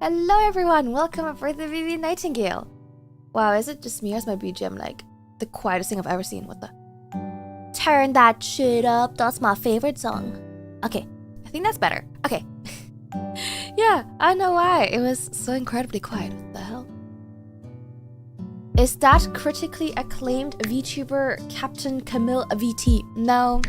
Hello everyone, welcome aboard the Vivi Nightingale. Wow, is it just me or is my BGM like the quietest thing I've ever seen? What the? Turn that shit up, that's my favorite song. Okay, I think that's better. Okay. Yeah, I don't know why, it was so incredibly quiet. What the hell? Is that critically acclaimed VTuber Captain Camille a VT? No.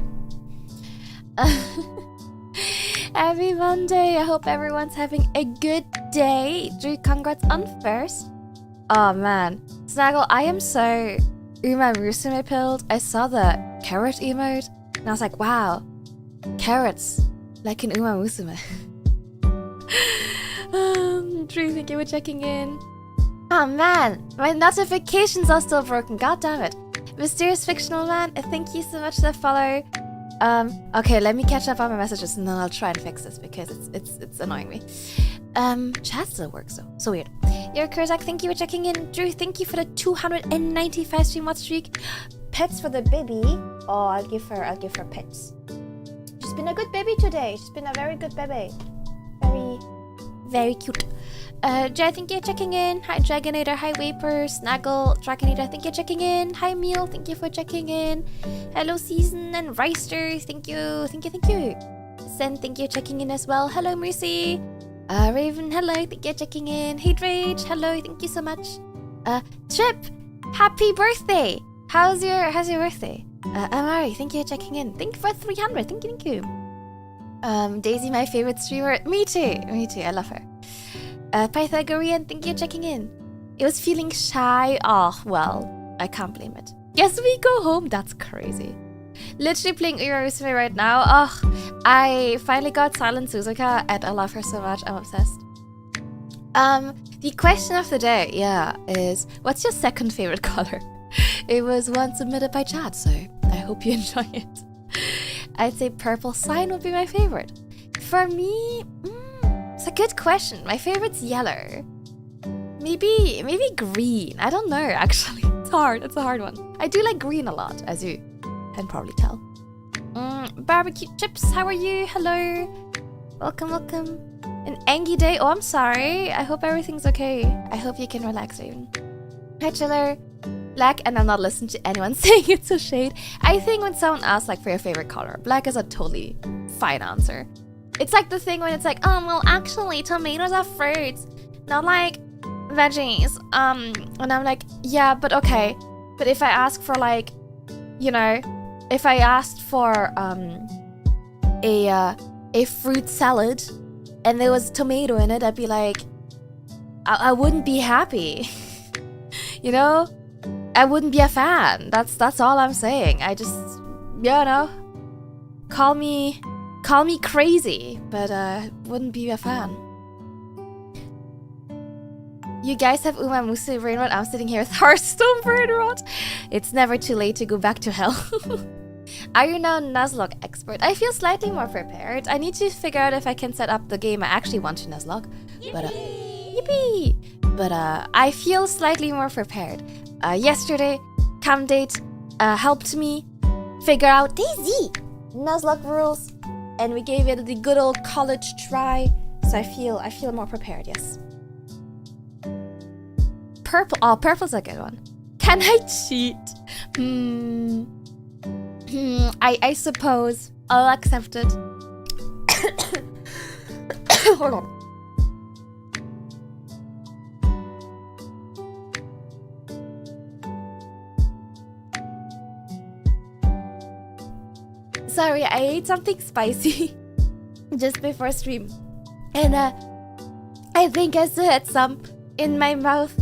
Happy Monday, I hope everyone's having a good day. Drew, congrats on first. Oh man, Snaggle, I am so Uma Musume pilled. I saw the carrot emote and I was like, wow, carrots, like in Uma Musume. Drew, thank you for checking in. Oh man, my notifications are still broken, god damn it. Mysterious Fictional Man, thank you so much for the follow. Okay, let me catch up on my messages and then I'll try and fix this because it's annoying me. Chat still works though, so weird. Your Kurzak, thank you for checking in. Drew, thank you for the 295 stream watch streak. Pets for the baby. Oh, I'll give her pets. She's been a good baby today. She's been a very good baby. Very cute. Jay, thank you for checking in. Hi Dragonator, hi Vapor, Snaggle, Dragonator, thank you for checking in. Hi Meal, thank you for checking in. Hello Season and Reister, thank you. Sen, thank you for checking in as well. Hello Mercy. Raven, hello, thank you for checking in. Hate Rage, hello, thank you so much. Trip, happy birthday. How's your birthday? Amari, thank you for checking in. Thank you for 300, thank you. Daisy, my favorite streamer. Me too, I love her. Pythagorean, thank you for checking in. It was feeling shy. Oh, well, I can't blame it. Yes, we go home. That's crazy. Literally playing Uma Musume right now. Oh, I finally got Silent Suzuka and I love her so much. I'm obsessed. The question of the day, is what's your second favorite color? It was one submitted by chat, so I hope you enjoy it. I'd say purple cyan would be my favorite. For me, it's a good question. My favorite's yellow. Maybe green. I don't know, actually. It's a hard one. I do like green a lot, as you can probably tell. Barbecue Chips, how are you? Hello. Welcome. An Angie day. Oh, I'm sorry. I hope everything's okay. I hope you can relax, Raven. Hi, Chiller. Black, and I'm not listening to anyone saying it's a shade. I think when someone asks like for your favorite color, black is a totally fine answer. It's like the thing when it's like, oh, well, actually, tomatoes are fruits, not like veggies. And I'm like, yeah, but okay. But if I ask for like, you know, if I asked for a fruit salad and there was tomato in it, I'd be like, I wouldn't be happy. You know, I wouldn't be a fan. That's all I'm saying. I just, you know, call me crazy, but wouldn't be a fan. You guys have Uma Musume brain rot. I'm sitting here with Hearthstone brain rot. It's never too late to go back to hell. Are you now Nuzlocke expert? I feel slightly more prepared. I need to figure out if I can set up the game I actually want to Nuzlocke. But yippee! But I feel slightly more prepared. Yesterday, Camdate helped me figure out Daisy Nuzlocke rules, and we gave it the good old college try. So I feel more prepared. Yes. Purple. Oh, purple's a good one. Can I cheat? I suppose I'll accept it. Hold on. Sorry, I ate something spicy just before stream, and I think I still had some in my mouth,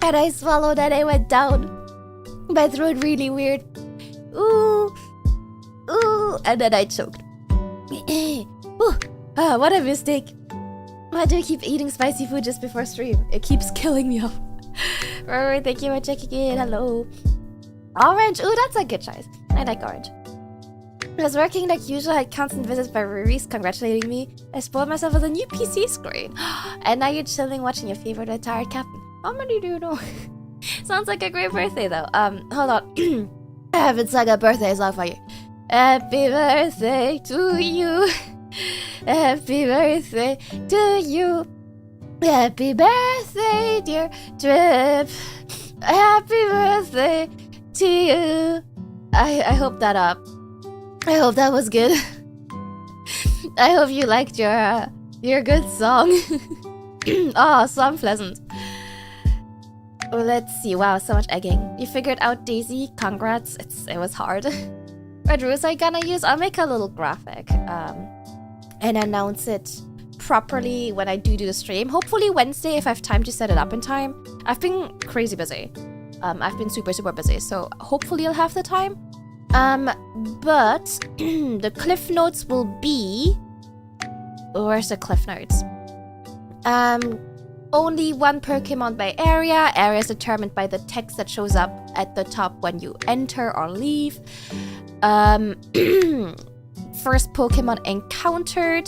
and I swallowed and I went down my throat really weird. Ooh, and then I choked. What a mistake. Why do I keep eating spicy food just before stream? It keeps killing me off. Robert, thank you for checking in. Hello. Orange. Ooh, that's a good choice. I like orange. I was working like usual, I had constant visits by Ruries congratulating me. I spoiled myself with a new PC screen. And now you're chilling watching your favorite retired captain. How many do you know? Sounds like a great birthday though. Hold on. I haven't sung a birthday song for you. Happy birthday to you. Happy birthday to you. Happy birthday, dear Drip. Happy birthday to you. I hope that I hope that was good. I hope you liked your good song. Oh, so unpleasant. Well, let's see. Wow, so much egging. You figured out Daisy. Congrats. It was hard. What rules are you gonna use? I'll make a little graphic and announce it properly when I do the stream. Hopefully Wednesday if I have time to set it up in time. I've been crazy busy. I've been super busy, so hopefully I'll have the time. But the cliff notes will be... Where's the cliff notes? Only one Pokemon by area. Area is determined by the text that shows up at the top when you enter or leave. First Pokemon encountered.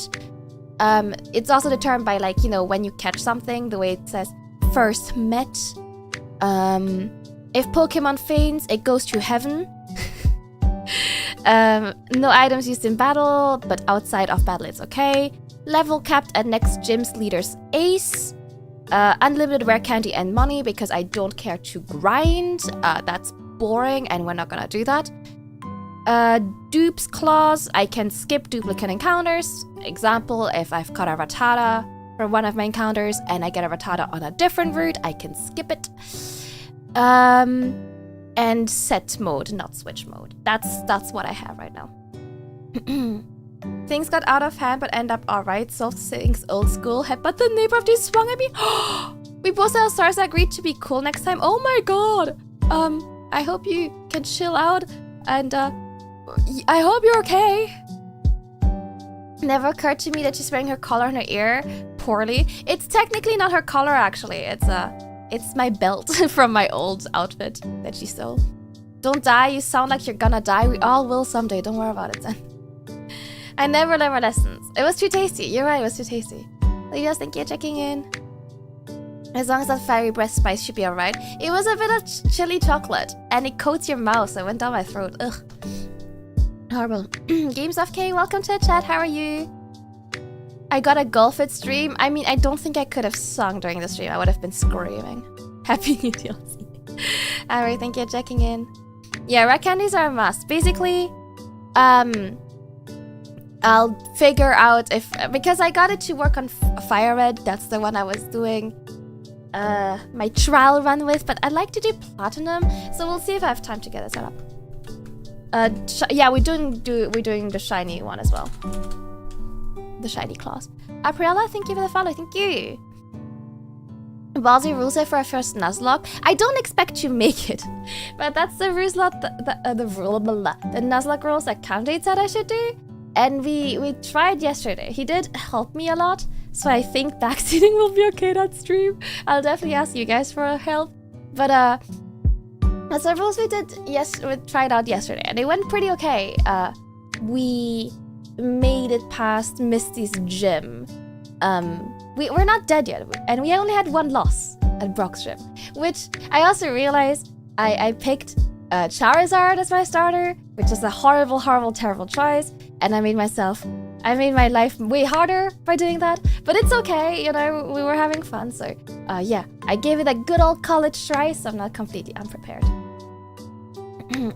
It's also determined by, like, you know, when you catch something, the way it says first met. If Pokemon faints, it goes to heaven. No items used in battle, but outside of battle it's okay. Level capped at next gym's leader's ace. Unlimited rare candy and money because I don't care to grind. That's boring and we're not gonna do that. Dupe's clause, I can skip duplicate encounters. Example, if I've caught a Rattata from one of my encounters and I get a Rattata on a different route, I can skip it. And set mode, not switch mode. That's what I have right now. Things got out of hand but end up alright. Soft things old school. But the neighbor of these swung at me. We both said stars agreed to be cool next time. Oh my god. I hope you can chill out and I hope you're okay. Never occurred to me that she's wearing her collar in her ear poorly. It's technically not her collar actually. It's my belt from my old outfit that she stole. Don't die, you sound like you're gonna die. We all will someday, don't worry about it then. I never learned my lessons. It was too tasty. You're right, it was too tasty. Leaders, thank you for checking in. As long as that fairy breath spice should be alright. It was a bit of chili chocolate and it coats your mouth, so it went down my throat. Ugh. Horrible. Games of K, welcome to the chat, how are you? I got a golf it stream. I mean, I don't think I could have sung during the stream. I would have been screaming. Happy New DLC. Alright, thank you for checking in. Yeah, red candies are a must. Basically, I'll figure out if... Because I got it to work on Fire Red. That's the one I was doing my trial run with. But I'd like to do Platinum. So we'll see if I have time to get it set up. Yeah, we're doing the shiny one as well. The shiny class. Apriella, thank you for the follow. Thank you. Ballsy rules it for our first Nuzlocke. I don't expect to make it, but that's the rules the Nuzlocke rules that Camille said I should do, and we tried yesterday. He did help me a lot, so I think backseating will be okay that stream. I'll definitely ask you guys for help, but that's the rules we tried out yesterday, and they went pretty okay. We made it past Misty's gym. We're not dead yet, and we only had one loss at Brock's gym, which I also realized I picked Charizard as my starter, which is a horrible, terrible choice, and I made my life way harder by doing that, but it's okay, you know, we were having fun, so yeah, I gave it a good old college try, so I'm not completely unprepared.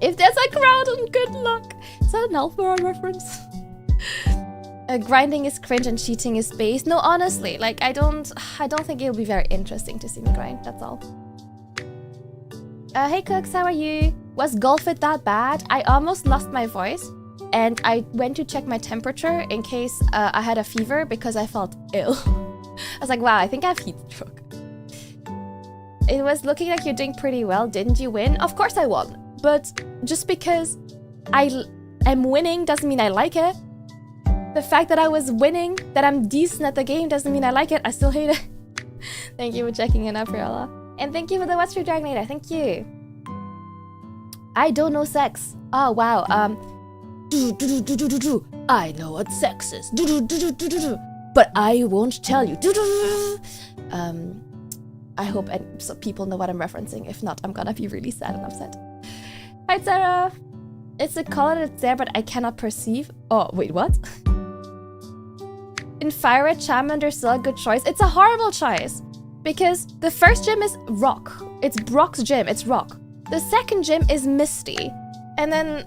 If there's a crowd, and good luck. Is that an Alpha reference? Grinding is cringe and cheating is base. No, honestly, like I don't think it'll be very interesting to see me grind. That's all. Hey Cooks, how are you? Was golf it that bad? I almost lost my voice, and I went to check my temperature in case I had a fever because I felt ill. I was like, wow, I think I have heat stroke. It was looking like you're doing pretty well. Didn't you win? Of course I won, but just because I am winning doesn't mean I like it. The fact that I was winning, that I'm decent at the game, doesn't mean I like it. I still hate it. Thank you for checking in, Apriella. And thank you for the What's Your Dragnator. Thank you. I don't know sex. Oh, wow. I know what sex is. But I won't tell you. I hope so people know what I'm referencing. If not, I'm gonna be really sad and upset. Hi, Sarah. It's a color that's there, but I cannot perceive. Oh, wait, what? in Fire Red Charmander still a good choice? It's a horrible choice. Because the first gym is Rock. It's Brock's gym, it's Rock. The second gym is Misty. And then...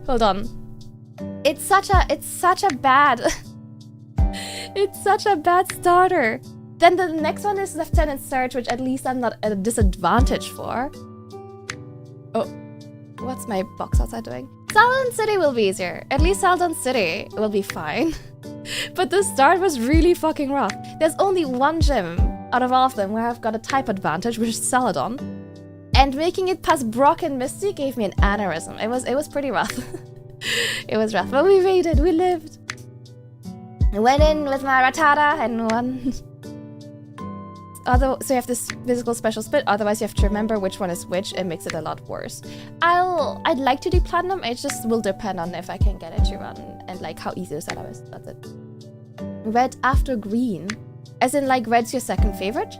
Hold on. It's such a bad... it's such a bad starter. Then the next one is Lieutenant Surge, which at least I'm not at a disadvantage for. Oh, what's my box outside doing? Celadon City will be easier. At least Celadon City will be fine. But the start was really fucking rough. There's only one gym out of all of them where I've got a type advantage, which is Celadon. And making it past Brock and Misty gave me an aneurysm. It was pretty rough. It was rough, but we made it. We lived. I went in with my Rattata and won. So you have this physical special split, otherwise you have to remember which one is which. It makes it a lot worse. I'd like to do platinum, it just will depend on if I can get it to run and like how easy the setup is. That's it. Red after green. As in like red's your second favorite?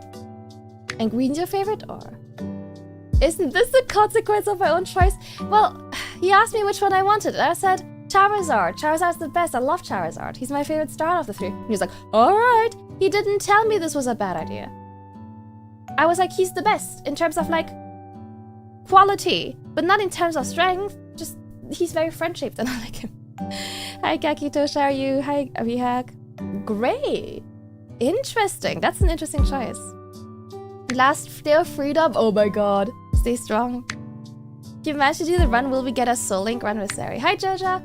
And green's your favorite, or? Isn't this the consequence of my own choice? Well, he asked me which one I wanted, and I said Charizard. Charizard's the best. I love Charizard. He's my favorite star of the three. And he was like, alright. He didn't tell me this was a bad idea. I was like, he's the best in terms of like quality, but not in terms of strength. Just he's very friend-shaped and I like him. Hi Kakito, how are you? Hi Avihag. Great. Interesting. That's an interesting choice. Last day of freedom. Oh my god. Stay strong. If you manage to do the run, will we get a Soul Link run with Sari? Hi Joja.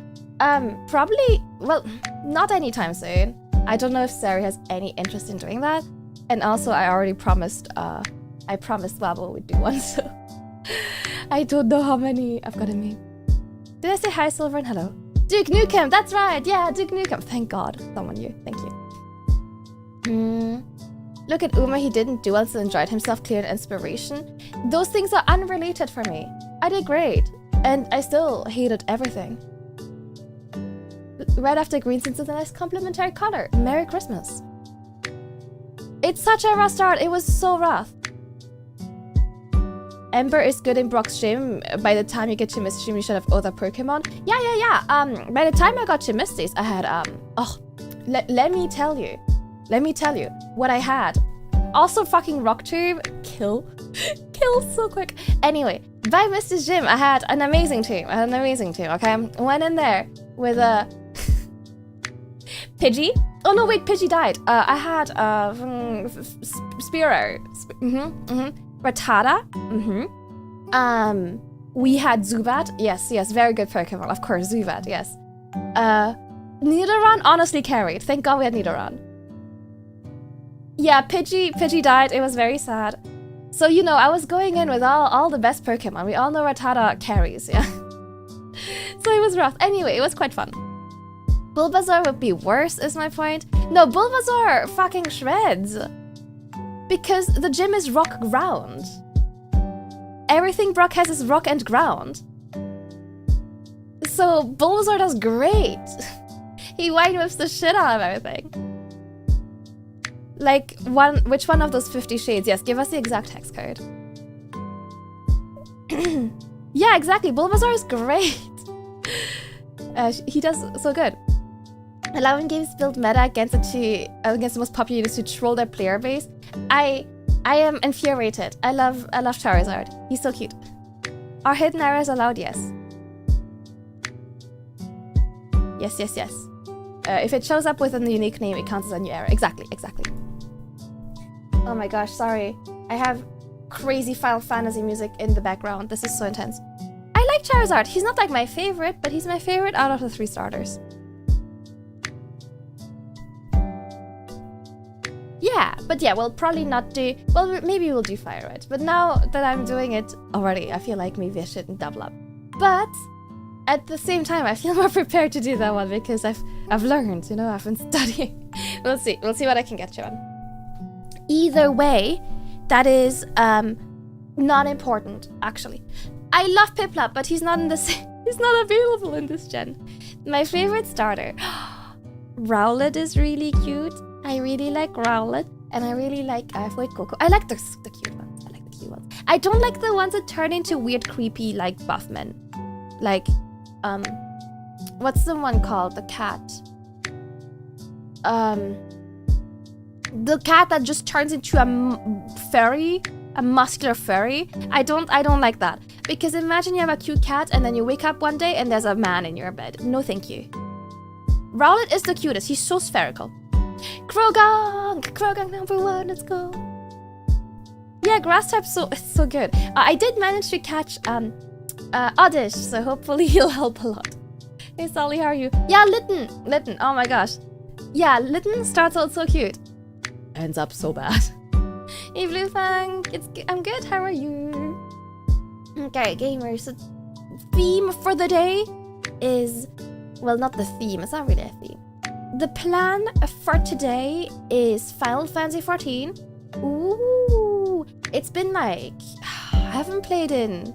Probably, well, not anytime soon. I don't know if Sari has any interest in doing that. And also, I already promised, Wabble would do one, so... I don't know how many I've got in me. Did I say hi, Silver, and hello? Duke Nukem, that's right! Yeah, Duke Nukem. Thank God. Someone knew. Thank you. Look at Uma, he didn't do well, so enjoyed himself, cleared inspiration. Those things are unrelated for me. I did great. And I still hated everything. Red after green, since it's a nice complementary color. Merry Christmas. It's such a rough start. It was so rough. Ember is good in Brock's gym. By the time you get to Misty gym, you should have other Pokemon. Yeah. By the time I got to Misty's, I had let me tell you what I had. Also, fucking Rock Tube, kill so quick. Anyway, by Misty's gym, I had an amazing team. Okay, went in there with a Pidgey. Oh no, wait, Pidgey died. I had Spearow. Rattata. We had Zubat. Yes, very good Pokemon. Of course, Zubat, yes. Nidoran honestly carried. Thank God we had Nidoran. Yeah, Pidgey died. It was very sad. So, you know, I was going in with all the best Pokemon. We all know Rattata carries, yeah. So it was rough. Anyway, it was quite fun. Bulbasaur would be worse, is my point. No, Bulbasaur fucking shreds. Because the gym is rock ground. Everything Brock has is rock and ground. So Bulbasaur does great. He wide whips the shit out of everything. Like, which one of those 50 shades? Yes, give us the exact hex code. Yeah, exactly. Bulbasaur is great. He does so good. 11 games build meta against the most popular units to troll their player base. I am infuriated. I love Charizard. He's so cute. Are hidden arrows allowed? Yes. Yes. If it shows up with a unique name, it counts as a new arrow. Exactly. Oh my gosh, sorry. I have crazy Final Fantasy music in the background. This is so intense. I like Charizard. He's not like my favorite, but he's my favorite out of the 3 starters. Yeah, but yeah, we'll probably not do... Well, maybe we'll do Fire Red. But now that I'm doing it already, I feel like maybe I shouldn't double up. But at the same time, I feel more prepared to do that one because I've learned, you know, I've been studying. We'll see what I can get you on. Either way, that is not important, actually. I love Piplup, but he's not in this. He's not available in this gen. My favorite starter, Rowlet is really cute. I really like Rowlet, and I really like White Coco. I like the cute ones. I don't like the ones that turn into weird, creepy, like buff men. Like, what's the one called? The cat. the cat that just turns into a fairy, a muscular fairy. I don't like that, because imagine you have a cute cat and then you wake up one day and there's a man in your bed. No, thank you. Rowlet is the cutest. He's so spherical. Krogang number 1. Let's go. Yeah, grass type so good. I did manage to catch Oddish, so hopefully he'll help a lot. Hey Sally, how are you? Yeah, Litten. Oh my gosh. Yeah, Litten starts out so cute, ends up so bad. Hey Bluefang, I'm good. How are you? Okay, gamers. The theme for the day is, well, not the theme. It's not really a theme. The plan for today is Final Fantasy 14. Ooh, it's been like, I haven't played in,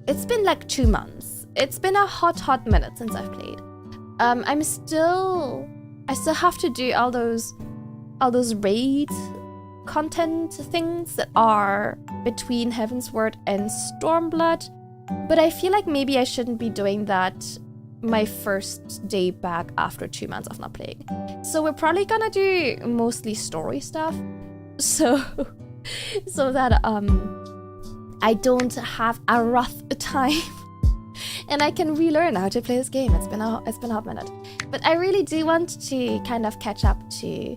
it's been like 2 months. It's been a hot minute since I've played. I still have to do all those raid content things that are between Heavensward and Stormblood, but I feel like maybe I shouldn't be doing that my first day back after 2 months of not playing. So we're probably gonna do mostly story stuff, so that I don't have a rough time and I can relearn how to play this game. It's been a hot minute, but I really do want to kind of catch up to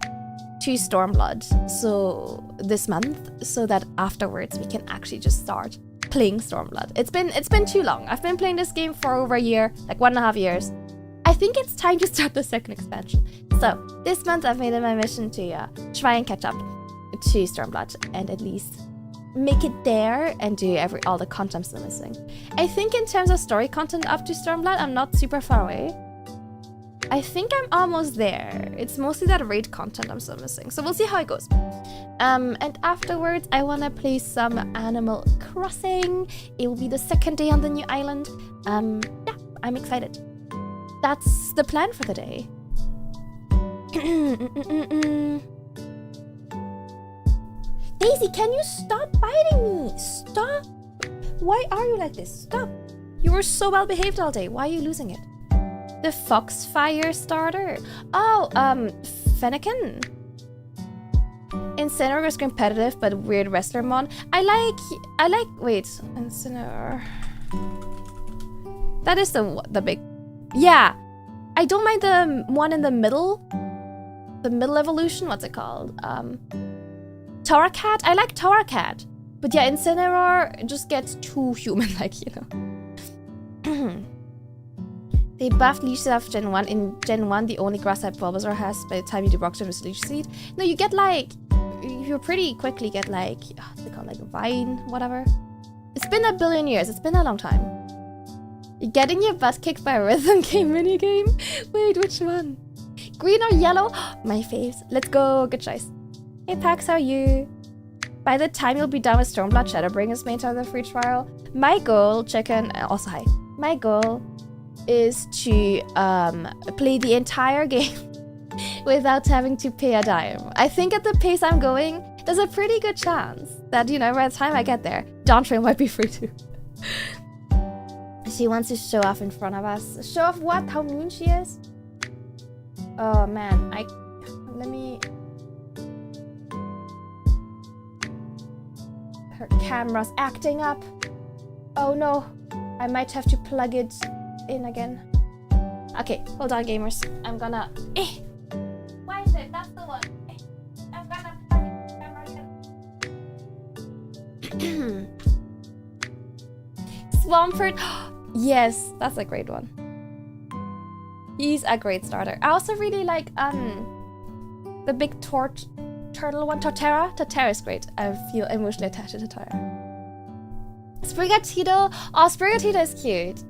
Stormblood this month, so that afterwards we can actually just start playing Stormblood. It's been too long. I've been playing this game for over a year, like 1.5 years. I think it's time to start the second expansion. So this month I've made it my mission to try and catch up to Stormblood and at least make it there and do all the content I'm still missing. I think in terms of story content up to Stormblood, I'm not super far away. I think I'm almost there. It's mostly that raid content I'm still missing. So we'll see how it goes. And afterwards, I want to play some Animal Crossing. It will be the second day on the new island. Yeah, I'm excited. That's the plan for the day. Daisy, can you stop biting me? Stop. Why are you like this? Stop. You were so well behaved all day. Why are you losing it? The Foxfire starter. Oh, Fennekin. Incineroar is competitive, but weird wrestler mon. I like. Wait, Incineroar. That is the big. Yeah, I don't mind the one in the middle. The middle evolution. What's it called? Torracat. I like Torracat, but yeah, Incineroar just gets too human-like, you know. They buffed Leech Seed after Gen 1. In Gen 1, the only grass type Bulbasaur has by the time you do Rock Stone with Leech Seed. No, you get like, you pretty quickly get like, they call it like Vine, whatever. It's been a billion years. It's been a long time. You're getting your butt kicked by a rhythm game minigame? Wait, which one? Green or yellow? My faves. Let's go. Good choice. Hey Pax, how are you? By the time you'll be done with Stormblood, Shadowbringers main to the free trial. My goal, chicken, also hi. My goal is to play the entire game without having to pay a dime. I think at the pace I'm going, there's a pretty good chance that, you know, by the time I get there, Dawn Trail might be free too. She wants to show off in front of us. Show off what? How mean she is? Oh man, let me... Her camera's acting up. Oh no, I might have to plug it in again. Okay, hold on gamers. I'm gonna... Why is it? That's the one. I'm gonna plug in the camera again. Swampert. Yes, that's a great one. He's a great starter. I also really like the big turtle one, Torterra. Torterra is great. I feel emotionally attached to Torterra. Sprigatito. Oh, Sprigatito is cute.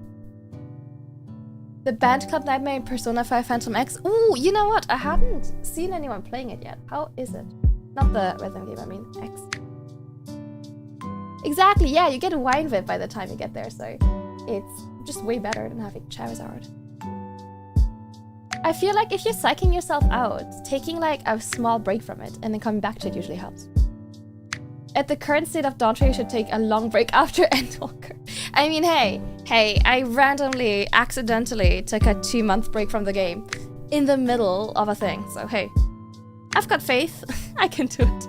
The Band Club Nightmare in Persona 5 Phantom X. Ooh, you know what? I haven't seen anyone playing it yet. How is it? Not the rhythm game, I mean X. Exactly, yeah, you get a wine whip by the time you get there, so it's just way better than having Charizard. I feel like if you're psyching yourself out, taking like a small break from it and then coming back to it usually helps. At the current state of Dawn Trail, you should take a long break after Endwalker. I mean, hey, I randomly, accidentally took a 2-month break from the game. in the middle of a thing. So hey, I've got faith. I can do it.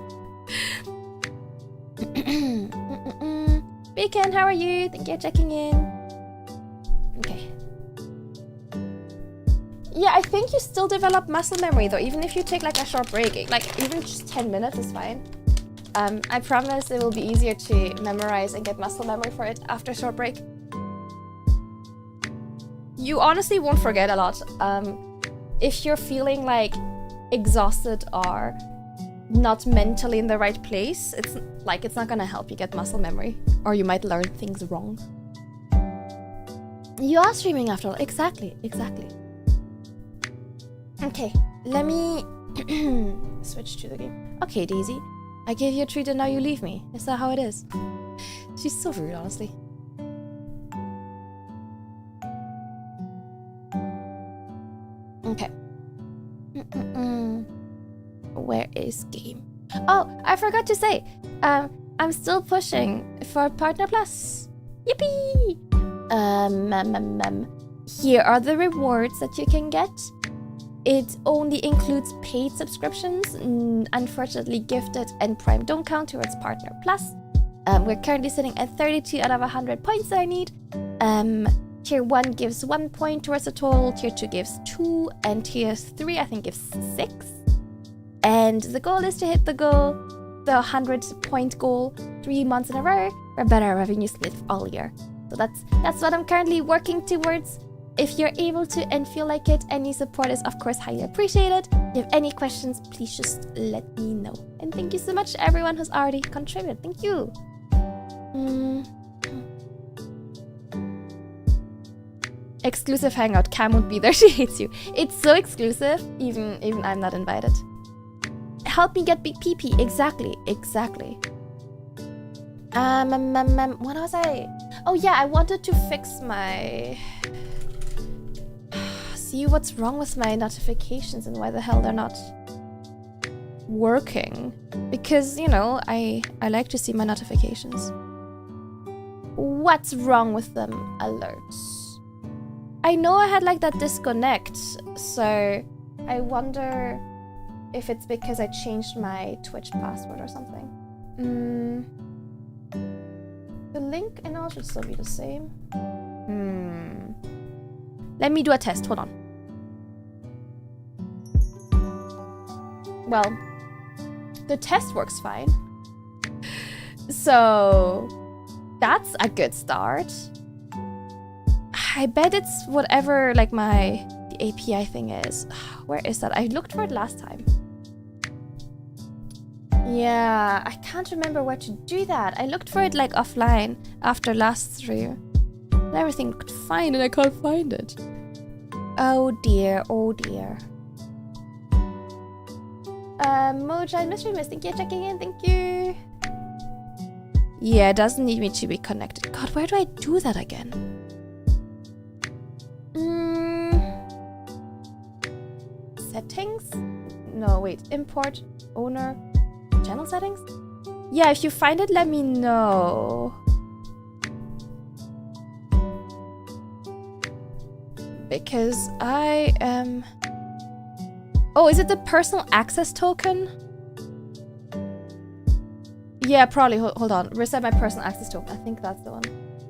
Beacon, how are you? Thank you for checking in. Okay. Yeah, I think you still develop muscle memory though, even if you take like a short break. Like even just 10 minutes is fine. I promise it will be easier to memorize and get muscle memory for it after a short break. You honestly won't forget a lot. If you're feeling like exhausted or not mentally in the right place, it's not gonna help you get muscle memory, or you might learn things wrong. You are streaming after all. Exactly. Okay, let me switch to the game. Okay, Daisy, I gave you a treat and now you leave me. Is that how it is? She's so rude, honestly. Okay. Where is game? Oh, I forgot to say. I'm still pushing for Partner Plus. Yippee! Here are the rewards that you can get. It only includes paid subscriptions. Unfortunately, gifted and Prime don't count towards Partner Plus. We're currently sitting at 32 out of 100 points that I need. Tier 1 gives 1 point towards the total, Tier 2 gives 2, and Tier 3 I think gives 6. And the goal is to hit the 100-point goal 3 months in a row for a better revenue split all year. So that's what I'm currently working towards. If you're able to and feel like it, any support is of course highly appreciated. If you have any questions, please just let me know. And thank you so much to everyone who's already contributed. Thank you. Exclusive hangout. Cam won't be there. She hates you. It's so exclusive. Even I'm not invited. Help me get big PP. Exactly. What was I? Oh yeah, I wanted to fix my. See what's wrong with my notifications and why the hell they're not working. Because you know I like to see my notifications. What's wrong with them? Alerts. I know I had like that disconnect, so I wonder if it's because I changed my Twitch password or something. The link and all should still be the same. Let me do a test, hold on. Well, the test works fine. So that's a good start. I bet it's whatever like the API thing is. Where is that? I looked for it last time. Yeah, I can't remember where to do that. I looked for it like offline after last stream. And everything looked fine and I can't find it. Oh dear. Mojai Mystery Miss, thank you for checking in, thank you. Yeah, it doesn't need me to be connected. God, where do I do that again? Settings? No, wait. Import, owner, channel settings? Yeah, if you find it, let me know. Because I am... Oh, is it the personal access token? Yeah, probably. Hold on. Reset my personal access token. I think that's the one.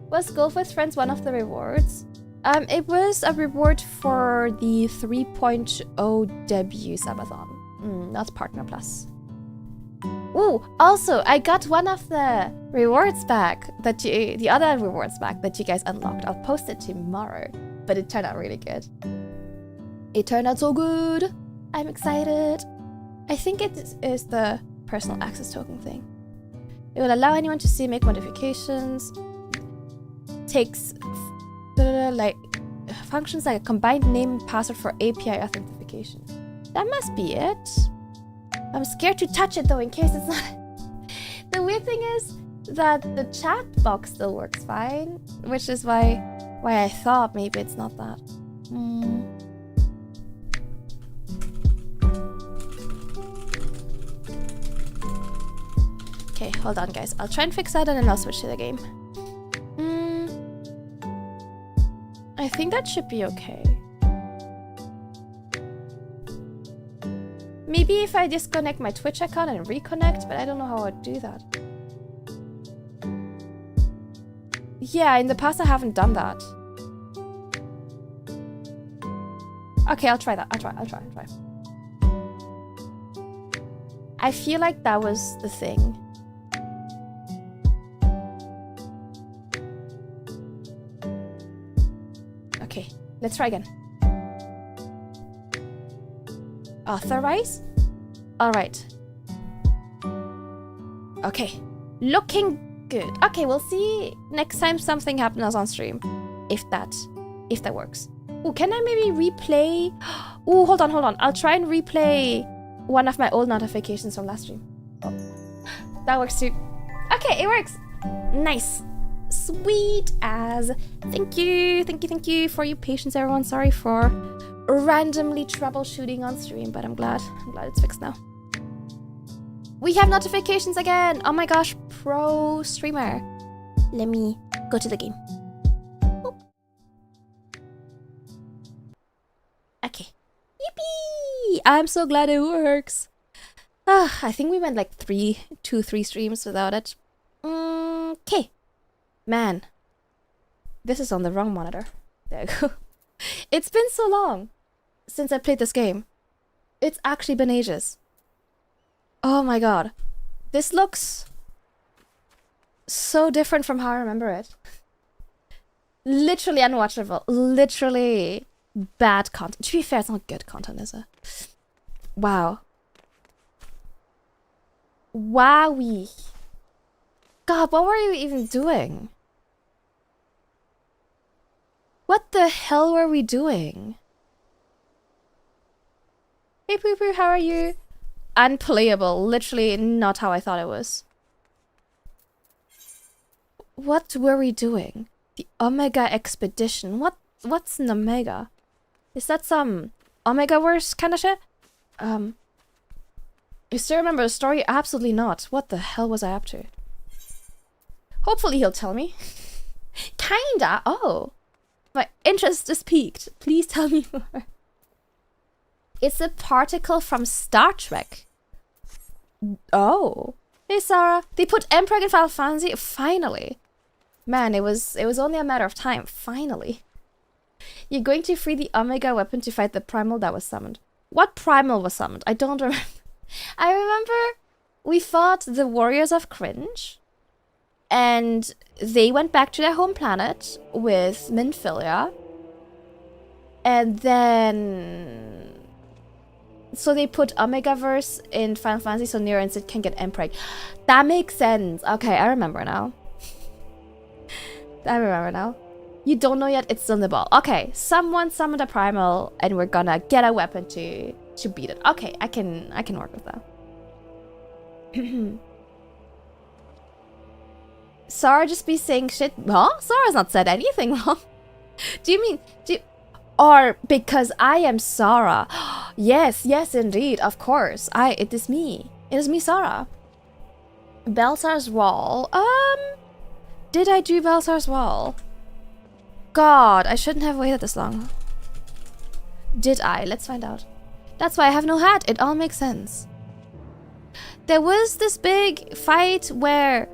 Was Golf with Friends one of the rewards? It was a reward for the 3.0 debut subathon. Not Partner Plus. Ooh, also, I got one of the rewards back the other rewards back that you guys unlocked. I'll post it tomorrow, but it turned out really good. It turned out so good. I'm excited. I think it is the personal access token thing. It will allow anyone to see, make modifications. Takes like functions like a combined name and password for API authentication. That must be it. I'm scared to touch it though in case it's not. The weird thing is that the chat box still works fine, which is why I thought maybe it's not that. Okay, hold on guys. I'll try and fix that and then I'll switch to the game. I think that should be okay. Maybe if I disconnect my Twitch account and reconnect, but I don't know how I'd do that. Yeah, in the past I haven't done that. Okay, I'll try that. I'll try. I feel like that was the thing. Okay, let's try again. Authorize? Alright. Okay. Looking good. Okay, we'll see next time something happens on stream. If that works. Oh, can I maybe replay? Oh, hold on. I'll try and replay one of my old notifications from last stream. Oh, that works too. Okay, it works. Nice. Sweet as. Thank you for your patience, everyone. Sorry for randomly troubleshooting on stream, but I'm glad it's fixed now. We have notifications again. Oh my gosh, pro streamer. Let me go to the game. Boop. Okay. Yippee! I'm so glad it works. I think we went like 2-3 streams without it. Okay. Man. This is on the wrong monitor. There you go. It's been so long since I played this game. It's actually been ages. Oh my god. This looks so different from how I remember it. Literally unwatchable. Literally bad content. To be fair, it's not good content, is it? Wow. Wowie. God, what were you even doing? What the hell were we doing? Hey Poo Poo, how are you? Unplayable. Literally not how I thought it was. What were we doing? The Omega Expedition. What's an Omega? Is that some Omega-verse kind of shit? You still remember the story? Absolutely not. What the hell was I up to? Hopefully he'll tell me. Kinda. Oh. My interest is piqued. Please tell me more. It's a particle from Star Trek. Oh. Hey Sarah. They put Emperor in Final Fantasy? Finally. Man, it was only a matter of time. Finally. You're going to free the Omega weapon to fight the primal that was summoned. What primal was summoned? I don't remember. I remember we fought the Warriors of Cringe. And they went back to their home planet with Minfilia. And then... So they put Omegaverse in Final Fantasy so Nero and Sid can get Emperor. That makes sense. Okay, I remember now. I remember now. You don't know yet, it's still in the ball. Okay, someone summoned a primal and we're gonna get a weapon to beat it. Okay, I can work with that. Sarah just be saying shit. Huh? Sarah's not said anything wrong. Do you mean... Or because I am Sarah. Yes, indeed, of course. It is me. It is me, Sarah. Belsar's Wall. Did I do Belsar's Wall? God, I shouldn't have waited this long. Did I? Let's find out. That's why I have no hat. It all makes sense. There was this big fight where...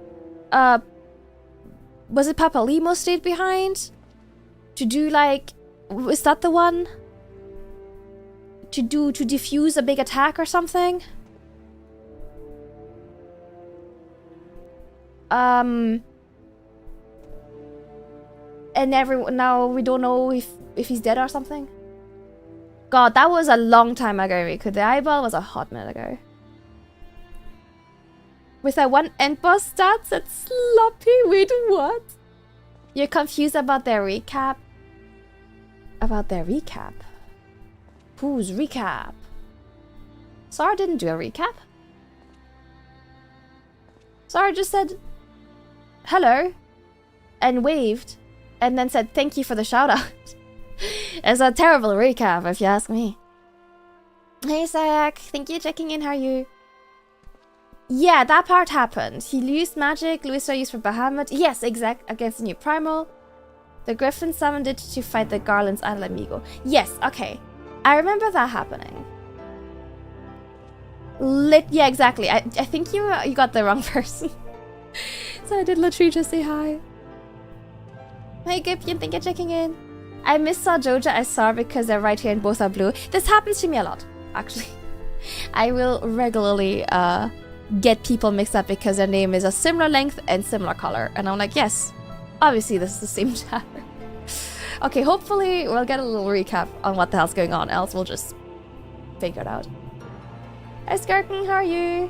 Was it Papalimo stayed behind? To do like... Is that the one? To defuse a big attack or something? And everyone now we don't know if he's dead or something. God, that was a long time ago, Riku. The eyeball was a hot minute ago. With that one end boss stats at sloppy. Wait, what? You're confused about their recap? About their recap? Whose recap? Sarah didn't do a recap. Sarah just said hello and waved and then said thank you for the shout out. It's a terrible recap if you ask me. Hey Sayak, thank you for checking in, how are you? Yeah, that part happened. He used magic, Luisa used for Bahamut. Yes, exact, against the new primal. The Griffin summoned it to fight the Garland's Idol Amigo. Yes, okay. I remember that happening. Yeah, exactly. I think you got the wrong person. So I did literally just say hi. Hey Gipian, thank you for checking in. I missaw Joja I saw because they're right here and both are blue. This happens to me a lot, actually. I will regularly get people mixed up because their name is a similar length and similar color. And I'm like, yes, obviously this is the same chapter. Okay, hopefully we'll get a little recap on what the hell's going on, else we'll just figure it out. Hi Skirkin, how are you?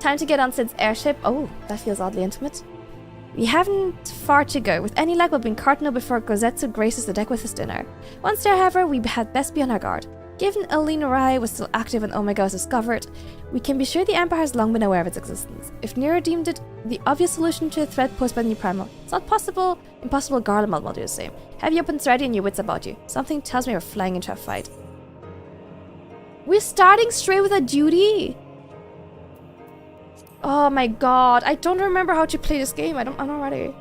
Time to get on Sid's airship. Oh, that feels oddly intimate. We haven't far to go. With any luck, we'll be in Cardinal before Gozetsu graces the deck with his dinner. Once there, however, we had best be on our guard. Given Alina Rai was still active and Omega was discovered, we can be sure the Empire has long been aware of its existence. If Nero deemed it the obvious solution to the threat posed by the new Primal, it's not possible. Impossible Garlemald will do the same. Have your weapons ready and your wits about you. Something tells me we're flying into a fight. We're starting straight with a duty? Oh my god, I don't remember how to play this game. I'm not ready.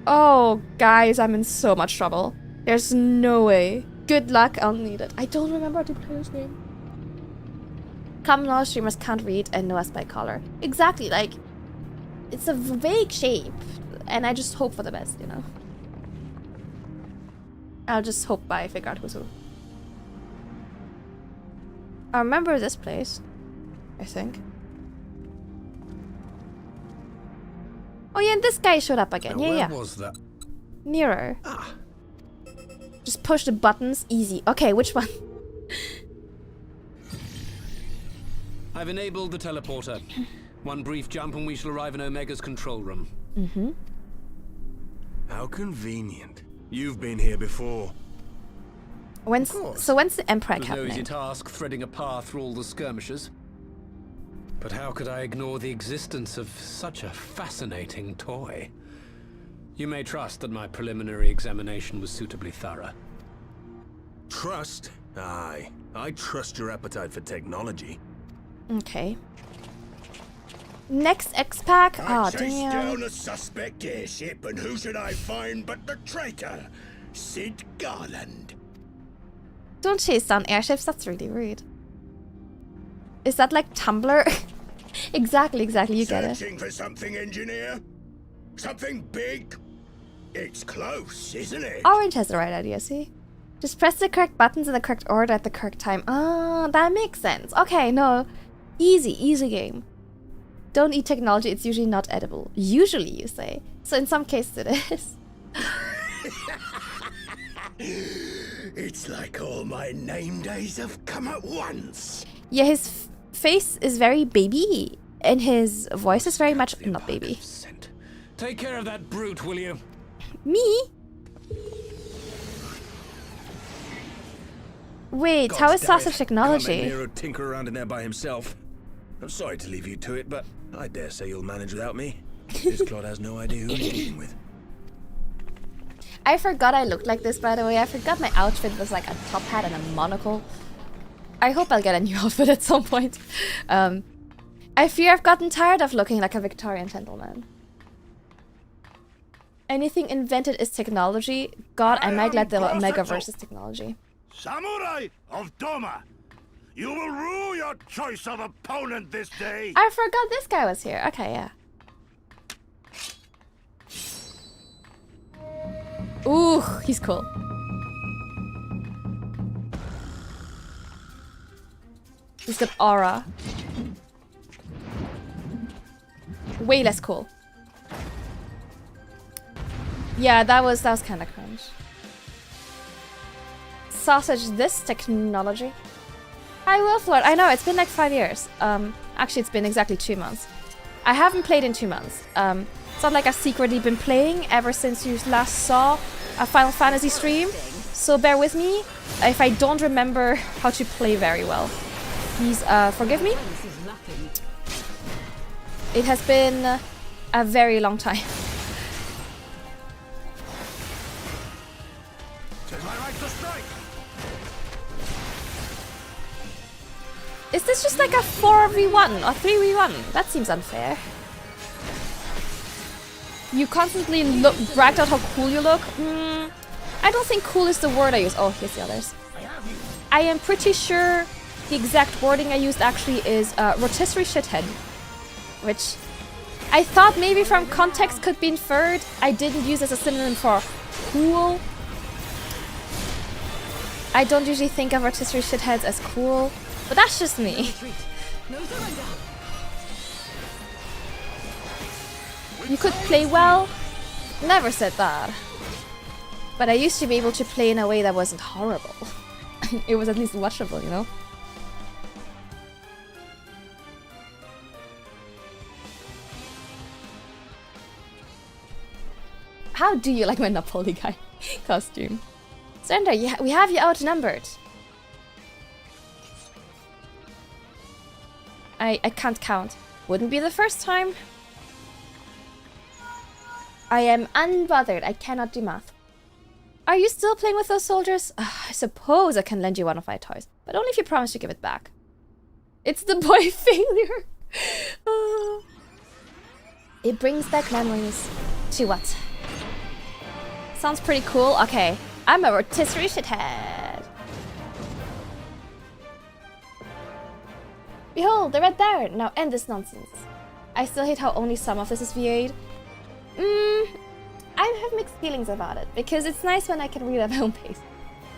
Oh, guys, I'm in so much trouble. There's no way. Good luck, I'll need it. I don't remember how to play this game. Common law streamers can't read and know us by color. Exactly, like, it's a vague shape. And I just hope for the best, you know? I'll just hope I figure out who's who. I remember this place, I think. Oh yeah, and this guy showed up again. Now, yeah. Where was that? Nero. Ah. Just push the buttons, easy. Okay, which one? I've enabled the teleporter. One brief jump and we shall arrive in Omega's control room. Mm-hmm. How convenient. You've been here before. When's the Emperor It was no easy happening? task threading a path through all the skirmishes. But how could I ignore the existence of such a fascinating toy? You may trust that my preliminary examination was suitably thorough. Trust? Aye. I trust your appetite for technology. Okay. Next X-Pack? Oh, Chased damn. down a suspect airship, and who should I find but the traitor, Sid Garland. Don't chase down airships, that's really rude. Is that like Tumblr? Exactly, you get it. Searching for something, engineer? Something big? It's close, isn't it? Orange has the right idea, see? Just press the correct buttons in the correct order at the correct time. Ah, that makes sense. Okay, no. Easy game. Don't eat technology, it's usually not edible. Usually, you say. So in some cases it is. It's like all my name days have come at once. Yeah, his face is very baby, and his voice is very much not baby. Take care of that brute, will you? Me? Wait, how is sausage technology? Can't let Nero tinker around in there by himself. I'm sorry to leave you to it, but I dare say you'll manage without me. This Claude has no idea who he's dealing with. I forgot I looked like this, by the way. I forgot my outfit was like a top hat and a monocle. I hope I'll get a new outfit at some point. I fear I've gotten tired of looking like a Victorian gentleman. Anything invented is technology. God, I might let the Omegaverse is technology. Samurai of Doma, you will rue your choice of opponent this day. I forgot this guy was here. Okay, yeah. Ooh, he's cool. He's got aura. Way less cool. Yeah, that was kind of cringe. Sausage, this technology. I will flirt. I know, it's been like 5 years. Actually, it's been exactly 2 months. I haven't played in 2 months. It's not like I've secretly been playing ever since you last saw a Final Fantasy stream. So bear with me if I don't remember how to play very well. Please forgive me. It has been a very long time. Is this just like a 4v1 or 3v1? That seems unfair. You constantly bragged out how cool you look. I don't think cool is the word I use. Oh, here's the others. I am pretty sure The exact wording I used actually is rotisserie shithead, which I thought maybe from context could be inferred. I didn't use as a synonym for cool. I don't usually think of rotisserie shitheads as cool, but that's just me. You could play well? Never said that. But I used to be able to play in a way that wasn't horrible. It was at least watchable, you know? How do you like my Napoli guy costume? Surrender, we have you outnumbered. I can't count. Wouldn't be the first time. I am unbothered. I cannot do math. Are you still playing with those soldiers? I suppose I can lend you one of my toys, but only if you promise to give it back. It's the boy failure. It brings back memories. To what? Sounds pretty cool. Okay, I'm a rotisserie shithead. Behold, they're right there. Now end this nonsense. I still hate how only some of this is VA'd. I have mixed feelings about it, because it's nice when I can read at my own pace.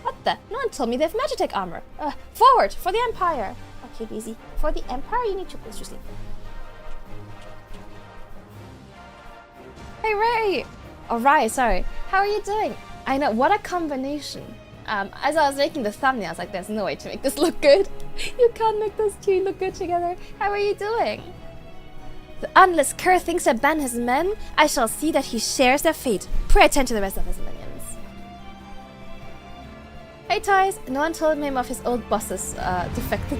What the? No one told me they have Magitech armor. Forward! For the Empire! Okay, Daisy. For the Empire, you need to push your sleep. Hey, Ray! Oh, Rai, sorry. How are you doing? I know, what a combination. As I was making the thumbnail, I was like, there's no way to make this look good. You can't make those two look good together. How are you doing? Unless Kerr thinks that ban his men, I shall see that he shares their fate. Pray attend to the rest of his minions. Hey, Toys. No one told him of his old bosses defected.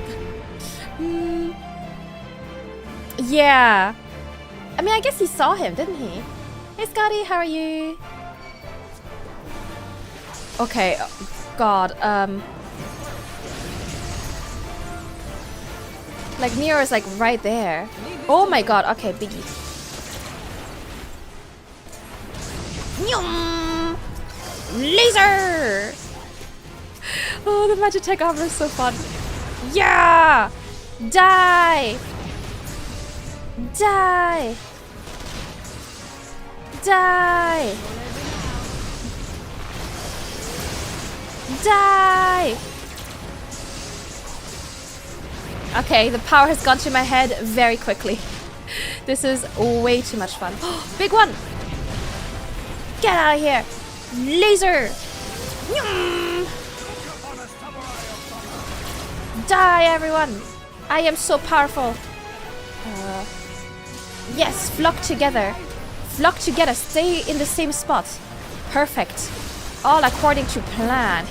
Yeah. I mean, I guess he saw him, didn't he? Hey, Scotty, how are you? Okay, God, like, Nero is, like, right there. Oh my god, okay, Biggie. Laser! Oh, the Magitech armor is so fun. Yeah! Die! Die! Die! Die! Okay, the power has gone to my head very quickly. This is way too much fun. Big one! Get out of here! Laser! Die, everyone! I am so powerful. Yes, flock together. Flock together, stay in the same spot. Perfect. All according to plan.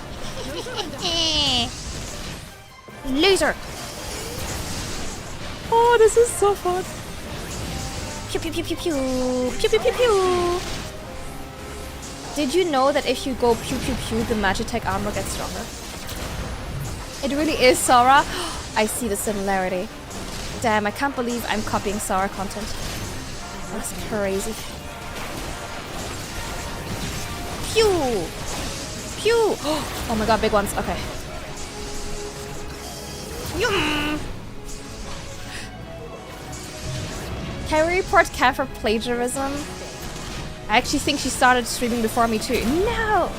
Laser! Oh, this is so fun. Pew pew pew pew pew. Pew pew pew pew. Did you know that if you go pew pew pew, the Magitech armor gets stronger? It really is Sora. I see the similarity. Damn, I can't believe I'm copying Sora content. That's crazy. Pew! Pew! Oh my god, big ones. Okay. Yum! Can we report Kat for plagiarism? I actually think she started streaming before me too. No!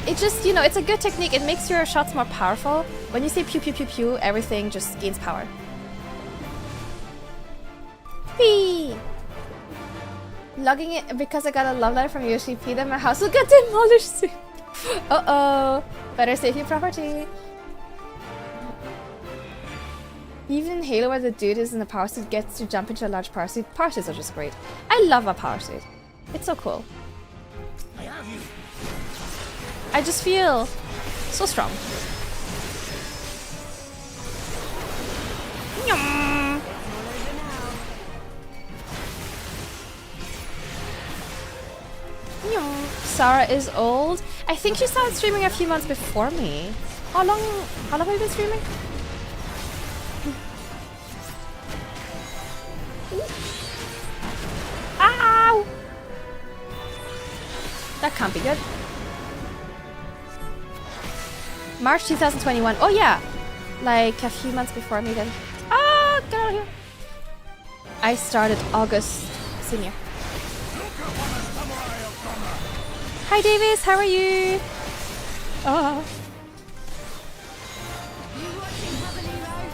It just, you know, it's a good technique. It makes your shots more powerful. When you say pew pew pew pew, everything just gains power. Whee! Logging it because I got a love letter from USGP that my house will get demolished soon. Uh-oh. Better save your property. Even in Halo where the dude is in the power suit gets to jump into a large power suit. Power suits are just great. I love a power suit. It's so cool. I just feel so strong. Yum. Yum. Sarah is old. I think she started streaming a few months before me. How long have you been streaming? Ow! That can't be good. March 2021. Oh yeah, like a few months before me then. Ah, get out of here. I started August senior. Hi Davis, how are you? Oh.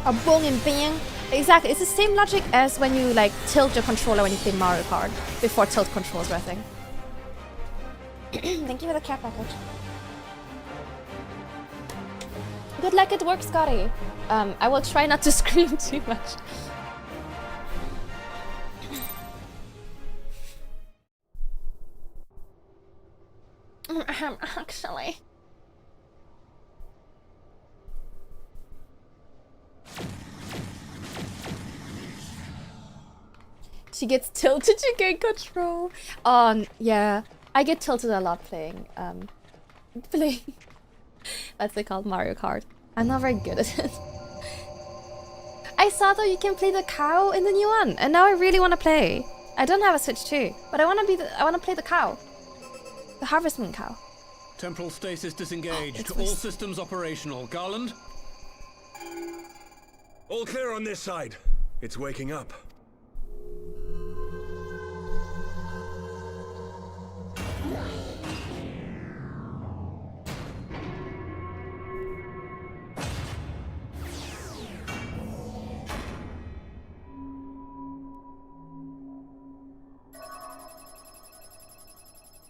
A bong and bang. Exactly, it's the same logic as when you like tilt your controller when you play Mario Kart before tilt controls were a thing. Thank you for the care package. Good luck at work, Scotty. I will try not to scream too much. Actually. She gets tilted to gain control. Yeah. I get tilted a lot playing, what's it called? Mario Kart. I'm not very good at it. I saw though you can play the cow in the new one, and now I really want to play. I don't have a Switch 2, but I want to play the cow. The Harvest Moon cow. Temporal stasis disengaged. All systems operational. Garland? All clear on this side. It's waking up.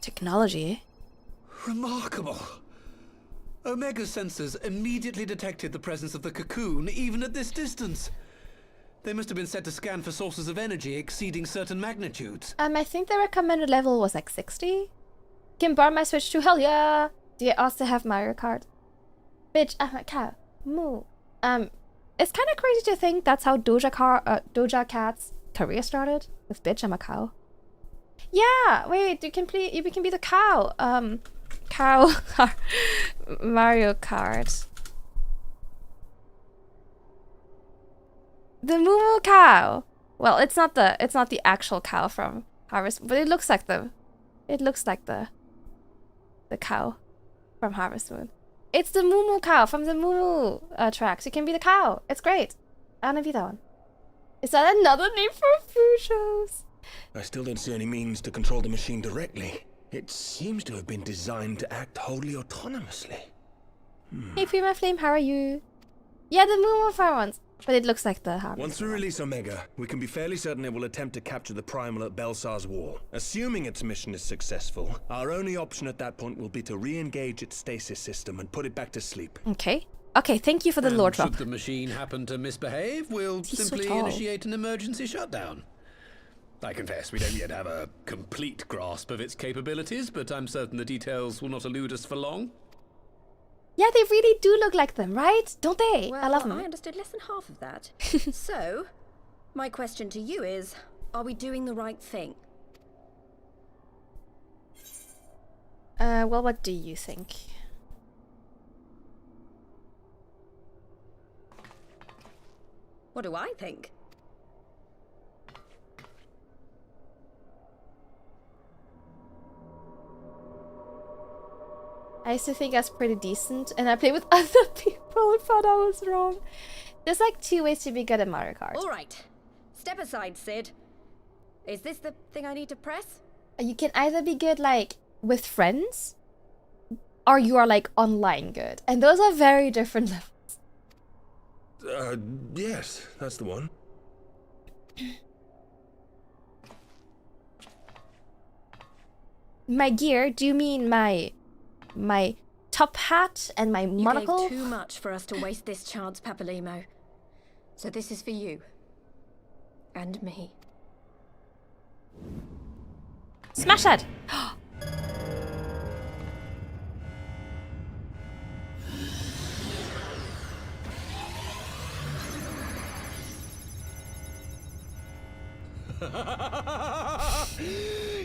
Technology. Remarkable. Omega sensors immediately detected the presence of the cocoon, even at this distance. They must have been set to scan for sources of energy exceeding certain magnitudes. I think the recommended level was like 60. Can borrow my Switch 2? Hell yeah! Do you also have Mario Kart? Bitch, I'm a cow. Moo. It's kind of crazy to think that's how Doja Cat's career started. With bitch, I'm a cow. Yeah, wait, you can be the cow. Cow Mario Kart. The Moo cow. Well, it's not the actual cow from Harvest, but it looks like the cow from Harvest Moon. It's the Moo cow from the Moo tracks. You can be the cow. It's great. I wanna be that one. Is that another name for food shows? I still don't see any means to control the machine directly. It seems to have been designed to act wholly autonomously. Hey Prima Flame, how are you? Yeah, the Moo fire ones. But it looks like the Harvest. Once we release Omega, we can be fairly certain it will attempt to capture the Primal at Belsar's Wall. Assuming its mission is successful, our only option at that point will be to re-engage its stasis system and put it back to sleep. Okay. Okay, thank you for the lore drop. Should the machine happen to misbehave, we'll simply initiate an emergency shutdown. I confess, we don't yet have a complete grasp of its capabilities, but I'm certain the details will not elude us for long. Yeah, they really do look like them, right? Don't they? Well, I love them. I understood less than half of that. So, my question to you is, are we doing the right thing? Well, what do you think? What do I think? I used to think I was pretty decent, and I played with other people and thought I was wrong. There's like 2 ways to be good at Mario Kart. All right. Step aside, Sid. Is this the thing I need to press? You can either be good like with friends, or you are like online good. And those are very different levels. Yes, that's the one. My gear, do you mean my top hat and my monocle? You gave too much for us to waste this chance, Papalimo. So this is for you. And me. Smash that!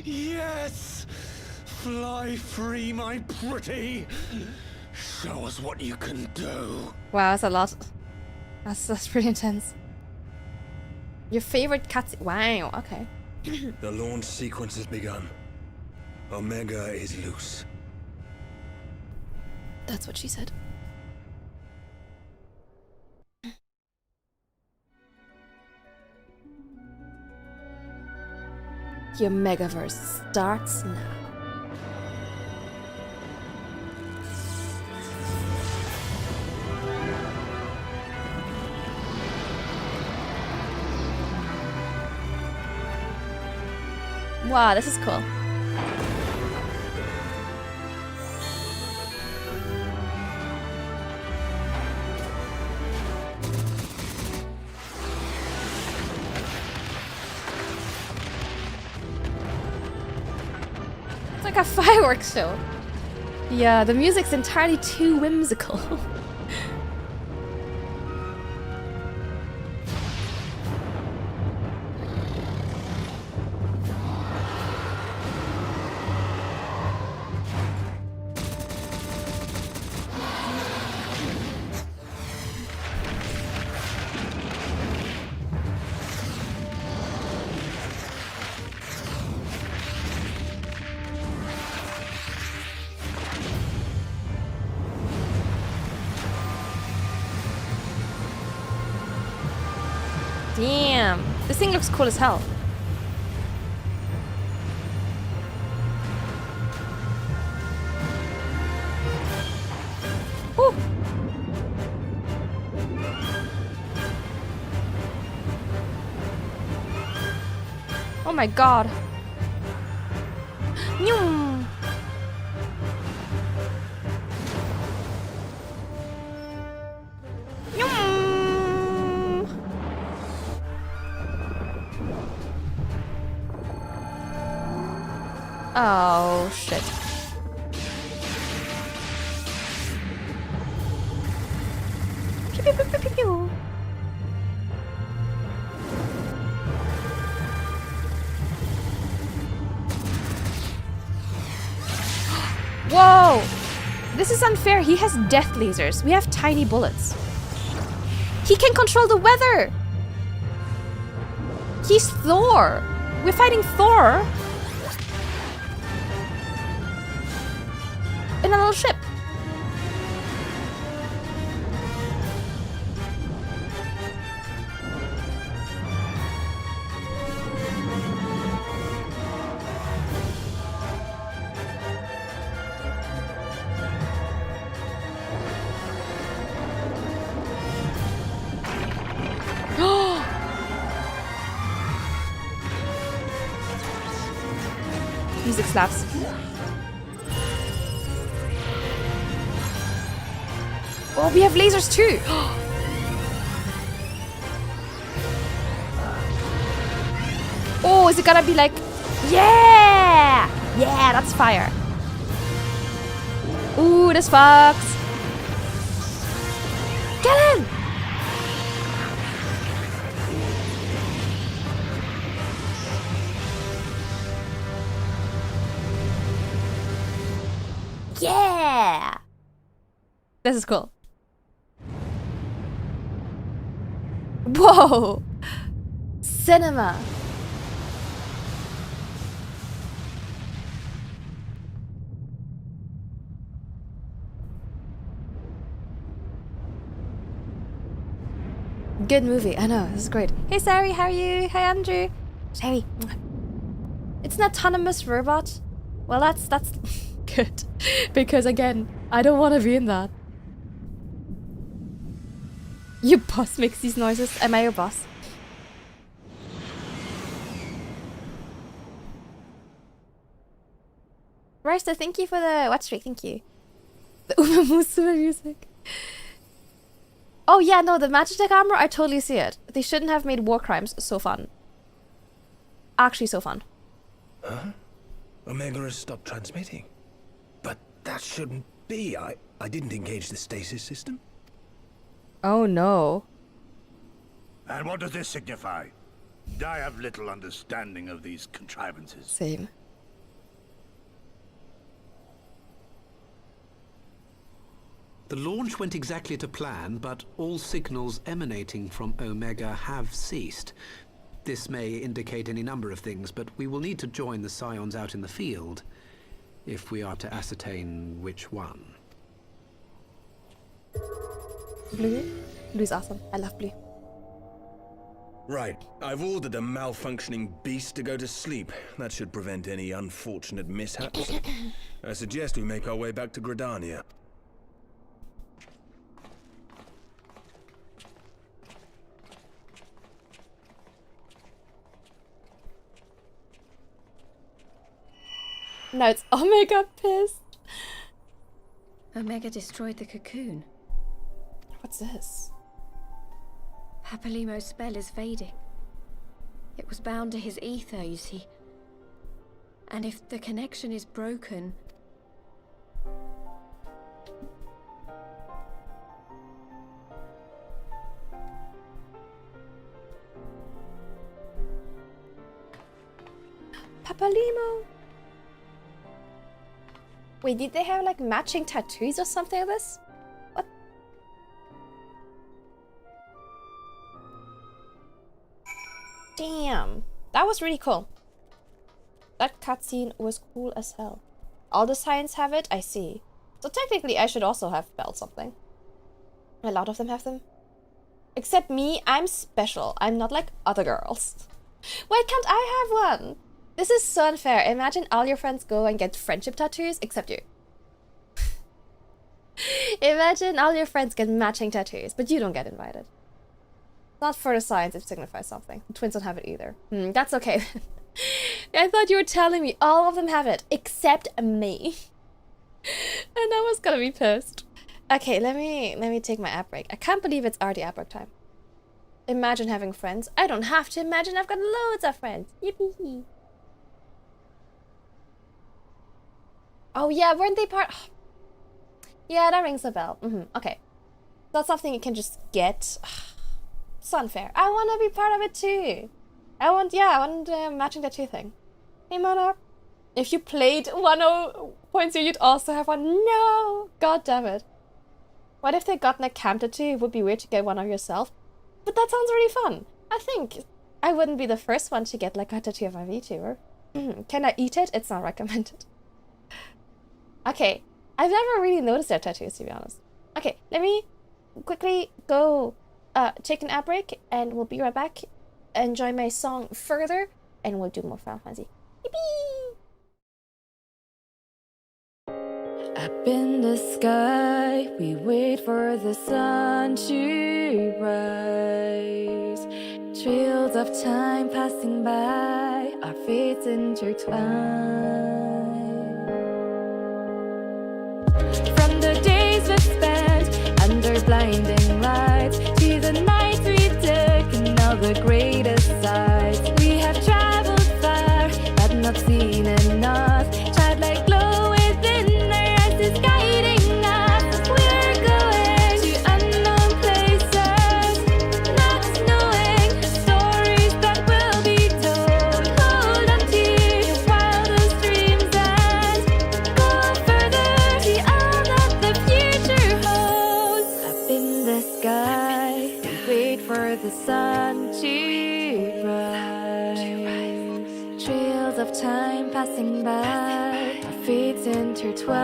Yes! Fly free, my pretty! Show us what you can do. Wow, that's a lot. That's pretty intense. Your favorite cutscene? Wow, okay. The launch sequence has begun. Omega is loose. That's what she said. Your Megaverse starts now. Wow, this is cool. It's like a fireworks show. Yeah, the music's entirely too whimsical. Damn, this thing looks cool as hell. Woo. Oh my god. Nyum. Nyum. Oh shit. Pew, pew, pew, pew, pew, pew. Whoa! This is unfair. He has death lasers. We have tiny bullets. He can control the weather. He's Thor. We're fighting Thor in a little ship. Music slaps. Oh, we have lasers too. Oh, is it gonna be like, yeah, yeah, that's fire. Ooh, this fucks. Get him. Yeah! This is cool. Whoa! Cinema! Good movie. I know, this is great. Hey Sari, how are you? Hi Andrew. Sari. It's an autonomous robot. Well, that's good. Because again, I don't want to be in that. Your boss makes these noises. Am I your boss? Roaster, thank you for the watch streak. Thank you. The Uma Musume music. Oh yeah, no, the Magitech armor, I totally see it. They shouldn't have made war crimes so fun. Actually so fun. Huh? Omega has stopped transmitting. But that shouldn't be. I didn't engage the stasis system. Oh no. And what does this signify? I have little understanding of these contrivances. Same. The launch went exactly to plan, but all signals emanating from Omega have ceased. This may indicate any number of things, but we will need to join the Scions out in the field if we are to ascertain which one. Blue? Blue is awesome. I love blue. Right. I've ordered a malfunctioning beast to go to sleep. That should prevent any unfortunate mishaps. I suggest we make our way back to Gridania. Now it's Omega pissed. Omega destroyed the cocoon. What's this? Papalimo's spell is fading. It was bound to his ether, you see. And if the connection is broken... Papalimo. Wait, did they have like matching tattoos or something like this? What? Damn, that was really cool. That cutscene was cool as hell. All the Science have it, I see. So technically I should also have spelled something. A lot of them have them. Except me, I'm special. I'm not like other girls. Why can't I have one? This is so unfair. Imagine all your friends go and get friendship tattoos, except you. Imagine all your friends get matching tattoos, but you don't get invited. Not for the Science, it signifies something. The twins don't have it either. That's okay. I thought you were telling me all of them have it, except me. And I was gonna be pissed. Okay, let me take my app break. I can't believe it's already app break time. Imagine having friends. I don't have to imagine, I've got loads of friends. Yippee. Oh yeah, weren't they part... Yeah, that rings a bell. Okay. That's something you can just get. It's unfair. I want to be part of it too. I want matching tattoo thing. Hey, Monarch. If you played 10.0, you'd also have one. No! God damn it. What if they got a cam tattoo? It would be weird to get one of yourself. But that sounds really fun. I think I wouldn't be the first one to get like a tattoo of my VTuber. Can I eat it? It's not recommended. Okay. I've never really noticed their tattoos, to be honest. Okay, let me quickly go take an ad break, and we'll be right back. Enjoy my song further, and we'll do more Final Fantasy. Yippee! Up in the sky, we wait for the sun to rise. Trails of time passing by, our fates intertwine. From the days we've spent under blinding lights to the nights we took and all the greatest sights. We have traveled far, but not seen enough. Childlike glow within our eyes is guiding us. We're going to unknown places, not knowing the stories that will be told. Hold on to your wildest dreams and go further beyond that the future holds. Up in the sky, we wait for the sun to rise. Trails of time passing by, our fates intertwine.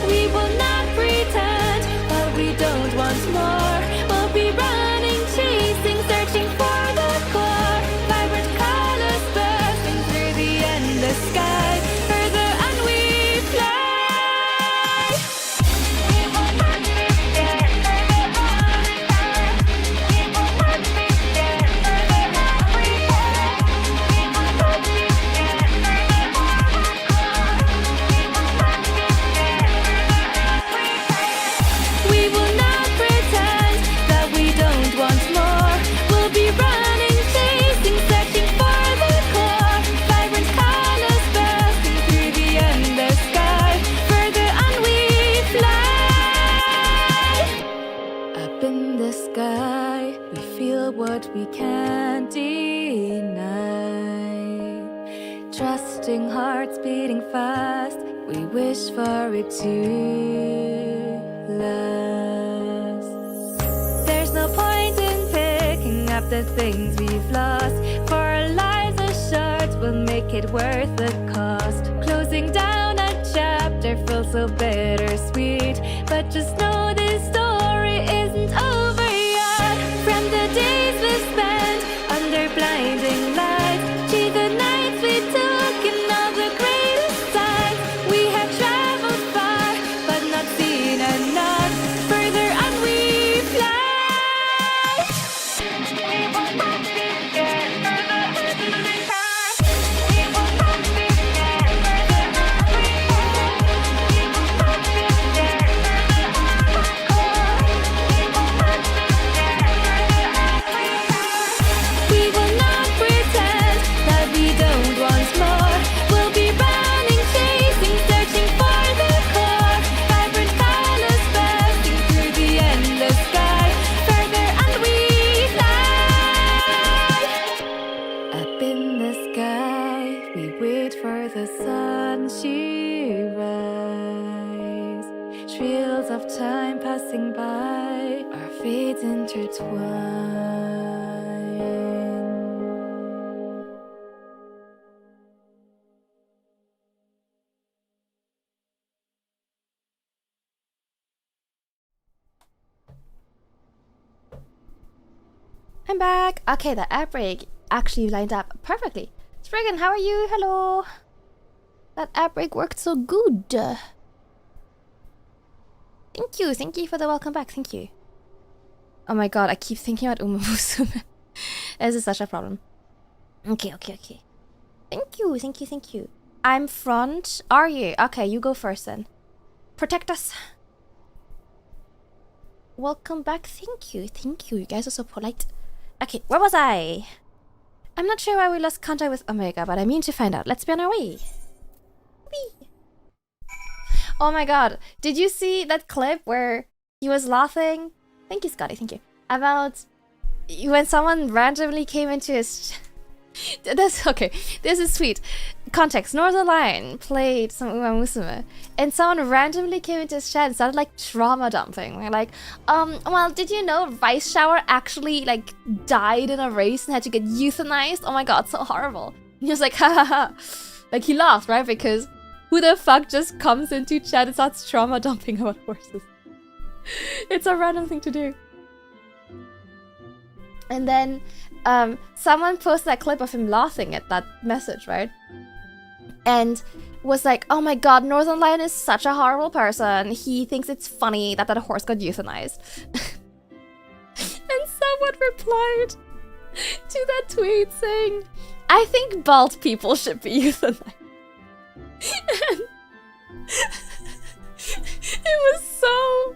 We will not pretend that we don't want more. We'll be running, chasing, searching for the core. Vibrant colors bursting through the endless sky. Further and we fly. We will not be scared for the only time. We will not be scared for the every day. We will not be scared for the forward core. We will not be scared for the every day. We will not pretend that we don't want more. We'll be running, chasing, searching for the core. Vibrant colors bursting through the endless sky. Further on we fly. Up in the sky, we feel what we can't deny. Trusting hearts beating fast, we wish for it to last. There's no point in picking up the things we've lost, for our lives are short, we'll make it worth the cost. Closing down a chapter feels so bittersweet, but just know this story isn't over. wheels of time passing by, our fates intertwine. I'm back. Okay, the app break actually lined up perfectly. Spriggan, how are you? Hello. That app break worked so good. Thank you for the welcome back. Thank you. Oh my god, I keep thinking about Umumusume. This is such a problem. Okay. Thank you. I'm front. Are you? Okay, you go first then. Protect us. Welcome back. Thank you. You guys are so polite. Okay, where was I? I'm not sure why we lost contact with Omega, but I mean to find out. Let's be on our way. Whee! Oh my god, did you see that clip where he was laughing? Thank you, Scotty, thank you. About when someone randomly came into his... That's okay, this is sweet. Context, Northern Lion played some Uma Musume, and someone randomly came into his chat and started like trauma dumping. We're like, well, did you know Rice Shower actually like died in a race and had to get euthanized? Oh my god, so horrible. And he was like, ha ha ha. Like he laughed, right? Because who the fuck just comes into chat and starts trauma dumping about horses? It's a random thing to do. And then someone posted that clip of him laughing at that message, right? And was like, oh my god, Northern Lion is such a horrible person. He thinks it's funny that that horse got euthanized. And someone replied to that tweet saying, I think bald people should be euthanized. And it was so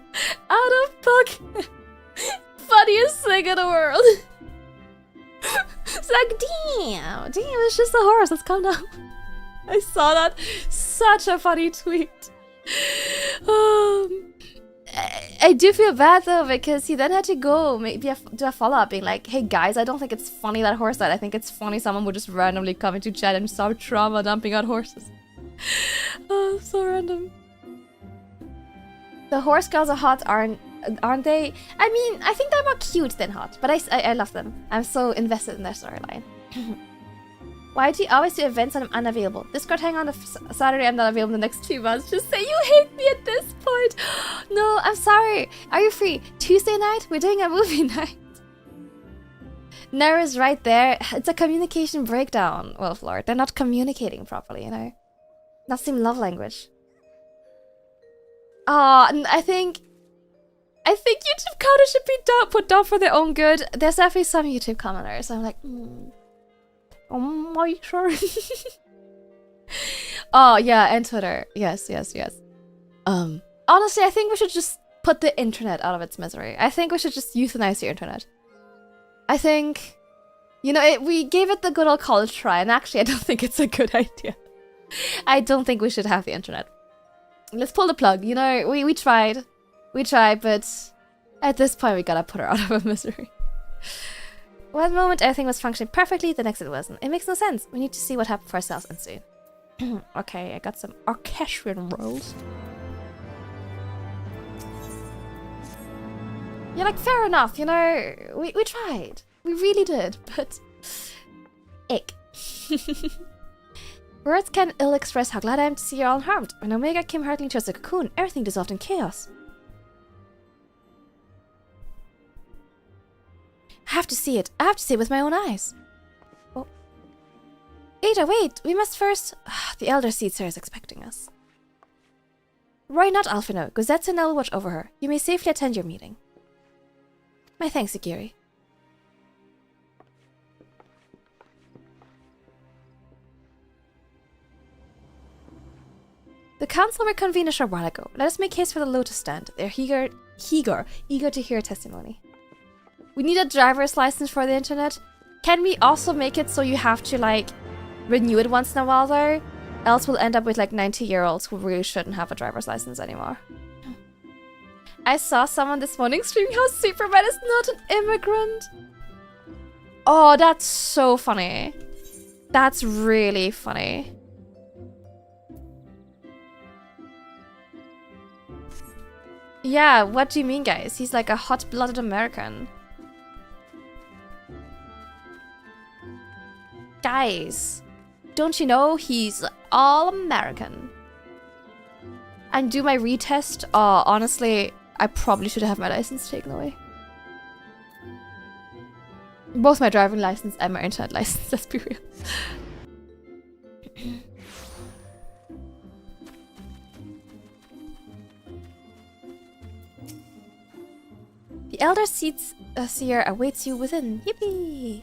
out of pocket. Funniest thing in the world. It's like, damn, it's just a horse, let's calm down. I saw that. Such a funny tweet. I do feel bad though, because he then had to go maybe do a follow-up being like, hey guys, I don't think it's funny that horse died. I think it's funny someone would just randomly come into chat and start trauma dumping on horses. Oh, so random. The horse girls are hot, aren't they? I mean, I think they're more cute than hot, but I love them. I'm so invested in their storyline. Why do you always do events when I'm unavailable? Discord hang on Saturday, I'm not available in the next 2 months. Just say you hate me at this point. No, I'm sorry. Are you free? Tuesday night? We're doing a movie night. Nara's right there. It's a communication breakdown, Wolf Lord. They're not communicating properly, you know? Not same love language. I think YouTube commenters should be put down for their own good. There's definitely some YouTube commenters. I'm like, are you sure? Oh yeah, and Twitter. Yes. Honestly, I think we should just put the internet out of its misery. I think we should just euthanize the internet. I think, you know, we gave it the good old college try, and actually, I don't think it's a good idea. I don't think we should have the internet. Let's pull the plug. You know, we tried, but at this point, we gotta put her out of her misery. One moment everything was functioning perfectly, the next it wasn't. It makes no sense. We need to see what happened for ourselves and soon. Okay, I got some orchestrion rolls. You're like, fair enough, you know, we tried. We really did, but... Ick. Words can ill express how glad I am to see you all unharmed. When Omega came hurtling towards the cocoon, everything dissolved in chaos. I have to see it. I have to see it with my own eyes. Oh. Ada, wait. We must first... The Elder Seed Sir is expecting us. Roy, not Alphino. Gozetsu and I will watch over her. You may safely attend your meeting. My thanks, Igiri. The council reconvened a short while ago. Let us make haste for the Lotus stand. They're eager to hear testimony. We need a driver's license for the internet. Can we also make it so you have to, like, renew it once in a while, though? Else we'll end up with, like, 90-year-olds who really shouldn't have a driver's license anymore. I saw someone this morning streaming how Superman is not an immigrant. Oh, that's so funny. That's really funny. Yeah, what do you mean, guys? He's like a hot-blooded American. Guys, don't you know he's all American? And do my retest? Honestly, I probably should have my license taken away. Both my driving license and my internet license, let's be real. The Elder Seer awaits you within. Yippee!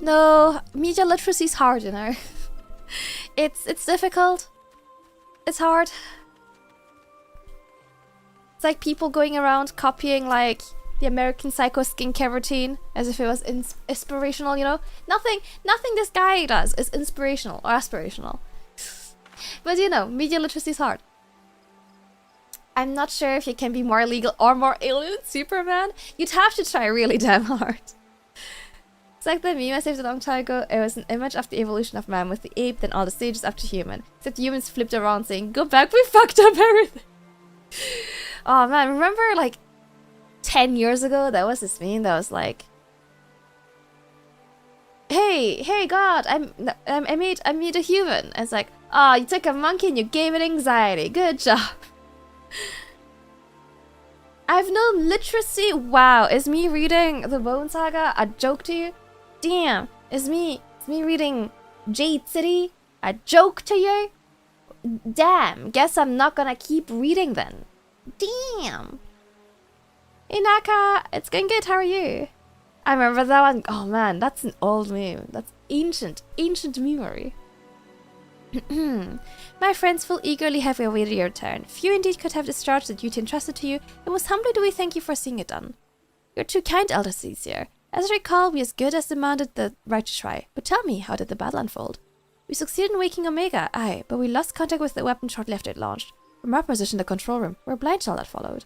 No, media literacy is hard, you know. It's difficult. It's hard. It's like people going around copying like the American Psycho skincare routine as if it was inspirational, you know? Nothing this guy does is inspirational or aspirational. But you know, media literacy is hard. I'm not sure if you can be more legal or more alien than Superman. You'd have to try really damn hard. It's like the meme I saved a long time ago. It was an image of the evolution of man with the ape, then all the stages up to human. Except humans flipped around saying, "Go back, we fucked up everything." Oh man, remember like 10 years ago, there was this meme that was like, Hey God, I made a human. And it's like, oh, you took a monkey and you gave it anxiety. Good job. I've no literacy. Wow, is me reading the Bone Saga a joke to you? Damn, is me reading Jade City a joke to you? Damn, guess I'm not gonna keep reading then. Damn. Hey Naka, it's going good, how are you? I remember that one. Oh man, that's an old meme. That's ancient memory. My friends will eagerly have awaited your return. Few indeed could have discharged the duty entrusted to you, and most humbly do we thank you for seeing it done. You're too kind, Elder Caesar. As I recall, we as good as demanded the right to try. But tell me, how did the battle unfold? We succeeded in waking Omega, aye, but we lost contact with the weapon shortly after it launched. From our position in the control room, we're blind to all that followed.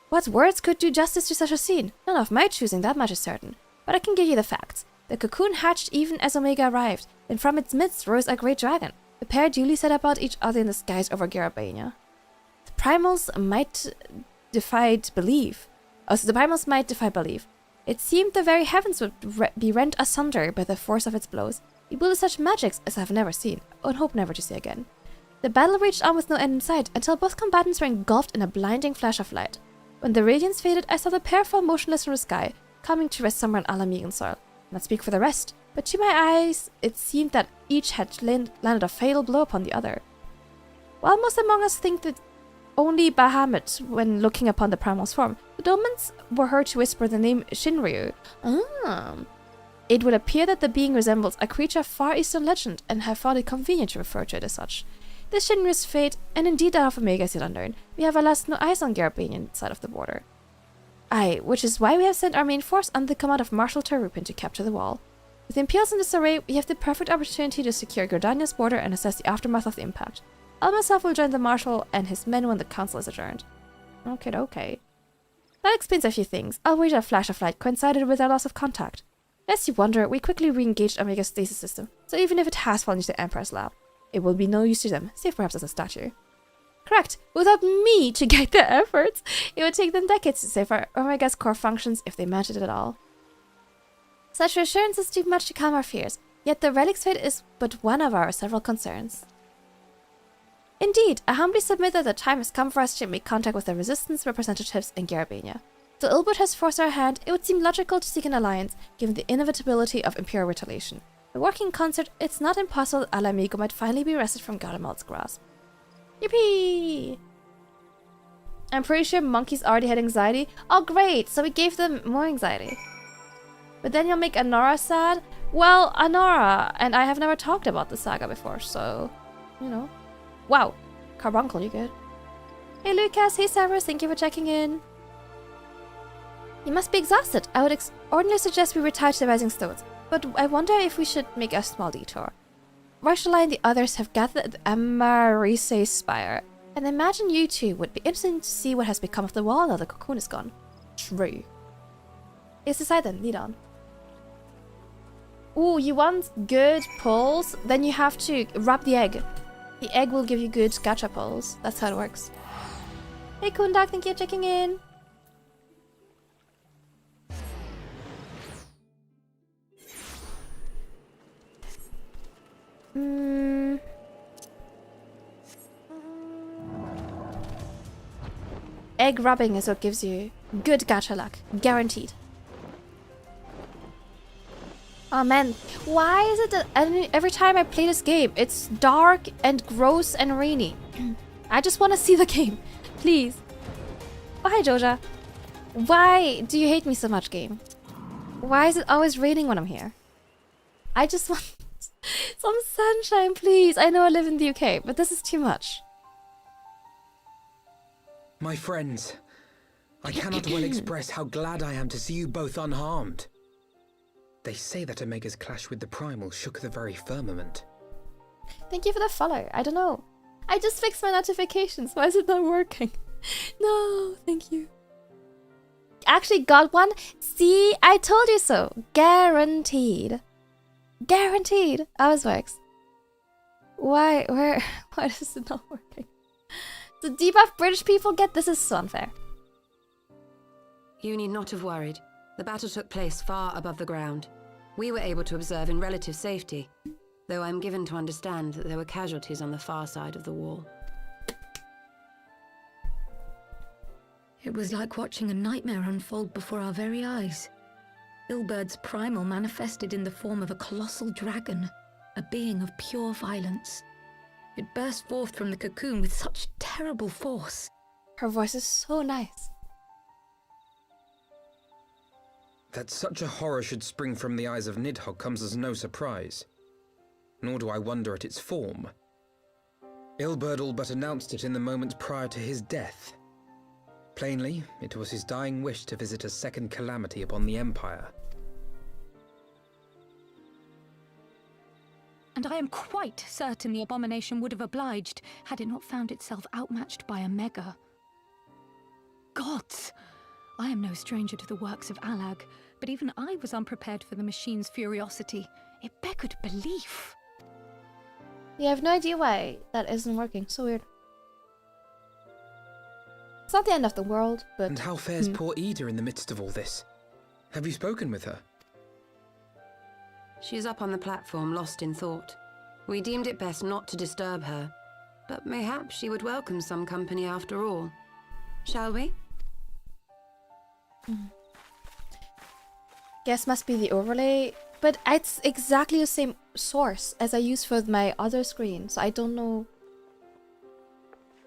What words could do justice to such a scene? None of my choosing, that much is certain. But I can give you the facts. The cocoon hatched even as Omega arrived, and from its midst rose a great dragon. The pair duly set about each other in the skies over Garabania. The primals might defy belief. It seemed the very heavens would be rent asunder by the force of its blows. It wielded such magics as I have never seen, and hope never to see again. The battle raged on with no end in sight, until both combatants were engulfed in a blinding flash of light. When the radiance faded, I saw the pair fall motionless from the sky, coming to rest somewhere on Alamegan soil. Not speak for the rest, but to my eyes, it seemed that each had landed a fatal blow upon the other. While most among us think that only Bahamut when looking upon the primal's form, the Domans were heard to whisper the name Shinryu. It would appear that the being resembles a creature of Far Eastern legend, and have found it convenient to refer to it as such. This Shinryu's fate, and indeed that of Omega, is yet unknown. We have alas no eyes on Garabanian side of the border. Aye, which is why we have sent our main force under the command of Marshal Terupin to capture the wall. With Imperials in disarray, we have the perfect opportunity to secure Gordania's border and assess the aftermath of the impact. I myself will join the Marshal and his men when the council is adjourned. Okay. That explains a few things. I'll wager a flash of light coincided with our loss of contact. Lest you wonder, we quickly re-engaged Omega's stasis system, so even if it has fallen into the Emperor's lab, it will be no use to them, save perhaps as a statue. Correct. Without me to guide their efforts, it would take them decades to safeguard Omega's core functions if they managed it at all. Such reassurances do much to calm our fears, yet the relic's fate is but one of our several concerns. Indeed, I humbly submit that the time has come for us to make contact with the Resistance representatives in Garabania. Though Ilbert has forced our hand, it would seem logical to seek an alliance, given the inevitability of Imperial retaliation. By working in concert, it's not impossible that Alamigo might finally be wrested from Gardamal's grasp. Yippee! I'm pretty sure monkeys already had anxiety. Oh great, so we gave them more anxiety. But then you'll make Anora sad? Well, Anora and I have never talked about the saga before, so, you know. Wow, Carbuncle, you good? Hey Lucas, hey Severus, thank you for checking in. You must be exhausted. I would ordinarily suggest we retire to the Rising Stones, but I wonder if we should make a small detour. Rashali and the others have gathered at the Amarise Spire, and I imagine you two would be interested to see what has become of the wall now the cocoon is gone. True. It's decided, lead on. Ooh, you want good pulls? Then you have to wrap the egg. The egg will give you good gacha pulls. That's how it works. Hey Kundak, thank you for checking in. Egg rubbing is what gives you good gacha luck. Guaranteed. Oh man, why is it that every time I play this game, it's dark and gross and rainy? I just want to see the game. Please. Oh, hi Joja. Why do you hate me so much, game? Why is it always raining when I'm here? I just want some sunshine, please. I know I live in the UK, but this is too much. My friends, I cannot well express how glad I am to see you both unharmed. They say that Omega's clash with the Primal shook the very firmament. Thank you for the follow. I don't know. I just fixed my notifications. Why is it not working? No, thank you. Actually got one. See, I told you so. Guaranteed. Guaranteed. Always works. Why is it not working? The debuff British people get this is so unfair. You need not have worried. The battle took place far above the ground. We were able to observe in relative safety, though I'm given to understand that there were casualties on the far side of the wall. It was like watching a nightmare unfold before our very eyes. Ilbird's primal manifested in the form of a colossal dragon, a being of pure violence. It burst forth from the cocoon with such terrible force. Her voice is so nice. That such a horror should spring from the eyes of Nidhogg comes as no surprise. Nor do I wonder at its form. Ilberd all but announced it in the moments prior to his death. Plainly, it was his dying wish to visit a second calamity upon the Empire. And I am quite certain the abomination would have obliged had it not found itself outmatched by Omega. Gods! I am no stranger to the works of Alag, but even I was unprepared for the machine's furiosity. It beggared belief. Yeah, I have no idea why that isn't working. So weird. It's not the end of the world, but... And how fares poor Ida in the midst of all this? Have you spoken with her? She is up on the platform, lost in thought. We deemed it best not to disturb her, but mayhap she would welcome some company after all. Shall we? Guess must be the overlay, but it's exactly the same source as I use for my other screen, so I don't know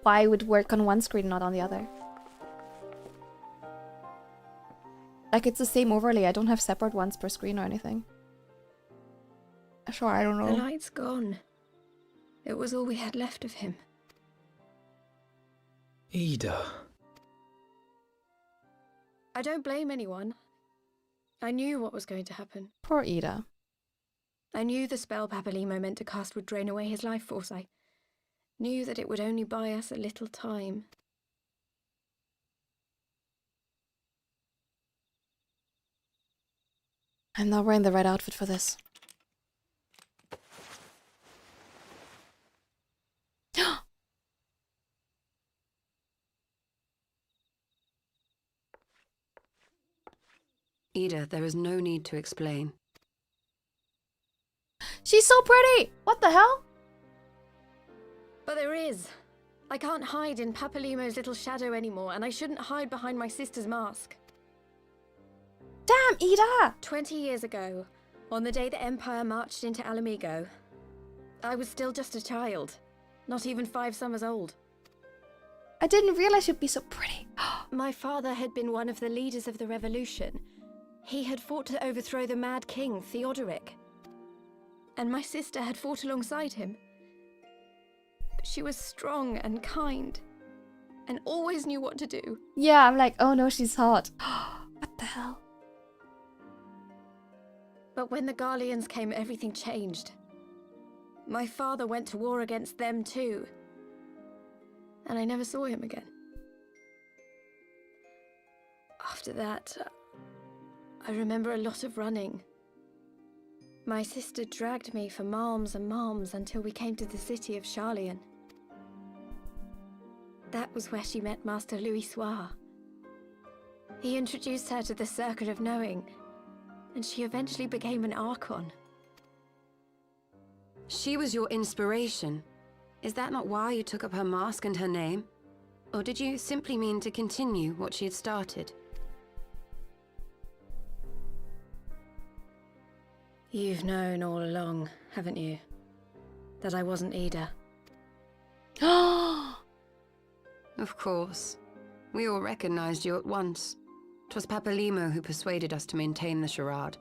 why it would work on one screen, not on the other. Like, it's the same overlay, I don't have separate ones per screen or anything. Sure, I don't know. The light's gone. It was all we had left of him. Ida. I don't blame anyone. I knew what was going to happen. Poor Ida. I knew the spell Papalimo meant to cast would drain away his life force. I knew that it would only buy us a little time. I'm not wearing the right outfit for this. Ida, there is no need to explain. She's so pretty! What the hell? But there is. I can't hide in Papalimo's little shadow anymore, and I shouldn't hide behind my sister's mask. Damn, Ida! 20 years ago, on the day the Empire marched into Alamigo, I was still just a child, not even 5 summers old. I didn't realize you'd be so pretty. My father had been one of the leaders of the revolution. He had fought to overthrow the Mad King, Theodoric. And my sister had fought alongside him. But she was strong and kind, and always knew what to do. Yeah, I'm like, oh no, she's hot. What the hell? But when the Garleans came, everything changed. My father went to war against them too. And I never saw him again. After that, I remember a lot of running. My sister dragged me for malms and malms until we came to the city of Charlian. That was where she met Master Louis Soir. He introduced her to the Circle of Knowing, and she eventually became an Archon. She was your inspiration. Is that not why you took up her mask and her name? Or did you simply mean to continue what she had started? You've known all along, haven't you? That I wasn't Ida. Of course. We all recognized you at once. 'Twas Papalimo who persuaded us to maintain the charade.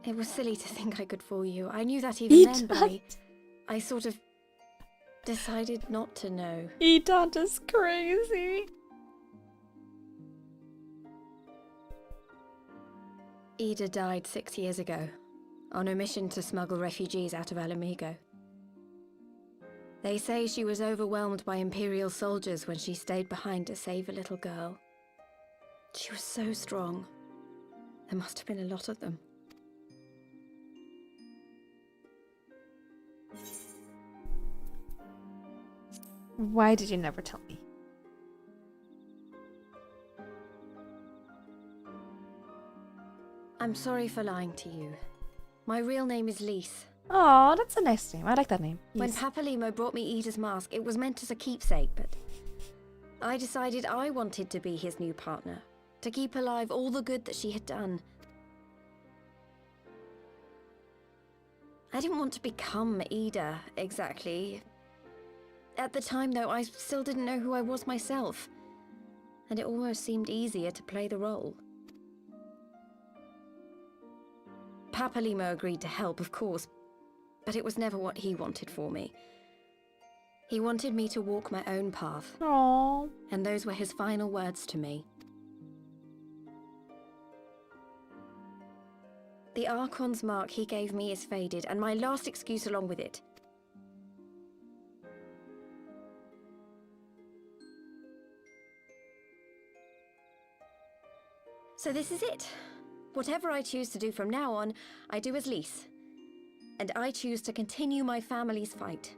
It was silly to think I could fool you. I knew that even then, but I sort of decided not to know. Edant is crazy. Ida died 6 years ago, on a mission to smuggle refugees out of Alamigo. They say she was overwhelmed by Imperial soldiers when she stayed behind to save a little girl. She was so strong. There must have been a lot of them. Why did you never tell me? I'm sorry for lying to you. My real name is Lise. Oh, that's a nice name. I like that name. When Yes. Papalimo brought me Ida's mask, it was meant as a keepsake, but I decided I wanted to be his new partner, to keep alive all the good that she had done. I didn't want to become Ida, exactly. At the time, though, I still didn't know who I was myself, and it almost seemed easier to play the role. Papalimo agreed to help, of course, but it was never what he wanted for me. He wanted me to walk my own path, Aww. and those were his final words to me. The Archon's mark he gave me is faded, and my last excuse along with it. So this is it. Whatever I choose to do from now on, I do as Lise. And I choose to continue my family's fight.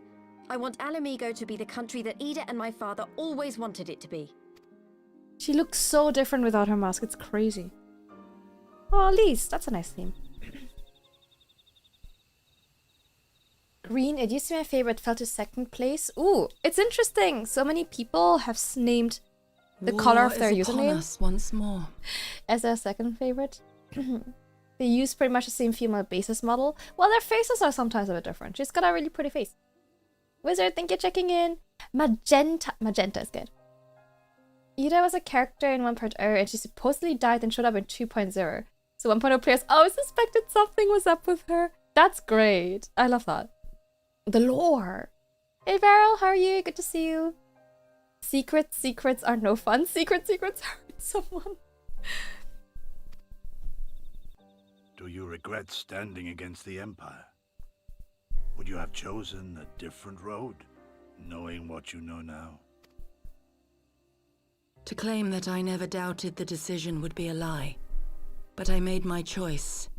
I want Alamigo to be the country that Ida and my father always wanted it to be. She looks so different without her mask. It's crazy. Oh, Lise. That's a nice name. Green. It used to be my favorite. Fell to second place. Ooh, it's interesting. So many people have named the color of their username Us once more. as their second favorite. They use pretty much the same female basis model. Well, their faces are sometimes a bit different. She's got a really pretty face. Wizard, thank you for checking in. Magenta is good. Ida was a character in 1.0 and she supposedly died and showed up in 2.0. So 1.0 players always suspected something was up with her. That's great. I love that. The lore. Hey Varel, how are you? Good to see you. Secrets are no fun. Secrets hurt someone. Do you regret standing against the Empire? Would you have chosen a different road, knowing what you know now? To claim that I never doubted the decision would be a lie. But I made my choice,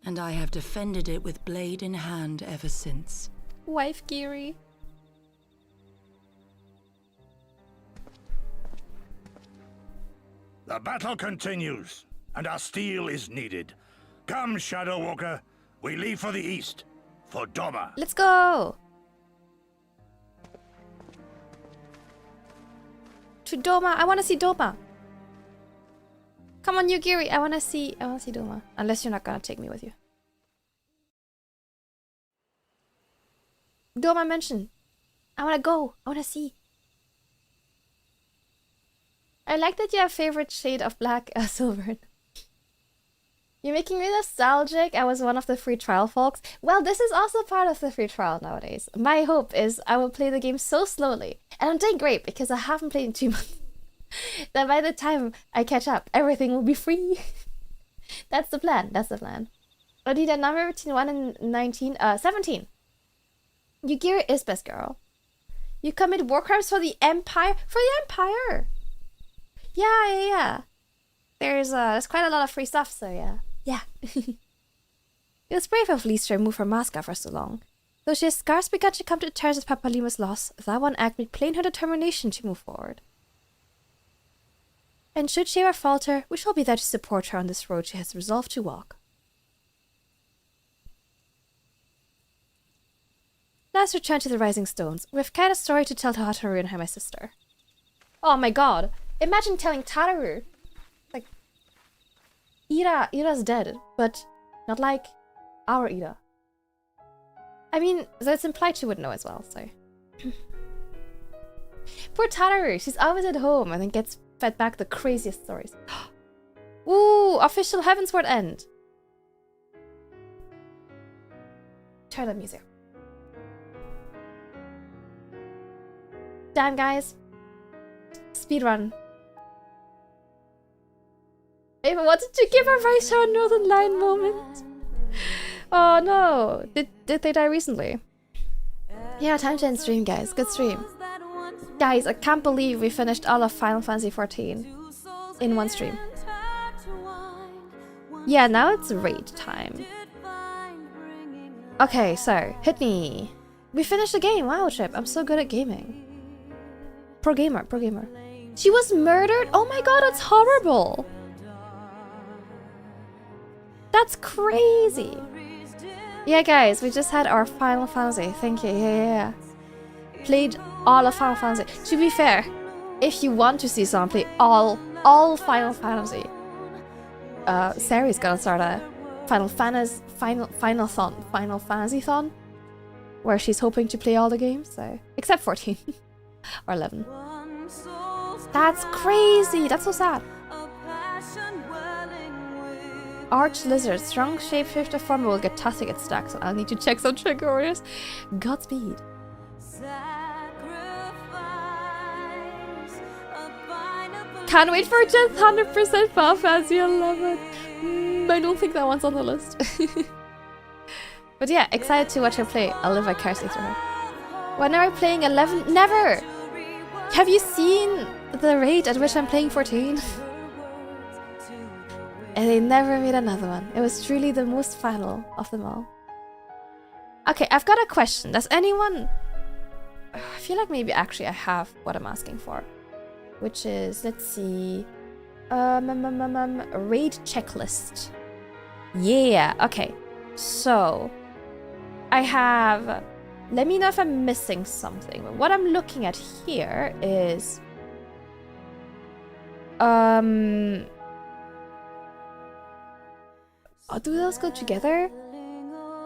and I have defended it with blade in hand ever since. Wife Geary. The battle continues, and our steel is needed. Come, Shadow Walker, we leave for the east, for Doma. Let's go! To Doma. I want to see Doma. Come on, Yugiri. I want to see Doma. Unless you're not gonna take me with you. Doma mention. I want to go. I want to see. I like that you have favorite shade of black, Silver. You're making me nostalgic. I was one of the free trial folks. Well, this is also part of the free trial nowadays. My hope is I will play the game so slowly. And I'm doing great because I haven't played in 2 months. That by the time I catch up, everything will be free. That's the plan. That's the plan. Odita, number between 1 and 19. 17. Yugiri is best girl. You commit war crimes for the Empire? For the Empire! Yeah. There's quite a lot of free stuff, so yeah. Yeah. It was brave of Lise to remove her mask after so long. Though she has scarce begun to come to terms with Papalima's loss, that one act made plain her determination to move forward. And should she ever falter, we shall be there to support her on this road she has resolved to walk. Let's return to the Rising Stones. We've quite a story to tell to Hataru and her, my sister. Oh my god. Imagine telling Tataru. Like, Ira's dead, but not like our Ira. I mean, that's implied she would know as well, so. Poor Tataru, she's always at home and then gets fed back the craziest stories. Ooh, official Heavensward end. Turn the music. Damn, guys. Speedrun. I even wanted to give a Raisha a Northern Line moment. Oh no. Did they die recently? Yeah, time to end stream, guys. Good stream. Guys, I can't believe we finished all of Final Fantasy XIV in one stream. Yeah, now it's raid time. Okay, so, hit me. We finished the game. Wow, Chip. I'm so good at gaming. Pro gamer, pro gamer. She was murdered? Oh my god, that's horrible. That's crazy. Yeah, guys, we just had our Final Fantasy. Thank you. Yeah. Played all of Final Fantasy. To be fair, if you want to see someone play all Final Fantasy, Sari's gonna start a Final Fantasy-thon, where she's hoping to play all the games, so except 14 or 11. That's crazy. That's so sad. Arch Lizard, strong shapeshifter form will get toxic at stacks, and I'll need to check some trigger orders. Godspeed. Can't wait for just 100% Final Fantasy 11. I don't think that one's on the list. But yeah, excited to watch her play. I'll live vicariously through her. When are we playing 11? Never! Have you seen the rate at which I'm playing 14? And they never made another one. It was truly the most final of them all. Okay, I've got a question. Does anyone... I feel like maybe actually I have what I'm asking for. Which is, let's see... raid checklist. Yeah, okay. So... I have... Let me know if I'm missing something. What I'm looking at here is... Oh, do those go together?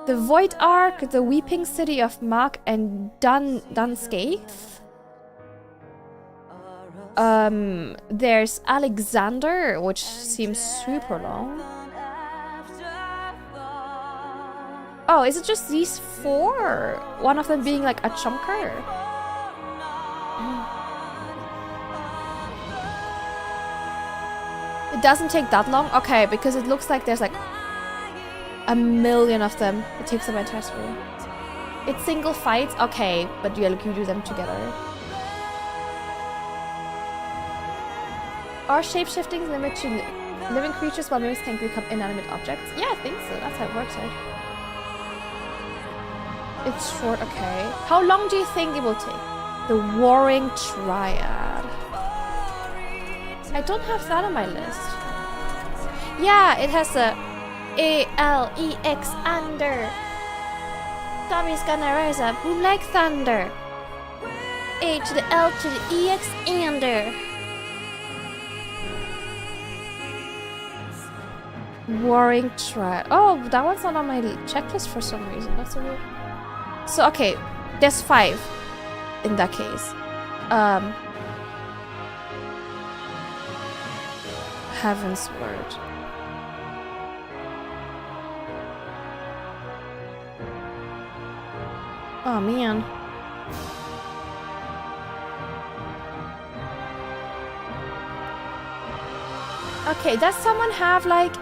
The Void Ark, the Weeping City of Mark, and Dunscaith. There's Alexander, which seems super long. Oh, is it just these four? One of them being like a chunker? It doesn't take that long? Okay, because it looks like there's like a million of them. It takes up my entire screen. It's single fights? Okay, but you do them together. Are shapeshifting limited to living creatures while mimics can become inanimate objects? Yeah, I think so. That's how it works, right? It's short, okay. How long do you think it will take? The Warring Triad. I don't have that on my list. Yeah, it has a A-L-E-X under. Tommy's gonna rise up, boom like thunder. A to the L to the E-X under. Warring Triad. Oh, that one's not on my checklist for some reason. That's so weird. So, okay, there's 5 in that case. Heavensward. Oh, man. Okay, does someone have, like,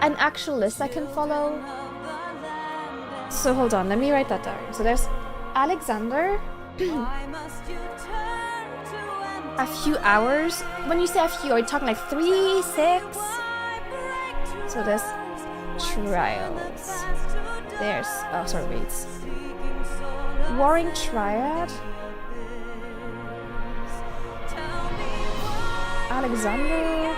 an actual list I can follow? So hold on, let me write that down. So there's Alexander. A few hours. When you say a few, are you talking like 3, 6? So there's Trials. There's... Oh, sorry, raids. Warring Triad. Alexander.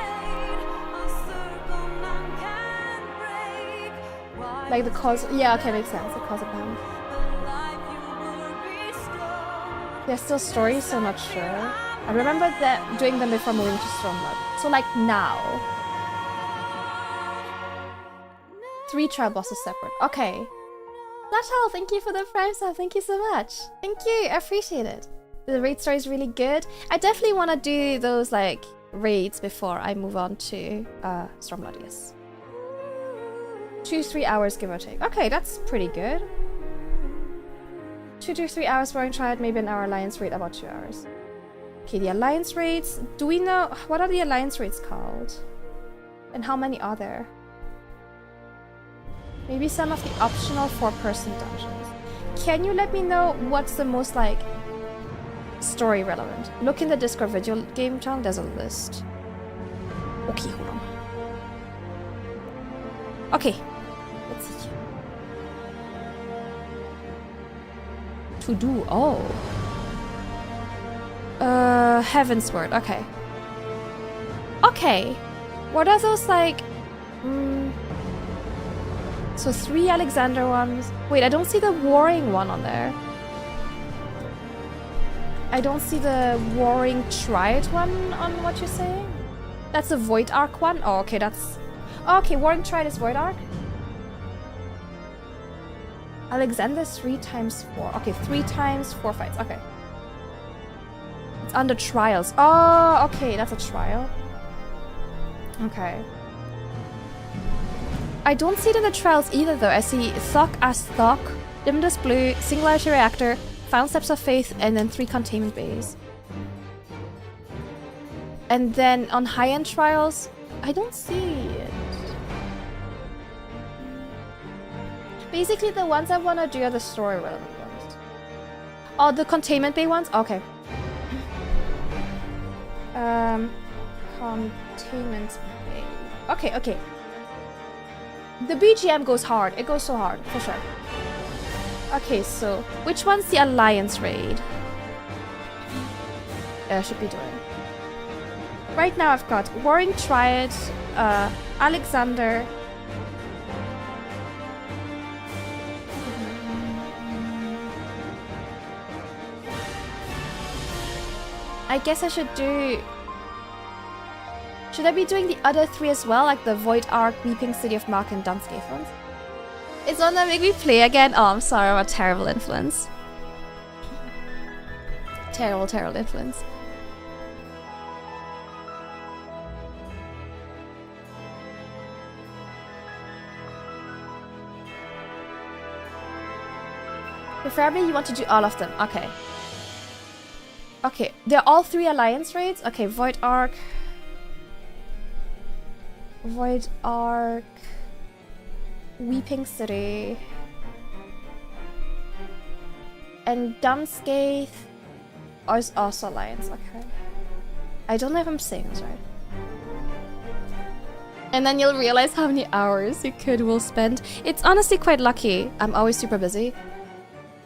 Like the cause... Yeah, okay, makes sense. The cause of them. There's still stories, so not sure. I remember that doing them before moving to Stormblood. So like now. 3 trial bosses separate. Okay. Natal, thank you for the prime sub. Thank you so much. Thank you. I appreciate it. The raid story is really good. I definitely want to do those like raids before I move on to Stormblood, yes. 2-3 hours give or take. Okay, that's pretty good. 2 to 3 hours Warring Triad, maybe an hour Alliance raid, about 2 hours. Okay, the Alliance raids. Do we know... What are the Alliance raids called? And how many are there? Maybe some of the optional 4-person dungeons. Can you let me know what's the most, like, story relevant? Look in the Discord video game channel, there's a list. Okay, hold on. Okay. Let's see. To do, oh. Heaven's Word, okay. Okay. What are those, like... So 3 Alexander ones. Wait, I don't see the Warring one on there. I don't see the Warring Triad one on what you're saying. That's the Void Arc one? Oh, okay, that's... Oh, okay, Warring Triad is Void Arc. Alexander 3 times 4. Okay, 3 times 4 fights. Okay. It's under trials. Oh, okay, that's a trial. Okay. I don't see it in the trials either, though. I see Thok as Thok, Limitless Blue, Singularity Reactor, Found Steps of Faith, and then 3 containment bays. And then on high-end trials, I don't see it. Basically, the ones I want to do are the story relevant ones. Oh, the containment bay ones? Okay. Containment bay. Okay, okay. The BGM goes hard. It goes so hard, for sure. Okay, so which one's the Alliance raid? I should be doing. Right now I've got Warring Triad, Alexander. I guess I should do... Should I be doing the other 3 as well? Like the Void Arc, Weeping City of Mark, and Dunscape ones? It's one that make me play again? Oh, I'm sorry, I'm a terrible influence. Terrible, terrible influence. Preferably you want to do all of them. Okay. Okay, they're all 3 Alliance raids? Okay, Void Arc... Void Arc... Weeping City... And Dunscape... is also Alliance, okay. I don't know if I'm saying this right. And then you'll realize how many hours you will spend. It's honestly quite lucky. I'm always super busy.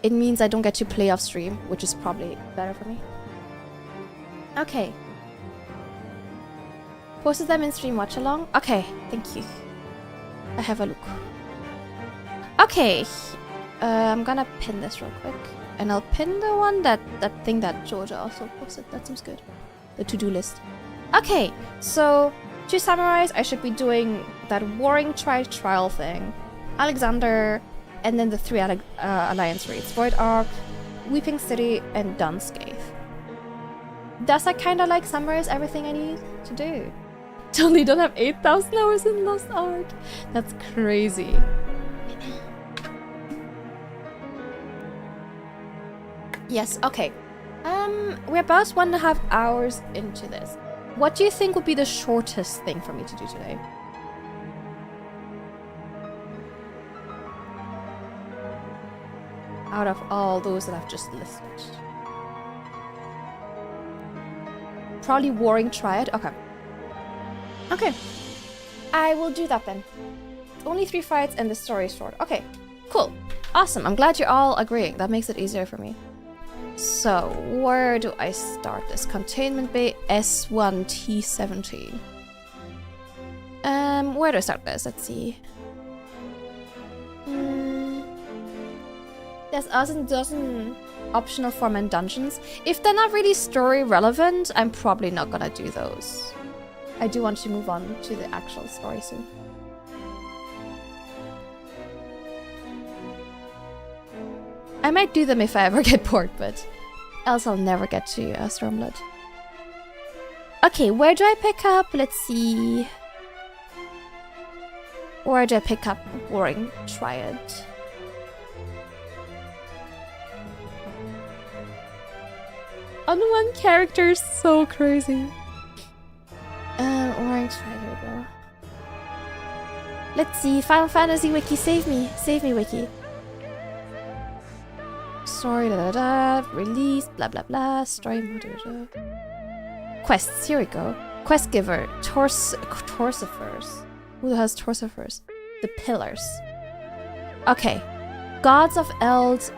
It means I don't get to play off stream, which is probably better for me. Okay. Posted them in stream watch along? Okay, thank you. I have a look. Okay. I'm gonna pin this real quick. And I'll pin the one that thing that Georgia also posted. That seems good. The to-do list. Okay, so to summarize, I should be doing that Warring trial thing. Alexander, and then the 3 Alliance raids. Void Arc, Weeping City, and Dunscape. Does that kind of like summarize everything I need to do? Totally don't have 8,000 hours in Lost Ark. That's crazy. Yes, okay. We're about 1.5 hours into this. What do you think would be the shortest thing for me to do today? Out of all those that I've just listed. Probably Warring Triad. Okay. Okay. I will do that then. Only 3 fights and the story is short. Okay, cool. Awesome. I'm glad you're all agreeing. That makes it easier for me. So, where do I start this? Containment Bay S1T17. Where do I start this? Let's see. There's a dozen optional form and dungeons. If they're not really story relevant, I'm probably not gonna do those. I do want to move on to the actual story soon. I might do them if I ever get bored, but else I'll never get to Stormblood. Okay, where do I pick up? Let's see. Where do I pick up Warring Triad? On one character is so crazy. Warring Triad, here we go. Let's see, Final Fantasy Wiki, save me. Save me, Wiki. Story, release, blah blah blah, story mode, quests, here we go. Quest giver, Torsifers. Who has Torsifers? The Pillars. Okay. Gods of Eld,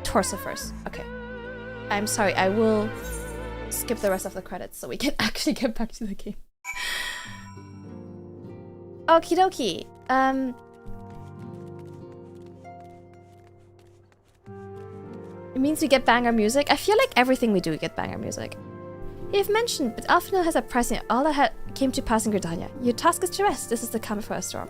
Torsifers. Okay. I'm sorry, I will skip the rest of the credits so we can actually get back to the game. Okie dokie. It means we get banger music. I feel like everything we do, we get banger music. You've mentioned, but Alphinaud has a present. All that came to pass in Gridania. Your task is to rest. This is the calm before a storm.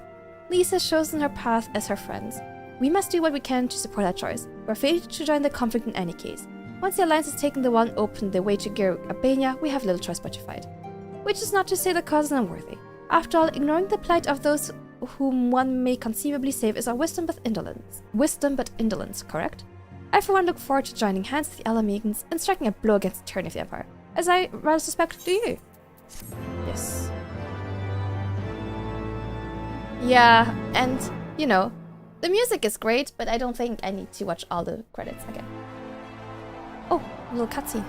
Lisa has chosen her path as her friends. We must do what we can to support that choice. We're fated to join the conflict in any case. Once the Alliance has taken the one open the way to Albania, we have little choice but to fight. Which is not to say the cause is unworthy. After all, ignoring the plight of those whom one may conceivably save is our wisdom but indolence, correct? I for one look forward to joining hands with the Alamegans and striking a blow against the tyranny of the Empire, as I rather suspect do you. Yes. Yeah, and, you know, the music is great, but I don't think I need to watch all the credits again. Oh, a little cutscene.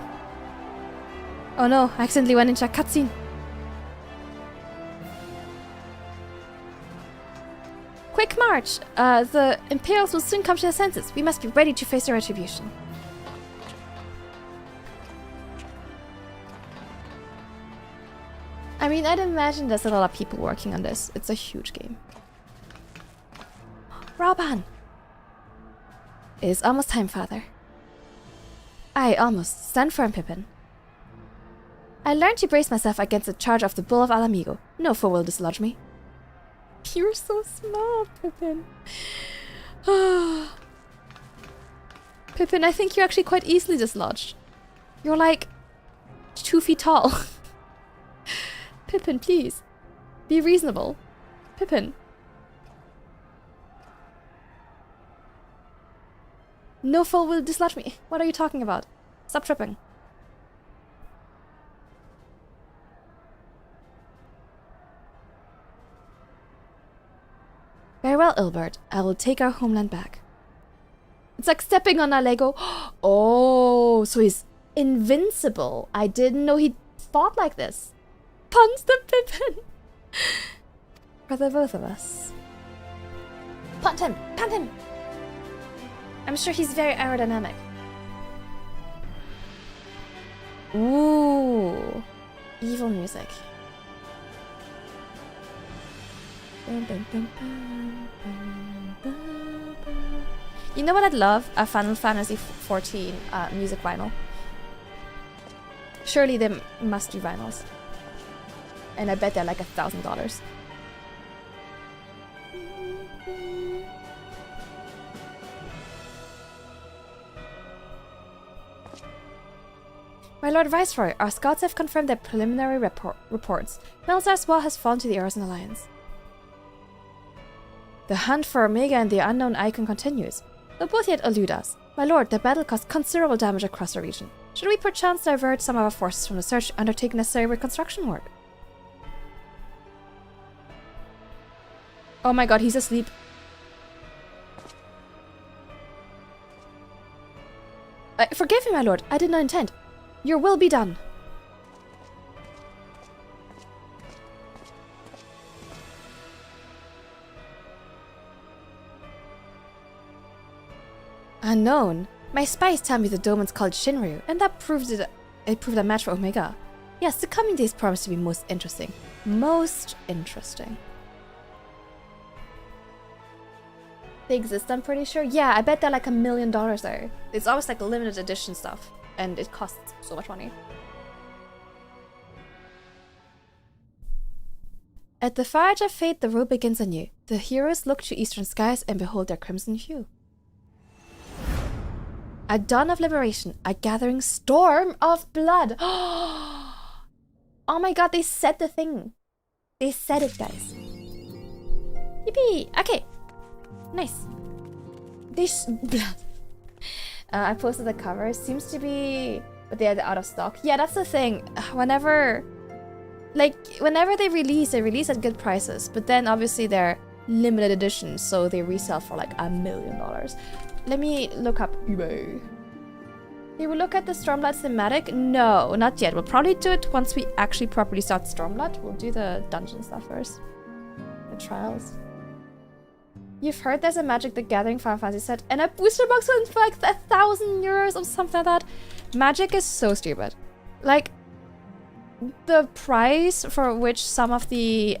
Oh no, I accidentally went into a cutscene. Quick march! The Imperials will soon come to their senses. We must be ready to face their retribution. I mean, I'd imagine there's a lot of people working on this. It's a huge game. Robin! It is almost time, Father. Aye, almost. Stand firm, Pippin. I learned to brace myself against the charge of the Bull of Alamigo. No foe will dislodge me. You're so small, Pippin. Pippin, I think you're actually quite easily dislodged. You're like 2 feet tall. Pippin, please. Be reasonable. Pippin. No foe will dislodge me. What are you talking about? Stop tripping. Very well, Ilbert. I will take our homeland back. It's like stepping on a Lego. Oh, so he's invincible. I didn't know he fought like this. Punch the Pippin. For the both of us. Punt him! Punt him! I'm sure he's very aerodynamic. Ooh. Evil music. You know what I'd love? A Final Fantasy XIV music vinyl. Surely they must do vinyls. And I bet they're like $1,000. My Lord Viceroy, our scouts have confirmed their preliminary reports. Melzar's wall has fallen to the Arisen Alliance. The hunt for Omega and the unknown icon continues. Though both yet elude us. My lord, the battle caused considerable damage across the region. Should we perchance divert some of our forces from the search to undertake necessary reconstruction work? Oh my god, he's asleep. Forgive me, my lord. I did not intend. Your will be done. Unknown. My spies tell me the domain's called Shinryu, and that proves it proved a match for Omega. Yes, the coming days promise to be most interesting. Most interesting. They exist, I'm pretty sure. Yeah, I bet they're like $1 million there. It's always like limited edition stuff, and it costs so much money. At the far edge of fate, the road begins anew. The heroes look to eastern skies and behold their crimson hue. A dawn of liberation, a gathering storm of blood. Oh my god, they said the thing. They said it, guys. Yippee! Okay. Nice. Blood. I posted the cover. Seems to be... But they're out of stock. Yeah, that's the thing. Whenever they release at good prices. But then obviously they're limited editions, so they resell for like $1 million. Let me look up eBay. Did we look at the Stormblood cinematic? No, not yet. We'll probably do it once we actually properly start Stormblood. We'll do the dungeon stuff first. The trials. You've heard there's a Magic the Gathering Final Fantasy set and a booster box for like €1,000 or something like that. Magic is so stupid. Like, the price for which some of the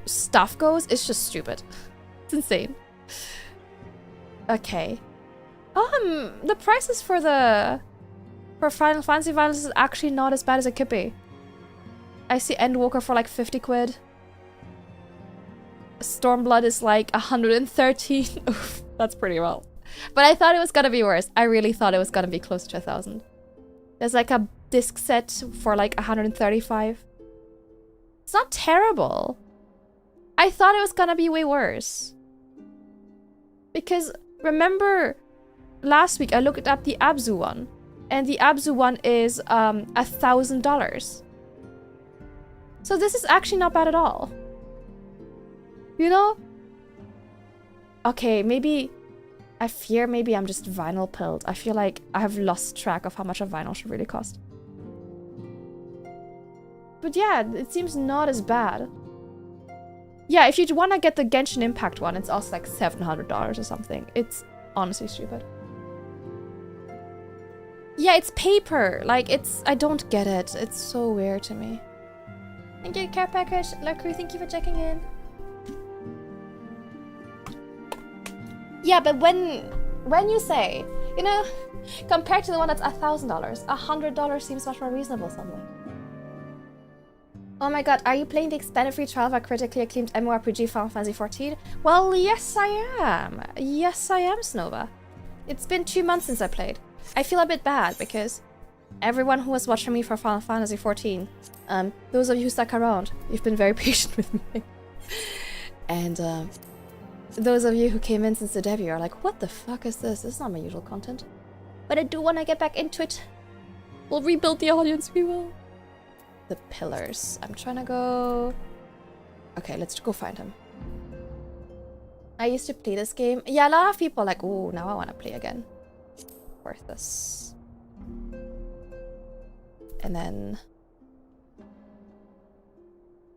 stuff goes is just stupid. It's insane. Okay. The prices for Final Fantasy Violence is actually not as bad as it could be. I see Endwalker for like 50 quid. Stormblood is like 113. Oof, that's pretty well. But I thought it was gonna be worse. I really thought it was gonna be close to 1,000. There's like a disc set for like 135. It's not terrible. I thought it was gonna be way worse. Because remember last week I looked up the Abzu one. And the Abzu one is $1,000. So this is actually not bad at all. You know? Okay, maybe... I fear maybe I'm just vinyl pilled. I feel like I have lost track of how much a vinyl should really cost. But yeah, it seems not as bad. Yeah, if you want to get the Genshin Impact one, it's also like $700 or something. It's honestly stupid. Yeah, it's paper. Like, it's... I don't get it. It's so weird to me. Thank you, care package. Lacru, thank you for checking in. Yeah, but when you say, you know, compared to the one that's $1,000, $100 seems much more reasonable suddenly. Oh my god, are you playing the expanded free trial of a critically acclaimed MMORPG Final Fantasy XIV? Well, yes I am. Yes I am, Snova. It's been 2 months since I played. I feel a bit bad because everyone who was watching me for Final Fantasy XIV, those of you who stuck around, you've been very patient with me. And those of you who came in since the debut are like, what the fuck is this? This is not my usual content. But I do want to get back into it. We'll rebuild the audience, we will. The pillars. I'm trying to go... Okay, let's go find him. I used to play this game. Yeah, a lot of people are like, oh, now I want to play again. Worth this. And then...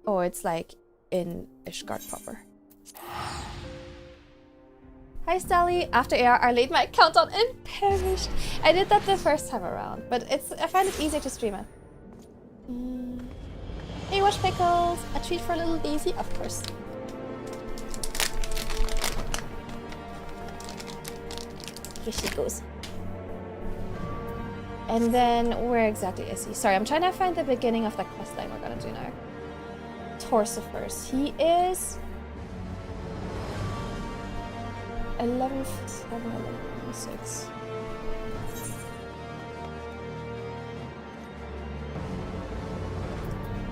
Oh, it's like in Ishgard proper. Hi Sally, after AR I laid my account on and perished. I did that the first time around, but I find it easier to stream it. Hey Wash Pickles, a treat for little Daisy, of course. Here she goes. And then where exactly is he? Sorry, I'm trying to find the beginning of the quest line we're gonna do now. Torso first. He is 11, 7, 11, 6.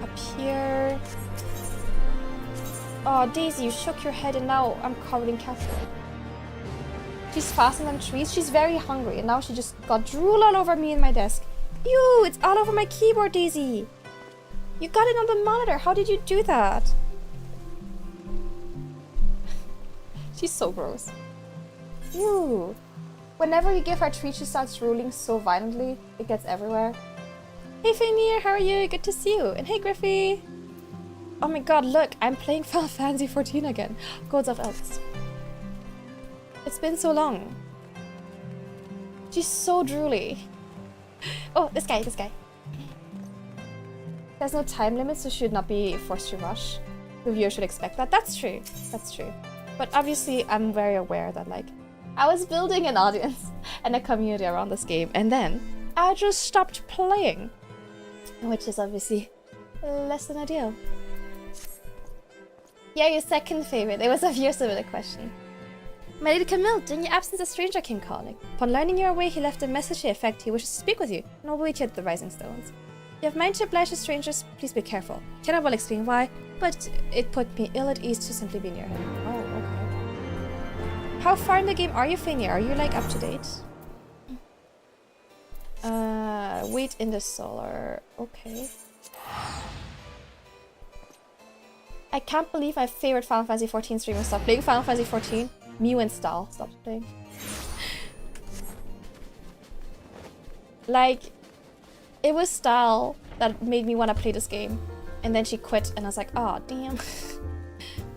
Up here. Oh, Daisy, you shook your head and now I'm covered in castle. She's fastened on trees. She's very hungry and now she just got drool all over me and my desk. Ew, it's all over my keyboard, Daisy. You got it on the monitor. How did you do that? She's so gross. Ew. Whenever you give her a treat, she starts drooling so violently, it gets everywhere. Hey Fainir, how are you? Good to see you. And hey Griffey. Oh my god, look, I'm playing Final Fantasy XIV again. Gods of Elves. It's been so long. She's so drooly. Oh, this guy. There's no time limit, so should not be forced to rush. The viewer should expect that. That's true. But obviously, I'm very aware that, like, I was building an audience and a community around this game, and then I just stopped playing. Which is obviously less than ideal. Yeah, your second favorite. It was a viewer submitted question. My lady Camille, during your absence, a stranger came calling. Upon learning you are away, he left a message to the effect he wishes to speak with you, and will wait you at the Rising Stones. You have mind to oblige the strangers, please be careful. Cannot well explain why, but it put me ill at ease to simply be near him. Oh, okay. How far in the game are you, Fania? Are you, like, up to date? Wait in the solar. Okay. I can't believe my favorite Final Fantasy XIV streamer stopped playing Final Fantasy XIV. Mew and Stahl stopped playing. Like, it was Stahl that made me want to play this game. And then she quit and I was like, oh damn.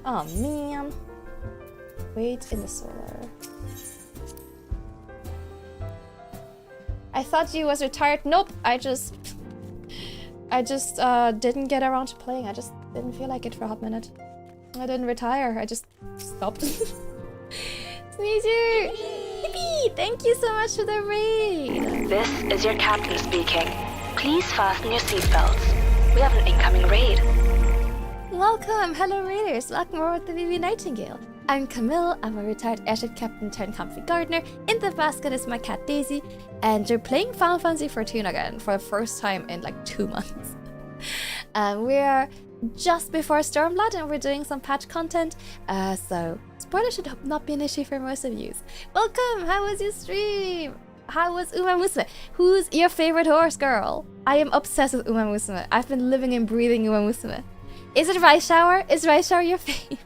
Oh man. Wait in the solar. I thought you was retired. Nope, I just didn't get around to playing. I just didn't feel like it for a hot minute. I didn't retire, I just stopped. Sneezer! Yippee! Thank you so much for the raid! This is your captain speaking. Please fasten your seatbelts. We have an incoming raid. Welcome! Hello raiders! Welcome over to VV Nightingale. I'm Camille, I'm a retired airship captain turned comfy gardener. In the basket is my cat Daisy, and you're playing Final Fantasy XIV again for the first time in like 2 months. We're just before Stormblood and we're doing some patch content, so spoilers should not be an issue for most of you. Welcome! How was your stream? How was Uma Musume? Who's your favorite horse girl? I am obsessed with Uma Musume. I've been living and breathing Uma Musume. Is it Rice Shower? Is Rice Shower your fave?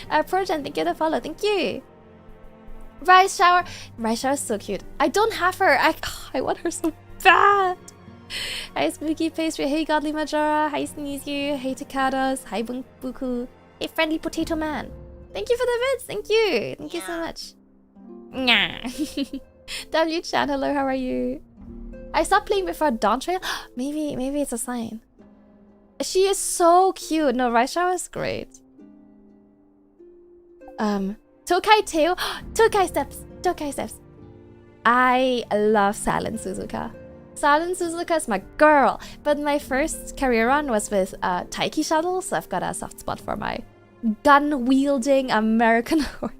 Progen, thank you to follow. Thank you. Rice Shower. Rice Shower is so cute. I don't have her. I want her so bad. Hi Spooky Pastry. Hey Godly Majora. Hi Sneeze You. Hey Takados. Hi Buku. Hey Friendly Potato Man. Thank you for the vids. Thank you. Thank you so much. W-chan, hello, how are you? I stopped playing before Dawn Trail. maybe it's a sign. She is so cute. No, Rice Shower is great. Tokai Teo. Tokai Steps. I love Silent Suzuka. Silent Suzuka is my girl. But my first career run was with Taiki Shuttle, so I've got a soft spot for my gun-wielding American horse.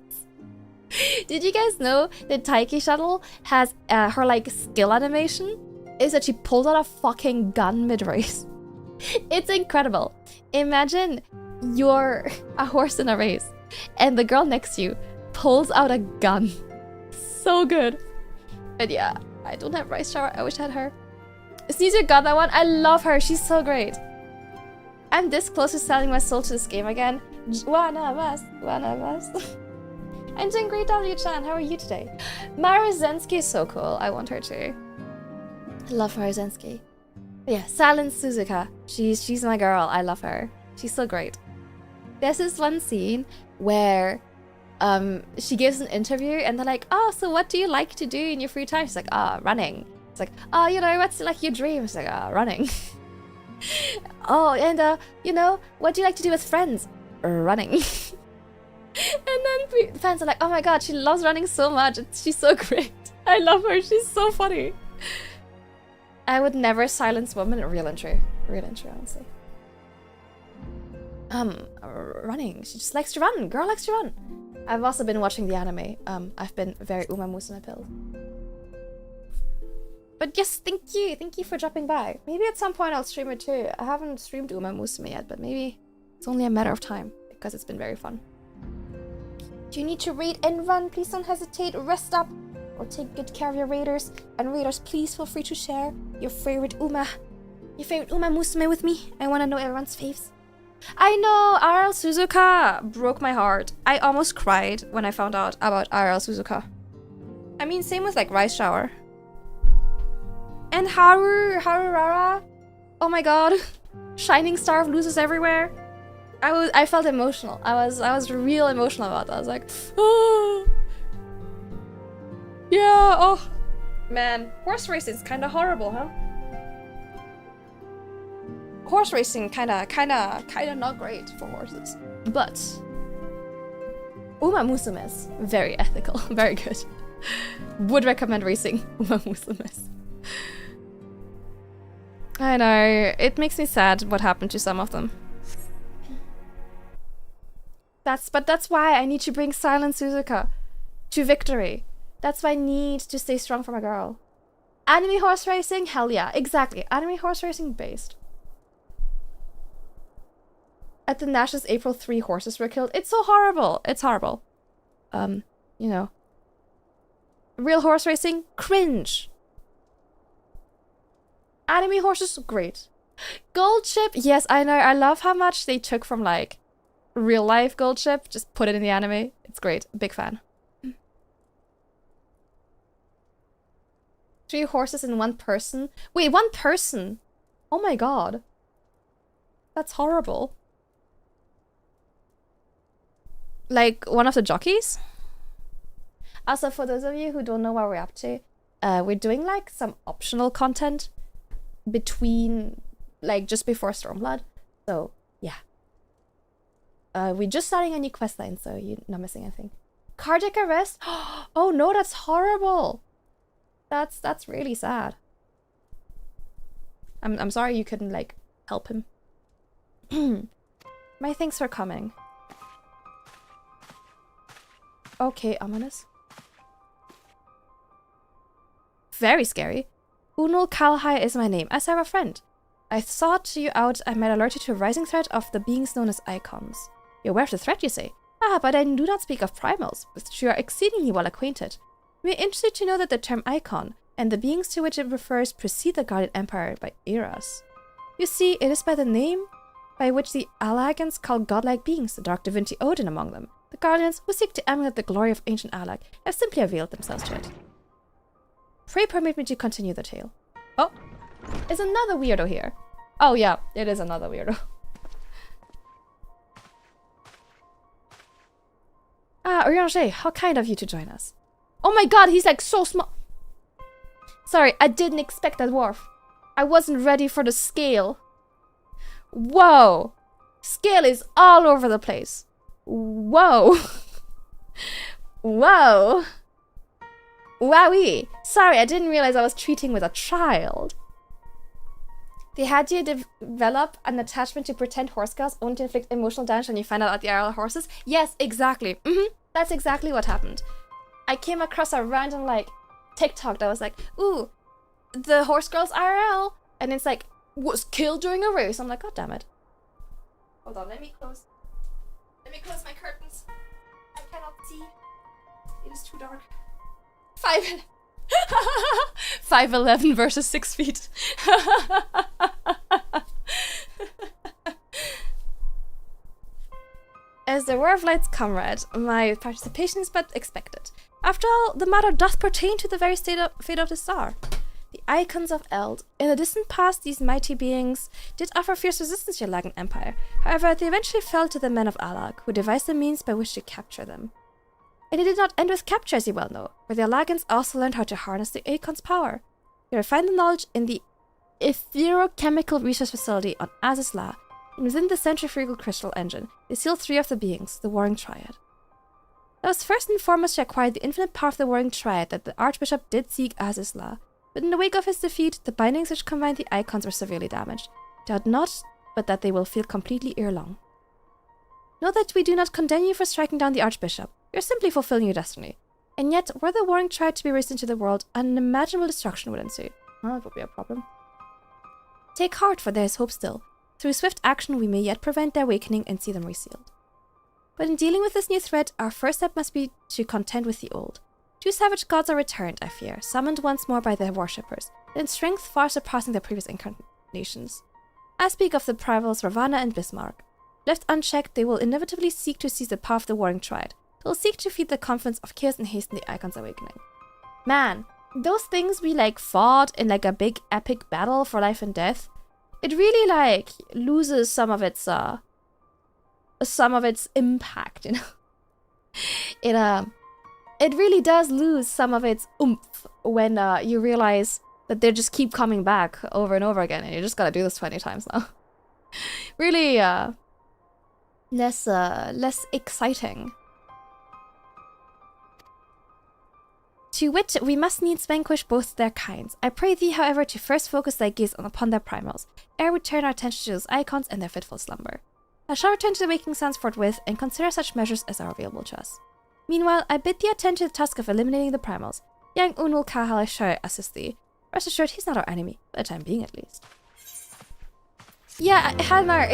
Did you guys know that Taiki Shuttle has her like skill animation is that she pulls out a fucking gun mid-race? It's incredible. Imagine you're a horse in a race and the girl next to you pulls out a gun. So good. But yeah, I don't have Rice Shower. I wish I had her. Sneezer got that one. I love her. She's so great. I'm this close to selling my soul to this game again. One of us. I'm doing great, W-chan. How are you today? Mara Zensky is so cool. I want her too. I love Mara Zensky. But yeah, Silent Suzuka. She's my girl. I love her. She's so great. There's this one scene where she gives an interview and they're like, oh, so what do you like to do in your free time? She's like, running. It's like, oh, you know, what's like your dream? She's like, running. Oh, and you know, what do you like to do with friends? Running. And then fans are like, oh my god, she loves running so much. She's so great. I love her. She's so funny. I would never silence women. Real and true, honestly. Running. She just likes to run. Girl likes to run. I've also been watching the anime. I've been very Uma Musume pilled. But yes, thank you. Thank you for dropping by. Maybe at some point I'll stream it too. I haven't streamed Uma Musume yet, but maybe it's only a matter of time because it's been very fun. Do you need to raid and run? Please don't hesitate. Rest up or take good care of your raiders. And raiders, please feel free to share your favorite Uma Musume with me. I want to know everyone's faves. I know, RL Suzuka broke my heart. I almost cried when I found out about RL Suzuka. I mean, same with like Rice Shower. And Harurara. Oh my god. Shining Star of Losers Everywhere. I felt emotional. I was real emotional about that. I was like, oh, Yeah, oh. Man, horse racing is kind of horrible, huh? Horse racing kind of not great for horses. But Uma Musumes, very ethical, very good. Would recommend racing Uma Musumes. I know, it makes me sad what happened to some of them. That's why I need to bring Silent Suzuka to victory. That's why I need to stay strong for my girl. Anime horse racing? Hell yeah, exactly. Anime horse racing based. At the Nash's April 3 horses were killed. It's so horrible. It's horrible. You know. Real horse racing? Cringe. Anime horses? Great. Gold ship? Yes, I know. I love how much they took from, like, real life gold ship. Just put it in the anime. It's great. Big fan. 3 horses in 1 person? Wait, 1 person? Oh my god. That's horrible. Like, one of the jockeys? Also, for those of you who don't know what we're up to, we're doing, like, some optional content between, like, just before Stormblood. So, yeah. We're just starting a new questline, so you're not missing anything. Cardiac arrest? Oh no, that's horrible! That's really sad. I'm sorry you couldn't, like, help him. My thanks for coming. Okay, ominous. Very scary. Unul Kalhai is my name, as I have a friend. I sought you out and might alert you to a rising threat of the beings known as icons. You're aware of the threat, you say? Ah, but I do not speak of primals, with which you are exceedingly well acquainted. We are interested to know that the term icon, and the beings to which it refers, precede the Guardian Empire by eras. You see, it is by the name by which the Alagans call godlike beings, the dark divinity Odin among them. The Guardians, who seek to emulate the glory of ancient Alag, have simply availed themselves to it. Pray permit me to continue the tale. Oh, is another weirdo here. Oh yeah, it is another weirdo. Ah, Urianger, how kind of you to join us. Oh my god, he's like so small. Sorry, I didn't expect that dwarf. I wasn't ready for the scale. Whoa! Scale is all over the place. Whoa! Whoa! Wowee! Sorry, I didn't realize I was treating with a child. They had you develop an attachment to pretend horse girls only to inflict emotional damage when you find out the IRL horses? Yes, exactly. That's exactly what happened. I came across a random, like, TikTok that was like, ooh, the horse girls IRL. And it's like, was killed during a race. I'm like, god damn it. Hold on, let me close my curtains. I cannot see. It is too dark. 5'11" versus 6 feet. As the War of Light's comrade, my participation is but expected. After all, the matter doth pertain to the very fate of the star. The icons of Eld. In the distant past, these mighty beings did offer fierce resistance to the Lagan Empire. However, they eventually fell to the men of Alag, who devised the means by which to capture them. And it did not end with capture, as you well know, for the Alagans also learned how to harness the Akon's power. They refined the knowledge in the Etherochemical Research Facility on Azizla, and within the centrifugal crystal engine, they sealed 3 of the beings, the Warring Triad. It was first and foremost to acquire the infinite power of the Warring Triad that the Archbishop did seek Azizla, but in the wake of his defeat, the bindings which combined the icons were severely damaged. Doubt not, but that they will feel completely ere long. Know that we do not condemn you for striking down the Archbishop. You're simply fulfilling your destiny. And yet, were the Warring Triad to be raised into the world, unimaginable destruction would ensue. Well, that would be a problem. Take heart, for there is hope still. Through swift action, we may yet prevent their awakening and see them resealed. But in dealing with this new threat, our first step must be to contend with the old. 2 savage gods are returned, I fear, summoned once more by their worshippers, but in strength far surpassing their previous incarnations. I speak of the rivals Ravana and Bismarck. Left unchecked, they will inevitably seek to seize the power of the Warring Triad. They will seek to feed the confidence of chaos and hasten the Icon's awakening. Man, those things we, like, fought in, like, a big epic battle for life and death, it really, like, loses some of its impact, you know? it really does lose some of its oomph when you realize that they just keep coming back over and over again, and you just gotta do this 20 times now. Really, less exciting. To wit, we must needs vanquish both their kinds. I pray thee, however, to first focus thy gaze upon their primals, ere we turn our attention to those icons and their fitful slumber. I shall return to the waking sands forthwith and consider such measures as are available to us. Meanwhile, I bid thee attend to the task of eliminating the primals. Young Un will sure assist thee. Rest assured, he's not our enemy, for the time being at least. Yeah, Halmar,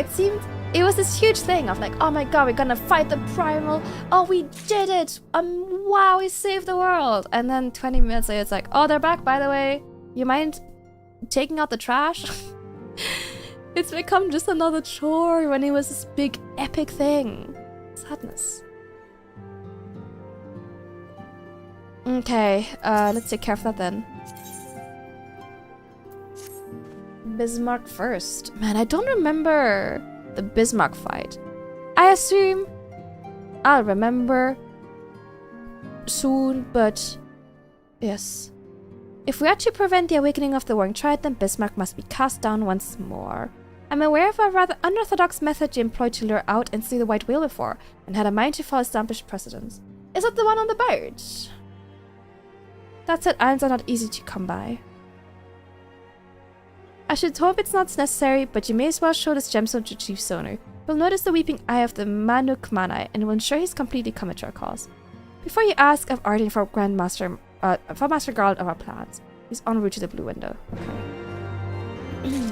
it was this huge thing of like, oh my god, we're gonna fight the primal. Oh, we did it. Wow, we saved the world. And then 20 minutes later, it's like, oh, they're back, by the way. You mind taking out the trash? It's become just another chore when it was this big, epic thing. Sadness. Okay, let's take care of that then. Bismarck first. Man, I don't remember the Bismarck fight. I assume I'll remember soon, but yes. If we are to prevent the awakening of the Warring Triad, then Bismarck must be cast down once more. I'm aware of a rather unorthodox method you employed to lure out and slay the White Whale before, and had a mind to follow established precedents. Is that the one on the boat? That said, islands are not easy to come by. I should hope it's not necessary, but you may as well show this gemstone to Chief Sonar. You'll notice the weeping eye of the Manuk Manai, and will ensure he's completely committed to our cause. Before you ask, I've already informed Grandmaster, for Master Garland of our plans. He's en route to the Blue Window. Okay.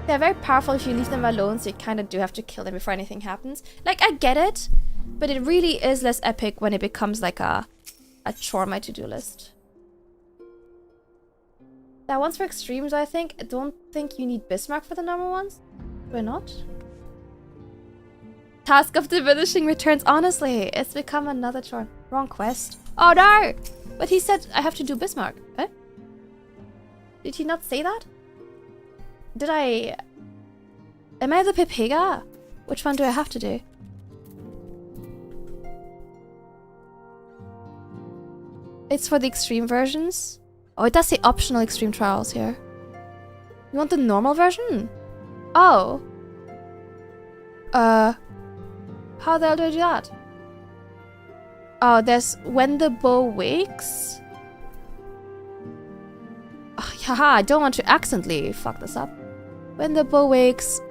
They're very powerful if you leave them alone, so you kind of do have to kill them before anything happens. Like, I get it, but it really is less epic when it becomes like a chore on my to-do list. That one's for extremes, I think. I don't think you need Bismarck for the normal ones. Do I not? Task of diminishing returns. Honestly, it's become another chore. Wrong quest. Oh no! But he said I have to do Bismarck. Eh? Did he not say that? Did I... Am I the Pepega? Which one do I have to do? It's for the extreme versions? Oh, it does say optional extreme trials here. You want the normal version? Oh. How the hell do I do that? Oh, there's when the bow wakes. Oh, haha, I don't want to accidentally fuck this up. When the bow wakes.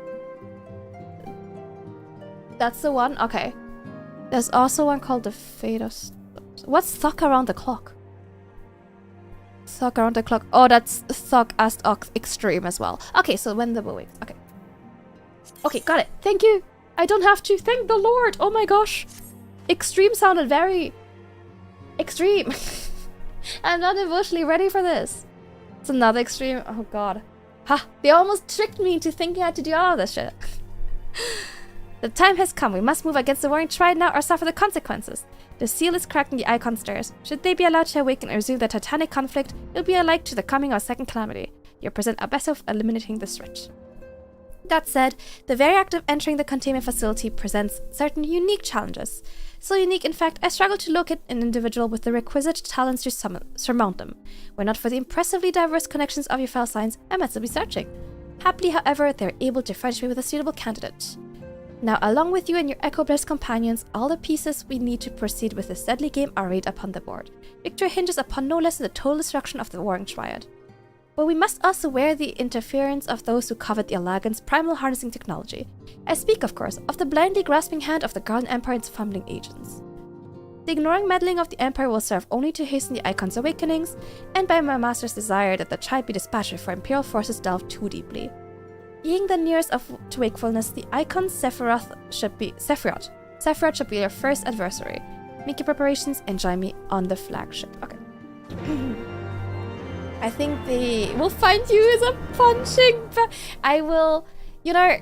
That's the one? Okay. There's also one called the Fate of... What's Thok Around the Clock? Thok Around the Clock. Oh, that's Thok as Extreme as well. Okay, so when the bow wakes. Okay. Okay, got it. Thank you. I don't have to. Thank the Lord. Oh my gosh. Extreme sounded very... extreme. I'm not emotionally ready for this. It's another extreme. Oh god. Ha! They almost tricked me into thinking I had to do all of this shit. The time has come. We must move against the Warring Triad now or suffer the consequences. The seal is cracked and the icon stirs. Should they be allowed to awaken and resume the titanic conflict, it'll be alike to the coming of a second calamity. You present our best of eliminating this threat. That said, the very act of entering the containment facility presents certain unique challenges. So unique, in fact, I struggle to locate an individual with the requisite talents to surmount them. Were not for the impressively diverse connections of your fellow signs, I might still be searching. Happily, however, they're able to furnish me with a suitable candidate. Now, along with you and your Echo-blessed companions, all the pieces we need to proceed with this deadly game are laid upon the board. Victory hinges upon no less than the total destruction of the Warring Triad. But we must also wear the interference of those who covet the Allagan's primal harnessing technology. I speak, of course, of the blindly grasping hand of the Garland Empire and its fumbling agents. The ignoring meddling of the Empire will serve only to hasten the Icon's awakenings, and by my master's desire that the child be dispatched before Imperial forces delve too deeply. Being the nearest to wakefulness, the Icon Sephiroth should be your first adversary. Make your preparations and join me on the flagship. Okay. I think they will find you as a punching bag. I will, you know,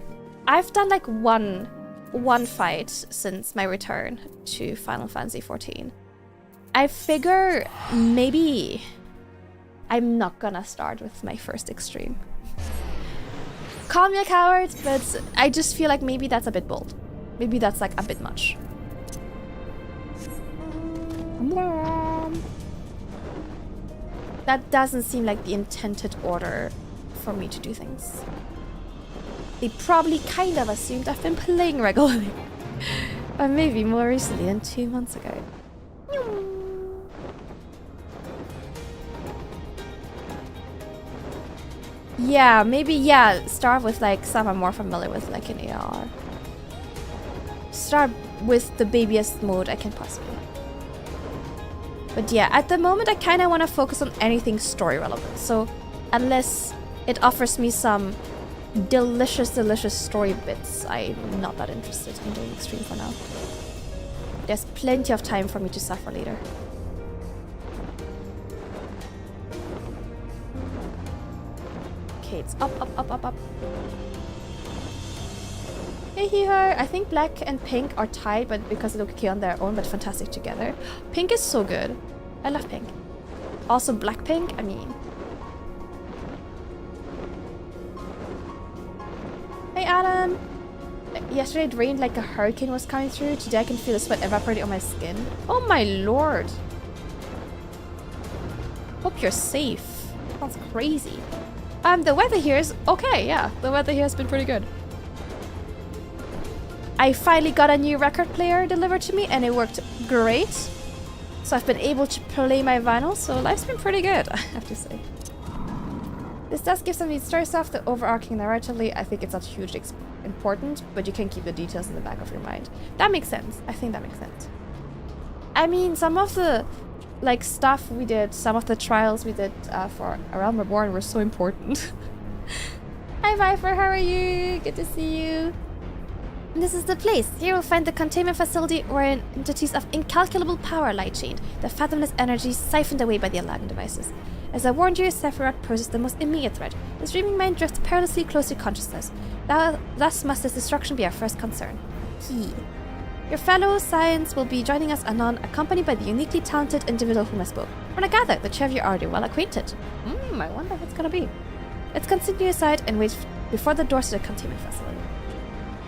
I've done like one fight since my return to Final Fantasy XIV. I figure maybe I'm not gonna start with my first extreme. Call me a coward, but I just feel like maybe that's a bit bold. Maybe that's like a bit much. That doesn't seem like the intended order for me to do things. They probably kind of assumed I've been playing regularly. Or maybe more recently than 2 months ago. Yeah, maybe, yeah, start with like some I'm more familiar with, like an AR. Start with the babyest mode I can possibly. But yeah, at the moment I kind of want to focus on anything story relevant. So unless it offers me some delicious story bits, I'm not that interested in doing extreme for now. There's plenty of time for me to suffer later. Okay, it's up. Hey here, I think black and pink are tied, but because they look okay on their own, but fantastic together. Pink is so good. I love pink. Also black pink, I mean. Hey Adam! Yesterday it rained like a hurricane was coming through. Today I can feel the sweat evaporating on my skin. Oh my lord! Hope you're safe. That's crazy. The weather here is okay, yeah. The weather here has been pretty good. I finally got a new record player delivered to me and it worked great. So I've been able to play my vinyl, so life's been pretty good, I have to say. This does give some neat story stuff, the overarching narratively, I think it's not hugely important, but you can keep the details in the back of your mind. That makes sense. I think that makes sense. I mean, some of the like stuff we did, some of the trials we did for A Realm Reborn were so important. Hi Viper, how are you? Good to see you. This is the place. Here you'll find the containment facility wherein entities of incalculable power lie chained, the fathomless energy siphoned away by the Aladdin devices. As I warned you, Sephiroth poses the most immediate threat. His dreaming mind drifts perilously close to consciousness. Thus must his destruction be our first concern. Your fellow Science will be joining us anon, accompanied by the uniquely talented individual whom I spoke. When I gather, the two of you are already well acquainted. I wonder who it's gonna be. Let's continue aside and wait before the doors to the containment facility.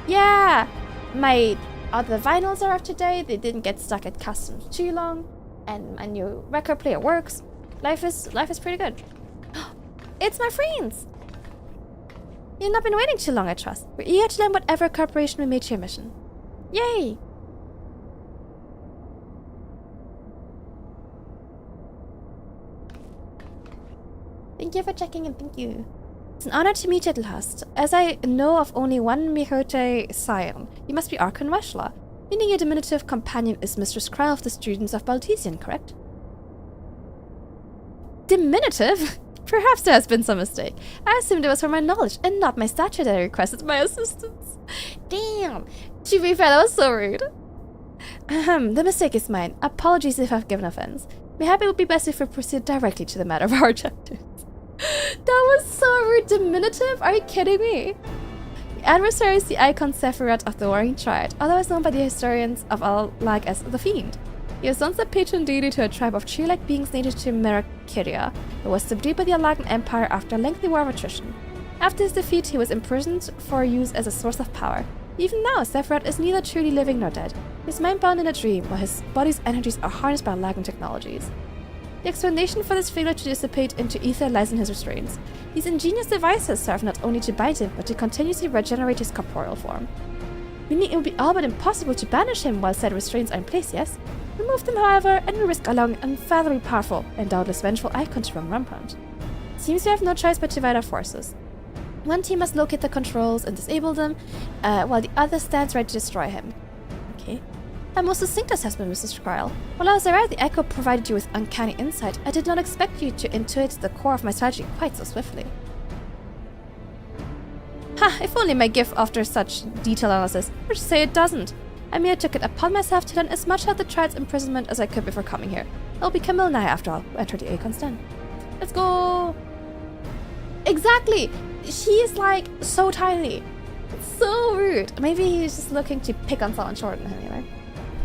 Yeah! My other vinyls are up to date, they didn't get stuck at customs too long, and my new record player works. Life is pretty good. It's my friends! You've not been waiting too long, I trust. We're eager to learn whatever cooperation we made to your mission. Yay! Thank you for checking in, thank you. It's an honor to meet you at last. As I know of only one Mihote scion, you must be Archon Weshla, meaning your diminutive companion is Mistress Kryle of the students of Baltesian, correct? Diminutive? Perhaps there has been some mistake. I assumed it was for my knowledge and not my stature that I requested my assistance. Damn! To be fair, that was so rude. The mistake is mine. Apologies if I've given offense. Mayhap it would be best if we proceed directly to the matter of our objectives. That was so rude. Diminutive? Are you kidding me? The adversary is the icon Sephiroth of the Warring Triad, otherwise known by the historians of Alag as the Fiend. He was once the patron deity to a tribe of tree-like beings native to Merakiria, but was subdued by the Alagan Empire after a lengthy war of attrition. After his defeat, he was imprisoned for use as a source of power. Even now, Sephiroth is neither truly living nor dead. He is mind-bound in a dream, while his body's energies are harnessed by Alagan technologies. The explanation for this failure to dissipate into ether lies in his restraints. These ingenious devices serve not only to bind him, but to continuously regenerate his corporeal form. Meaning it would be all but impossible to banish him while said restraints are in place, yes? Remove them, however, and we risk allowing an unfathomably powerful and doubtless vengeful icon to run rampant. Seems we have no choice but to divide our forces. One team must locate the controls and disable them, while the other stands ready to destroy him. Okay. A most succinct assessment, Mrs. Kryle. While I was aware the Echo provided you with uncanny insight, I did not expect you to intuit the core of my strategy quite so swiftly. Ha! If only my gift after such detailed analysis, or to say it doesn't. I merely took it upon myself to learn as much about the Triad's imprisonment as I could before coming here. It'll be Camille and I, after all, who entered the Acon's den. Let's go! Exactly! She is like so tiny. It's so rude. Maybe he's just looking to pick on someone short than him, you know?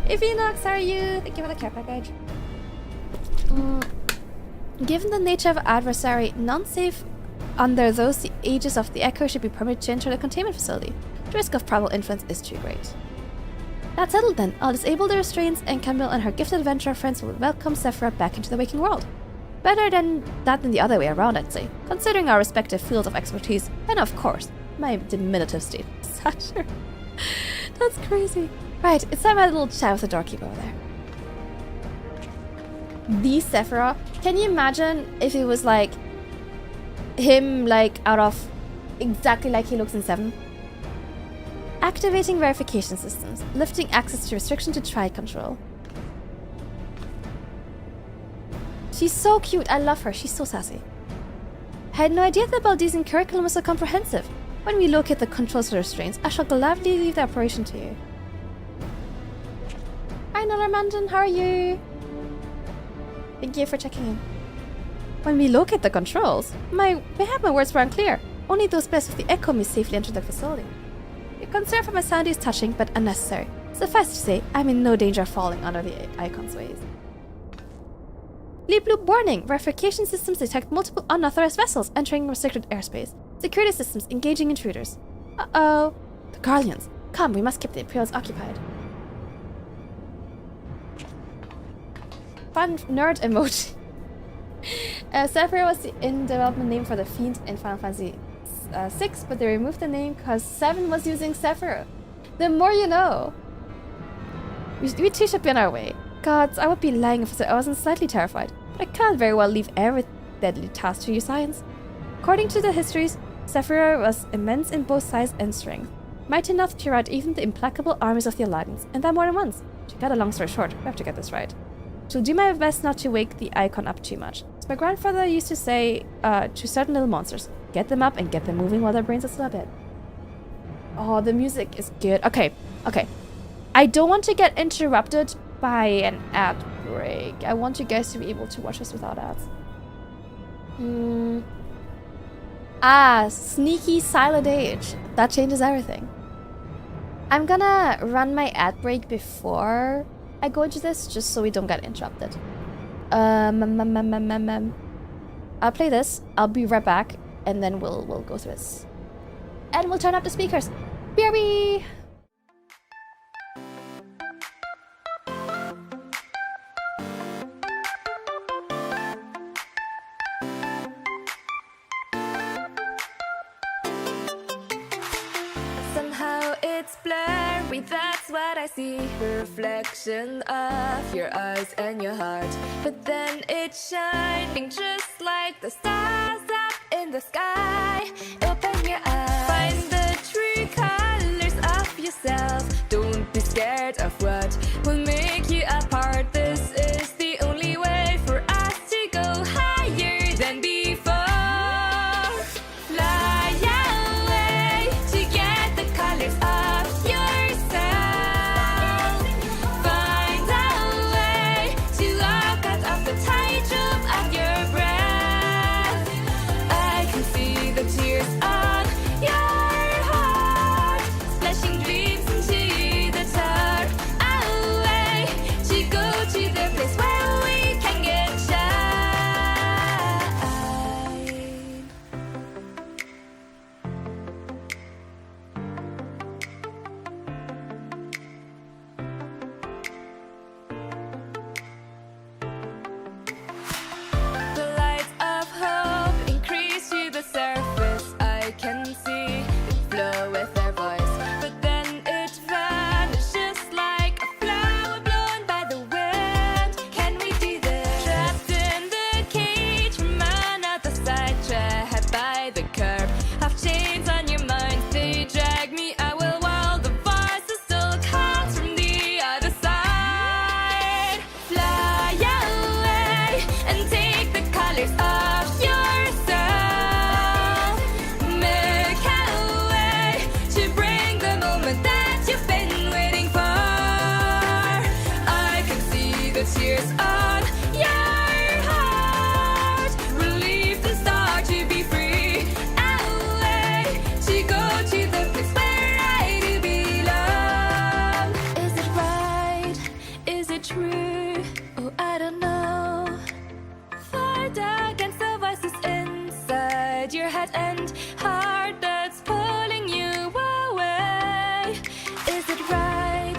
If Enox, how are you? Thank you for the care package. Given the nature of adversary, none safe under those the aegis of the Echo should be permitted to enter the containment facility. The risk of probable influence is too great. That's settled then. I'll disable the restraints and Camille and her gifted adventurer friends will welcome Sephiroth back into the waking world. Better than the other way around, I'd say, considering our respective fields of expertise, and of course, my diminutive state of stature. That's crazy. Right, it's time I had a little chat with the doorkeeper over there. The Sephiroth. Can you imagine if it was like him, like out of exactly like he looks in 7? Activating verification systems, lifting access to restriction to triad control. She's so cute. I love her. She's so sassy. I had no idea the Baldesian curriculum was so comprehensive. When we locate the controls to the restraints, I shall gladly leave the operation to you. Hi, Normandan. How are you? Thank you for checking in. When we locate the controls, mayhap my words were unclear. Only those blessed with the echo may safely enter the facility. Your concern for my sanity is touching, but unnecessary. Suffice to say, I'm in no danger of falling under the Icon's ways. Bleep bloop warning! Verification systems detect multiple unauthorized vessels entering restricted airspace. Security systems engaging intruders. Uh-oh. The Guardians. Come, we must keep the Imperials occupied. Fun nerd emoji. Sephiroth was the in-development name for the Fiend in Final Fantasy 6, but they removed the name because 7 was using Sephiroth. The more you know. We too should be on our way. Gods, I would be lying if I said I wasn't slightly terrified, but I can't very well leave every deadly task to your science. According to the histories, Sephiroth was immense in both size and strength, mighty enough to rout even the implacable armies of the Alliance, and that more than once. To cut a long story short, we have to get this right. Shall do my best not to wake the Icon up too much. As my grandfather used to say to certain little monsters, get them up and get them moving while their brains are still a bit. Oh, the music is good. Okay. I don't want to get interrupted by an ad break. I want you guys to be able to watch this without ads. Sneaky silent age. That changes everything. I'm gonna run my ad break before I go into this, just so we don't get interrupted. I'll play this. I'll be right back, and then we'll go through this, and we'll turn up the speakers. BRB. Somehow it's blurry, that's what I see. Reflection of your eyes and your heart. But then it's shining just like the stars up in the sky. Open your eyes, find the true colors of yourself. Don't be scared of what will make you apart. This is the only way for us to go higher than before. Fly away to get the colors of yourself. Find a way to walk out of the tightrope of your breath. I can see the tears on your heart, splashing dreams into the dark. Away to go to the place where we can get shine. The lights of hope increase to the surface. I can see it flow with their voice, but then it vanishes like a flower blown by the wind. Can we do this? Trapped in the cage from another side, trapped by the curb of chains on your mind. They drag me away while the voices still comes from the other side. Fly away and take the colors of yourself. Make a way to bring the moment that you've been waiting for. I can see the tears on your heart. Relief and start to be free. Away to go to the place where I do belong. Is it right? Is it true? Oh, I don't know. Fight against the voices inside your head and heart that's pulling you away. Is it right?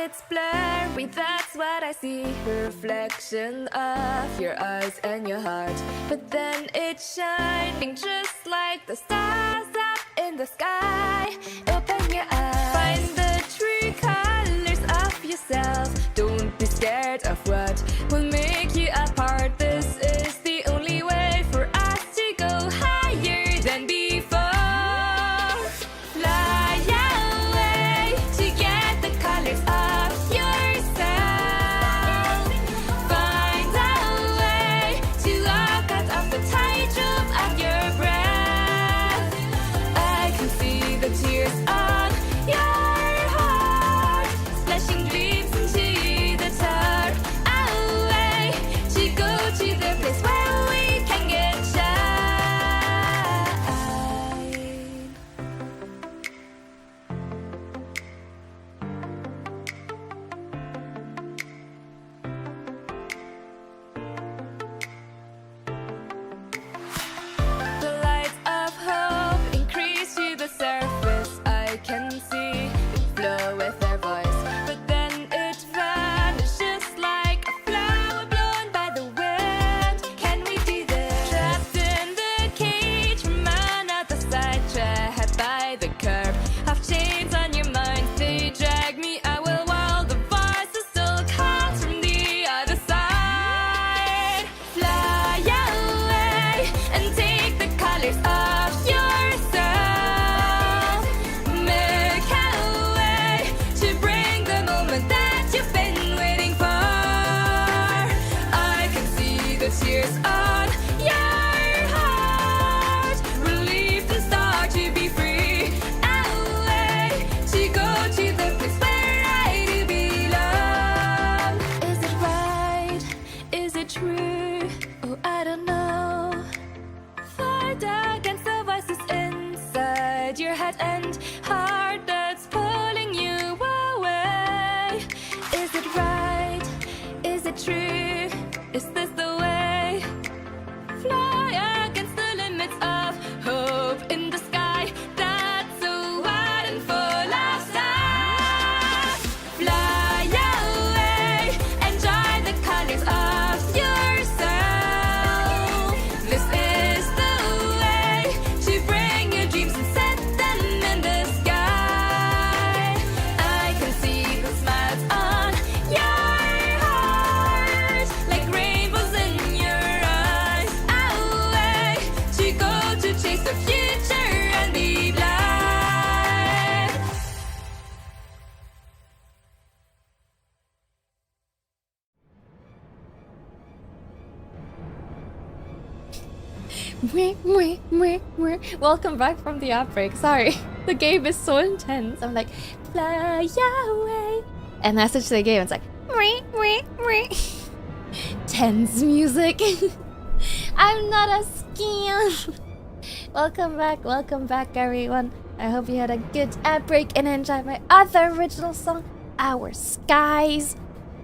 it's blurry, that's what I see. Reflection of your eyes and your heart. But then it's shining just like the stars up in the sky. Open your eyes, find the true colors of yourself. Don't be scared of what will make you apart. This is the only way for us to go higher than before. Fly away to get the colors of yourself. Find a way to walk out of the tightrope of your breath. I can see the tears on your heart, splashing dreams into the dark. Away to go to the place where we can get shine. The lights of hope increase to the surface. I can see it flow with their voice, but then it vanishes like a flower blown by the wind. Can we do this? Trapped in the cage from another side, trapped by the curb of chains on your mind. They drag me, I will, while the voices still comes from the other side. Fly away and take the colors of yourself. Make a way to bring the moment that you've been waiting for. I can see the tears on your heart. Relief and start to be free. Away to go to the place where I do belong. Is it right? Is it true? Oh, I don't know. Fight against the voices inside your head and heart that's pulling you away. Is it right? Is it true? Is this the way? Fly against the limits of hope in the sky that's so wide and full of stars. Fly away, enjoy the colors of yourself. This is the way to bring your dreams and set them in the sky. I can see the smiles on your heart, like rainbows in your eyes. Away to go to chase the future and be blind. Welcome back from the outbreak. Sorry, the game is so intense. I'm like, fly away, and I switch to the game. It's like, tense music. I'm not a skier. Welcome back, everyone. I hope you had a good outbreak and enjoyed my other original song, Our Skies.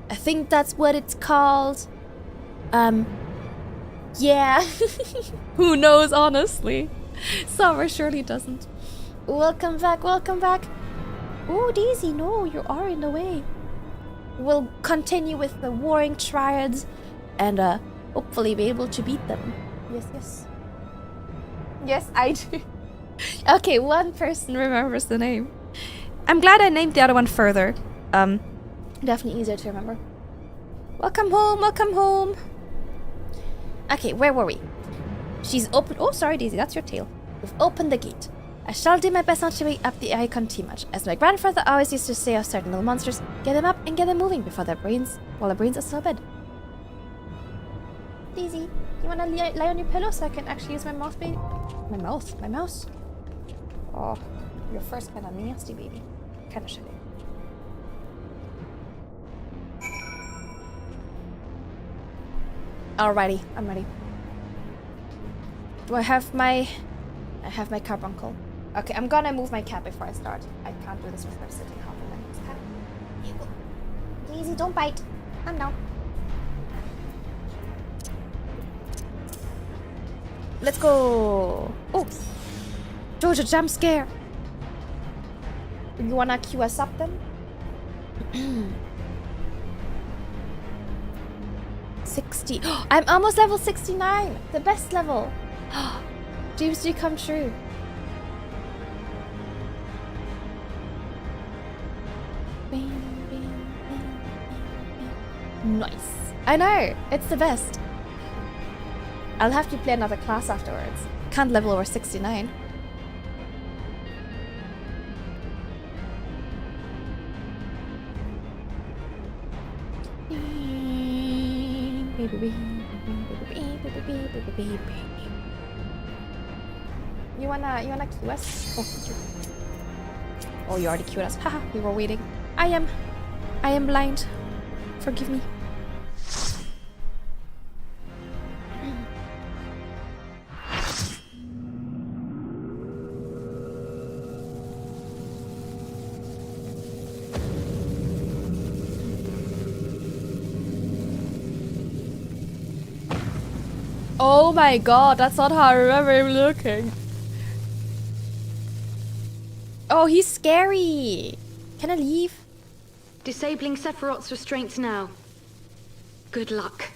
I think that's what it's called. Yeah. Who knows, honestly? Summer surely doesn't. Welcome back. Oh, Daisy, no, you are in the way. We'll continue with the warring triads and hopefully be able to beat them. Yes. Yes, I do. Okay, one person remembers the name. I'm glad I named the other one further. Definitely easier to remember. Welcome home. Okay, where were we? She's open. Oh, sorry, Daisy, that's your tail. We've opened the gate. I shall do my best not to wake up the icon too much. As my grandfather always used to say of certain little monsters, get them up and get them moving before their brains are still abed. Daisy, you wanna lie on your pillow so I can actually use my mouse, baby? My mouse? Oh, your first kind of nasty, baby. Kinda shitty. Alrighty, I'm ready. Do I have my carbuncle? Okay, I'm gonna move my cat before I start. I can't do this with her sitting half a minute. Daisy, don't bite. I'm down. Let's go. Oh, Georgia, jump scare. You wanna cue us up then? 60. I'm almost level 69. The best level. Dreams do come true. Nice. I know. It's the best. I'll have to play another class afterwards. Can't level over 69. You wanna queue us? Oh, you already queued us. Haha, we were waiting. I am blind. Forgive me. Oh my god, that's not how I remember him looking. Oh, he's scary. Can I leave? Disabling Sephiroth's restraints now. Good luck.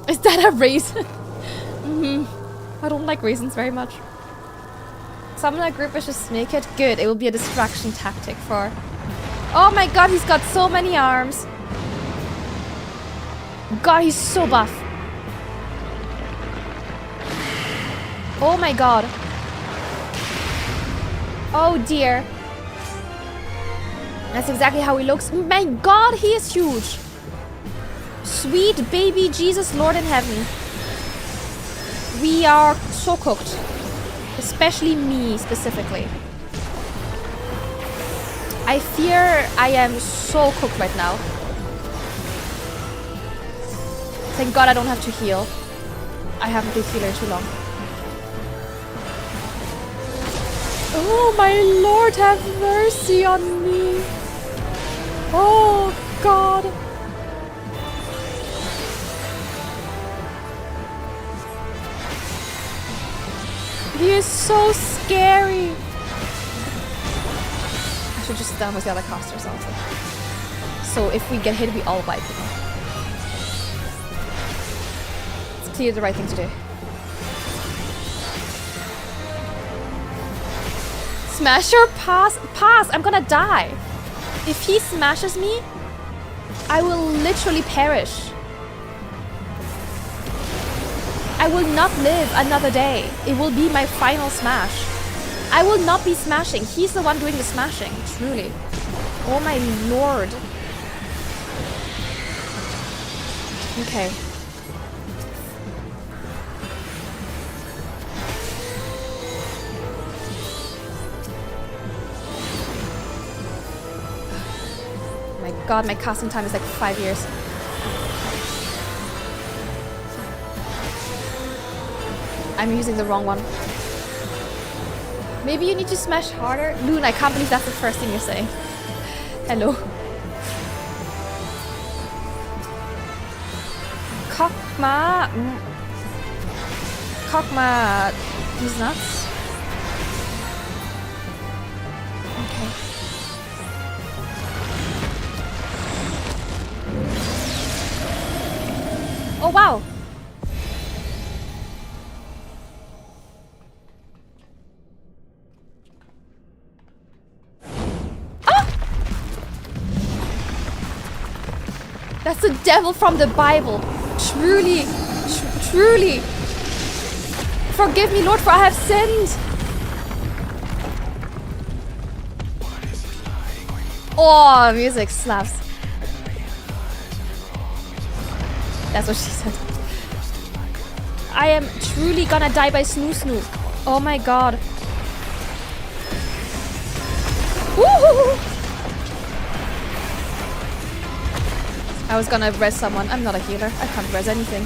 Is that a raisin? I don't like raisins very much. Summon a group is just naked. Good, it will be a distraction tactic for... Oh my god, he's got so many arms. God, he's so buff. Oh my god. Oh dear. That's exactly how he looks. My god, he is huge. Sweet baby Jesus, Lord in heaven. We are so cooked. Especially me, specifically. I fear I am so cooked right now. Thank god I don't have to heal. I haven't been healing too long. Oh my lord, have mercy on me. Oh god. He is so scary. I should just stand with the other casters also. So if we get hit, we all wipe them. It's clearly the right thing to do. Smash or pass? Pass! I'm gonna die. If he smashes me, I will literally perish. I will not live another day. It will be my final smash. I will not be smashing. He's the one doing the smashing, truly. Oh my lord. Okay. My god, my casting time is like 5 years. I'm using the wrong one. Maybe you need to smash harder? Loon, I can't believe that's the first thing you're saying. Hello. Cockma. Cockma. He's nuts. Okay. Oh wow. That's the devil from the Bible. Truly, truly. Forgive me, Lord, for I have sinned. Oh, music slaps. That's what she said. I am truly gonna die by Snoo Snoo. Oh my god. Woohoo! I was gonna res someone. I'm not a healer. I can't res anything.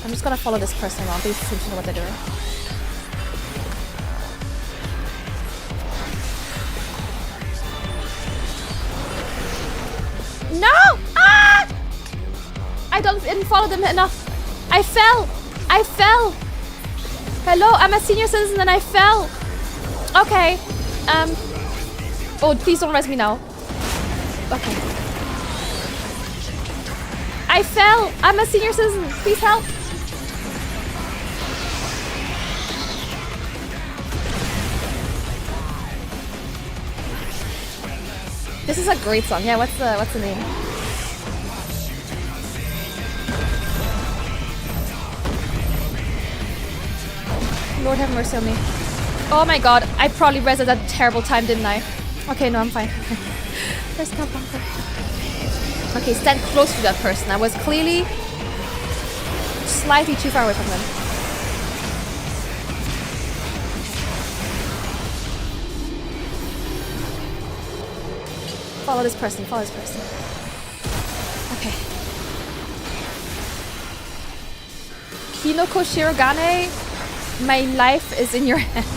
I'm just gonna follow this person around. They seem to know what they're doing. No! Ah! didn't follow them enough. I fell. I fell. Hello, I'm a senior citizen and I fell. Okay. Oh, please don't arrest me now. Okay. I fell. I'm a senior citizen. Please help. This is a great song. Yeah, what's the name? Lord have mercy on me. Oh my god, I probably rezzed at that terrible time, didn't I? Okay, no, I'm fine. Where's that bunker? Okay, stand close to that person. I was clearly slightly too far away from them. Follow this person, follow this person. Okay. Kinoko Shirogane, my life is in your hands.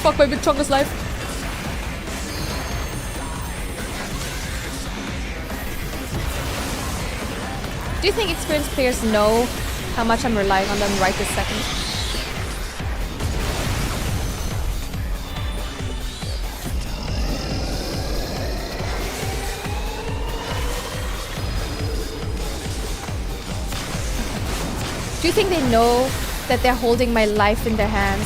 Fuck my big chunkless life. Do you think experienced players know how much I'm relying on them right this second? Do you think they know that they're holding my life in their hands?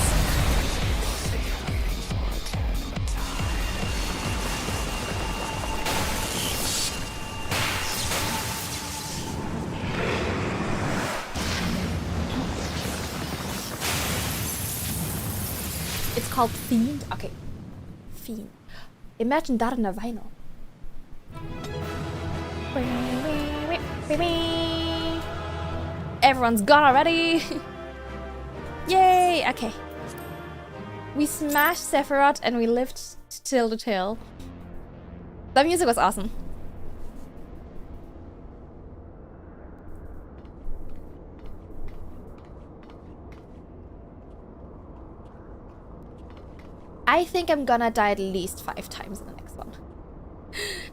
It's called Fiend? Okay. Fiend. Imagine that in a vinyl. Everyone's gone already. Yay! Okay. We smashed Sephiroth and we lived till the tail. That music was awesome. I think I'm gonna die at least 5 times in the next one.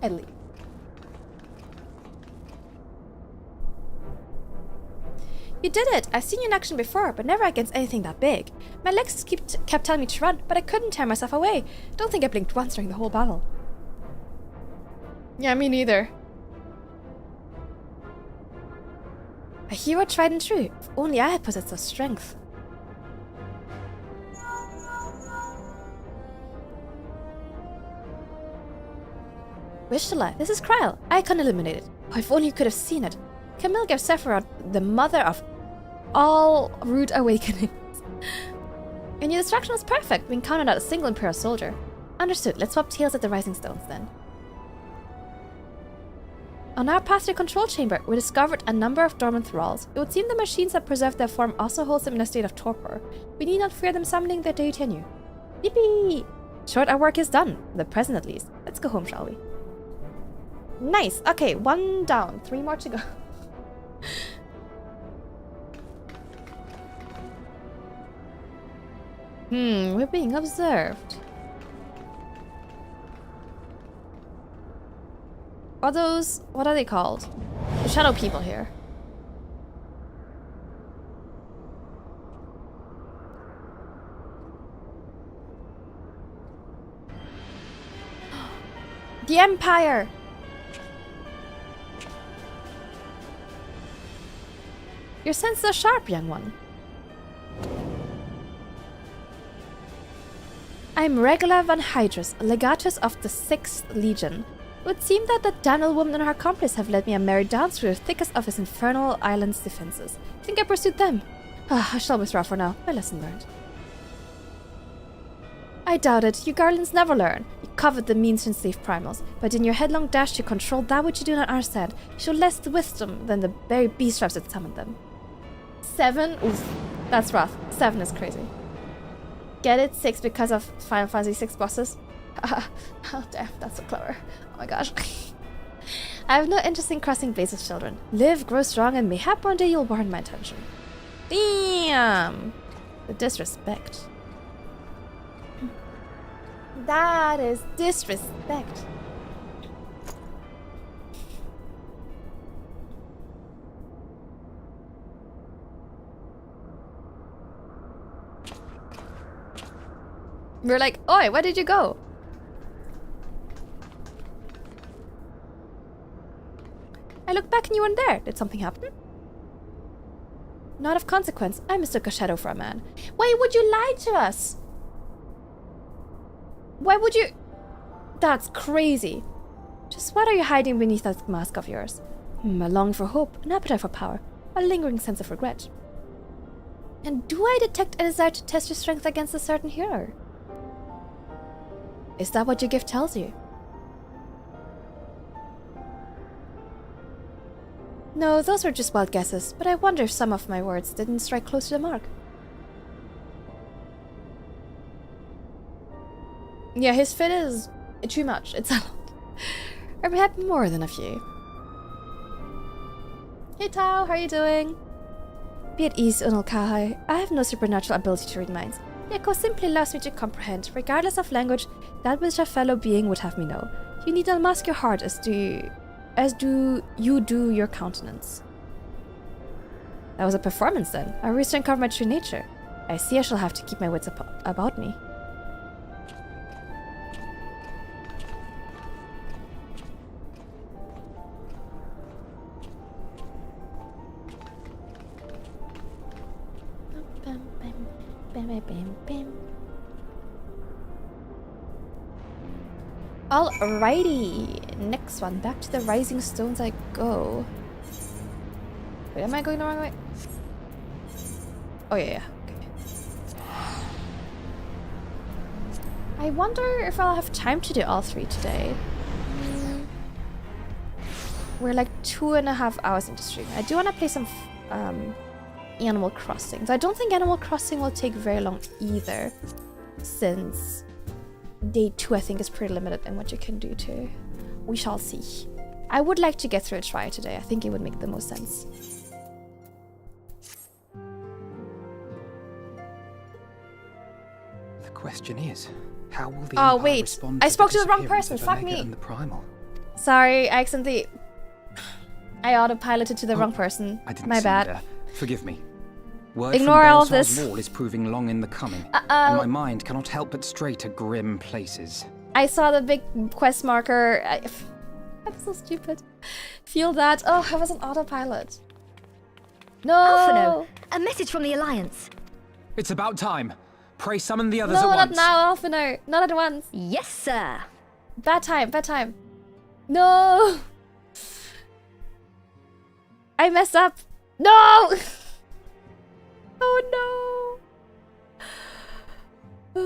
At least. You did it! I've seen you in action before, but never against anything that big. My legs kept telling me to run, but I couldn't tear myself away. Don't think I blinked once during the whole battle. Yeah, me neither. A hero tried and true. If only I had possessed such strength. Vishla, this is Kryl. Icon eliminated. Oh, if only you could have seen it. Camille gave Sephiroth the mother of all rude awakenings. And your distraction was perfect. We encountered not a single Imperial soldier. Understood. Let's swap tails at the Rising Stones then. On our path to the control chamber, we discovered a number of dormant thralls. It would seem the machines that preserved their form also holds them in a state of torpor. We need not fear them summoning their deity anew. Yippee! Short, our work is done. For the present at least. Let's go home, shall we? Nice. Okay, 1 down. 3 more to go. We're being observed. Are those... what are they called? The shadow people here. The Empire! Your senses are sharp, young one. I'm Regula van Hydrus, legatus of the 6th Legion. It would seem that the Daniel woman and her accomplice have led me a merry dance through the thickest of his infernal island's defenses. Think I pursued them? I shall withdraw for now. My lesson learned. I doubt it. You Guardians never learn. You covet the means to enslave primals, but in your headlong dash to control that which you do not understand, you show less wisdom than the very beast traps that summoned them. 7? Oof. That's rough. 7 is crazy. Get it? 6 because of Final Fantasy 6 bosses? Oh damn, that's so clever. Oh my gosh. I have no interest in crossing blades with children. Live, grow strong, and mayhap one day you'll warrant my attention. Damn! The disrespect. That is disrespect. We're like, oi, where did you go? I looked back and you weren't there. Did something happen? Not of consequence. I mistook a shadow for a man. Why would you lie to us? Why would you... That's crazy. Just what are you hiding beneath that mask of yours? A longing for hope, an appetite for power, a lingering sense of regret. And do I detect a desire to test your strength against a certain hero? Is that what your gift tells you? No, those were just wild guesses, but I wonder if some of my words didn't strike close to the mark. Yeah, his fit is too much. It's a lot. Or perhaps more than a few. Hey Tao, how are you doing? Be at ease, Unalkahai. I have no supernatural ability to read minds. The echo simply allows me to comprehend, regardless of language, that which a fellow being would have me know. You need to unmask your heart as do you your countenance. That was a performance then. I wish to uncover my true nature. I see I shall have to keep my wits about me. Alrighty, next one. Back to the rising stones I go. Wait, am I going the wrong way? Oh yeah. Okay. I wonder if I'll have time to do all three today. We're like 2.5 hours into stream. I do want to play some Animal Crossing. So I don't think Animal Crossing will take very long either, since day 2 I think is pretty limited in what you can do too. We shall see. I would like to get through a try today. I think it would make the most sense. The question is, how will the Oh Empire wait, respond I to spoke to the wrong disappearance person. of Fuck Omega me. and the Primal? Sorry, I accidentally... I autopiloted to the wrong person. I didn't My see bad. you there. Forgive me. Word Ignore from all of Belsar's this. wall is proving long in the coming, Uh-oh. and my mind cannot help but stray to grim places. I saw the big quest marker. I'm so stupid. Feel that. Oh, I was on autopilot. No! Alphino, a message from the Alliance. It's about time. Pray summon the others No, at not once. now, Alphino. Not at once. Yes, sir. Bad time, bad time. No! I messed up. No! Oh no!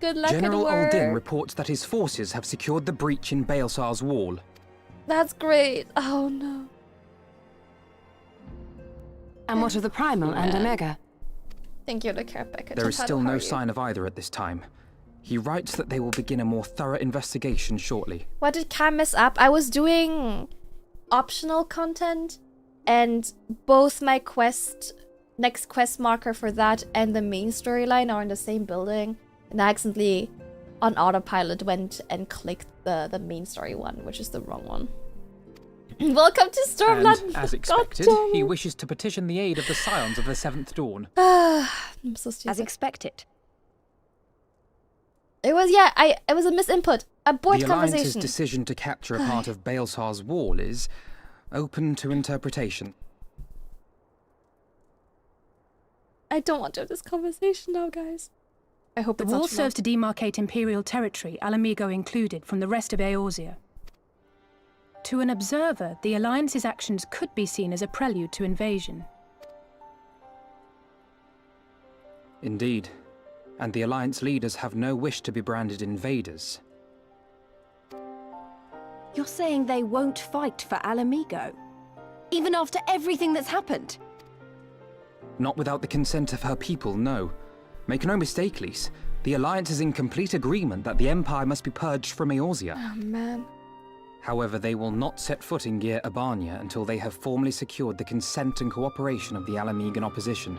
Good luck General at work. Aldin reports that his forces have secured the breach in Belsar's wall. That's great. Oh no. And what of the Primal and Omega? Thank you to care package. There is still How are no you? sign of either at this time. He writes that they will begin a more thorough investigation shortly. What did Cam mess up? I was doing optional content, and both my next quest marker for that and the main storyline are in the same building, and I accidentally on autopilot went and clicked the main story one, which is the wrong one. Welcome to Stormblood. And, as expected, he wishes to petition the aid of the Scions of the Seventh Dawn. I'm so stupid. As expected. It was, yeah, it was a misinput. Abort The Alliance's conversation. decision to capture a part of Belsar's wall is open to interpretation. I don't want to have this conversation now, guys. I hope The it's wall not too long. serves to demarcate Imperial territory, Alamigo included, from the rest of Eorzea. To an observer, the Alliance's actions could be seen as a prelude to invasion. Indeed. And the Alliance leaders have no wish to be branded invaders. You're saying they won't fight for Alamigo? Even after everything that's happened? Not without the consent of her people, no. Make no mistake, Lise. The Alliance is in complete agreement that the Empire must be purged from Eorzea. Oh, man. However, they will not set foot in Gyr Abania until they have formally secured the consent and cooperation of the Alamegan opposition.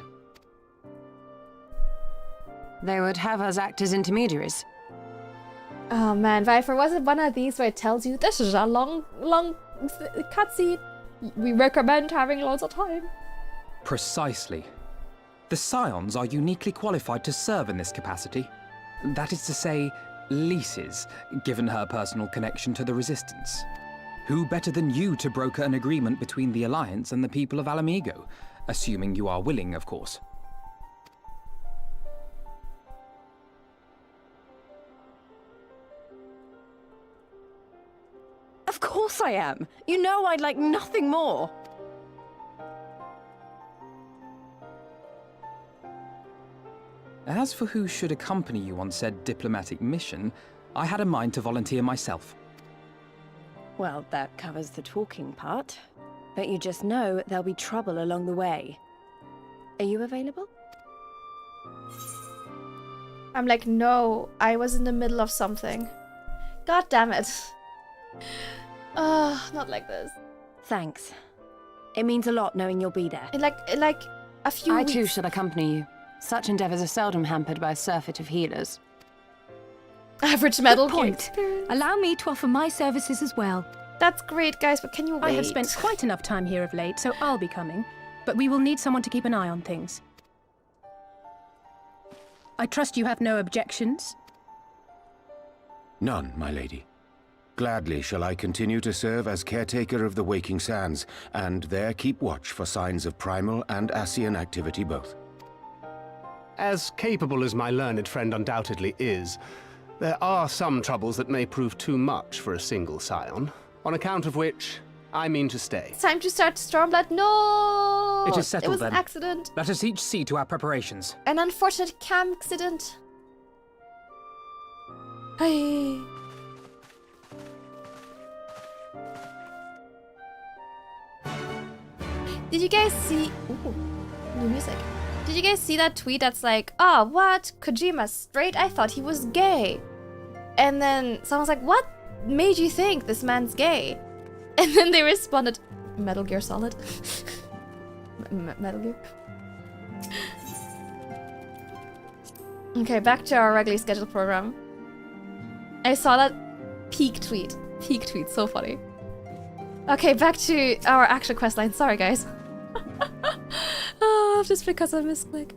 They would have us act as intermediaries. Oh man, Viper, was it one of these where it tells you this is a long cutscene? We recommend having loads of time. Precisely. The Scions are uniquely qualified to serve in this capacity. That is to say, leases, given her personal connection to the Resistance. Who better than you to broker an agreement between the Alliance and the people of Alamigo? Assuming you are willing, of course. Of course I am. You know I'd like nothing more. As for who should accompany you on said diplomatic mission, I had a mind to volunteer myself. Well, that covers the talking part. But you just know there'll be trouble along the way. Are you available? I'm like, no, I was in the middle of something. God damn it. Not like this. Thanks. It means a lot knowing you'll be there. Like a few I weeks. too shall accompany you. Such endeavors are seldom hampered by a surfeit of healers. Average metal Good point. experience. Allow me to offer my services as well. That's great, guys, but can you wait? I have spent quite enough time here of late, so I'll be coming. But we will need someone to keep an eye on things. I trust you have no objections? None, my lady. Gladly shall I continue to serve as caretaker of the Waking Sands, and there keep watch for signs of primal and Ascian activity both. As capable as my learned friend undoubtedly is, there are some troubles that may prove too much for a single scion, on account of which I mean to stay. It's time to start Stormblood. No! It is settled, It was then. an accident. Let us each see to our preparations. An unfortunate cam accident. Hey. Did you guys see... Ooh, new music. Did you guys see that tweet that's like, oh, what? Kojima's straight? I thought he was gay. And then someone's like, what made you think this man's gay? And then they responded, Metal Gear Solid. Metal Gear. Okay, back to our regularly scheduled program. I saw that peak tweet. Peak tweet, so funny. Okay, back to our actual questline. Sorry, guys. Oh, just because I misclick.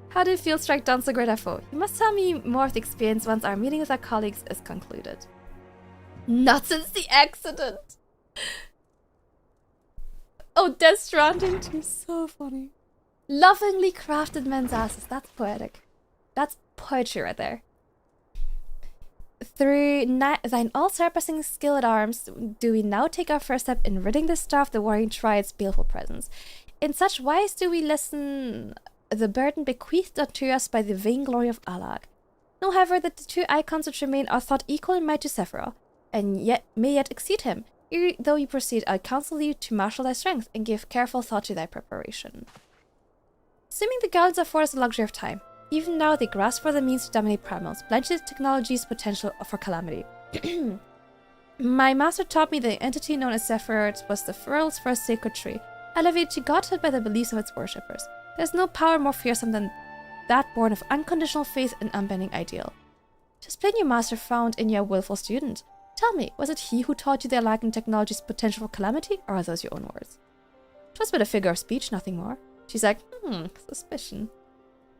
How did it feel to strike down so great a foe? You must tell me more of the experience once our meeting with our colleagues is concluded. Not since the accident. Oh, Death Stranding 2, so funny. Lovingly crafted men's asses. That's poetic. That's poetry right there. Through thine all-surpassing skill at arms, do we now take our first step in ridding the star of the warring triad's baleful presence. In such wise do we lessen the burden bequeathed unto us by the vainglory of Alag. Know, however, that the two icons which remain are thought equal in might to Sephiroth, and yet may yet exceed him. Ere though you proceed, I counsel thee to marshal thy strength, and give careful thought to thy preparation. Assuming the Guardians afford us the luxury of time, even now they grasp for the means to dominate primals, blanching technology's potential for calamity. My master taught me the entity known as Sephiroth was the world's first sacred tree, elevated to godhood by the beliefs of its worshippers. There is no power more fearsome than that born of unconditional faith and unbending ideal. 'Tis plain your master found in your willful student. Tell me, was it he who taught you the lacking technology's potential for calamity, or are those your own words? 'Twas but a figure of speech, nothing more. She's like, suspicion.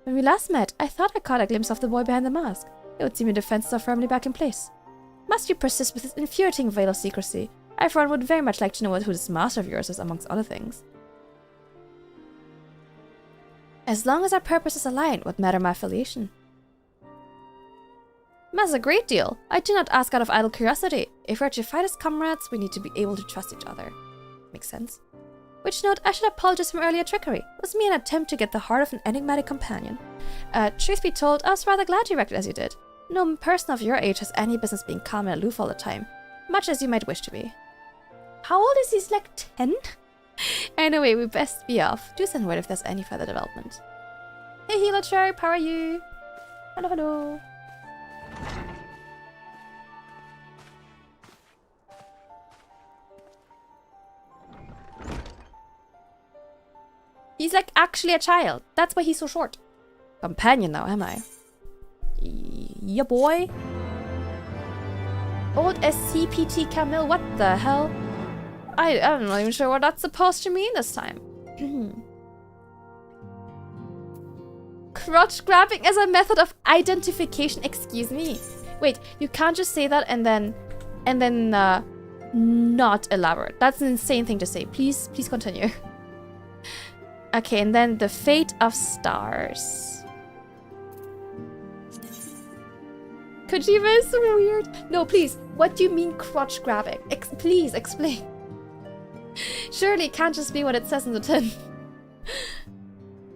When we last met, I thought I caught a glimpse of the boy behind the mask. It would seem your defenses are firmly back in place. Must you persist with this infuriating veil of secrecy? I, for one, would very much like to know who this master of yours is, amongst other things. As long as our purposes align, what matter my affiliation? Matters a great deal. I do not ask out of idle curiosity. If we are to fight as comrades, we need to be able to trust each other. Makes sense. Which note, I should apologize for my earlier trickery. It was me an attempt to get the heart of an enigmatic companion. Truth be told, I was rather glad you reacted as you did. No person of your age has any business being calm and aloof all the time, much as you might wish to be. How old is he? Like 10? Anyway, we best be off. Do send word if there's any further development. Hey Healer Cherub, how are you? Hello, hello. He's like actually a child. That's why he's so short. Companion now, am I? Yeah, boy. Old SCPT Camille, what the hell? I'm not even sure what that's supposed to mean this time. Crotch grabbing as a method of identification. Excuse me. Wait, you can't just say that and then not elaborate. That's an insane thing to say. Please continue. Okay, and then the fate of stars. Kojima is so weird. No, please. What do you mean crotch grabbing? Please explain. Surely it can't just be what it says in the tin.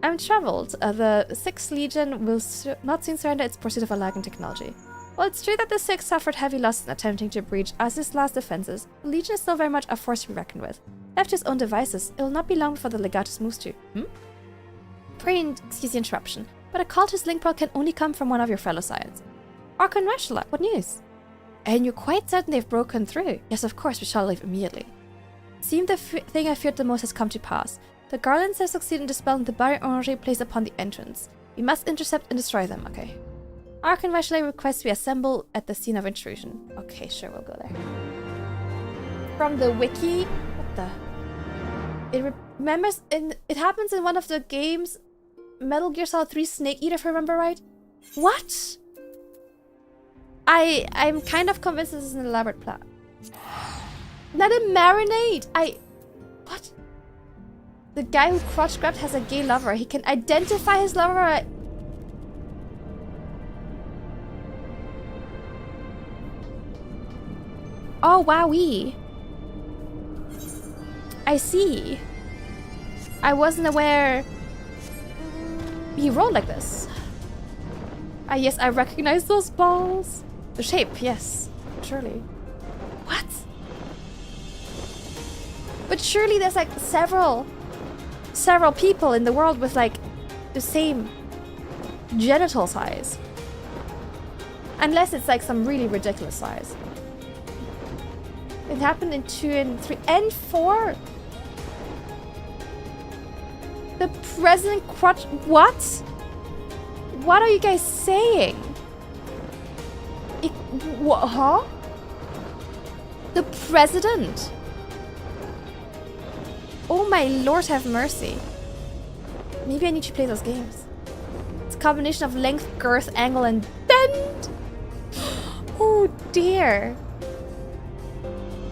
I'm troubled. The 6th Legion will not soon surrender its pursuit of a lagging technology. While it's true that the 6th suffered heavy loss in attempting to breach Aziz's last defenses, the Legion is still very much a force to be reckoned with. Left to its own devices, it will not be long before the Legatus moves to. Excuse the interruption, but a call to his link pearl can only come from one of your fellow Scions. Archon Rashla, what news? And you're quite certain they've broken through? Yes, of course, we shall leave immediately. Seems the thing I feared the most has come to pass. The Garlands have succeeded in dispelling the barrier orangey placed upon the entrance. We must intercept and destroy them, okay. Archon Rashla requests we assemble at the scene of intrusion. Okay, sure, we'll go there. From the wiki? What the? It happens in one of the games, Metal Gear Solid 3 Snake Eater, if I remember right. What? I'm kind of convinced this is an elaborate plot. Let him marinate! What? The guy who crotch grabbed has a gay lover. He can identify his lover. Oh, wowee. I see. I wasn't aware he rolled like this. Yes, I recognize those balls. The shape, yes. Surely. What? But surely there's like several people in the world with like the same genital size. Unless it's like some really ridiculous size. It happened in 2 and 3 and 4. The president crotch. What? What are you guys saying? What? Huh? The president? Oh my lord, have mercy. Maybe I need to play those games. It's a combination of length, girth, angle, and bend. Oh dear.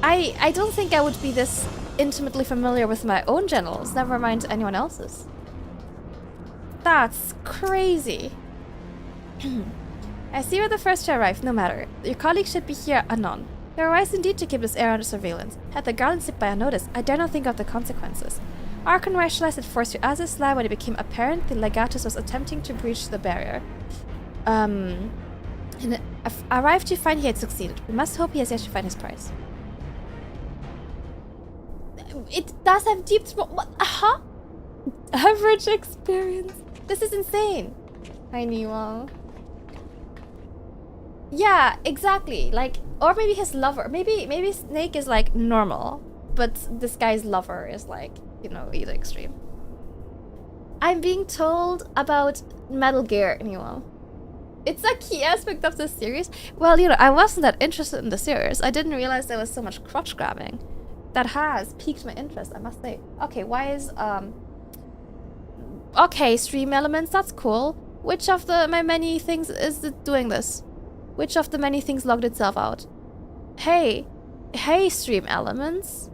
I don't think I would be this intimately familiar with my own genitals, never mind anyone else's. That's crazy. I see you're the first to arrive, no matter. Your colleagues should be here anon. You're wise indeed to keep this area under surveillance. Had the Garland slipped by unnoticed, I dare not think of the consequences. Archon rationalized it forced you as a lie when it became apparent the Legatus was attempting to breach the barrier. And arrived to find he had succeeded. We must hope he has yet to find his prize. It does have deep throat. Huh? Average experience. This is insane. Hi, Nemo. Yeah, exactly. Like, or maybe his lover. Maybe Snake is like normal, but this guy's lover is like, you know, either extreme. I'm being told about Metal Gear, Nemo. It's a key aspect of the series. Well, you know, I wasn't that interested in the series. I didn't realize there was so much crotch grabbing. That has piqued my interest, I must say. Okay, why is okay, stream elements, that's cool. Which of my many things is it doing this? Which of the many things logged itself out? Hey, stream elements.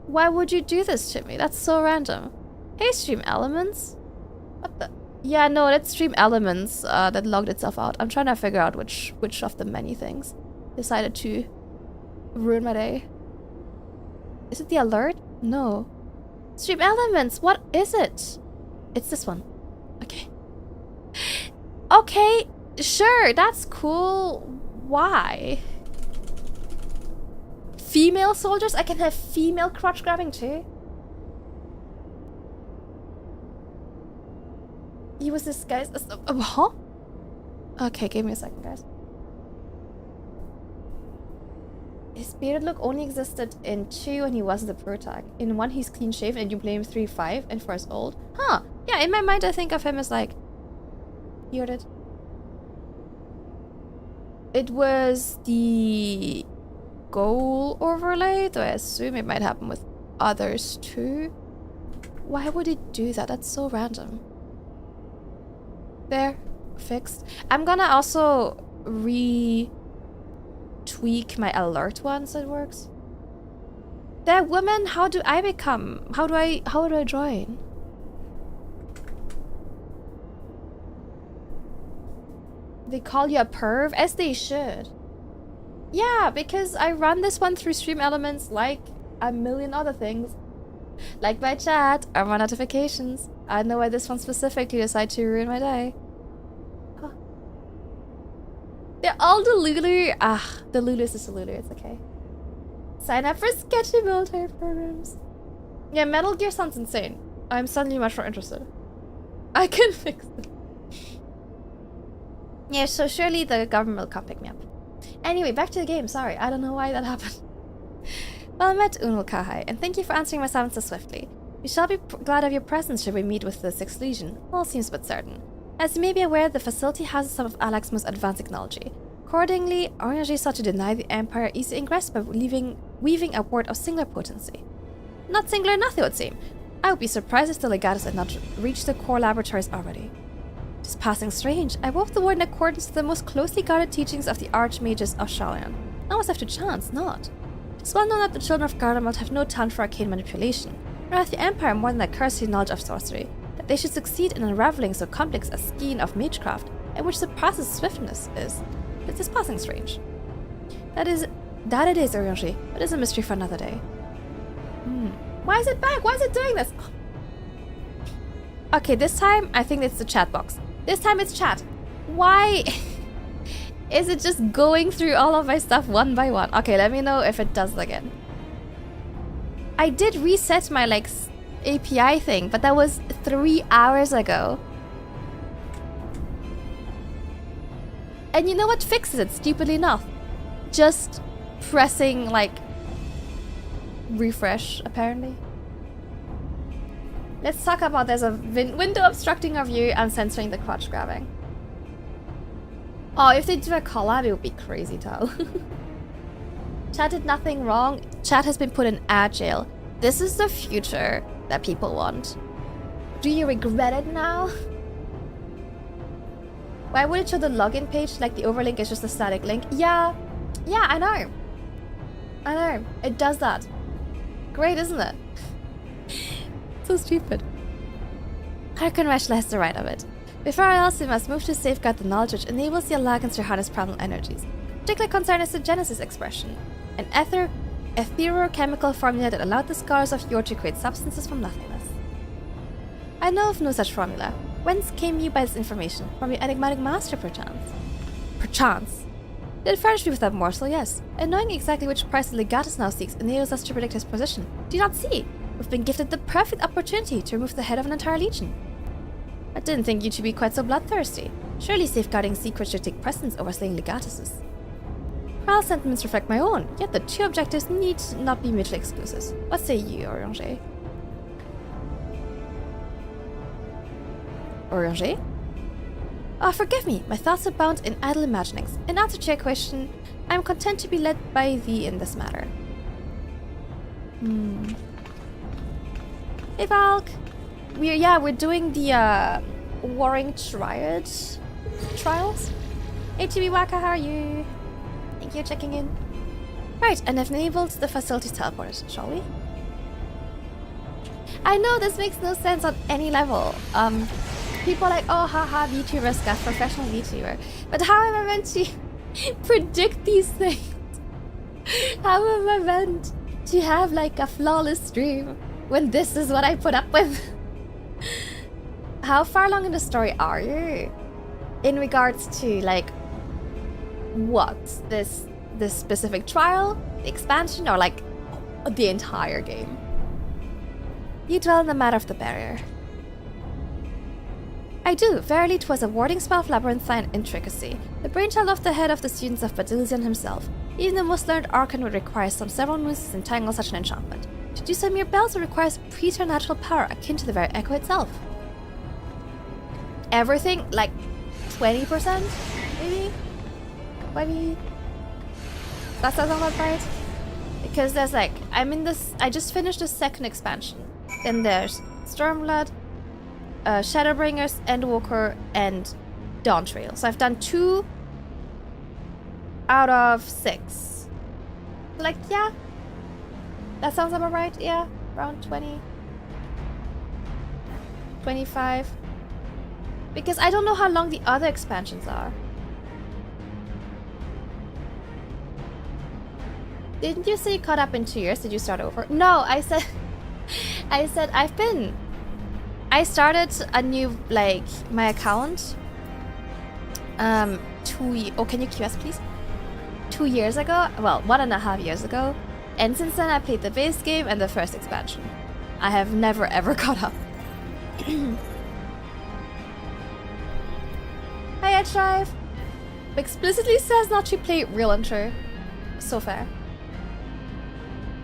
Why would you do this to me? That's so random. Hey, stream elements. What the? Yeah, no, that's stream elements that logged itself out. I'm trying to figure out which of the many things decided to ruin my day. Is it the alert? No. Stream elements, what is it? It's this one. Okay. Okay, sure, that's cool. Why? Female soldiers? I can have female crotch grabbing too? He was this guy's... huh? Okay, give me a second, guys. His bearded look only existed in 2 and he wasn't a protag. In 1 he's clean shaven and you blame 3-5 and 4 is old. Huh. Yeah, in my mind I think of him as like bearded. It was the goal overlay, though I assume it might happen with others too. Why would he do that? That's so random. There. Fixed. I'm gonna also tweak my alert one so it works. That woman, how do I become? How do I join? They call you a perv? As they should. Yeah, because I run this one through Stream Elements like a million other things. Like my chat or my notifications. I know why this one specifically decided to ruin my day. Huh. They're all Delulu. Delulu is just Delulu, it's okay. Sign up for sketchy military programs. Yeah, Metal Gear sounds insane. I'm suddenly much more interested. I can fix it. Yeah, so surely the government will come pick me up. Anyway, back to the game. Sorry, I don't know why that happened. Well met, Unul Kahai, and thank you for answering my summons so swiftly. We shall be glad of your presence should we meet with the 6th Legion. All seems but certain. As you may be aware, the facility houses some of Alak's most advanced technology. Accordingly, Oriangé sought to deny the Empire easy ingress by weaving a word of singular potency. Not singular enough, it would seem. I would be surprised if the Legatus had not reached the core laboratories already. It is passing strange. I wove the word in accordance with the most closely guarded teachings of the Archmages of Shalian. None was left to chance, not. It is well known that the children of Garlemald have no talent for arcane manipulation, nor hath the Empire more than a cursory knowledge of sorcery. That they should succeed in unraveling so complex a skein of magecraft, and which surpasses swiftness is. It is passing strange. That it is, Oriangé, but it is a mystery for another day. Why is it back? Why is it doing this? Okay, this time I think it's the chat box. This time it's chat. Why is it just going through all of my stuff one by one? Okay, let me know if it does it again. I did reset my API thing, but that was 3 hours ago. And you know what fixes it, stupidly enough? Just pressing refresh, apparently. Let's talk about there's a window obstructing our view and censoring the crotch grabbing. Oh, if they do a collab, it would be crazy, Tal. Chat did nothing wrong. Chat has been put in agile. This is the future that people want. Do you regret it now? Why would it show the login page like the overlink is just a static link? Yeah, I know. It does that. Great, isn't it? So stupid. Harkon Resh has the right of it. Before else, we must move to safeguard the knowledge which enables the Alagans to harness primal energies. Particular concern is the Genesis expression, an etherochemical formula that allowed the scholars of yore to create substances from nothingness. I know of no such formula. Whence came you by this information? From your enigmatic master, perchance? Perchance? Did furnish me with that morsel, yes. And knowing exactly which price the Legatus now seeks enables us to predict his position. Do you not see? We've been gifted the perfect opportunity to remove the head of an entire legion. I didn't think you to be quite so bloodthirsty. Surely safeguarding secrets should take precedence over slaying Legatuses. Morale sentiments reflect my own, yet the two objectives need not be mutually exclusive. What say you, Oriangé? Oriangé? Oh, forgive me, my thoughts are bound in idle imaginings. In answer to your question, I am content to be led by thee in this matter. Hey Valk! We're doing the Warring Triad trials. Hey Chibiwaka, how are you? Thank you for checking in. Right, and I've enabled the facilities teleported, shall we? I know this makes no sense on any level. People are like, oh haha, VTuber stuff, professional VTuber. But how am I meant to predict these things? How am I meant to have a flawless stream when this is what I put up with? How far along in the story are you? In regards to what? This specific trial, the expansion, or the entire game? You dwell in the matter of the barrier. I do. Verily, 'twas a warding spell of labyrinthine intricacy, the brainchild of the head of the students of Badilzian himself. Even the most learned archon would require some several moons to entangle such an enchantment. To do so, mere bells would require preternatural power akin to the very echo itself. Everything, like 20%, maybe? 20? That sounds about right? Because there's like, I just finished the second expansion. Then there's Stormblood, Shadowbringers, Endwalker, and Dawntrail. So I've done 2 out of 6. Like, yeah. That sounds about right, yeah. Around 20. 25. Because I don't know how long the other expansions are. Didn't you say you caught up in 2 years? Did you start over? No, I said I started a new, like, my account. Oh, can you QS please? 2 years ago? Well, 1.5 years ago. And since then I played the base game and the first expansion. I have never ever caught up. Hi, Edgedrive. Explicitly says not to play real and true. So fair.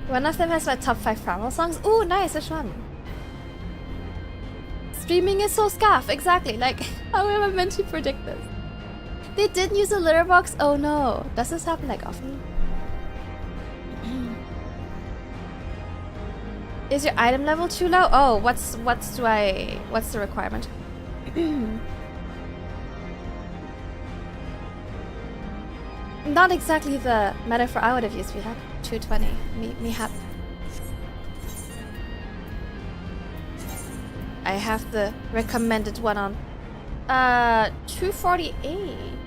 One of them has my top 5 Primal songs. Ooh, nice, which one? Streaming is so scuff, exactly. Like, how am I meant to predict this? They didn't use a litter box? Oh no. Does this happen like often? Is your item level too low? Oh, what's the requirement? Not exactly the metaphor I would have used. We had 220. Me have. I have the recommended one on 248.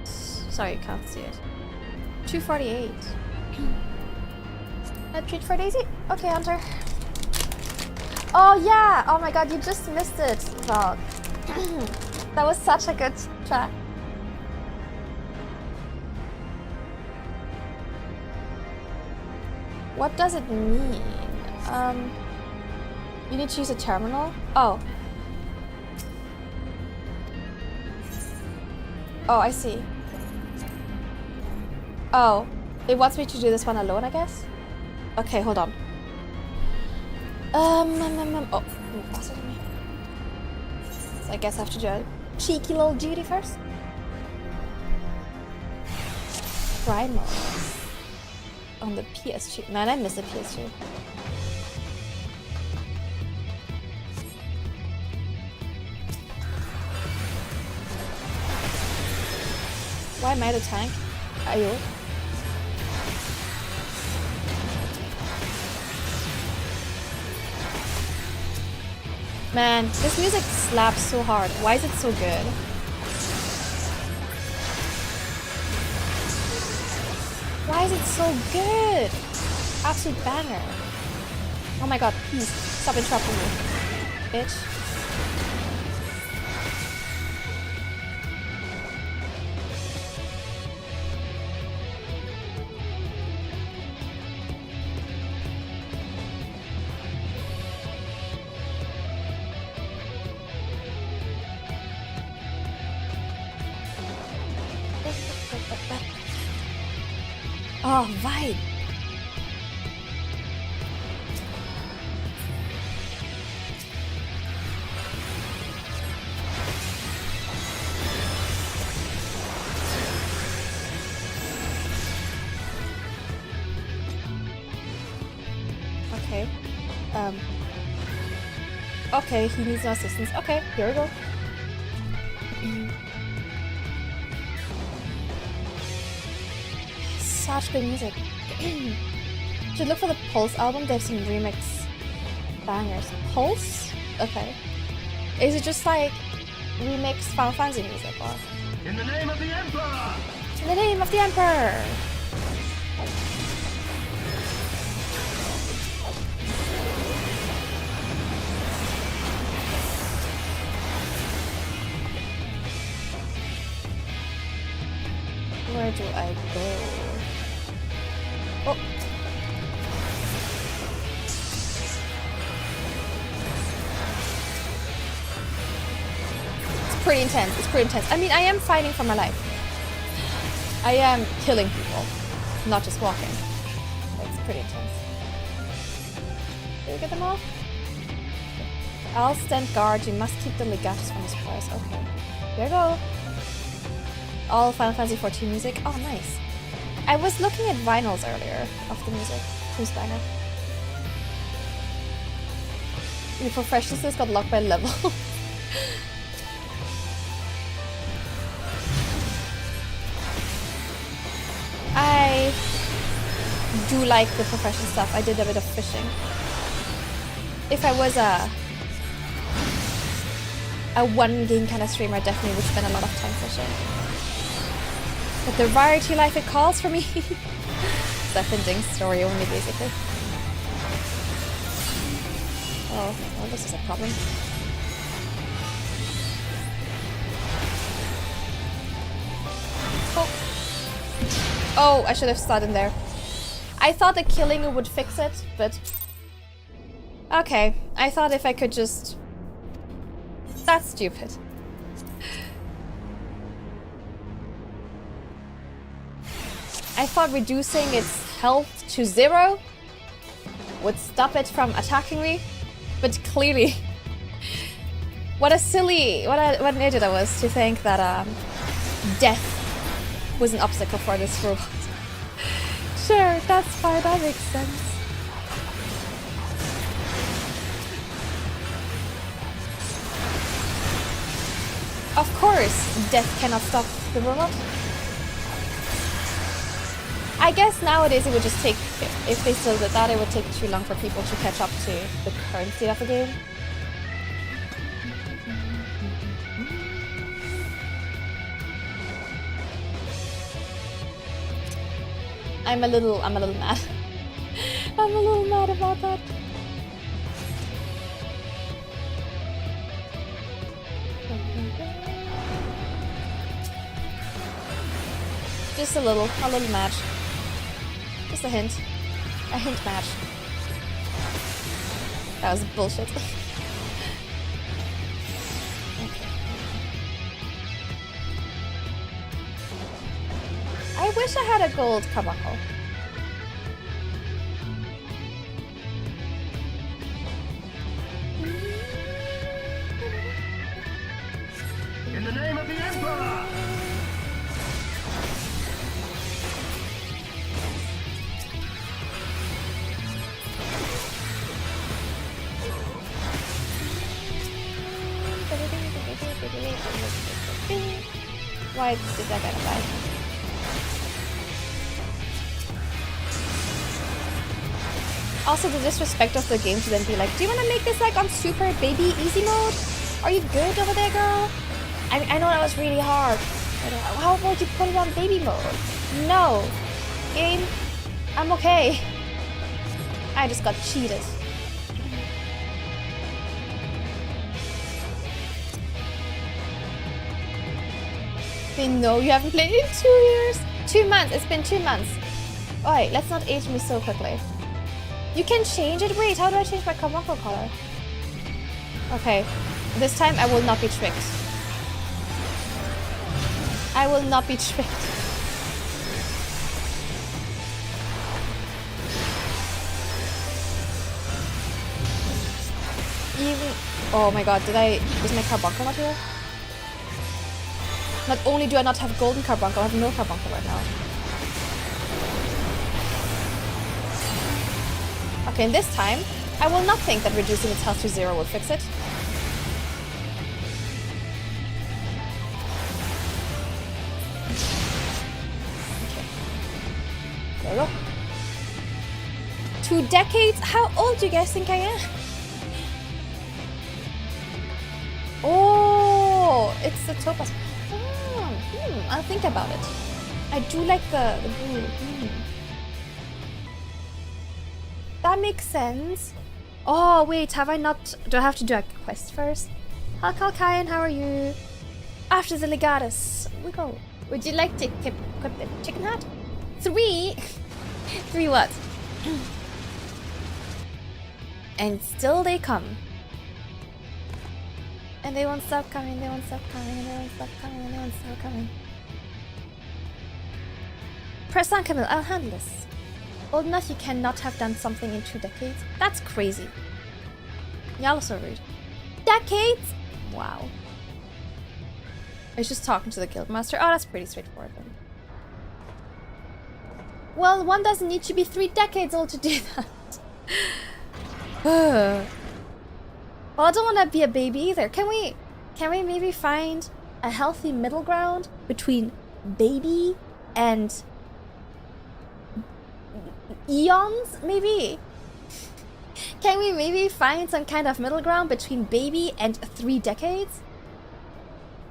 Sorry, you can't see it. 248. A treat for Daisy? Okay, Hunter. Oh yeah! Oh my god, you just missed it, Vlog. That was such a good track. What does it mean? You need to use a terminal? Oh. Oh, I see. Oh, it wants me to do this one alone, I guess? Okay, hold on. Oh, faster than me. So I guess I have to do a cheeky little duty first. Primal. On the PS2. Man, I miss the PS2. Why am I the tank? Are you? Man, this music slaps so hard. Why is it so good? Why is it so good? Absolute banger. Oh my god, please stop interrupting me, bitch. Oh, vibe. Okay. Okay, he needs no assistance. Okay, here we go. Such good music. Should look for the Pulse album. They have some remix bangers. Pulse? Okay. Is it just like remix Final Fantasy music or? In the name of the Emperor! In the name of the Emperor! Where do I go? Oh. It's pretty intense. It's pretty intense. I mean, I am fighting for my life. I am killing people. not just walking. That's pretty intense. Did we get them all? I'll stand guard. You must keep the legatus from his prize. Okay. Here we go. All Final Fantasy XIV music. Oh, nice. I was looking at vinyls earlier of the music. Who's banger? The professionals got locked by level. I do like the professional stuff. I did a bit of fishing. If I was a one game kind of streamer, I definitely would spend a lot of time fishing. But the variety life it calls for me. Defending story only, basically. Oh, well, this is a problem. Oh, I should have started in there. I thought that killing it would fix it, but... Okay, I thought if I could just... That's stupid. I thought reducing its health to 0 would stop it from attacking me, but clearly... what an idiot I was to think that death was an obstacle for this robot. Sure, that's fine, that makes sense. Of course, death cannot stop the robot. I guess nowadays it would just take, if they still did that, it would take too long for people to catch up to the current state of the game. I'm a little mad. I'm a little mad about that. Just a little mad. Just a hint match. That was bullshit. Okay. I wish I had a gold carbuncle. In the name of the Emperor! Why did that guy die? Also, the disrespect of the game to then be like, do you want to make this like on super baby easy mode? Are you good over there, girl? I know that was really hard. But how about you put it on baby mode? No. Game, I'm okay. I just got cheated. No, you haven't played in 2 years. 2 months. It's been 2 months. Alright, let's not age me so quickly. You can change it. Wait, how do I change my carbuncle color? Okay, this time I will not be tricked. I will not be tricked. Even... Oh my god, is my carbuncle not here? Not only do I not have golden carbuncle, I have no carbuncle right now. Okay, and this time, I will not think that reducing its health to 0 will fix it. Okay. There we go. 2 decades? How old do you guys think I am? Oh, it's the topaz. I'll think about it. I do like the blue. That makes sense. Oh, wait, have I not... Do I have to do a quest first? Hi, Kalkayan, how are you? After the legatus, we go. Would you like to equip the chicken hat? 3? 3 what? And still they come. And they won't stop coming, they won't stop coming, and they won't stop coming, and they won't stop coming. Press on, Camille. I'll handle this. Old enough you cannot have done something in 2 decades? That's crazy. Y'all are so rude. Decades? Wow. I was just talking to the guildmaster. Oh, that's pretty straightforward then. Well, one doesn't need to be 3 decades old to do that. Well, I don't want to be a baby either. Can we maybe find a healthy middle ground between baby and eons, maybe? Can we maybe find some kind of middle ground between baby and 3 decades?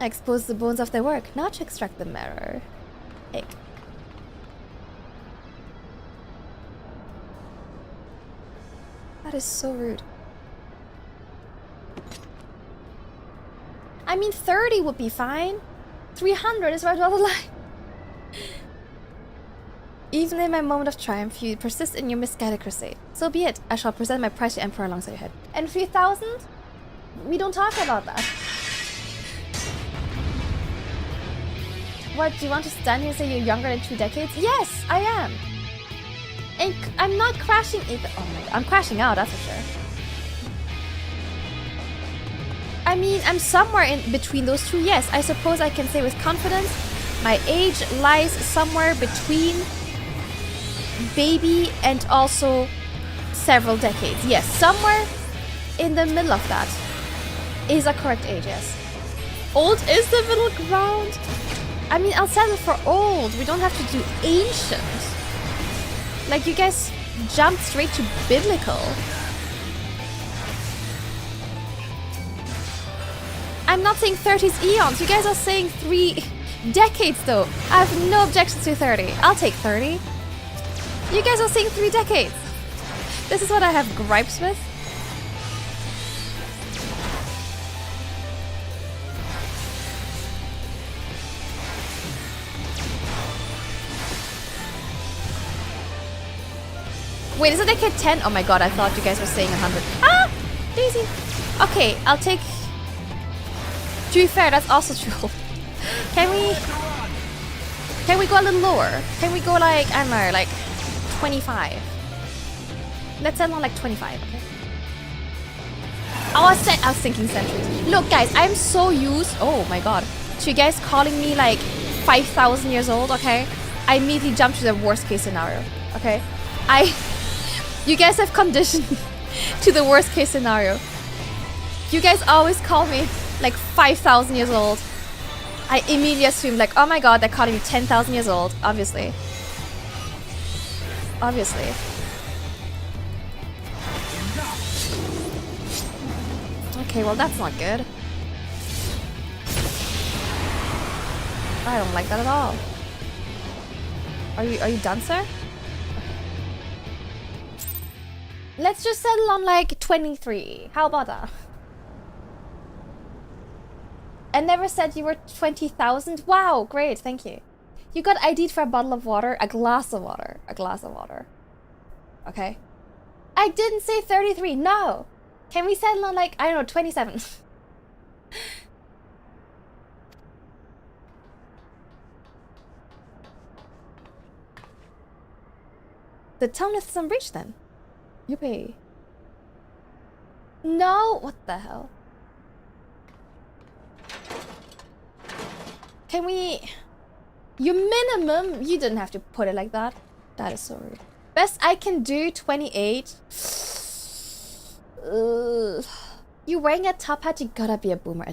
Expose the bones of their work, not to extract the marrow. Egg. That is so rude. I mean, 30 would be fine. 300 is right on the line. Even in my moment of triumph, you persist in your misguided crusade. So be it. I shall present my prize to Emperor alongside your head. And 3,000? We don't talk about that. What, do you want to stand here and say you're younger than 2 decades? Yes, I am. And I'm not crashing either. Oh my god, I'm crashing out, that's for sure. I mean, I'm somewhere in between those two. Yes, I suppose I can say with confidence, my age lies somewhere between baby and also several decades. Yes, somewhere in the middle of that is a correct age, yes. Old is the middle ground. I mean, I'll settle for old. We don't have to do ancient. Like, you guys jumped straight to biblical. I'm not saying 30's eons. You guys are saying 3 decades, though. I have no objections to 30. I'll take 30. You guys are saying 3 decades. This is what I have gripes with. Wait, is it decade 10? Oh my god, I thought you guys were saying 100. Ah! Daisy! Okay, I'll take... To be fair, that's also true. Can we go a little lower? Can we go like, I don't know, like 25? Let's settle on like 25, okay? I was thinking centuries. Look guys, I'm so used, oh my god, to you guys calling me like 5,000 years old, okay? I immediately jump to the worst case scenario, okay? You guys have conditioned to the worst case scenario. You guys always call me like 5,000 years old. I immediately assume like, oh my god, they're calling me 10,000 years old, obviously. Obviously. Okay, well that's not good. I don't like that at all. Are you done, sir? Let's just settle on like 23. How about that? I never said you were 20,000. Wow, great, thank you. You got ID'd for a bottle of water, a glass of water, a glass of water. Okay. I didn't say 33, no. Can we settle on like, I don't know, 27? The town is some breach then. You pay. No, what the hell? Can we... Your minimum, you didn't have to put it like that. That is so rude. Best I can do, 28. You wearing a top hat, you gotta be a boomer.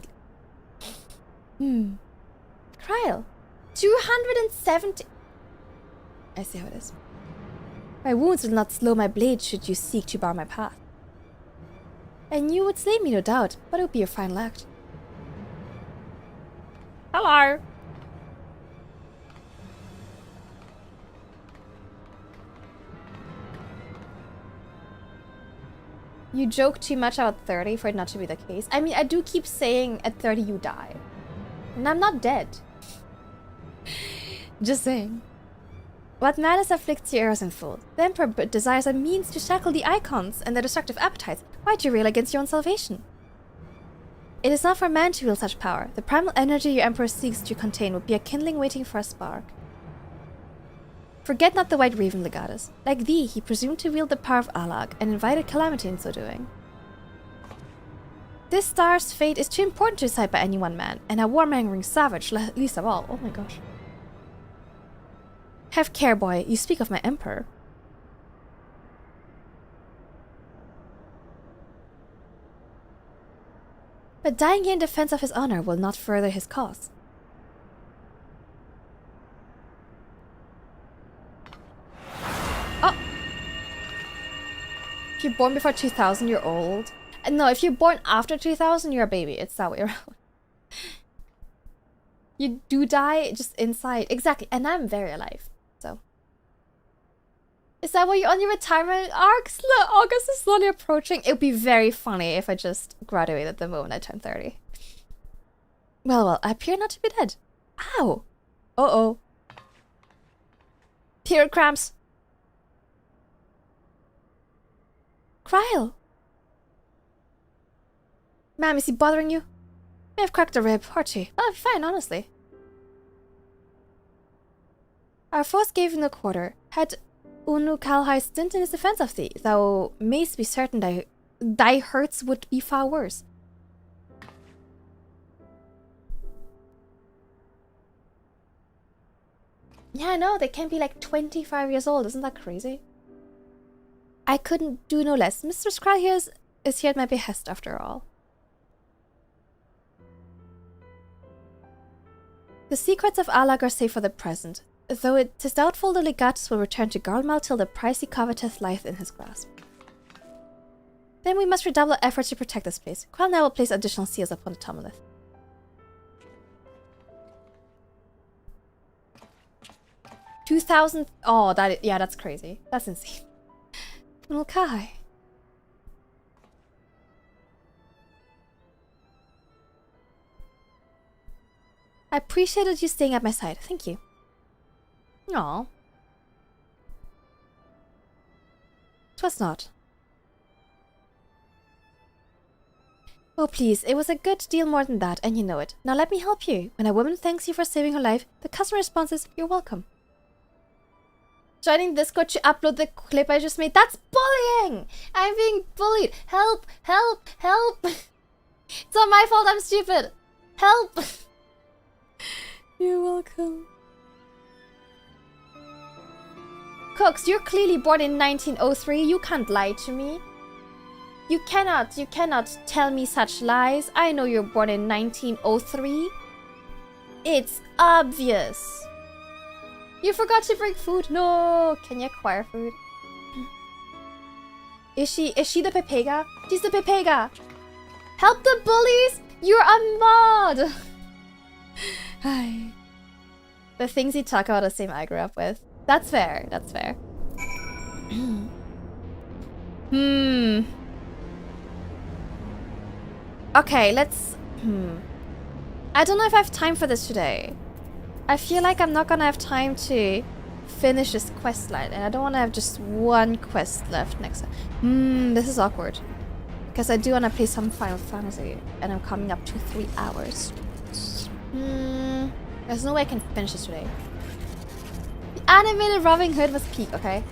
Trial. 270. I see how it is. My wounds will not slow my blade should you seek to bar my path. And you would slay me, no doubt, but it would be your final act. Hello. You joke too much about 30 for it not to be the case. I mean, I do keep saying at 30 you die. And I'm not dead. Just saying. What madness afflicts your ears and fold? The Emperor desires a means to shackle the icons and their destructive appetites. Why do you rail against your own salvation? It is not for man to wield such power. The primal energy your Emperor seeks to contain would be a kindling waiting for a spark. Forget not the White Raven, Legatus. Like thee, he presumed to wield the power of Alag, and invited calamity in so doing. This star's fate is too important to decide by any one man, and a warmongering savage least of all. Oh my gosh. Have care, boy. You speak of my emperor. But dying here in defense of his honor will not further his cause. Oh! If you're born before 2000, you're old. No, if you're born after 2000, you're a baby. It's that way around. You do die just inside. Exactly. And I'm very alive. So. Is that why you're on your retirement arc? August is slowly approaching. It would be very funny if I just graduated the moment I turned 30. Well, I appear not to be dead. Ow! Uh-oh. Period cramps. Cryle. Ma'am, is he bothering you? May have cracked a rib, or two. Oh, fine, honestly. Our foes gave no quarter. Had Unu Kalhai stint in his defense of thee, thou mayst be certain thy hurts would be far worse. Yeah, I know, they can be like 25 years old, isn't that crazy? I couldn't do no less. Mr. Skrull here is here at my behest after all. The secrets of Alag are safe for the present, though it is doubtful the Legatus will return to Garlmal till the prize he coveteth lieth in his grasp. Then we must redouble efforts to protect this place. Quell now will place additional seals upon the Tomolith. $2,000. Oh, yeah, that's crazy. That's insane. Mulkai. I appreciated you staying at my side. Thank you. Aw. 'Twas not. Oh, please, it was a good deal more than that, and you know it. Now let me help you. When a woman thanks you for saving her life, the customer response is, you're welcome. Joining Discord to upload the clip I just made. That's bullying! I'm being bullied. Help! Help! Help! It's not my fault, I'm stupid. Help! You're welcome. Cooks, you're clearly born in 1903. You can't lie to me. You cannot tell me such lies. I know you're born in 1903. It's obvious. You forgot to bring food. No. Can you acquire food? Is she the Pepega? She's the Pepega. Help the bullies. You're a mod. Hi. The things you talk about are the same I grew up with. That's fair. That's fair. Okay, let's... I don't know if I have time for this today. I feel like I'm not gonna have time to finish this quest line, and I don't want to have just one quest left next time. This is awkward. Because I do want to play some Final Fantasy, and I'm coming up to 3 hours. There's no way I can finish this today. The animated Robin Hood was peak, okay?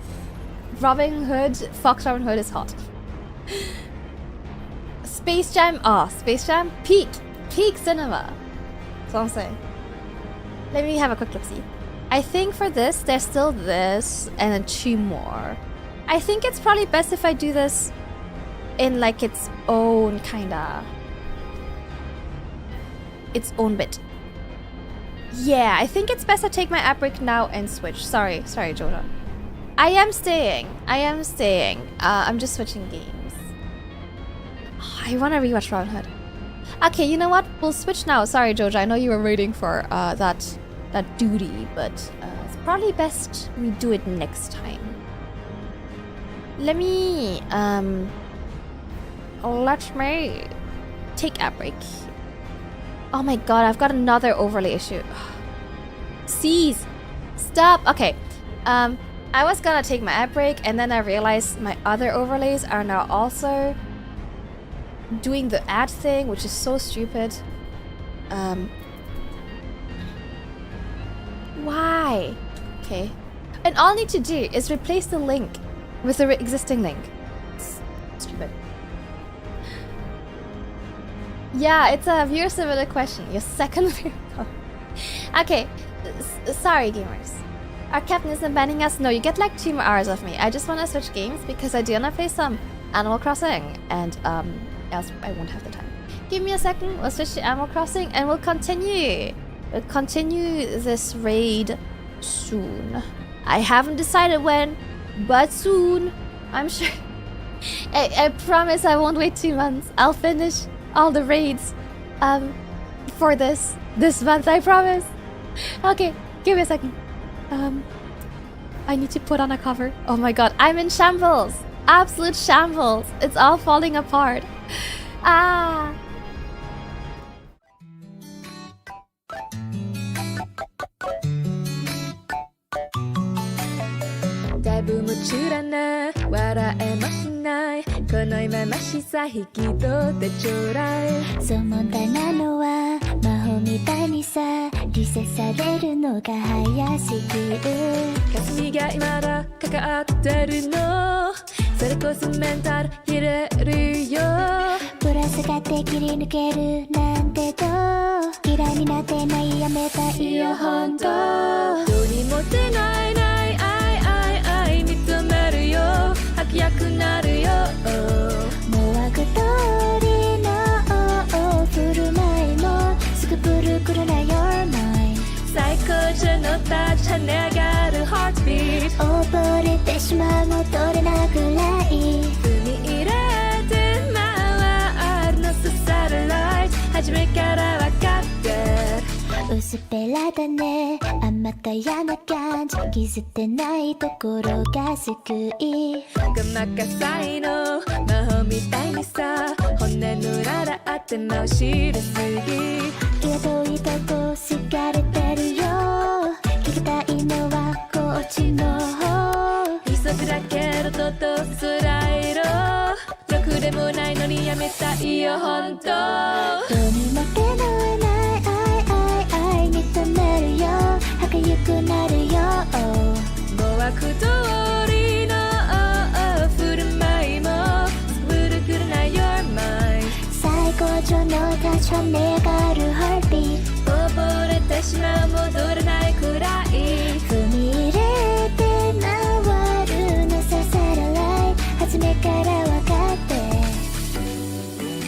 Robin Hood, Fox Robin Hood is hot. Space Jam, Space Jam, peak cinema. That's what I'm saying. Let me have a quick look-see. I think for this, there's still this, and then 2 more. I think it's probably best if I do this in like its own its own bit. Yeah, I think it's best I take my app break now and switch. Sorry, Jonah. I am staying. I'm just switching games. Oh, I want to rewatch Robin Hood. Okay, you know what? We'll switch now. Sorry, Jojo. I know you were waiting for that duty, but it's probably best we do it next time. Let me take a break. Oh my god, I've got another overlay issue. Cease! Stop! Okay. I was gonna take my ad break, and then I realized my other overlays are now also doing the ad thing, which is so stupid. Why? Okay. And all I need to do is replace the link with the existing link. It's stupid. Yeah, it's a viewer submitted question. Your second miracle. Okay, sorry gamers. Our captain isn't banning us. No, you get like 2 more hours of me. I just want to switch games because I do want to play some Animal Crossing, and else I won't have the time. Give me a second. We'll switch to Animal Crossing, and we'll continue. We'll continue this raid soon. I haven't decided when, but soon. I'm sure. I promise I won't wait 2 months. I'll finish all the raids for this month. I promise. Okay, give me a second. I need to put on a cover. Oh my god, I'm in shambles. Absolute shambles. It's all falling apart. Ah.だいぶ夢中だな笑えもしないこの今ましさ引き取ってちょうだいそう問題なのは魔法みたいにさリセされるのが早すぎる霞が今だかかってるのそれこそメンタル入れるよプラスがって切り抜けるなんてどう嫌いになってないやめたいよほんとどうにも出ないない愛認めるよ悪役なるよもう悪通りの振る舞いもすぐプルクルな You're mine 最高じゃの立ち跳ね上がる Heartbeat 溺れてしまう戻れなくらい踏み入れて回るのさサテライト初めから分かってる薄っぺらだねあまた嫌な感じ気づってないところが救いごまかさいの魔法みたいにさ骨ぬらだってもう知りすぎ気が遠いとこすがれてるよ聞きたいのはこっちの方急ぐだけどととスライドろくでもないのにやめたいよほんとどうにも手のない愛認めるよ儚くなるよもう悪通りの振る舞いもブルクルな You're mine 最高潮の立ち跳ねがる Heartbeat 溺れてしまう戻れないくらい踏み入れて回るのさサテライト初めから分かって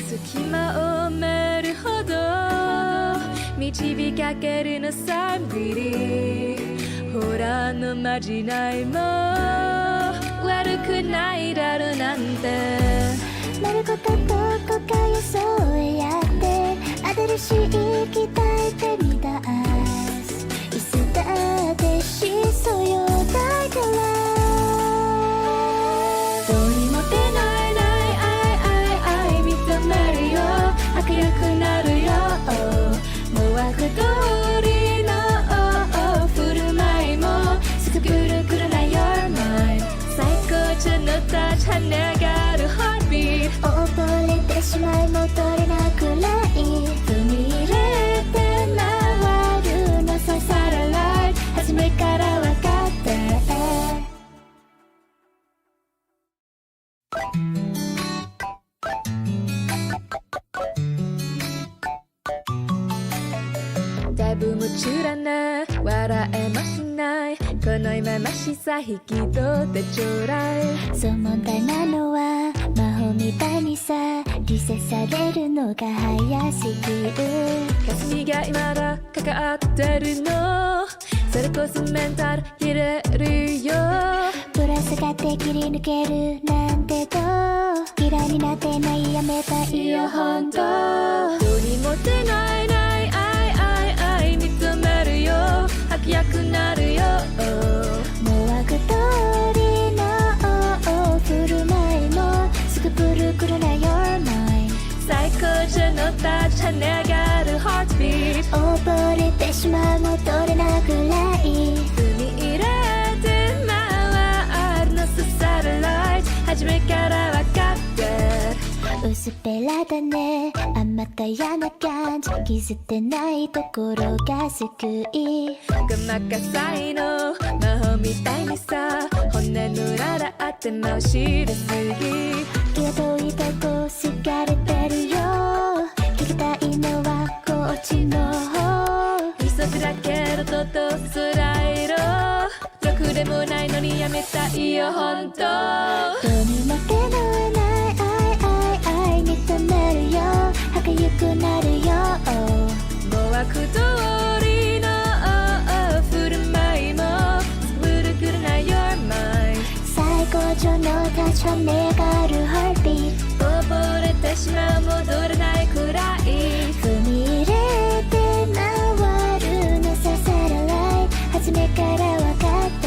隙間を埋めるほど導きかけるのさ Greedy ほらのまじないも悪くないだろなんてなることどこか予想やって新しい期待てみだすいつだってしそうよだからどうにも出ない愛認めるよ悪役なるよもう悪通りの振る舞いもすぐくるくるな You're mine 最高潮の立ち跳ね上がる Heartbeat 溺れてしまい戻れなくらい踏み入れて回るのさサテライト初めから分かってだいぶ夢中だな笑えもしないこの今ましさ引き取ってちょうだいそう問題なのは魔法みたいにさリセされるのが早すぎる霞が今だかかってるのそれこそメンタル入れるよプラスがって切り抜けるなんてどう嫌いになってないやめたいよほんとどうにも出ない愛認めるよ悪役なるよもう悪通りの振る舞いもすぐプルクルな You're mine 最高潮の立ち跳ね上がる Heartbeat 溺れてしまう戻れなくらい踏み入れて回るのさサテライト初めから分かってる薄っぺらだねあまた嫌な感じ気づってないところが救いごまかさいの魔法みたいにさ骨の裏あって真後ろすぎ気が遠いとこすがれてるよ聞きたいのはこっちの方二足だけどとっとスライドろくでもないのにやめたいよほんとどうにも手のない愛認めるよ歯がゆくなるよもう悪通りの振る舞いも古くない Your mind 最高潮のタッチは願るハートビート溺れてしまう戻れないくらい踏み入れて回るのさサラライ初めから分かって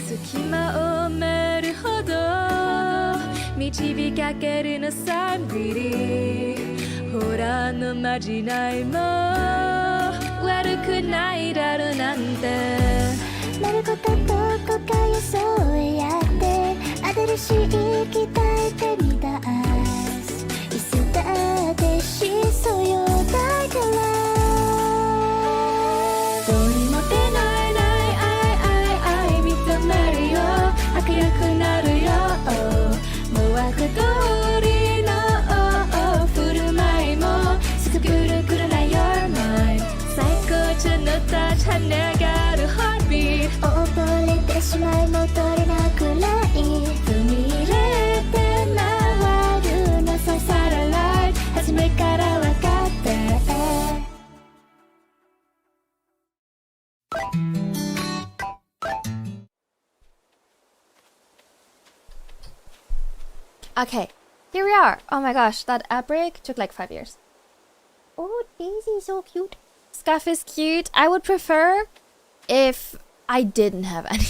隙間を埋めるほど導きかけるのさビリほらのまじないも悪くないだろなんてなることどこか予想やって新しい期待ってみ出すいつだってしそうよだからどうにも出ない愛認めるよ悪役なるよもう悪通りの振る舞いもすぐくるくるな Your mind 最高潮のタッチ跳ね上がるハートビート溺れてしまい戻れなくらい踏み入れて回るのさサラライ初めから分かって Okay, here we are. Oh my gosh, that ad break took like 5 years. Oh, Daisy's so cute. Scuff is cute. I would prefer if I didn't have any.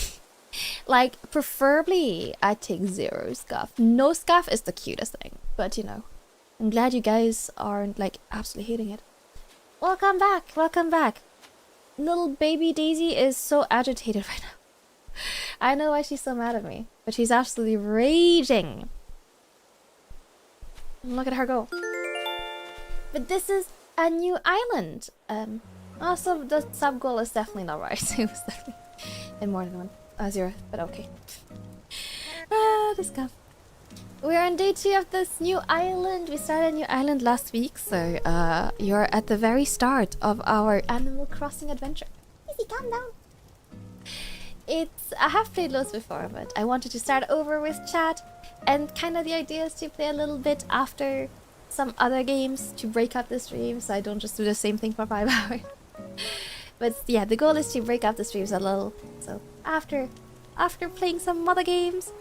Like, preferably, I'd take 0 Scuff. No Scuff is the cutest thing. But, you know, I'm glad you guys aren't, like, absolutely hating it. Welcome back. Welcome back. Little baby Daisy is so agitated right now. I know why she's so mad at me. But she's absolutely raging. Look at her go. But this is a new island. Also, the sub goal is definitely not right. It was definitely in more than 0, but okay. This guy. We are on day 2 of this new island. We started a new island last week, so you're at the very start of our Animal Crossing adventure. Easy, calm down. I have played loads before, but I wanted to start over with chat, and kind of the idea is to play a little bit after some other games to break up the stream, so I don't just do the same thing for 5 hours. But yeah, the goal is to break up the streams a little. So after playing some other games,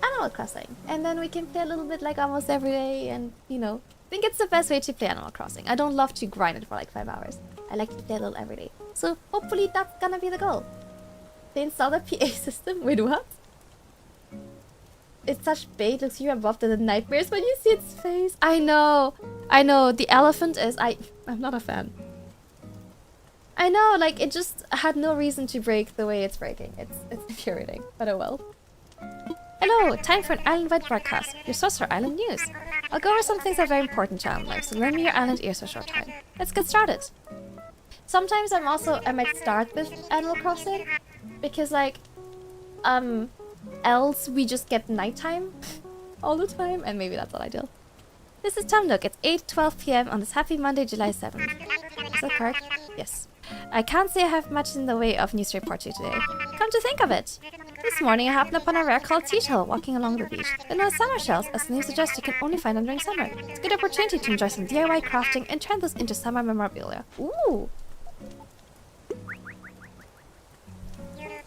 Animal Crossing, and then we can play a little bit like almost every day, and you know, I think it's the best way to play Animal Crossing. I don't love to grind it for like 5 hours. I like to play a little every day. So hopefully that's gonna be the goal. They install the PA system. Wait, what? It's such bait. Looks you above the nightmares when you see its face. I know. The elephant is. I'm not a fan. I know. Like it just had no reason to break the way it's breaking. It's infuriating. But oh well. Hello. Time for an island-wide broadcast. Your source for island news. I'll go over some things that are very important to island life. So lend me your island ears for a short time. Let's get started. Sometimes I might start with Animal Crossing. Because like, else we just get nighttime all the time, and maybe that's not ideal. This is Tom Nook. It's 8:12 p.m. on this happy Monday, July 7th. Is that correct? Yes. I can't say I have much in the way of news to report to you today. Come to think of it, this morning I happened upon a rare called seashell walking along the beach. They're not summer shells, as the name suggests you can only find them during summer. It's a good opportunity to enjoy some DIY crafting and turn those into summer memorabilia. Ooh!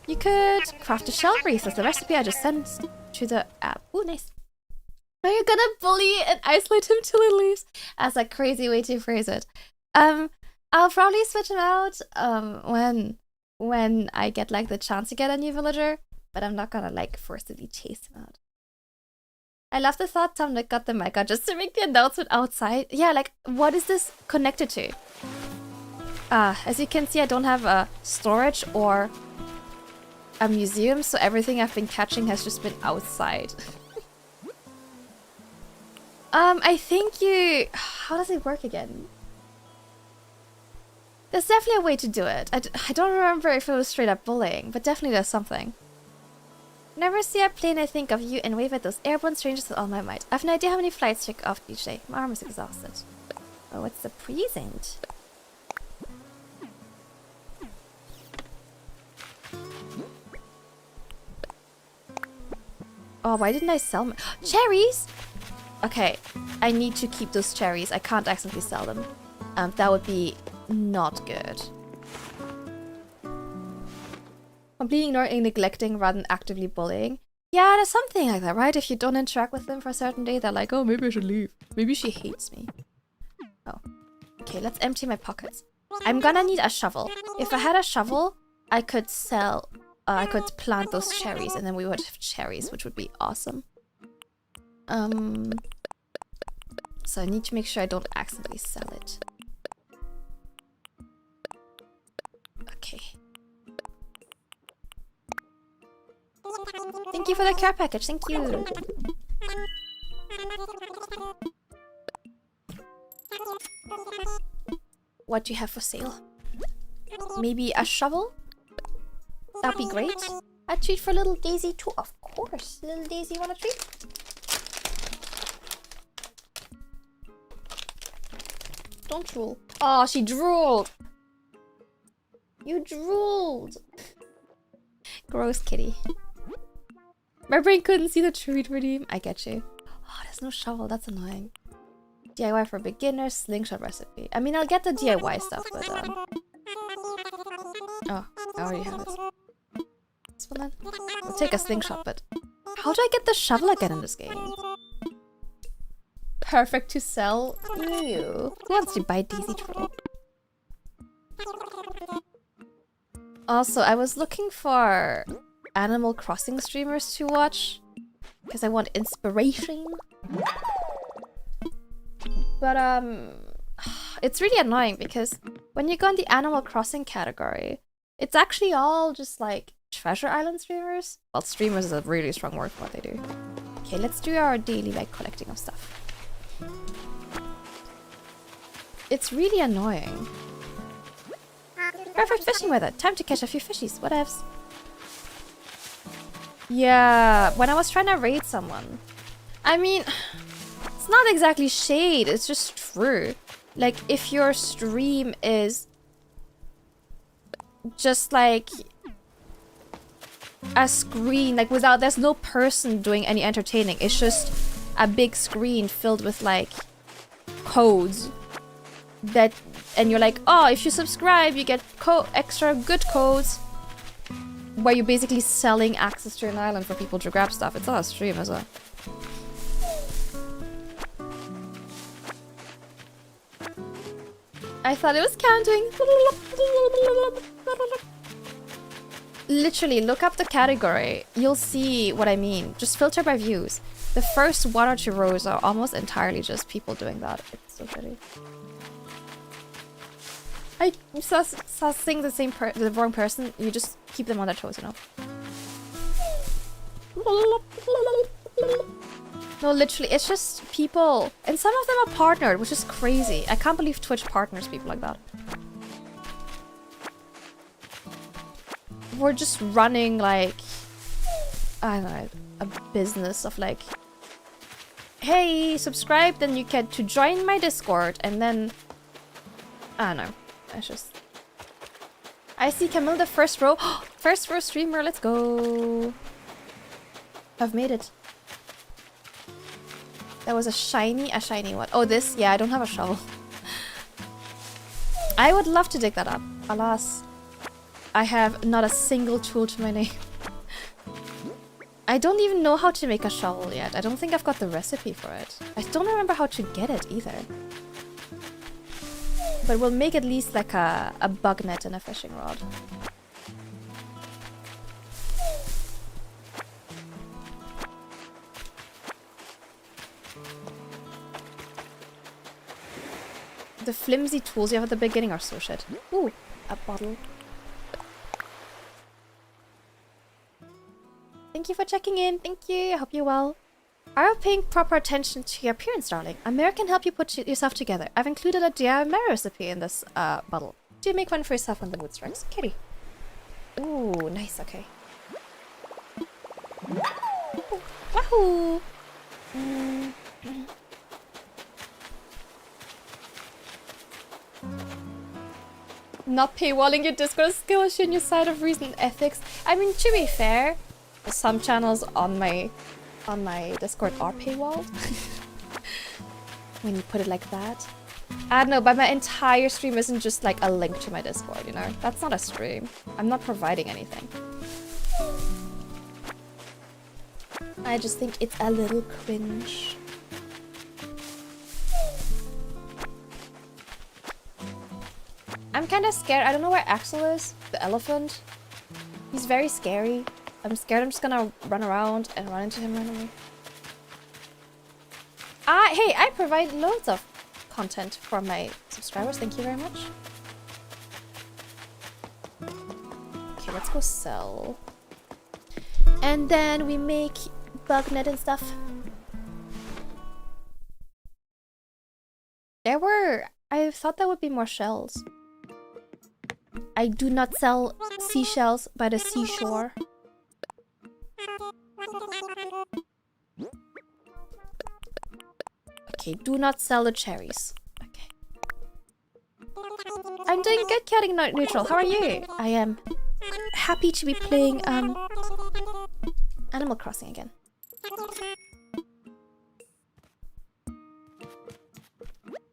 You could craft a shell wreath as the recipe I just sent to the app. Ooh, nice. Are you gonna bully and isolate him till he leaves? That's a crazy way to phrase it. I'll probably switch him out when I get like the chance to get a new villager, but I'm not gonna like forcibly chase him out. I love the thought Tom Nook got the mica just to make the announcement outside. Yeah, like what is this connected to? As you can see, I don't have a storage or a museum, so everything I've been catching has just been outside. I think you... How does it work again? There's definitely a way to do it. I don't remember if it was straight up bullying, but definitely there's something. Whenever I see a plane, I think of you and wave at those airborne strangers with all my might. I have no idea how many flights check off each day. My arm is exhausted. Oh, what's the present? Oh, why didn't I sell my... Cherries! Okay, I need to keep those cherries. I can't accidentally sell them. That would be not good. Completely ignoring and neglecting rather than actively bullying. Yeah, there's something like that, right? If you don't interact with them for a certain day, they're like, oh, maybe I should leave. Maybe she hates me. Oh. Okay, let's empty my pockets. I'm gonna need a shovel. If I had a shovel, I could sell... I could plant those cherries and then we would have cherries, which would be awesome. So I need to make sure I don't accidentally sell it. Okay. Thank you for the care package, thank you! What do you have for sale? Maybe a shovel? That'd be great. A treat for little Daisy too, of course. Little Daisy, want a treat? Don't drool. Oh, she drooled. You drooled. Gross kitty. My brain couldn't see the treat redeem. I get you. Oh, there's no shovel. That's annoying. DIY for beginners, slingshot recipe. I mean, I'll get the DIY stuff, but oh, I already have it. This one then? I'll take a slingshot, but how do I get the shovel again in this game? Perfect to sell. Ew. Who wants to buy Daisy Troll? Also, I was looking for Animal Crossing streamers to watch because I want inspiration. But it's really annoying because when you go in the Animal Crossing category, it's actually all just like Treasure Island streamers. Well, streamers is a really strong word for what they do. Okay, let's do our daily like collecting of stuff. It's really annoying. Perfect fishing weather. Time to catch a few fishies. Whatevs. Yeah, when I was trying to raid someone. I mean, it's not exactly shade. It's just true. Like, if your stream is just like a screen, like without, there's no person doing any entertaining. It's just a big screen filled with like codes that, and you're like, oh, if you subscribe, you get extra good codes. Where you're basically selling access to an island for people to grab stuff. It's not a stream, is it? I thought it was counting. Literally, look up the category. You'll see what I mean. Just filter by views. The first 1 or 2 rows are almost entirely just people doing that. It's so pretty. I saw seeing the wrong person. You just keep them on their toes, you know. No, literally, it's just people, and some of them are partnered, which is crazy. I can't believe Twitch partners people like that. We're just running like, I don't know, a business of like, hey, subscribe, then you get to join my Discord, and then I don't know. It's just, I see Camille the first row. First row streamer, let's go. I've made it. That was a shiny what? Oh, this? Yeah, I don't have a shovel. I would love to dig that up. Alas, I have not a single tool to my name. I don't even know how to make a shovel yet. I don't think I've got the recipe for it. I don't remember how to get it either. But we'll make at least like a bug net and a fishing rod. The flimsy tools you have at the beginning are so shit. Ooh, a bottle. Thank you for checking in. Thank you. I hope you're well. Are you paying proper attention to your appearance, darling? A mirror can help you put yourself together. I've included a DIY mirror recipe in this bottle. Do make one for yourself when the mood strikes. Kitty. Ooh, nice, okay. Wahoo! Not paywalling your Discord skills in your side of reason and ethics. I mean, to be fair, some channels on my Discord are paywalled. When you put it like that. I don't know, but my entire stream isn't just like a link to my Discord, you know? That's not a stream. I'm not providing anything. I just think it's a little cringe. I'm kind of scared. I don't know where Axel is. The elephant. He's very scary. I'm scared I'm just gonna run around and run into him randomly. Hey, I provide loads of content for my subscribers. Thank you very much. Okay, let's go sell. And then we make bug net and stuff. I thought there would be more shells. I do not sell seashells by the seashore. Okay, do not sell the cherries. Okay. I'm doing good, Chaotic Neutral. How are you? I am happy to be playing Animal Crossing again.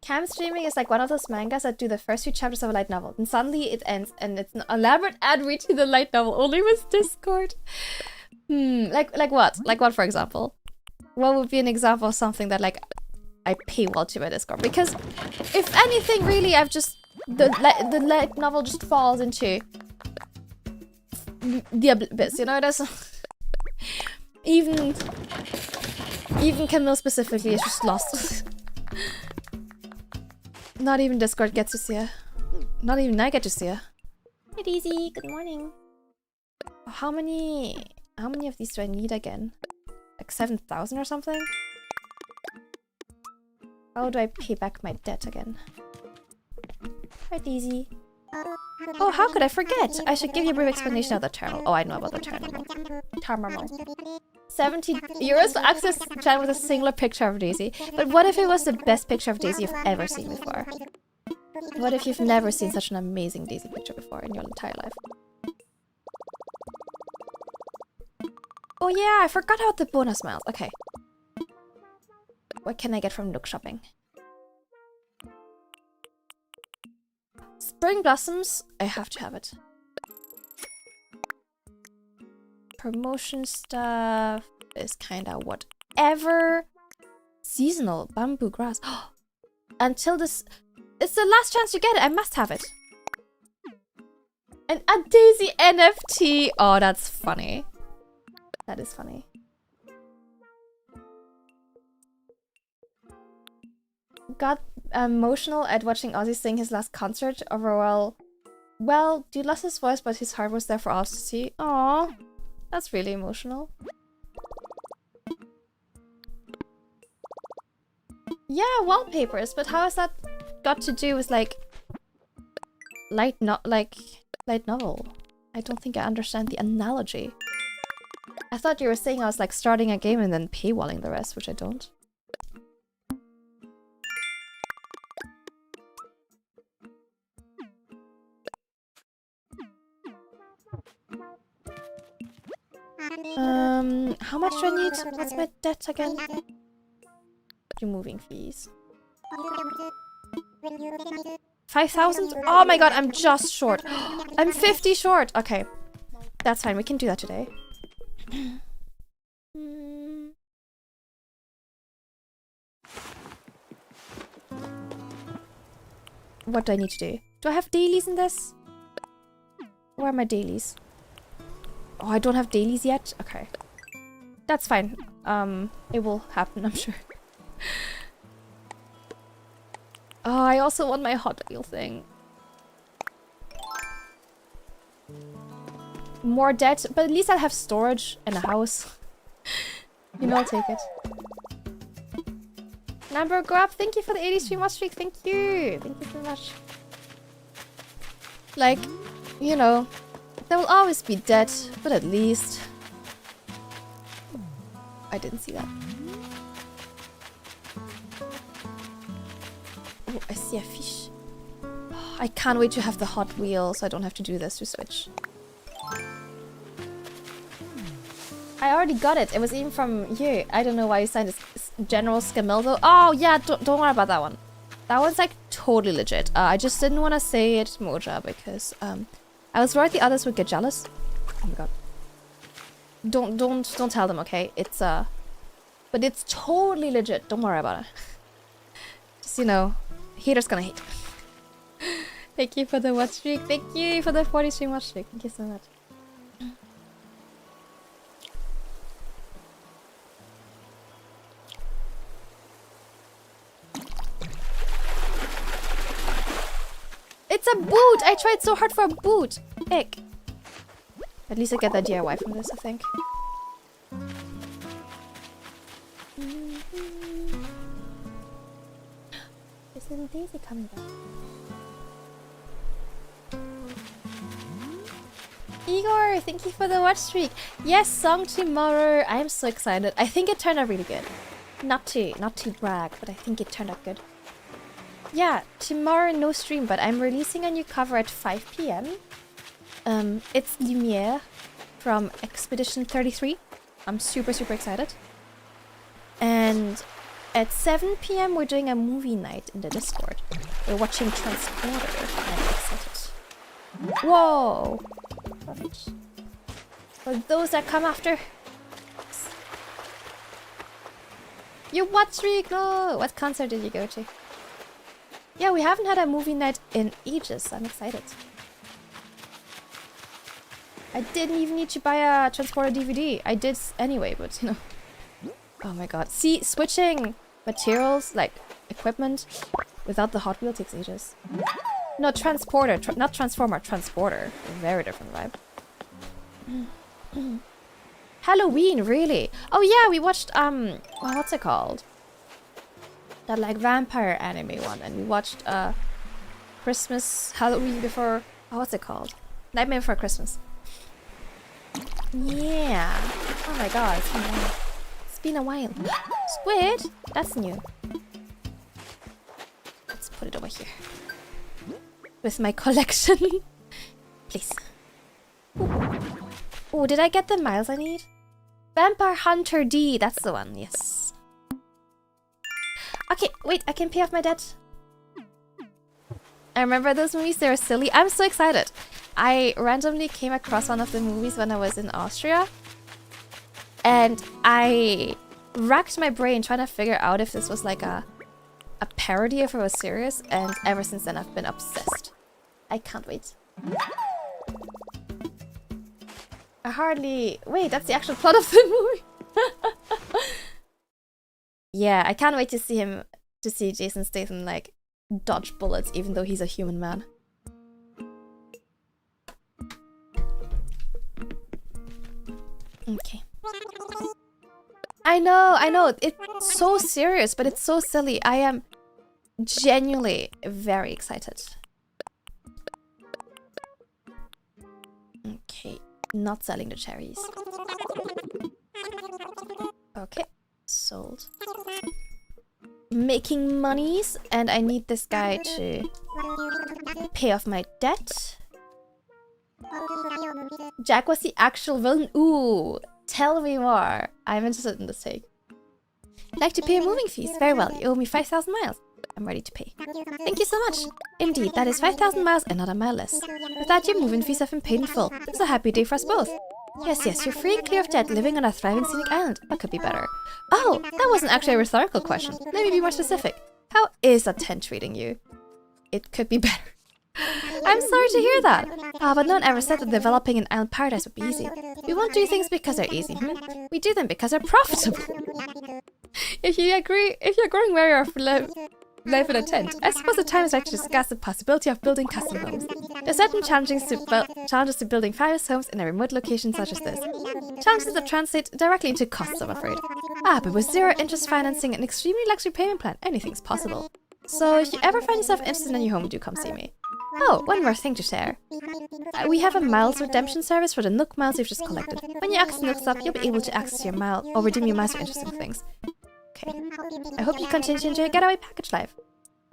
Cam streaming is like one of those mangas that do the first few chapters of a light novel, and suddenly it ends, and it's an elaborate ad read to the light novel, only with Discord. Like what? Like what, for example? What would be an example of something that like I paywall to my Discord? Because if anything, really, I've just the light novel just falls into the abyss, you know. There's even Camille specifically is just lost. Not even Discord gets to see her. Not even I get to see her. Hey Daisy, good morning. How many of these do I need again? Like 7,000 or something? How do I pay back my debt again? Hi Daisy. Oh, how could I forget? I should give you a brief explanation of the terminal. Oh, I know about the terminal. 70 euros for access to the channel with a singular picture of Daisy. But what if it was the best picture of Daisy you've ever seen before? What if you've never seen such an amazing Daisy picture before in your entire life? Oh yeah, I forgot about the bonus miles. Okay. What can I get from Nook Shopping? Spring Blossoms. I have to have it. Promotion stuff is kinda whatever. Seasonal bamboo grass. Until this... It's the last chance to get it. I must have it. And a Daisy NFT. Oh, that's funny. That is funny. Got emotional at watching Ozzy sing his last concert. Overall, well, dude lost his voice, but his heart was there for us to see. Aww. That's really emotional. Yeah, wallpapers, but how has that got to do with like light novel? I don't think I understand the analogy. I thought you were saying I was like starting a game and then paywalling the rest, which I don't. How much do I need? What's my debt again? Removing fees. 5,000? Oh my god, I'm just short. I'm 50 short. Okay. That's fine, we can do that today. What do I need to do? Do I have dailies in this? Where are my dailies? Oh, I don't have dailies yet? Okay. That's fine. It will happen, I'm sure. Oh, I also want my Hot Wheel thing. More debt, but at least I'll have storage and a house. You know, I'll take it. Number Grab, thank you for the 80 stream watch streak. Thank you. Thank you so much. Like, you know, there will always be dead, but at least... I didn't see that. Oh, I see a fish. Oh, I can't wait to have the Hot Wheel so I don't have to do this to switch. I already got it. It was even from you. I don't know why you signed this. General Camille though. Oh yeah, don't worry about that one. That one's like totally legit. I just didn't want to say it Moja because I was worried the others would get jealous. Oh my god. Don't tell them, okay? It's but it's totally legit. Don't worry about it. Just, you know, haters gonna hate. Thank you for the watch streak. Thank you for the 40 stream watch streak. Thank you so much. It's a boot! I tried so hard for a boot! Ick. At least I get the DIY from this, I think. Isn't Daisy coming back? Igor, thank you for the watch streak. Yes, song tomorrow. I'm so excited. I think it turned out really good. Not to brag, but I think it turned out good. Yeah, tomorrow no stream, but I'm releasing a new cover at 5 PM. It's Lumiere from Expedition 33. I'm super excited. And at 7 PM we're doing a movie night in the Discord. We're watching Transporter. I'm excited. Whoa! Perfect. For those that come after. You watch streak! No! What concert did you go to? Yeah, we haven't had a movie night in ages. I'm excited. I didn't even need to buy a Transporter DVD. I did anyway, but you know. Oh my god. See, switching materials, like equipment, without the Hot Wheel takes ages. No, Transporter. Not Transformer, Transporter. A very different vibe. Halloween, really? Oh yeah, we watched, well, what's it called? That like vampire anime one, and we watched Christmas, Halloween before, oh, what's it called? Nightmare Before Christmas. Yeah. Oh my god, it's been a while. Squid? That's new. Let's put it over here. With my collection. Please. Oh, did I get the miles I need? Vampire Hunter D, that's the one, yes. Okay, wait, I can pay off my debt. I remember those movies, they were silly. I'm so excited. I randomly came across one of the movies when I was in Austria. And I racked my brain trying to figure out if this was like a parody, if it was serious. And ever since then, I've been obsessed. I can't wait. I hardly... Wait, that's the actual plot of the movie. Yeah, I can't wait to see him, to see Jason Statham like dodge bullets even though he's a human man. Okay. I know, it's so serious, but it's so silly. I am genuinely very excited. Okay, not selling the cherries. Okay. Sold. Making monies, and I need this guy to pay off my debt. Jack was the actual villain. Ooh, tell me more. I'm interested in this take. Like to pay a moving fees? Very well, you owe me 5,000 miles. I'm ready to pay. Thank you so much. Indeed, that is 5,000 miles and not a mile less. With that, your moving fees have been paid in full. It's a happy day for us both. Yes, you're free and clear of debt, living on a thriving scenic island. What could be better? Oh, that wasn't actually a rhetorical question. Let me be more specific. How is a tent treating you? It could be better. I'm sorry to hear that. But no one ever said that developing an island paradise would be easy. We won't do things because they're easy. We do them because they're profitable. If you're growing weary of life in a tent, I suppose the time is right to discuss the possibility of building custom homes. There are certain challenges to building fabulous homes in a remote location such as this. Challenges that translate directly into costs, I'm afraid. but with zero interest financing and extremely luxury payment plan, anything's possible. So if you ever find yourself interested in a new home, do come see me. Oh, one more thing to share. We have a miles redemption service for the Nook miles you've just collected. When you access Nook Stop, you'll be able to access your mile or redeem your miles for interesting things. Okay. I hope you continue to enjoy Getaway Package life.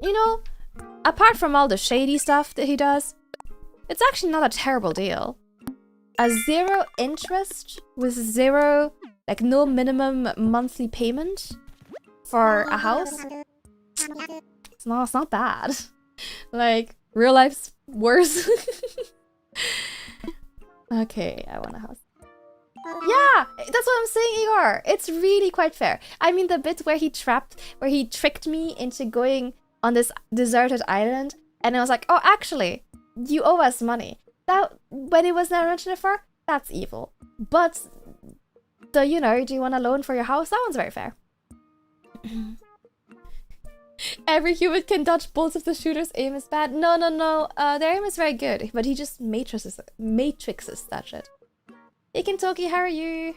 You know, apart from all the shady stuff that he does, it's actually not a terrible deal. A 0 interest with zero, like no minimum monthly payment for a house. It's not bad. Like, real life's worse. Okay, I want a house. Yeah, that's what I'm saying, Igor. It's really quite fair. I mean, the bit where he tricked me into going on this deserted island, and I was like, oh, actually, you owe us money. That, when it was never mentioned before, that's evil. But the, you know, do you want a loan for your house? That one's very fair. Every human can dodge bullets if the shooter's aim is bad. No. Their aim is very good, but he just matrixes that shit. Hey Kentucky, how are you?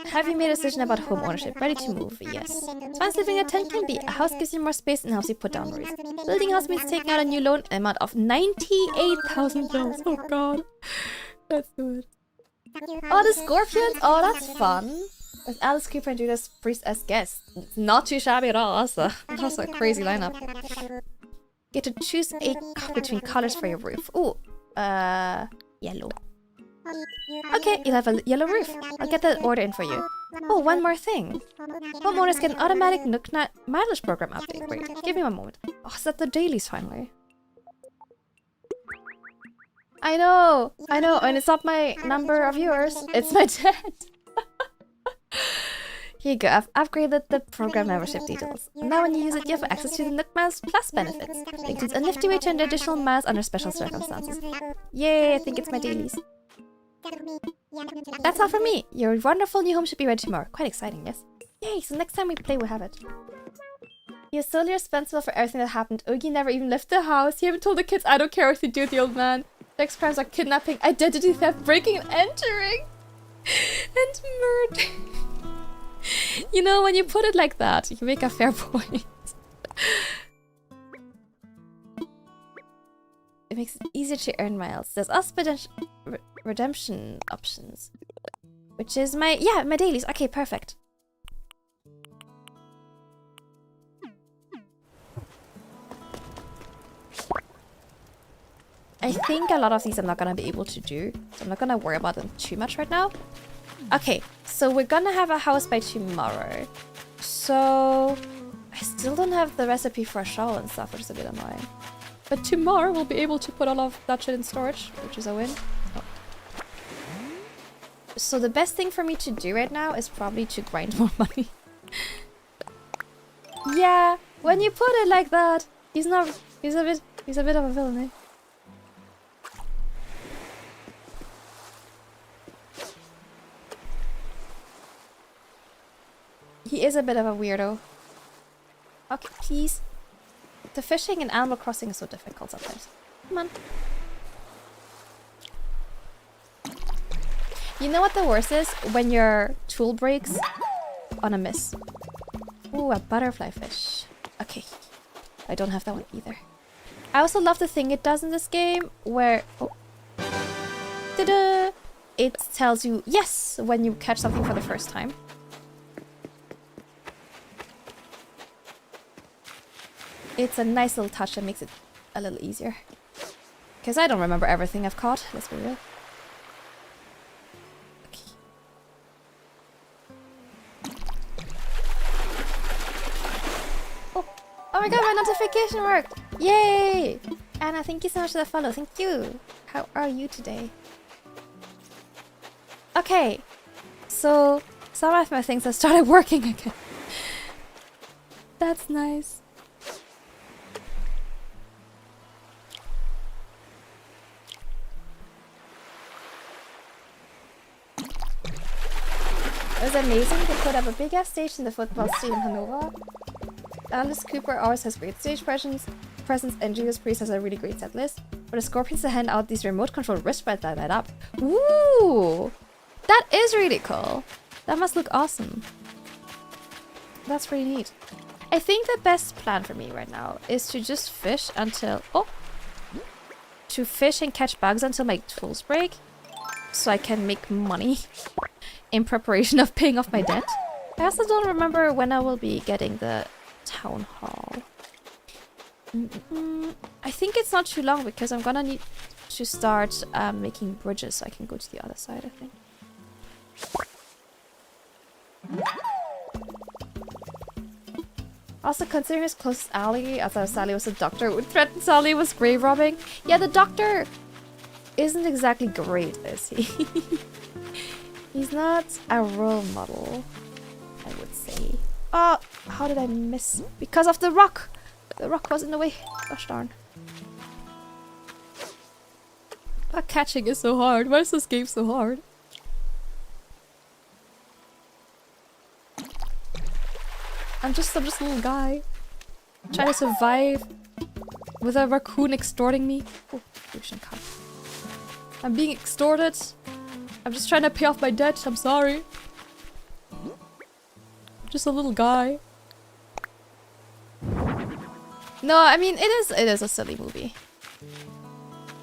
Have you made a decision about home ownership? Ready to move? Yes. Once living in a tent can be. A house gives you more space and helps you put down worries. Building a house means taking out a new loan, an amount of 98,000 dollars. Oh god. That's good. Oh, the scorpions! Oh, that's fun. With Alice Cooper and Judas Priest as guests. It's not too shabby at all. That's a crazy lineup. Get to choose between colors for your roof. Ooh, yellow. Okay, you'll have a yellow roof. I'll get that order in for you. Oh, one more thing. Homeowners get an automatic Nook mileage program update. Wait, give me a moment. Oh, is that the dailies finally? I know, and it's not my number of viewers. It's my chat. Here you go, I've upgraded the program membership details. Now when you use it, you have access to the Nook Miles Plus benefits. It includes a nifty way to earn additional miles under special circumstances. Yay, I think it's my dailies. That's all from me. Your wonderful new home should be ready tomorrow. Quite exciting, yes? Yay, so next time we play, we'll have it. You're solely responsible for everything that happened. Oogie never even left the house. You haven't told the kids, I don't care what you do, the old man. Sex crimes are kidnapping, identity theft, breaking and entering, and murder. You know, when you put it like that, you make a fair point. It makes it easier to earn miles. There's also redemption options, which is my dailies. Okay, perfect. I think a lot of these I'm not gonna be able to do, so I'm not gonna worry about them too much right now. Okay, so we're gonna have a house by tomorrow. So I still don't have the recipe for a shovel and stuff, which is a bit annoying. But tomorrow we'll be able to put all of that shit in storage, which is a win. Oh. So the best thing for me to do right now is probably to grind more money. Yeah, when you put it like that, he's a bit of a villain, eh? He is a bit of a weirdo. Okay, please. The fishing in Animal Crossing is so difficult sometimes. Come on. You know what the worst is? When your tool breaks on a miss. Ooh, a butterfly fish. Okay. I don't have that one either. I also love the thing it does in this game where... Oh. Ta-da! It tells you yes when you catch something for the first time. It's a nice little touch that makes it a little easier. Because I don't remember everything I've caught, let's be real. Okay. Oh my god, my notification worked! Yay! Anna, thank you so much for the follow, thank you! How are you today? Okay, so some of my things have started working again. That's nice. It was amazing. They put up a big ass stage in the football stadium in Hanover. Alice Cooper always has great stage presence, and Judas Priest has a really great set list. For the Scorpions to hand out these remote control wristbands that light up. Ooh! That is really cool. That must look awesome. That's pretty neat. I think the best plan for me right now is to just fish until... Oh! To fish and catch bugs until my tools break. So I can make money in preparation of paying off my debt. I also don't remember when I will be getting the town hall. I think it's not too long because I'm gonna need to start making bridges so I can go to the other side, I think. Also, considering his closest ally, I thought Sally was a doctor, would threaten Sally with grave robbing. Yeah, the doctor isn't exactly great, is he? He's not a role model, I would say. Oh, how did I miss? Because of the rock! The rock was in the way. Gosh darn. That catching is so hard. Why is this game so hard? I'm just a little guy. Trying to survive with a raccoon extorting me. Oh, ocean cup. I'm being extorted. I'm just trying to pay off my debt. I'm sorry. Just a little guy. No, I mean, it is a silly movie.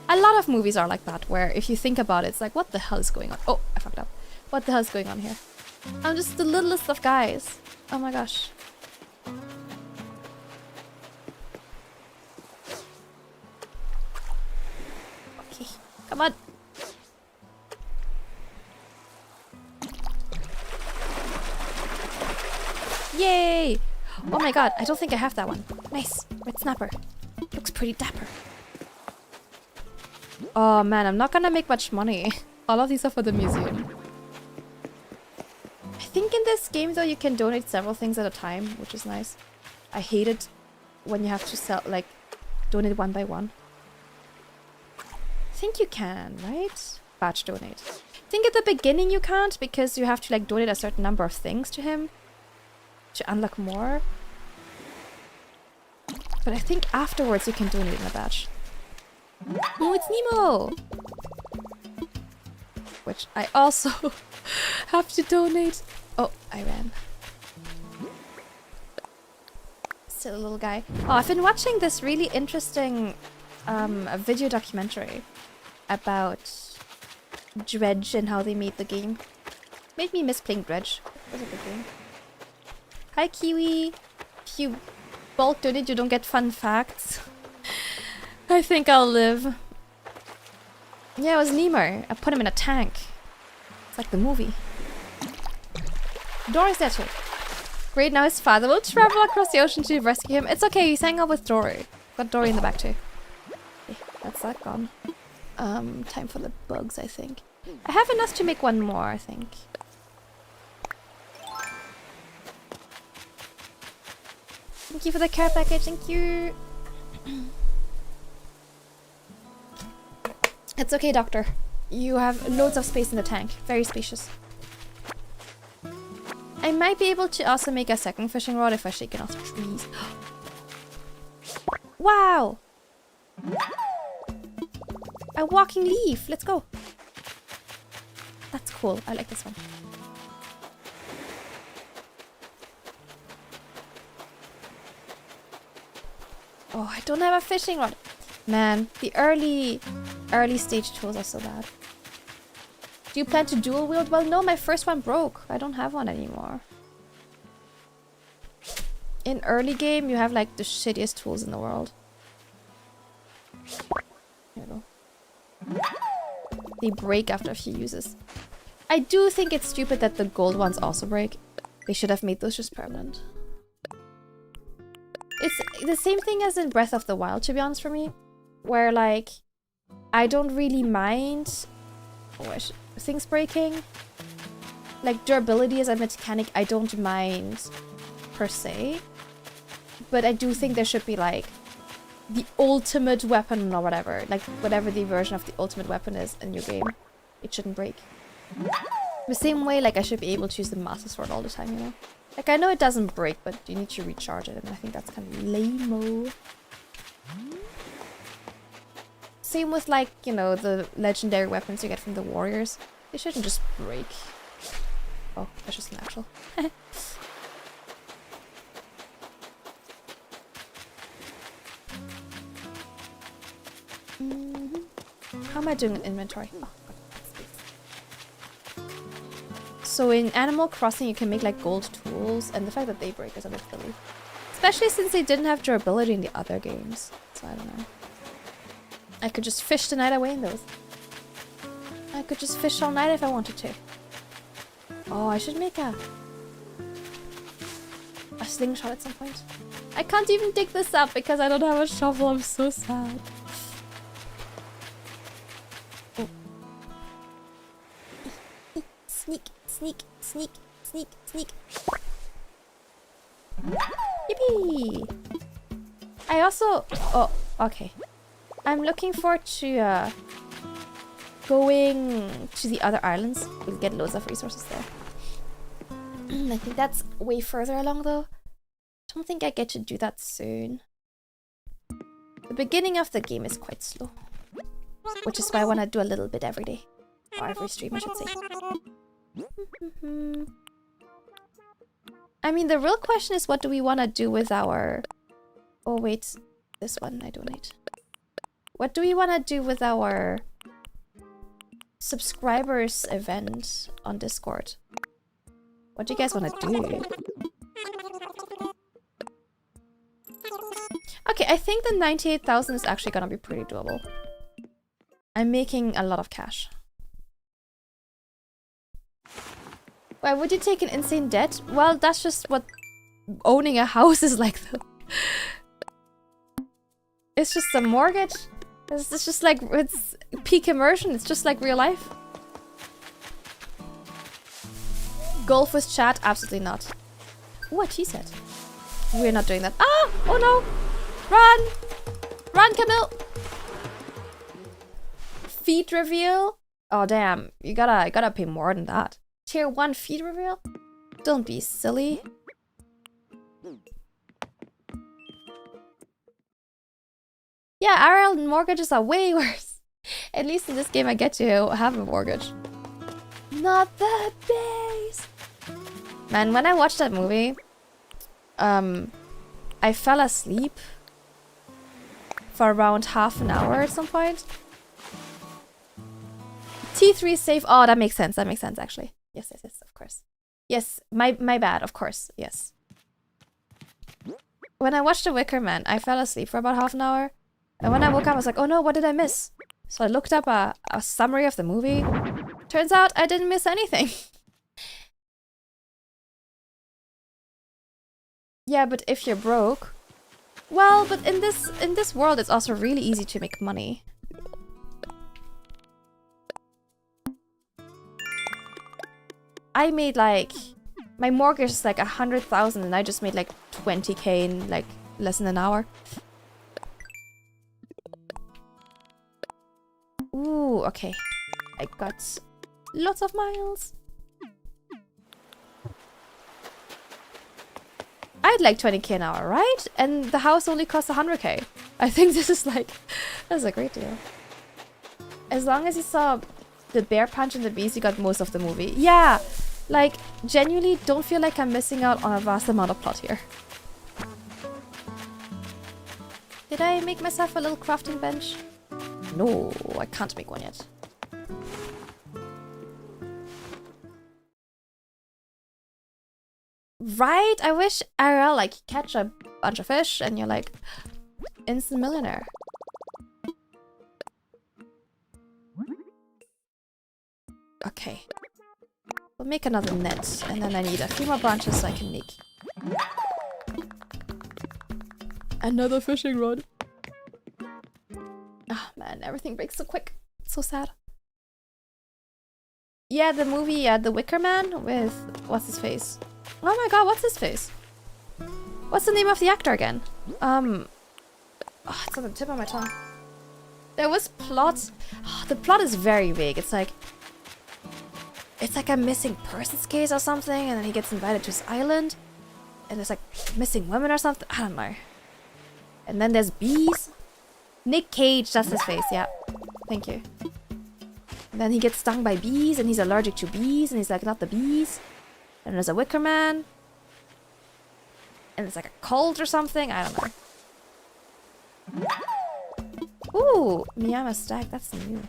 A lot of movies are like that, where if you think about it, it's like, what the hell is going on? Oh, I fucked up. What the hell is going on here? I'm just the littlest of guys. Oh my gosh. Okay, come on. Yay! Oh my god, I don't think I have that one. Nice. Red snapper. Looks pretty dapper. Oh man, I'm not gonna make much money. All of these are for the museum. I think in this game though you can donate several things at a time, which is nice. I hate it when you have to sell, like, donate one by one. I think you can, right? Batch donate. I think at the beginning you can't because you have to like donate a certain number of things to him to unlock more. But I think afterwards you can donate in a batch. Oh, it's Nemo! Which I also have to donate. Oh, I ran. Still a little guy. Oh, I've been watching this really interesting a video documentary about Dredge and how they made the game. Made me miss playing Dredge. It was a good game. Hi, Kiwi. If you bulk donate, you don't get fun facts. I think I'll live. Yeah, it was Nemo. I put him in a tank. It's like the movie. Dory's there too. Great, now his father will travel across the ocean to rescue him. It's okay, he's hanging out with Dory. Got Dory in the back too. Okay, that's that gone. Time for the bugs, I think. I have enough to make one more, I think. Thank you for the care package, thank you. It's okay, Doctor. You have loads of space in the tank. Very spacious. I might be able to also make a second fishing rod if I shake it off the trees. Wow! A walking leaf. Let's go. That's cool. I like this one. Oh, I don't have a fishing rod. Man, the early stage tools are so bad. Do you plan to dual wield? Well, no, my first one broke. I don't have one anymore. In early game, you have like the shittiest tools in the world. Here we go. They break after a few uses. I do think it's stupid that the gold ones also break. They should have made those just permanent. It's the same thing as in Breath of the Wild, to be honest, for me. Where, like, I don't really mind things breaking. Like, durability as a mechanic, I don't mind per se. But I do think there should be, like, the ultimate weapon or whatever. Like, whatever the version of the ultimate weapon is in your game. It shouldn't break. The same way, like, I should be able to use the Master Sword all the time, you know? Like, I know it doesn't break, but you need to recharge it, and I think that's kind of lame-o. Same with, like, you know, the legendary weapons you get from the warriors. They shouldn't just break. Oh, that's just an actual. How am I doing in inventory? Oh, so in Animal Crossing you can make like gold tools, and the fact that they break is a bit silly. Especially since they didn't have durability in the other games. So I don't know. I could just fish the night away in those. I could just fish all night if I wanted to. Oh, I should make a slingshot at some point. I can't even dig this up because I don't have a shovel. I'm so sad. Oh. Sneak, sneak, sneak, sneak, sneak. Yippee! I also... Oh, okay. I'm looking forward to going to the other islands. We'll get loads of resources there. I think that's way further along though. Don't think I get to do that soon. The beginning of the game is quite slow. Which is why I want to do a little bit every day. Or every stream, I should say. I mean, the real question is, what do we want to do with our... Oh wait, this one I donate. What do we want to do with our subscribers event on Discord? What do you guys want to do? Okay, I think the 98,000 is actually gonna be pretty doable. I'm making a lot of cash. Why would you take an insane debt? Well, that's just what owning a house is like though. It's just a mortgage. It's just like, it's peak immersion. It's just like real life. Golf with chat? Absolutely not. What he said. We're not doing that. Ah! Oh no! Run! Run, Camille! Feet reveal? Oh damn, you gotta pay more than that. Tier 1 feet reveal? Don't be silly. Yeah, RL mortgages are way worse. At least in this game I get to have a mortgage. Not the base! Man, when I watched that movie, I fell asleep for around half an hour at some point. T3 safe. Oh, that makes sense. That makes sense, actually. Yes, yes, yes, of course. Yes, my bad, of course. Yes. When I watched The Wicker Man, I fell asleep for about half an hour. And when I woke up, I was like, oh no, what did I miss? So I looked up a summary of the movie. Turns out I didn't miss anything. Yeah, but if you're broke... Well, but in this world, it's also really easy to make money. I made like... My mortgage is like 100,000 and I just made like 20k in like less than an hour. Ooh, okay. I got lots of miles. I'd like 20k an hour, right? And the house only costs 100k. I think this is like... That's a great deal. As long as you saw the bear punch and the beast, you got most of the movie. Yeah! Like, genuinely don't feel like I'm missing out on a vast amount of plot here. Did I make myself a little crafting bench? No, I can't make one yet. Right? I wish IRL like catch a bunch of fish and you're like instant millionaire. Okay. We'll make another net and then I need a few more branches so I can make another fishing rod. Ah, man, everything breaks so quick. It's so sad. Yeah, the movie, The Wicker Man with... What's his face? Oh my god, what's his face? What's the name of the actor again? Oh, it's on the tip of my tongue. There was plot... Oh, the plot is very vague. It's like a missing persons case or something, and then he gets invited to his island. And there's like missing women or something. I don't know. And then there's bees. Nick Cage, that's his face, yeah. Thank you. And then he gets stung by bees and he's allergic to bees and he's like, not the bees. And there's a wicker man. And it's like a cult or something. I don't know. Ooh, Miyama Stack. That's new.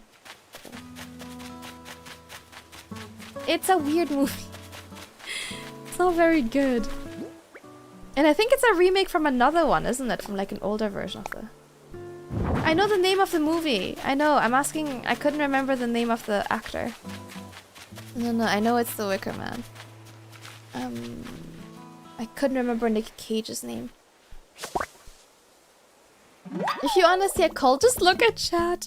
It's a weird movie. It's not very good. And I think it's a remake from another one, isn't it? From like an older version of the... I know the name of the movie. I know. I'm asking... I couldn't remember the name of the actor. No, I know it's the Wicker Man. I couldn't remember Nick Cage's name. If you want to see a cult, just look at chat.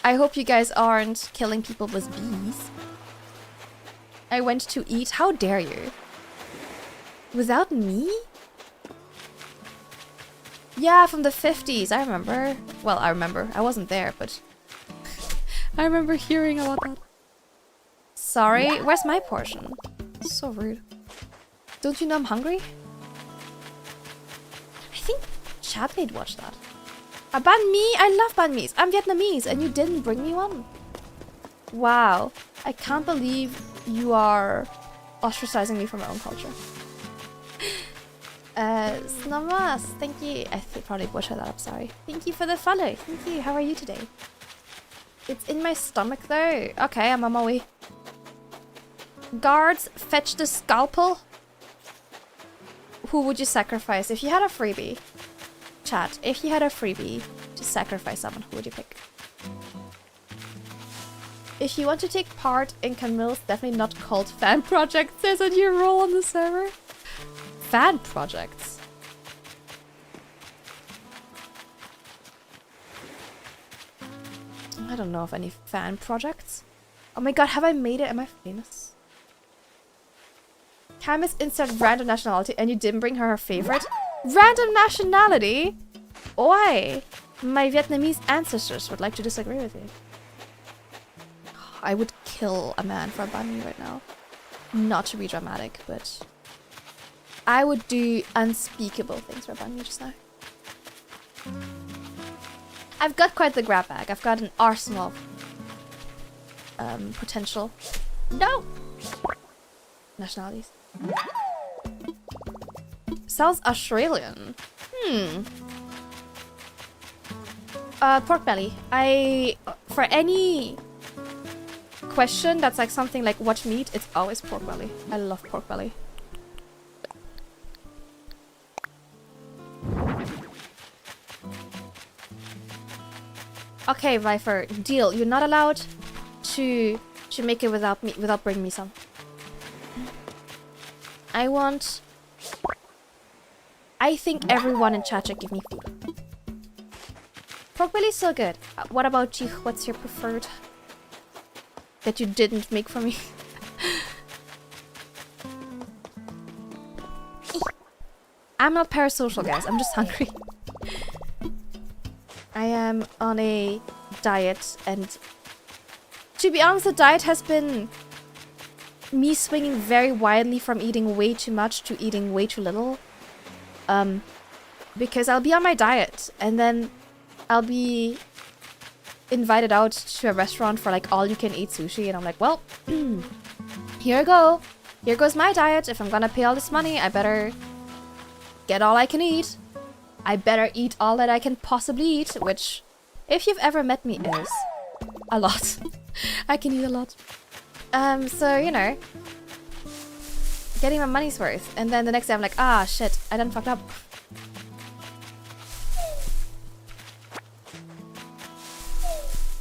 I hope you guys aren't killing people with bees. I went to eat. How dare you? Without me? Yeah, from the 50s. I remember. Well, I remember. I wasn't there, but I remember hearing about that. Sorry, where's my portion? So rude. Don't you know I'm hungry? I think chat made watch that. A banh mi? I love banh mis. I'm Vietnamese and you didn't bring me one. Wow. I can't believe you are ostracizing me from my own culture. Snamas, thank you. I probably butchered that up, sorry. Thank you for the follow. Thank you. How are you today? It's in my stomach though. Okay, I'm on my way. Guards, fetch the scalpel. Who would you sacrifice if you had a freebie? Chat, if you had a freebie to sacrifice someone, who would you pick? If you want to take part in Camille's definitely not cult fan project, there's a new role on the server. Fan projects. I don't know of any fan projects. Oh my god, have I made it? Am I famous? Cam is insert random nationality and you didn't bring her favorite? Random nationality? Oi! My Vietnamese ancestors would like to disagree with you. I would kill a man for a banh mi right now. Not to be dramatic, but I would do unspeakable things for a banh mi just now. I've got quite the grab bag. I've got an arsenal of potential. No! Nationalities. Sounds Australian. Pork belly. For any question that's like something like what meat, it's always pork belly. I love pork belly. Okay, Viper, deal. You're not allowed to make it without me, without bringing me some. I think everyone in chat should give me food. Pork belly is so good. What about you? What's your preferred that you didn't make for me? I'm not parasocial, guys. I'm just hungry. I am on a diet, and to be honest, the diet has been me swinging very widely from eating way too much to eating way too little. Because I'll be on my diet, and then I'll be invited out to a restaurant for like all-you-can-eat sushi, and I'm like, well, here I go. Here goes my diet. If I'm gonna pay all this money, I better get all I can eat. I better eat all that I can possibly eat, which, if you've ever met me, is a lot. I can eat a lot. So, you know, getting my money's worth. And then the next day I'm like, ah, shit, I done fucked up.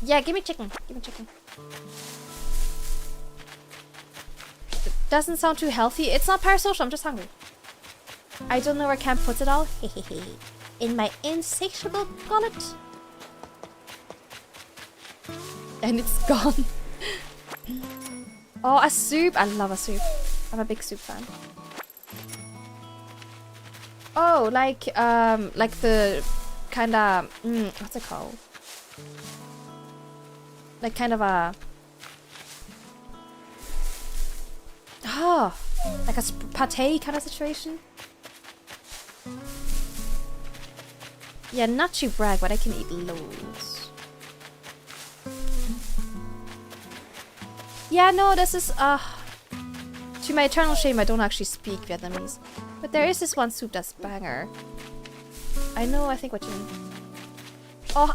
Yeah, give me chicken. Give me chicken. It doesn't sound too healthy. It's not parasocial, I'm just hungry. I don't know where Cam puts it all. In my insatiable gullet. And it's gone. Oh, a soup. I love a soup. I'm a big soup fan. Oh, like the kinda, what's it called? Like kind of a, like a pate kind of situation. Yeah, not to brag, but I can eat loads. Yeah, no, this is, To my eternal shame, I don't actually speak Vietnamese. But there is this one soup that's banger. I think what you mean. Oh,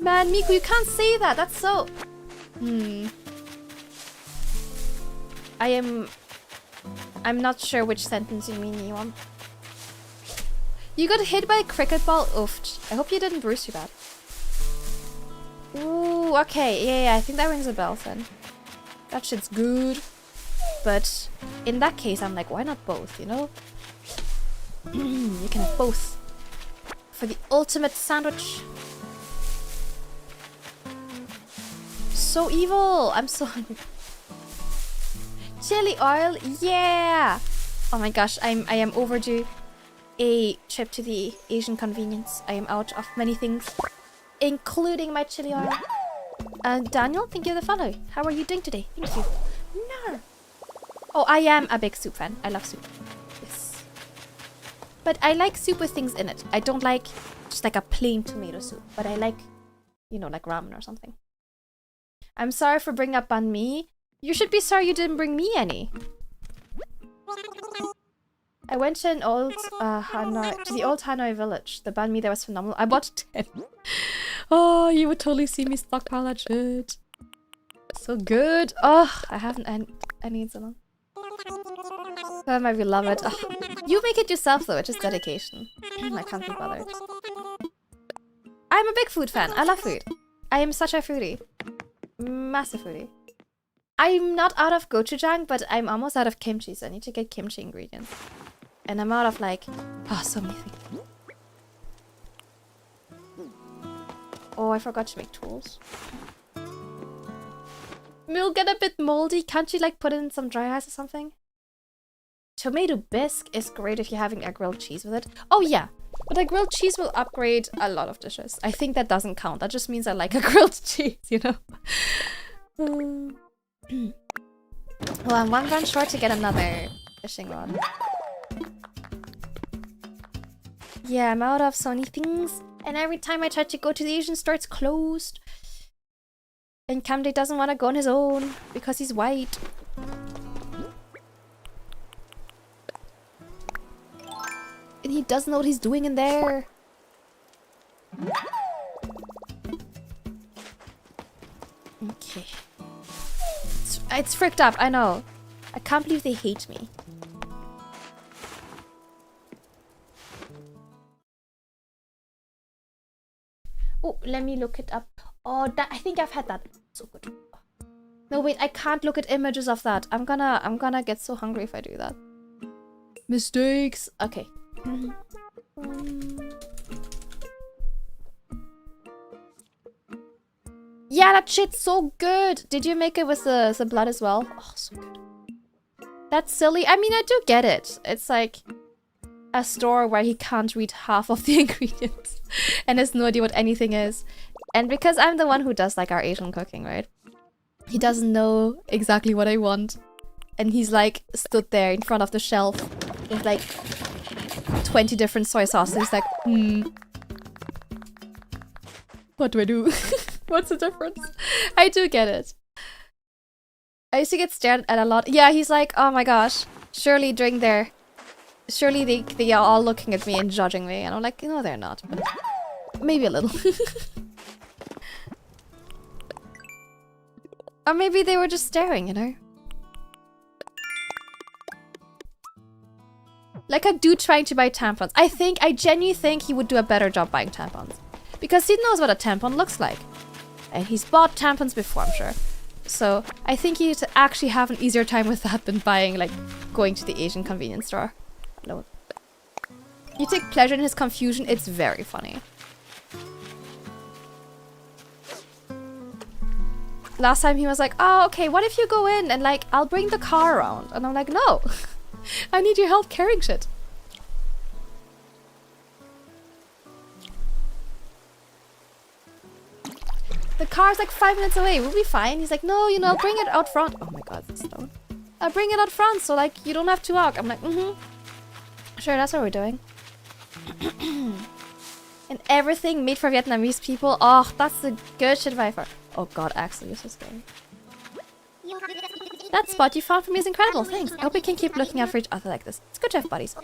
man, Miku, you can't say that. That's so... I'm not sure which sentence you mean, Iwan. You got hit by a cricket ball? Oof. I hope you didn't bruise you bad. Ooh, okay. Yeah, I think that rings a bell then. That shit's good. But in that case, I'm like, why not both, you know? You can have both. For the ultimate sandwich. So evil! I'm so hungry. Chili oil, yeah! Oh my gosh, I am overdue a trip to the Asian convenience. I am out of many things, including my chili oil. Daniel, thank you for the follow. How are you doing today? Thank you. No. Oh, I am a big soup fan. I love soup. Yes. But I like soup with things in it. I don't like just like a plain tomato soup. But I like, you know, like ramen or something. I'm sorry for bringing up banh mi. You should be sorry you didn't bring me any. I went to an old the old Hanoi village. The banh mi there was phenomenal. I bought 10. Oh, you would totally see me stockpile that shit. So good. Oh, I haven't any in so long. That might be love it. Oh, you make it yourself though. It's just dedication. I can't be bothered. I'm a big food fan. I love food. I am such a foodie. Massive foodie. I'm not out of gochujang, but I'm almost out of kimchi, so I need to get kimchi ingredients. And I'm out of like... Oh, so many things. Oh, I forgot to make tools. It'll get a bit moldy. Can't you like put it in some dry ice or something? Tomato bisque is great if you're having a grilled cheese with it. Oh yeah, but a grilled cheese will upgrade a lot of dishes. I think that doesn't count. That just means I like a grilled cheese, you know? Well, I'm one run short to get another fishing rod. Yeah, I'm out of so many things. And every time I try to go to the Asian store, it's closed. And Camille doesn't want to go on his own because he's white. And he doesn't know what he's doing in there. Okay. It's fricked up, I know. I can't believe they hate me. Oh, let me look it up. Oh, that, I think I've had that. So good. No, wait, I can't look at images of that. I'm gonna get so hungry if I do that. Mistakes. Okay. Yeah, that shit's so good. Did you make it with the blood as well? Oh, so good. That's silly. I mean, I do get it. It's like a store where he can't read half of the ingredients and has no idea what anything is. And because I'm the one who does like our Asian cooking, right? He doesn't know exactly what I want. And he's like stood there in front of the shelf with like 20 different soy sauces. He's like, what do I do? What's the difference? I do get it. I used to get stared at a lot. Yeah, he's like, oh my gosh, surely they are all looking at me and judging me. And I'm like, no, they're not. But maybe a little. Or maybe they were just staring, you know? Like a dude trying to buy tampons. I genuinely think he would do a better job buying tampons. Because he knows what a tampon looks like. And he's bought tampons before, I'm sure. So I think he'd actually have an easier time with that than buying, like, going to the Asian convenience store. No. You take pleasure in his confusion, it's very funny. Last time he was like, oh, okay, what if you go in and like, I'll bring the car around. And I'm like, no, I need your help carrying shit. The car's like 5 minutes away, we'll be fine. He's like, no, you know, I'll bring it out front. Oh my god, that's stone. I'll bring it out front so like, you don't have to walk. I'm like, sure, that's what we're doing. And everything made for Vietnamese people. Oh, that's the good shit Viper. Oh god, Axel, you're so scary. That spot you found for me is incredible, thanks. I hope we can keep looking out for each other like this. It's good to have buddies.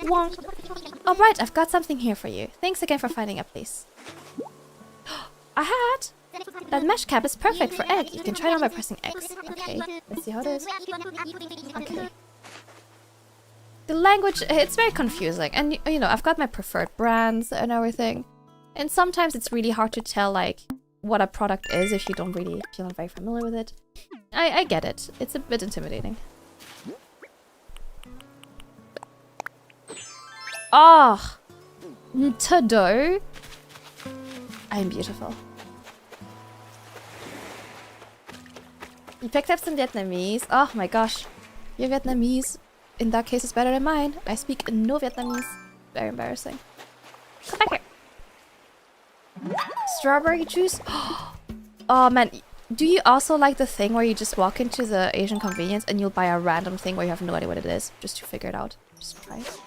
Alright, I've got something here for you. Thanks again for finding a place. A hat! That mesh cap is perfect for egg. You can try it on by pressing X. Okay, let's see how it is. Okay. The language, it's very confusing. And, you know, I've got my preferred brands and everything. And sometimes it's really hard to tell, like, what a product is if you don't really feel very familiar with it. I get it. It's a bit intimidating. Ah! Todo. I'm beautiful. You picked up some Vietnamese. Oh my gosh. Your Vietnamese, in that case, is better than mine. I speak no Vietnamese. Very embarrassing. Come back here. Strawberry juice. Oh man. Do you also like the thing where you just walk into the Asian convenience and you'll buy a random thing where you have no idea what it is? Just to figure it out. Just try it.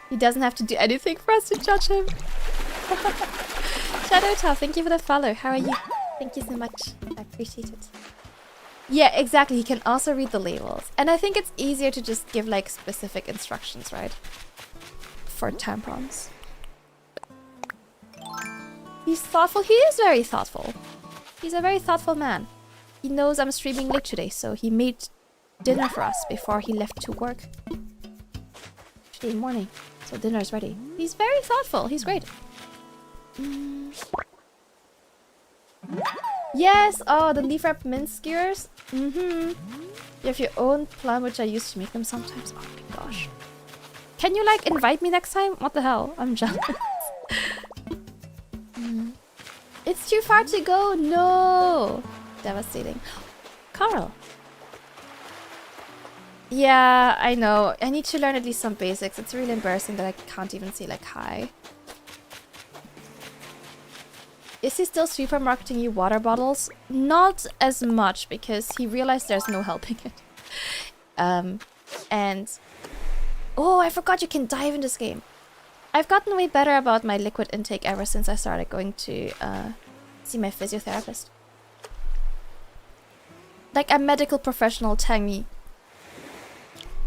He doesn't have to do anything for us to judge him. Shadow Top, thank you for the follow. How are you? Thank you so much. I appreciate it. Yeah, exactly. He can also read the labels. And I think it's easier to just give like specific instructions, right? For tampons. He's thoughtful. He is very thoughtful. He's a very thoughtful man. He knows I'm streaming late today, so he made dinner for us before he left to work today morning. So dinner's ready. He's very thoughtful. He's great. Yes! Oh, the leaf wrap mint skewers. You have your own plan, which I used to make them sometimes. Oh my gosh. Can you like invite me next time? What the hell? I'm jealous. It's too far to go. No. Devastating. Carl. Yeah, I know. I need to learn at least some basics. It's really embarrassing that I can't even say like hi. Is he still super marketing you water bottles? Not as much because he realized there's no helping it. And oh, I forgot you can dive in this game. I've gotten way better about my liquid intake ever since I started going to see my physiotherapist. Like a medical professional telling me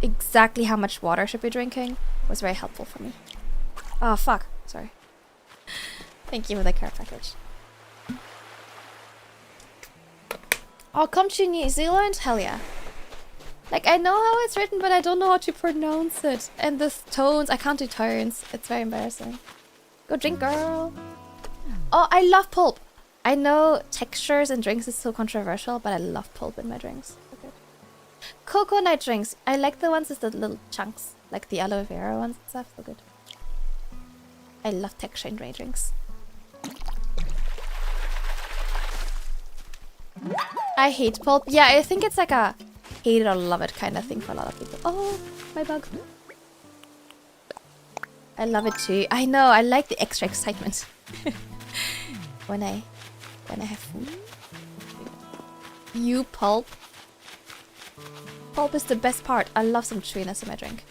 exactly how much water I should be drinking was very helpful for me. Oh, fuck. Sorry. Thank you for the care package. Oh, come to New Zealand? Hell yeah. Like, I know how it's written, but I don't know how to pronounce it. And the tones, I can't do tones. It's very embarrassing. Go drink, girl. Oh, I love pulp. I know textures and drinks is so controversial, but I love pulp in my drinks. So good. Coconut drinks. I like the ones with the little chunks. Like the aloe vera ones and stuff. So good. I love texture in drinks. I hate pulp. Yeah, I think it's like a hate it or love it kind of thing for a lot of people. Oh, my bug. I love it too. I know, I like the extra excitement when I have food. You pulp. Pulp is the best part. I love some chewiness in my drink.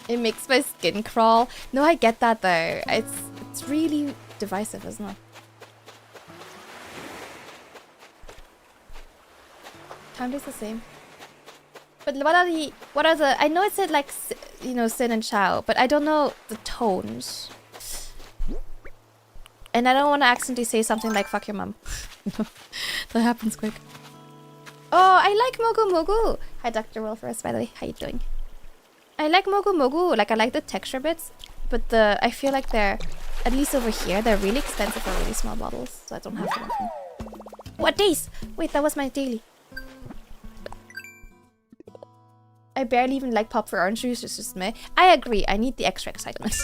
It makes my skin crawl. No, I get that though. It's really divisive, isn't it? Time is the same. But what are the I know it said like, you know, Sin and Chow, but I don't know the tones. And I don't want to accidentally say something like fuck your mum. That happens quick. Oh, I like Mogu Mogu. Hi Dr. Wilfers, by the way. How you doing? I like Mogu Mogu. Like I like the texture bits, but I feel like they're, at least over here, they're really expensive for really small bottles, so I don't have them often. What days? Wait, that was my daily. I barely even like pop for orange juice, it's just me. I agree, I need the extra excitement.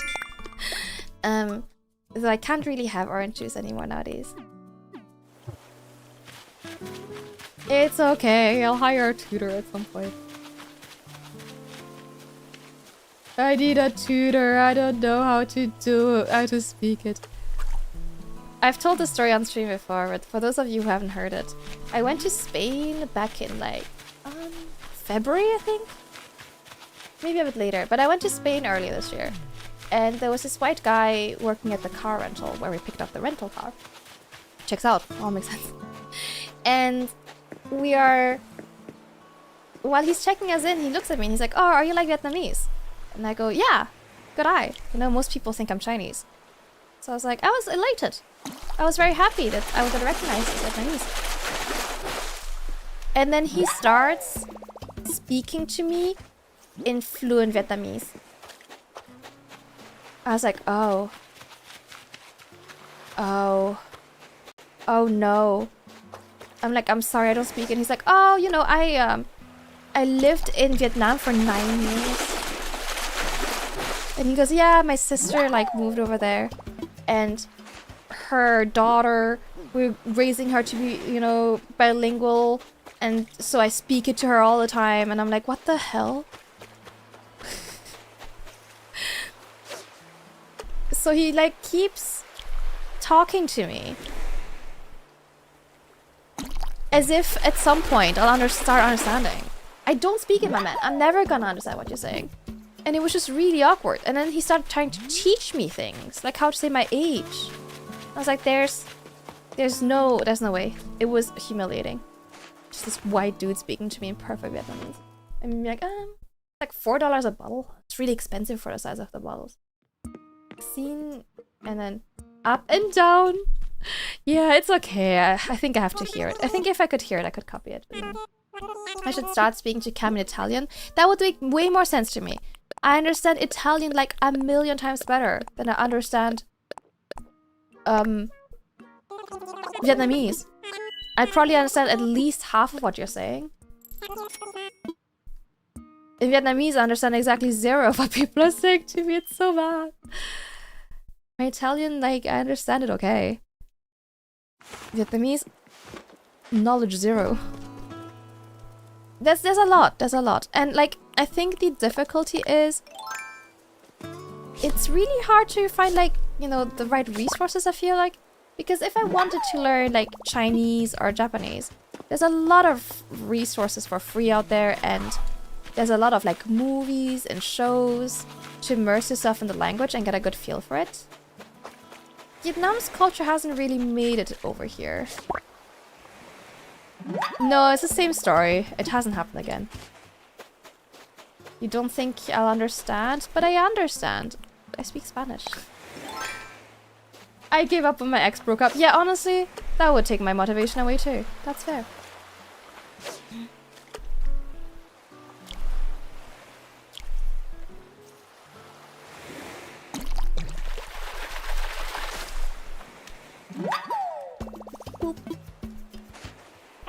So I can't really have orange juice anymore nowadays. It's okay, I'll hire a tutor at some point. I need a tutor, I don't know how to speak it. I've told the story on stream before, but for those of you who haven't heard it, I went to Spain back in like February, I think? Maybe a bit later, but I went to Spain earlier this year. And there was this white guy working at the car rental where we picked up the rental car. Checks out, all makes sense. And we are while he's checking us in, he looks at me and he's like, "Oh, are you like Vietnamese?" And I go, "Yeah, good eye. You know, most people think I'm Chinese." So I was like, I was elated. I was very happy that I was gonna recognize as Vietnamese. And then he starts speaking to me in fluent Vietnamese. I was like, oh no. I'm like, I'm sorry, I don't speak it. He's like, oh, you know, I lived in Vietnam for 9 years. And he goes, yeah, my sister like moved over there, and her daughter, we're raising her to be, you know, bilingual, and so I speak it to her all the time. And I'm like, what the hell? So he like keeps talking to me as if at some point I'll start understanding. I don't speak it, my man. I'm never gonna understand what you're saying. And it was just really awkward. And then he started trying to teach me things, like how to say my age. I was like, there's no way. It was humiliating. Just this white dude speaking to me in perfect Vietnamese. I'm like, like $4 a bottle. It's really expensive for the size of the bottles. Scene, and then up and down. Yeah, it's okay. I think I have to hear it. I think if I could hear it, I could copy it. I should start speaking to Cam in Italian. That would make way more sense to me. I understand Italian like 1,000,000 times better than I understand Vietnamese. I probably understand at least half of what you're saying. In Vietnamese, I understand exactly 0 of what people are saying to me. It's so bad. My Italian, like, I understand it okay. Vietnamese, knowledge 0. There's a lot. And, like, I think the difficulty is it's really hard to find, like, you know, the right resources, I feel like. Because if I wanted to learn, like, Chinese or Japanese, there's a lot of resources for free out there, and there's a lot of, like, movies and shows to immerse yourself in the language and get a good feel for it. Vietnam's culture hasn't really made it over here. No, it's the same story. It hasn't happened again. You don't think I'll understand? But I understand. I speak Spanish. I gave up when my ex broke up. Yeah, honestly, that would take my motivation away too. That's fair.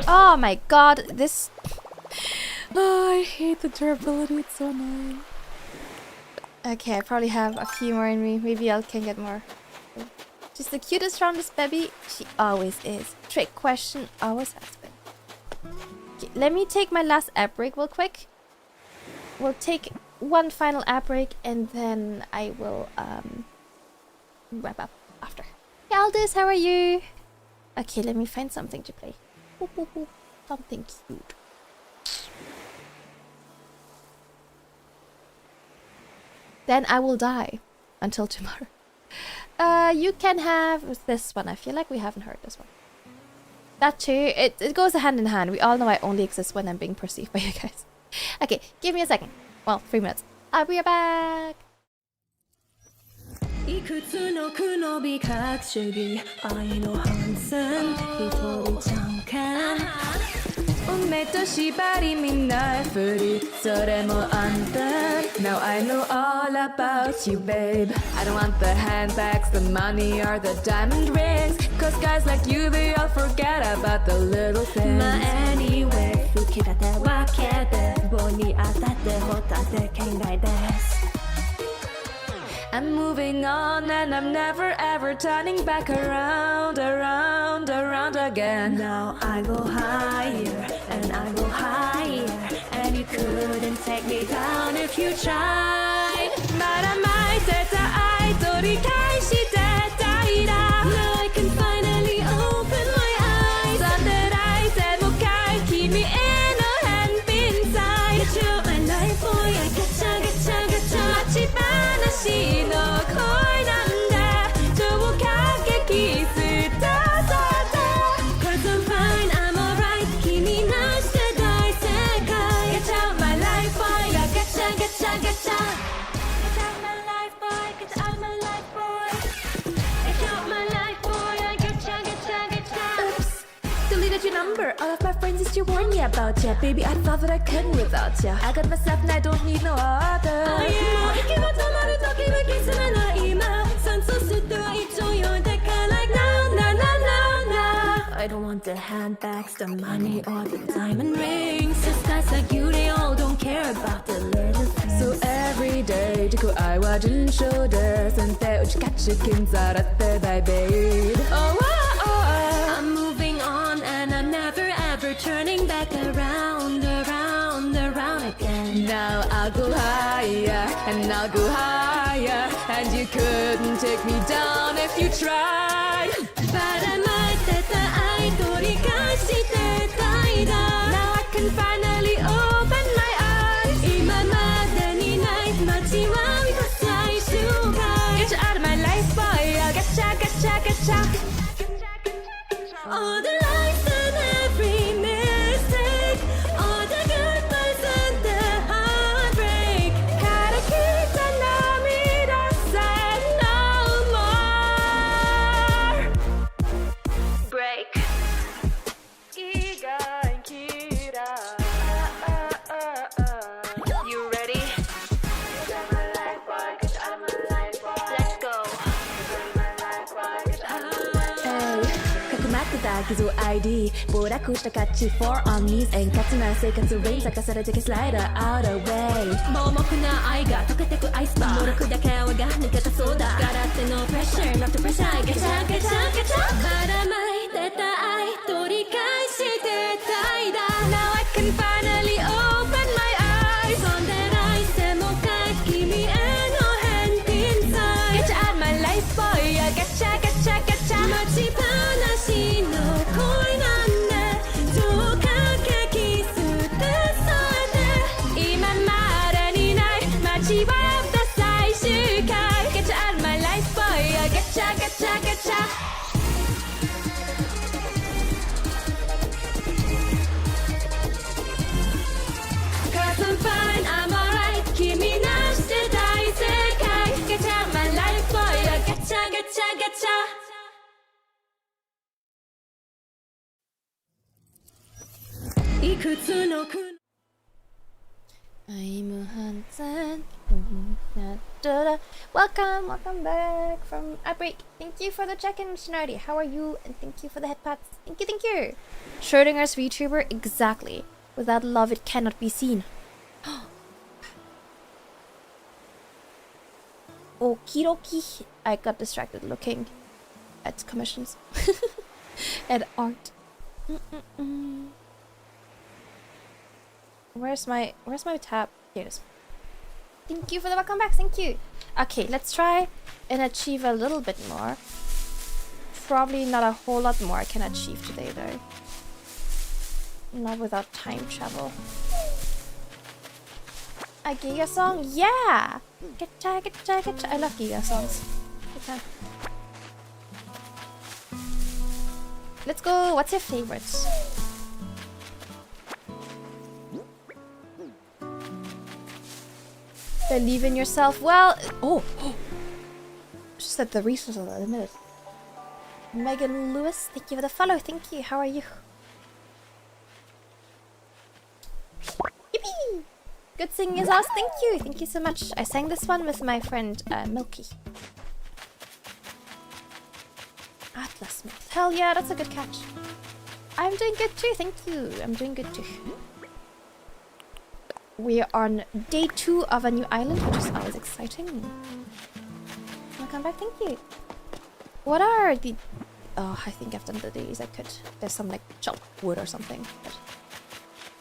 Oh my god, this... Oh, I hate the durability, it's so annoying. Okay, I probably have a few more in me. Maybe I can get more. She's the cutest around this baby. She always is. Trick question, always has been. Okay, let me take my last app break real quick. We'll take one final app break and then I will wrap up after. Hey Aldous, how are you? Okay, let me find something to play. Boop, boop, boop. Something cute. Then I will die until tomorrow. You can have this one. I feel like we haven't heard this one. That too. It goes hand in hand. We all know I only exist when I'm being perceived by you guys. Okay, give me a second. Well, 3 minutes. I'll be right back. いくつの苦の美隠し美愛の反戦一人じゃんけん運命と縛りみんな振りそれもあんた Now I know all about you babe I don't want the handbags, the money or the diamond rings Cause guys like you they all forget about the little things まあ anyway 吹き立て分けて棒に当たってホタテ圏外です I'm moving on and I'm never ever turning back around, around, around again. Now I go higher and I go higher and you couldn't take me down if you tried. まだ巻いてた愛取り返してたいな Now I can finally open my eyes. さて来世もかい君への返品さえ Get you my life boy, I gotcha, gotcha, gotcha 待ち話の恋なんだ超過激スタート Cause I'm fine, I'm alright 君なしで大正解 Gotcha, number. All of my friends used to warn me about ya. Baby, I thought that I couldn't without ya. I got myself and I don't need no other. I don't want the handbags, the money, or the diamond rings. Just guys like you, they all don't care about the little things. So every day, 듣고 I wasn't sure 선때 우리같이 긴 살았대, baby. Oh, oh, oh. I'm moving on and I'm never ever turning back around, around, around again. Now I'll go higher and I'll go higher, and you couldn't take me down if you tried. Now I can finally open my eyes. Get you out of my life, boy. I'll getcha. All the lies and every mistake, all the goodbyes and the heartbreak. Gotta keep the namidasai no more. Break. You ready? Let's go. 기소 ID 뭐라고 시작같이 for on knees ain't 같지만 생각도 range 사카사라지게 slider out of way 뭐 먹고 나 아이가 똑같다고 아이스바 뭐라고 다 개와가 느꼈다 쏟아 가라테 no pressure not the pressure 가차 바람아이 됐다 아이 돌이카시 됐다이다 Now I can finally open my eyes on that I say 못갈 기미 and no hand inside Get you out of my life boy 가차 마치 바나시 너 coin 안내 독하게 기술됐어야 돼 이만 말하니 날 마치 밤다 사이실까 Get you out of my life boy 가차 Cause I'm fine, I'm alright君なして大正解 Get you out of my life boy 가차 I'm hunted. Welcome back from a break. Thank you for the check-in, Missionary. How are you? And thank you for the head pats. Thank you. Schrodinger's VTuber, exactly. Without love, it cannot be seen. Okie dokie. I got distracted looking at commissions and art. Where's my tab? Here it is. Thank you for the welcome back. Thank you. Okay, let's try and achieve a little bit more. Probably not a whole lot more I can achieve today though. Not without time travel. A Giga song? Yeah! Getcha. I love Giga songs. Good time. Let's go. What's your favorites? Believe in yourself. Well, just that the resources are limited. Megan Lewis, thank you for the follow. Thank you. How are you? Yippee! Good singing is awesome. Thank you. Thank you so much. I sang this one with my friend Milky. Atlas Smith. Hell yeah, that's a good catch. I'm doing good too. Thank you. I'm doing good too. We are on day 2 of a new island, which is always exciting. Welcome back, thank you. What are the... Oh, I think I've done the days I could. There's some like chop wood or something. But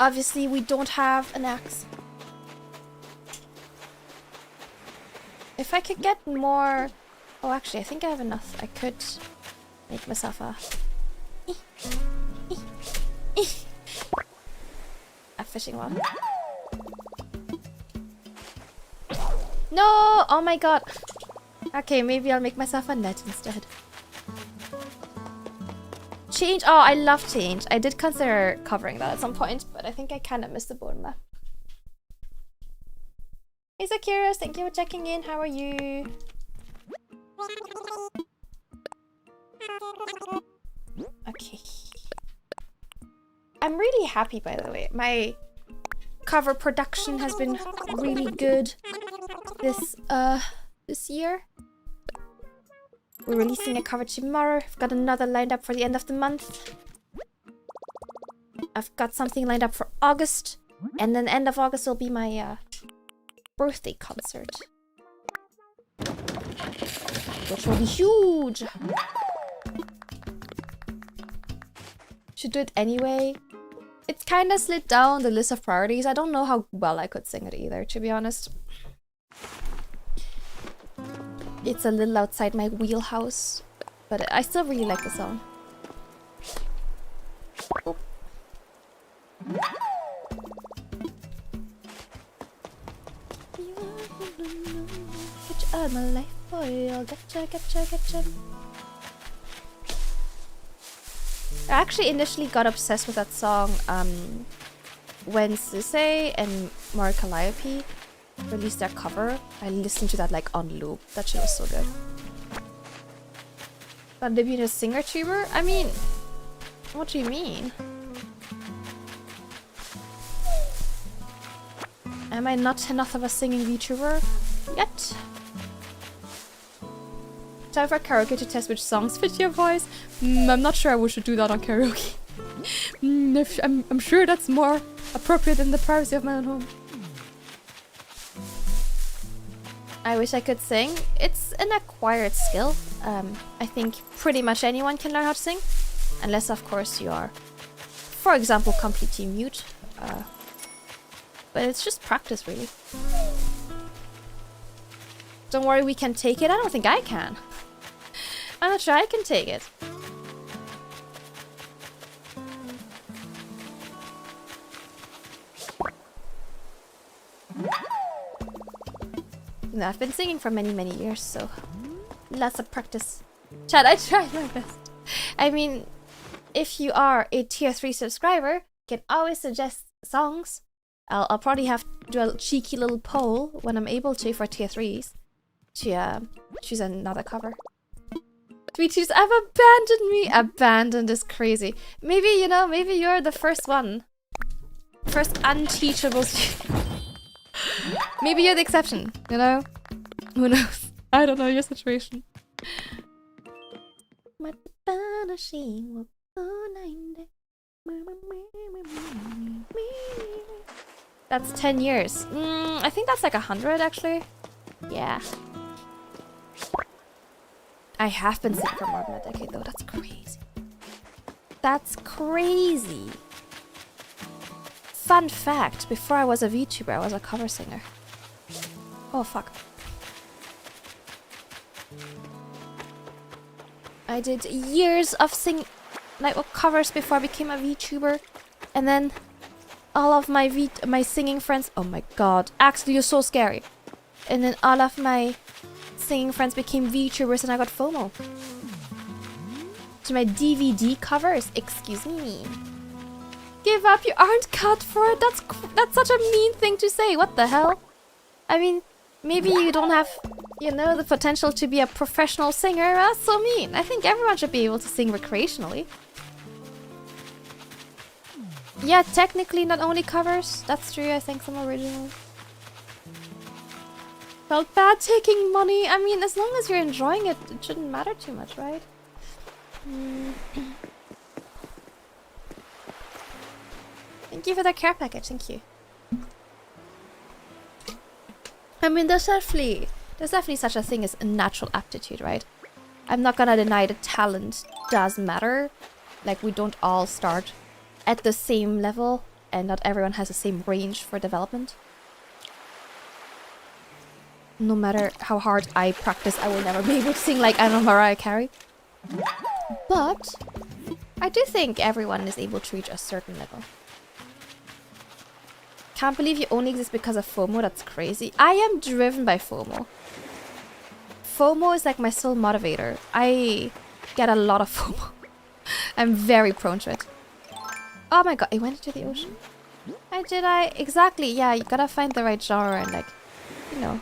obviously we don't have an axe. If I could get more... Oh, actually, I think I have enough. I could make myself a fishing rod. No! Oh my god. Okay, maybe I'll make myself a net instead. Change. Oh, I love change. I did consider covering that at some point, but I think I kind of missed the boat on that. Hey, so curious. Thank you for checking in. How are you? Okay. I'm really happy, by the way. My cover production has been really good this year. We're releasing a cover tomorrow. I've got another lined up for the end of the month. I've got something lined up for August. And then end of August will be my birthday concert. Which will be huge! Should do it anyway. It's kind of slid down the list of priorities. I don't know how well I could sing it either, to be honest. It's a little outside my wheelhouse, but I still really like the song. Oh. Get my life, boy, I'll getcha. I actually initially got obsessed with that song when Sisei and Mario Calliope released their cover. I listened to that like on loop. That shit was so good. But to be a singer-tuber? I mean, what do you mean? Am I not enough of a singing VTuber yet? Time for karaoke to test which songs fit your voice. I'm not sure we should do that on karaoke. I'm sure that's more appropriate in the privacy of my own home. I wish I could sing. It's an acquired skill. I think pretty much anyone can learn how to sing. Unless, of course, you are, for example, completely mute. But it's just practice, really. Don't worry, we can take it. I don't think I can. I'm not sure I can take it. No, I've been singing for many years, so lots of practice. Chad, I tried my best. I mean, if you are a tier 3 subscriber, you can always suggest songs. I'll probably have to do a cheeky little poll when I'm able to for tier 3s to choose another cover. Tweeties, I've abandoned me. Abandoned is crazy. Maybe, you know, maybe you're the first one. First unteachable. Maybe you're the exception, you know? Who knows? I don't know your situation. That's 10 years. I think that's like 100 actually. Yeah. I have been singing for more than a decade though. That's crazy. That's crazy. Fun fact, before I was a VTuber, I was a cover singer. Oh fuck. I did years of covers before I became a VTuber. And then all of my singing friends, oh my god, actually you're so scary. And then all of my singing friends became VTubers and I got FOMO. To my DVD covers, excuse me. Give up, you aren't cut for it. That's such a mean thing to say. What the hell? I mean, maybe you don't have, you know, the potential to be a professional singer. That's so mean. I think everyone should be able to sing recreationally. Yeah, technically not only covers. That's true, I think some originals. Felt bad taking money. I mean, as long as you're enjoying it, it shouldn't matter too much, right? Thank you for the care package, thank you. I mean, there's definitely such a thing as a natural aptitude, right? I'm not gonna deny that talent does matter. Like, we don't all start at the same level, and not everyone has the same range for development. No matter how hard I practice, I will never be able to sing like, I don't know, Mariah Carey. But I do think everyone is able to reach a certain level. Can't believe you only exist because of FOMO, that's crazy. I am driven by FOMO. FOMO is like my sole motivator. I get a lot of FOMO. I'm very prone to it. Oh my god, it went into the ocean. Exactly, yeah, you gotta find the right genre and like, you know,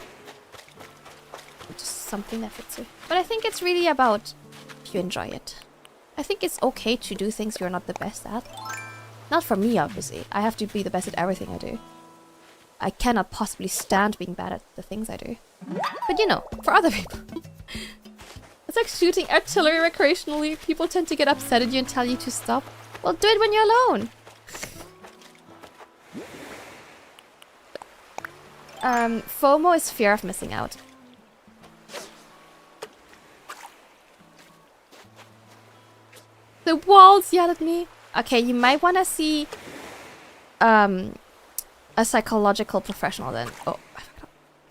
just something that fits you. But I think it's really about if you enjoy it. I think it's okay to do things you're not the best at. Not for me, obviously. I have to be the best at everything I do. I cannot possibly stand being bad at the things I do. But you know, for other people. It's like shooting artillery recreationally. People tend to get upset at you and tell you to stop. Well, do it when you're alone. FOMO is fear of missing out. The walls yell at me. Okay, you might want to see a psychological professional then. Oh, I forgot.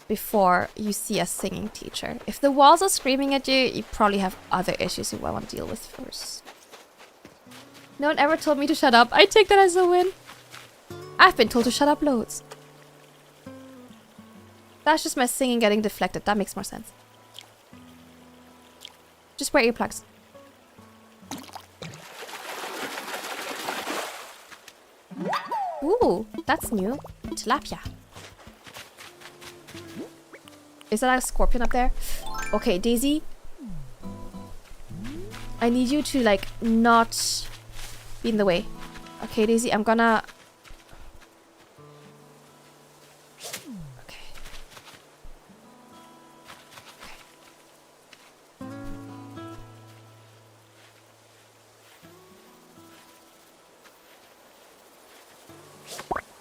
Before you see a singing teacher. If the walls are screaming at you, you probably have other issues you want to deal with first. No one ever told me to shut up. I take that as a win. I've been told to shut up loads. That's just my singing getting deflected. That makes more sense. Just wear earplugs. Ooh, that's new. Tilapia. Is that a scorpion up there? Okay, Daisy. I need you to, like, not be in the way. Okay, Daisy, I'm gonna...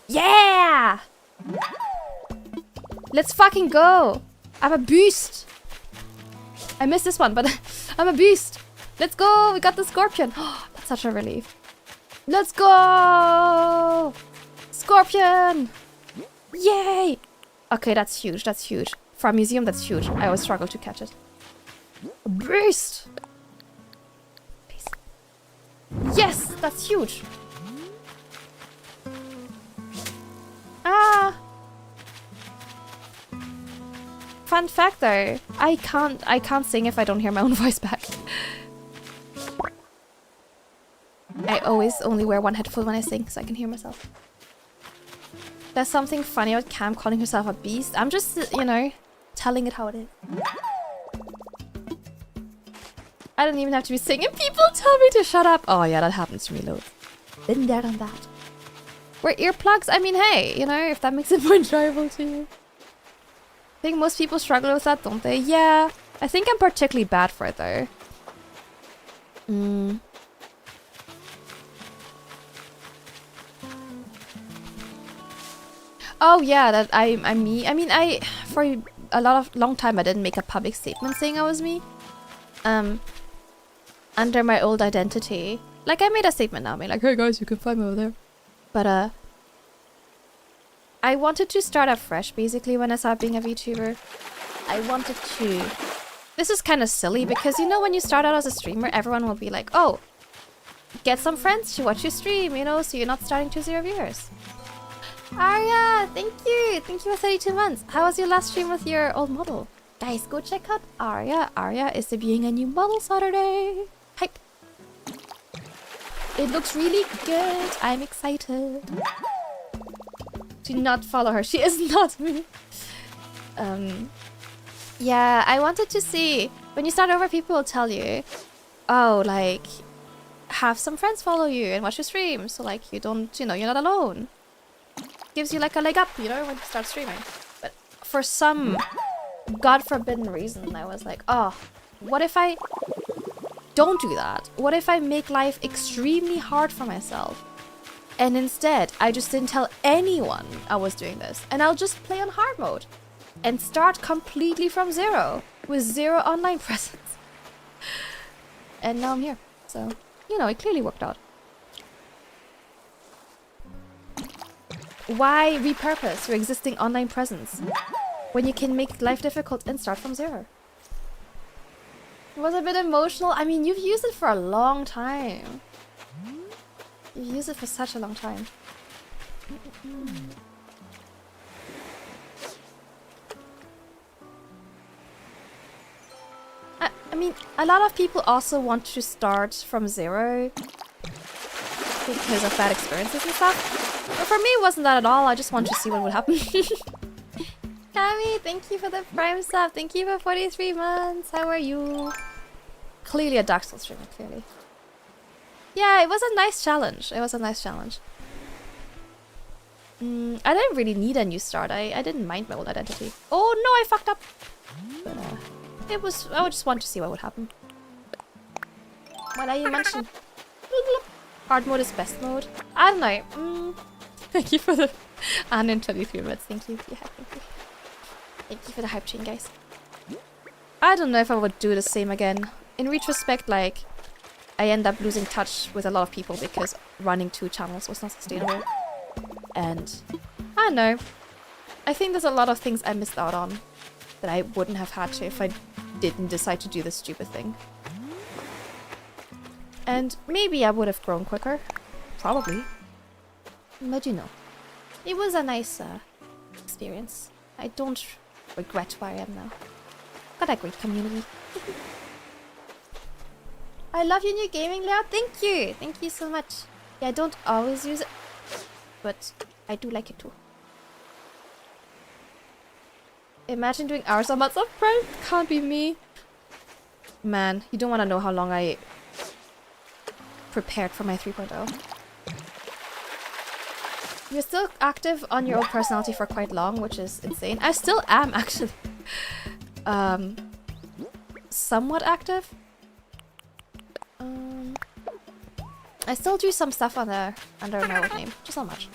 Yeah! Let's fucking go! I'm a beast! I missed this one, but I'm a beast! Let's go! We got the scorpion! Oh, that's such a relief. Let's go! Scorpion! Yay! Okay, that's huge, that's huge. For a museum, that's huge. I always struggle to catch it. A beast! Yes! That's huge! Ah! Fun fact though, I can't sing if I don't hear my own voice back. I always only wear one headphone when I sing so I can hear myself. There's something funny about Cam calling herself a beast. I'm just, you know, telling it how it is. I don't even have to be singing. People tell me to shut up. Oh yeah, that happens to me loads. Been there, done that. Wear earplugs? I mean, hey, you know, if that makes it more enjoyable to you. I think most people struggle with that, don't they? Yeah. I think I'm particularly bad for it, though. Oh, yeah, that I'm me. I mean, for a long time, I didn't make a public statement saying I was me. Under my old identity. Like, I made a statement now, like, hey guys, you can find me over there. But, I wanted to start afresh, basically, when I started being a VTuber. I wanted to... This is kind of silly, because, you know, when you start out as a streamer, everyone will be like, oh, get some friends to watch you stream, you know, so you're not starting to 0 viewers. Arya, thank you! Thank you for 32 months. How was your last stream with your old model? Guys, go check out Arya. Arya is debuting a new model Saturday. Hype! It looks really good. I'm excited. Do not follow her. She is not me. Yeah, I wanted to see. When you start over, people will tell you, oh, like, have some friends follow you and watch your stream. So, like, you don't, you know, you're not alone. Gives you, like, a leg up, you know, when you start streaming. But for some God forbidden reason, I was like, oh, what if I... don't do that? What if I make life extremely hard for myself? And instead, I just didn't tell anyone I was doing this. And I'll just play on hard mode. And start completely from zero. With 0 online presence. And now I'm here. So, you know, it clearly worked out. Why repurpose your existing online presence? When you can make life difficult and start from 0? It was a bit emotional. I mean, you've used it for a long time. You've used it for such a long time. I mean, a lot of people also want to start from 0 because of bad experiences and stuff. But for me, it wasn't that at all. I just wanted to see what would happen. Camille, thank you for the Prime sub. Thank you for 43 months. How are you? Clearly a Dark Souls streamer, clearly. Yeah, it was a nice challenge. It was a nice challenge. I didn't really need a new start. I didn't mind my old identity. Oh no, I fucked up. But I would just want to see what would happen. What are you munching? Hard mode is best mode. I don't know. Thank you for the 123 minutes. Thank you. Yeah, thank you. Thank you for the hype chain, guys. I don't know if I would do the same again. In retrospect, like, I end up losing touch with a lot of people because running 2 channels was not sustainable. And I don't know. I think there's a lot of things I missed out on that I wouldn't have had to if I didn't decide to do this stupid thing. And maybe I would have grown quicker. Probably. But you know, it was a nice experience. I don't regret where I am now. Got a great community. I love your new gaming layout. Thank you. Thank you so much. Yeah, I don't always use it, but I do like it too. Imagine doing hours or months of prep. Can't be me. Man, you don't want to know how long I prepared for my 3.0. You're still active on your old personality for quite long, which is insane. I still am actually somewhat active. I still do some stuff under my old name, just not much.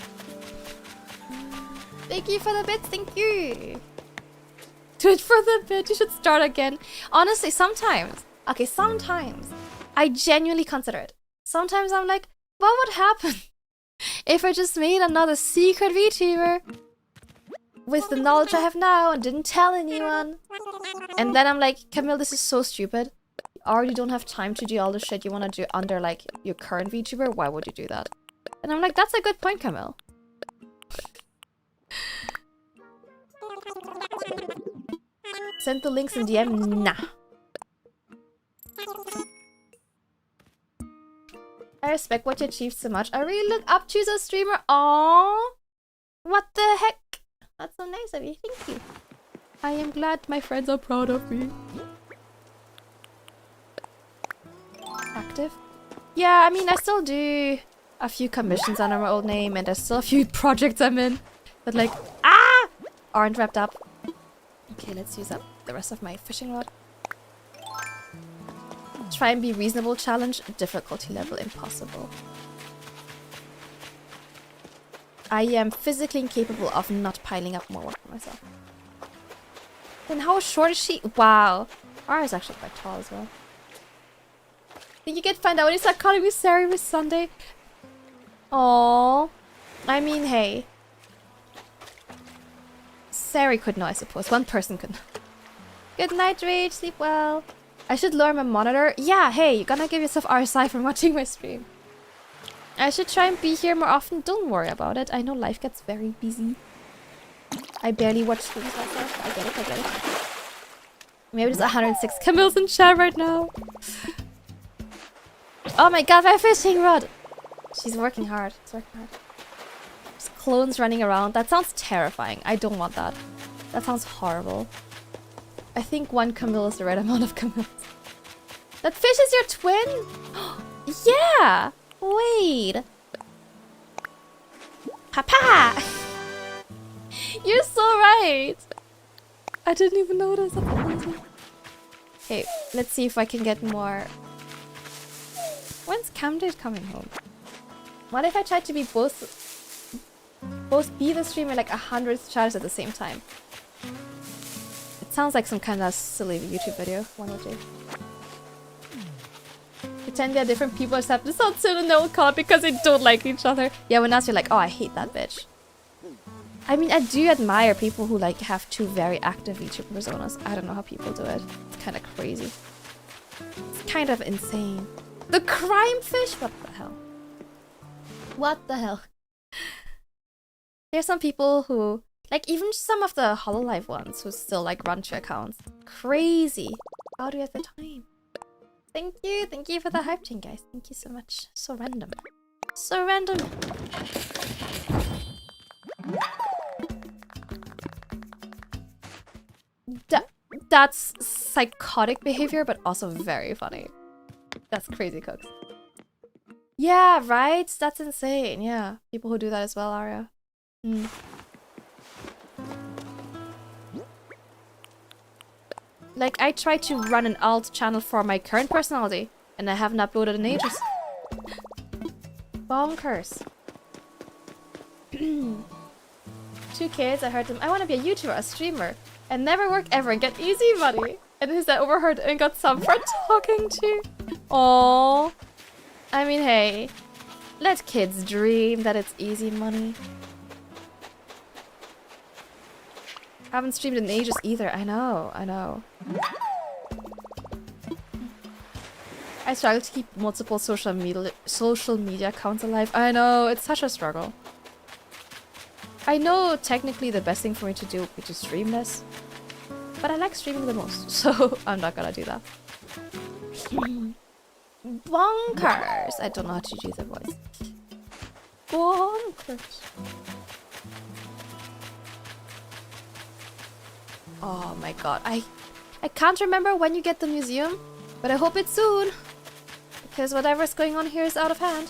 Thank you for the bits, thank you. Do it for the bit, you should start again. Honestly, sometimes I genuinely consider it. Sometimes I'm like, what would happen if I just made another secret VTuber with the knowledge I have now and didn't tell anyone? And then I'm like, Camille, this is so stupid. You already don't have time to do all the shit you want to do under like your current VTuber. Why would you do that? And I'm like, that's a good point, Camille. Send the links in DM? Nah. I respect what you achieved so much. I really look up to you as a streamer. Aww. What the heck? That's so nice of you. Thank you. I am glad my friends are proud of me. Active? Yeah, I mean, I still do a few commissions under my old name, and there's still a few projects I'm in that like, aren't wrapped up. Okay, let's use up the rest of my fishing rod. Try and be reasonable challenge, difficulty level impossible. I am physically incapable of not piling up more work for myself. Then how short is she? Wow. Ara is actually quite tall as well. Think you could find out when you start calling me Sari with Sunday? Aww. I mean, hey. Sari could know, I suppose. One person could know. Good night, Rage. Sleep well. I should lower my monitor. Yeah, hey, you're gonna give yourself RSI from watching my stream. I should try and be here more often. Don't worry about it. I know life gets very busy. I barely watch streams myself. I get it. Maybe there's 106 Camille's in chat right now. Oh my god, my fishing rod! She's working hard. There's clones running around. That sounds terrifying. I don't want that. That sounds horrible. I think 1 Camille is the right amount of Camilles. That fish is your twin? Yeah! Wait. Papa! You're so right! I didn't even notice. That's amazing. Okay, let's see if I can get more. When's Camdate coming home? What if I tried to be both be the streamer like 100 chats at the same time? It sounds like some kind of silly YouTube video. One or two. Pretend they're different people except this sounds so no call because they don't like each other. Yeah, when else you're like, oh, I hate that bitch. I mean, I do admire people who like have 2 very active YouTube personas. I don't know how people do it. It's kind of crazy. It's kind of insane. The crime fish? What the hell? What the hell? There's some people who, like even some of the Hololive ones who still like run 2 accounts. Crazy. How do you have the time? Thank you for the hype chain, guys. Thank you so much. So random. So random. That's psychotic behavior, but also very funny. That's crazy, Cooks. Yeah, right? That's insane. Yeah, people who do that as well, Arya. Like, I tried to run an alt channel for my current personality, and I haven't uploaded in ages. Bonkers. 2 kids, I heard them, I want to be a YouTuber, a streamer, and never work ever and get easy money. And his dad overheard and got some for talking to. Aww. I mean, hey, let kids dream that it's easy money. Haven't streamed in ages either. I know. I struggle to keep multiple social media accounts alive. I know, it's such a struggle. I know technically the best thing for me to do would be to stream less, but I like streaming the most, so I'm not gonna do that. Bonkers! I don't know how to do the voice. Bonkers. Oh my god, I can't remember when you get the museum, but I hope it's soon, because whatever's going on here is out of hand.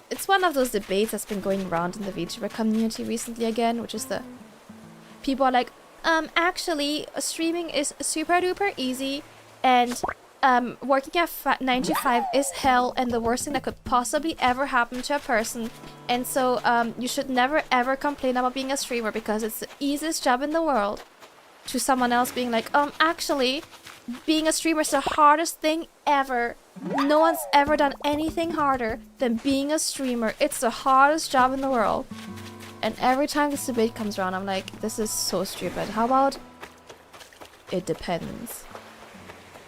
It's one of those debates that's been going around in the VTuber community recently again, which is the people are like, actually, streaming is super duper easy, and working at 9 to 5 is hell and the worst thing that could possibly ever happen to a person. And so you should never ever complain about being a streamer because it's the easiest job in the world. To someone else being like, actually, being a streamer is the hardest thing ever. No one's ever done anything harder than being a streamer. It's the hardest job in the world. And every time this debate comes around, I'm like, this is so stupid. How about it depends?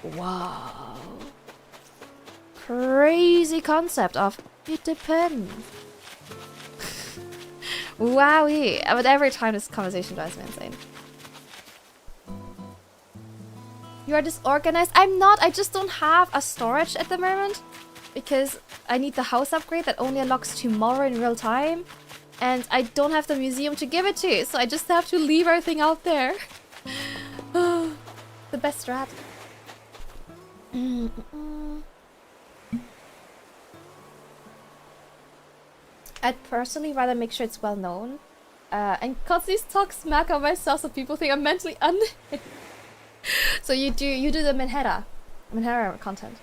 Wow. Crazy concept of it depends. Wowie. But every time this conversation drives me insane. You are disorganized? I'm not. I just don't have a storage at the moment because I need the house upgrade that only unlocks tomorrow in real time. And I don't have the museum to give it to, so I just have to leave everything out there. The best strat. I'd personally rather make sure it's well known. And constantly talk smack on myself so people think I'm mentally So you do the Minhera content.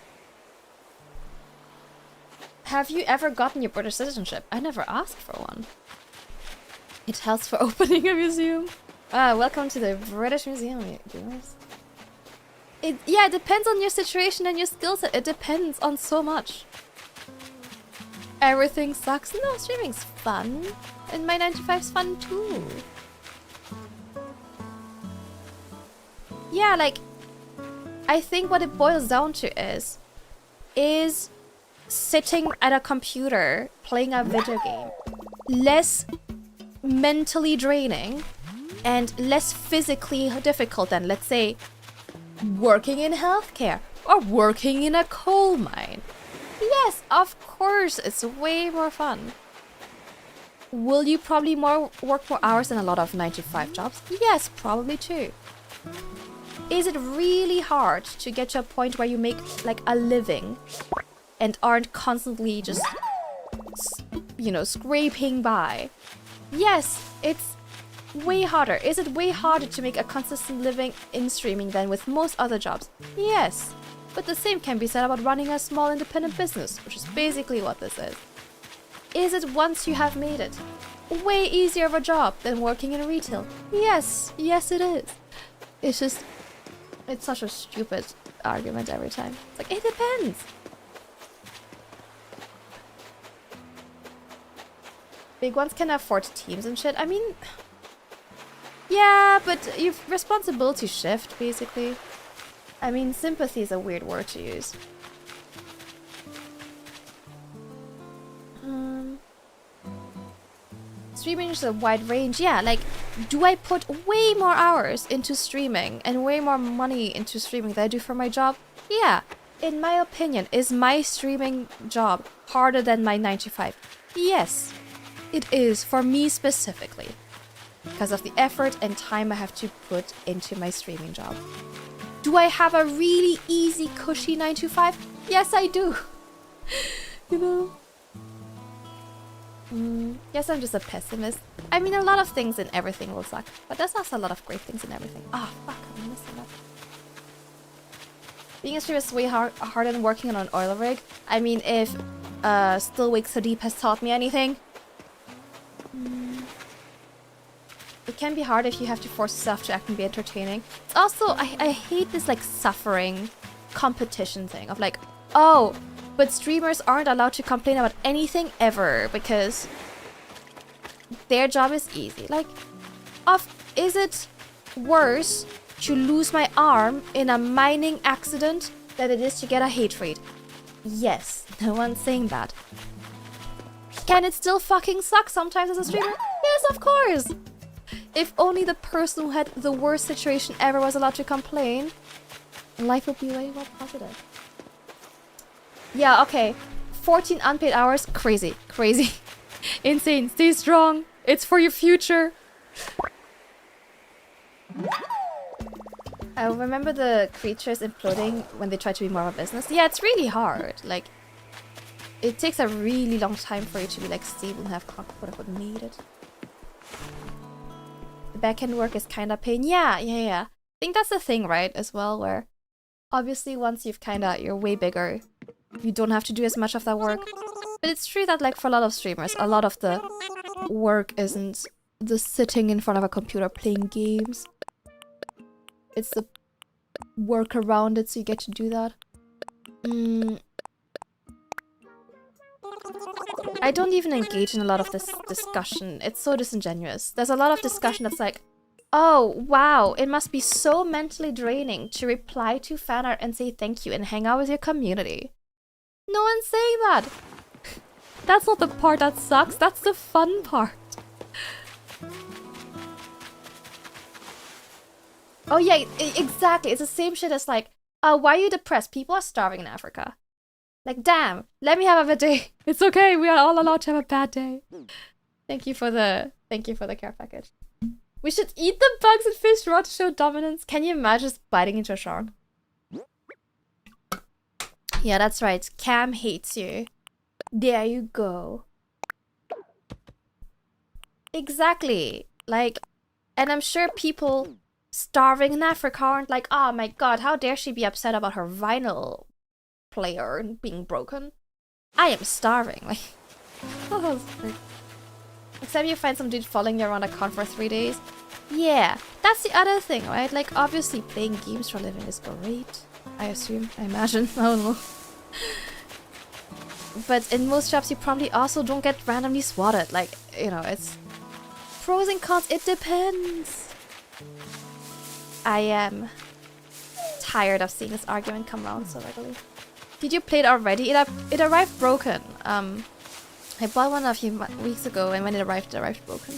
Have you ever gotten your British citizenship? I never asked for one. It helps for opening a museum. Welcome to the British Museum, viewers. It depends on your situation and your skill set. It depends on so much. Everything sucks. No, streaming's fun. And my 9 to 5's fun too. Yeah, like, I think what it boils down to is sitting at a computer playing a video game less mentally draining and less physically difficult than, let's say, working in healthcare or working in a coal mine? Yes, of course, it's way more fun. Will you probably work more hours than a lot of 9 to 5 jobs? Yes, probably too. Is it really hard to get to a point where you make like a living and aren't constantly just, you know, scraping by? Yes, it's way harder. Is it way harder to make a consistent living in streaming than with most other jobs? Yes, but the same can be said about running a small independent business, which is basically what this is. Is it, once you have made it, way easier of a job than working in retail? Yes, yes it is. It's just, it's such a stupid argument every time. It's like, it depends. Big ones can afford teams and shit. I mean, yeah, but your responsibility shift, basically. I mean, sympathy is a weird word to use. Streaming is a wide range. Yeah, like, do I put way more hours into streaming and way more money into streaming than I do for my job? Yeah. In my opinion, is my streaming job harder than my 9 to 5? Yes, it is, for me specifically. because of the effort and time I have to put into my streaming job. Do I have a really easy, cushy 9 to 5? Yes, I do. You know? Yes, I'm just a pessimist. I mean, a lot of things in everything will suck, but there's also a lot of great things in everything. Ah, fuck, I'm missing that. Being a streamer is way harder than working on an oil rig. I mean, if Still Wake So Deep has taught me anything, it can be hard if you have to force yourself to act and be entertaining. It's also, I hate this like suffering competition thing of like, oh, but streamers aren't allowed to complain about anything ever because their job is easy. Like, is it worse to lose my arm in a mining accident than it is to get a hate raid? Yes, no one's saying that. Can it still fucking suck sometimes as a streamer? Yes, of course! If only the person who had the worst situation ever was allowed to complain, life would be way more positive. Yeah, okay. 14 unpaid hours, crazy, crazy. Insane, stay strong. It's for your future. I remember the creatures imploding when they try to be more of a business. Yeah, it's really hard. Like, it takes a really long time for you to be like stable and have quote-unquote made it. The backend work is kind of pain. Yeah. I think that's the thing, right, as well, where obviously once you're way bigger, you don't have to do as much of that work. But it's true that like for a lot of streamers, a lot of the work isn't the sitting in front of a computer playing games. It's the work around it, so you get to do that. I don't even engage in a lot of this discussion. It's so disingenuous. There's a lot of discussion that's like, oh, wow, it must be so mentally draining to reply to fan art and say thank you and hang out with your community. No one's saying that. That's not the part that sucks. That's the fun part. Oh yeah, exactly. It's the same shit as like, why are you depressed? People are starving in Africa. Like, damn, let me have a bad day. It's okay, we are all allowed to have a bad day. Thank you for the care package. We should eat the bugs and fish raw to show dominance. Can you imagine just biting into a shark? Yeah, that's right. Cam hates you. There you go. Exactly. Like, and I'm sure people starving in Africa aren't like, oh my god, how dare she be upset about her vinyl player being broken. I am starving. Like, oh, that was great. Except you find some dude following you around a con for 3 days. Yeah, that's the other thing, right? Like, obviously playing games for a living is great. I assume, I imagine, I don't know. But in most jobs you probably also don't get randomly swatted. Like, you know, it's pros and cons, it depends. I am tired of seeing this argument come around so regularly. Did you play it already? It arrived broken. I bought one a few weeks ago, and when it arrived broken.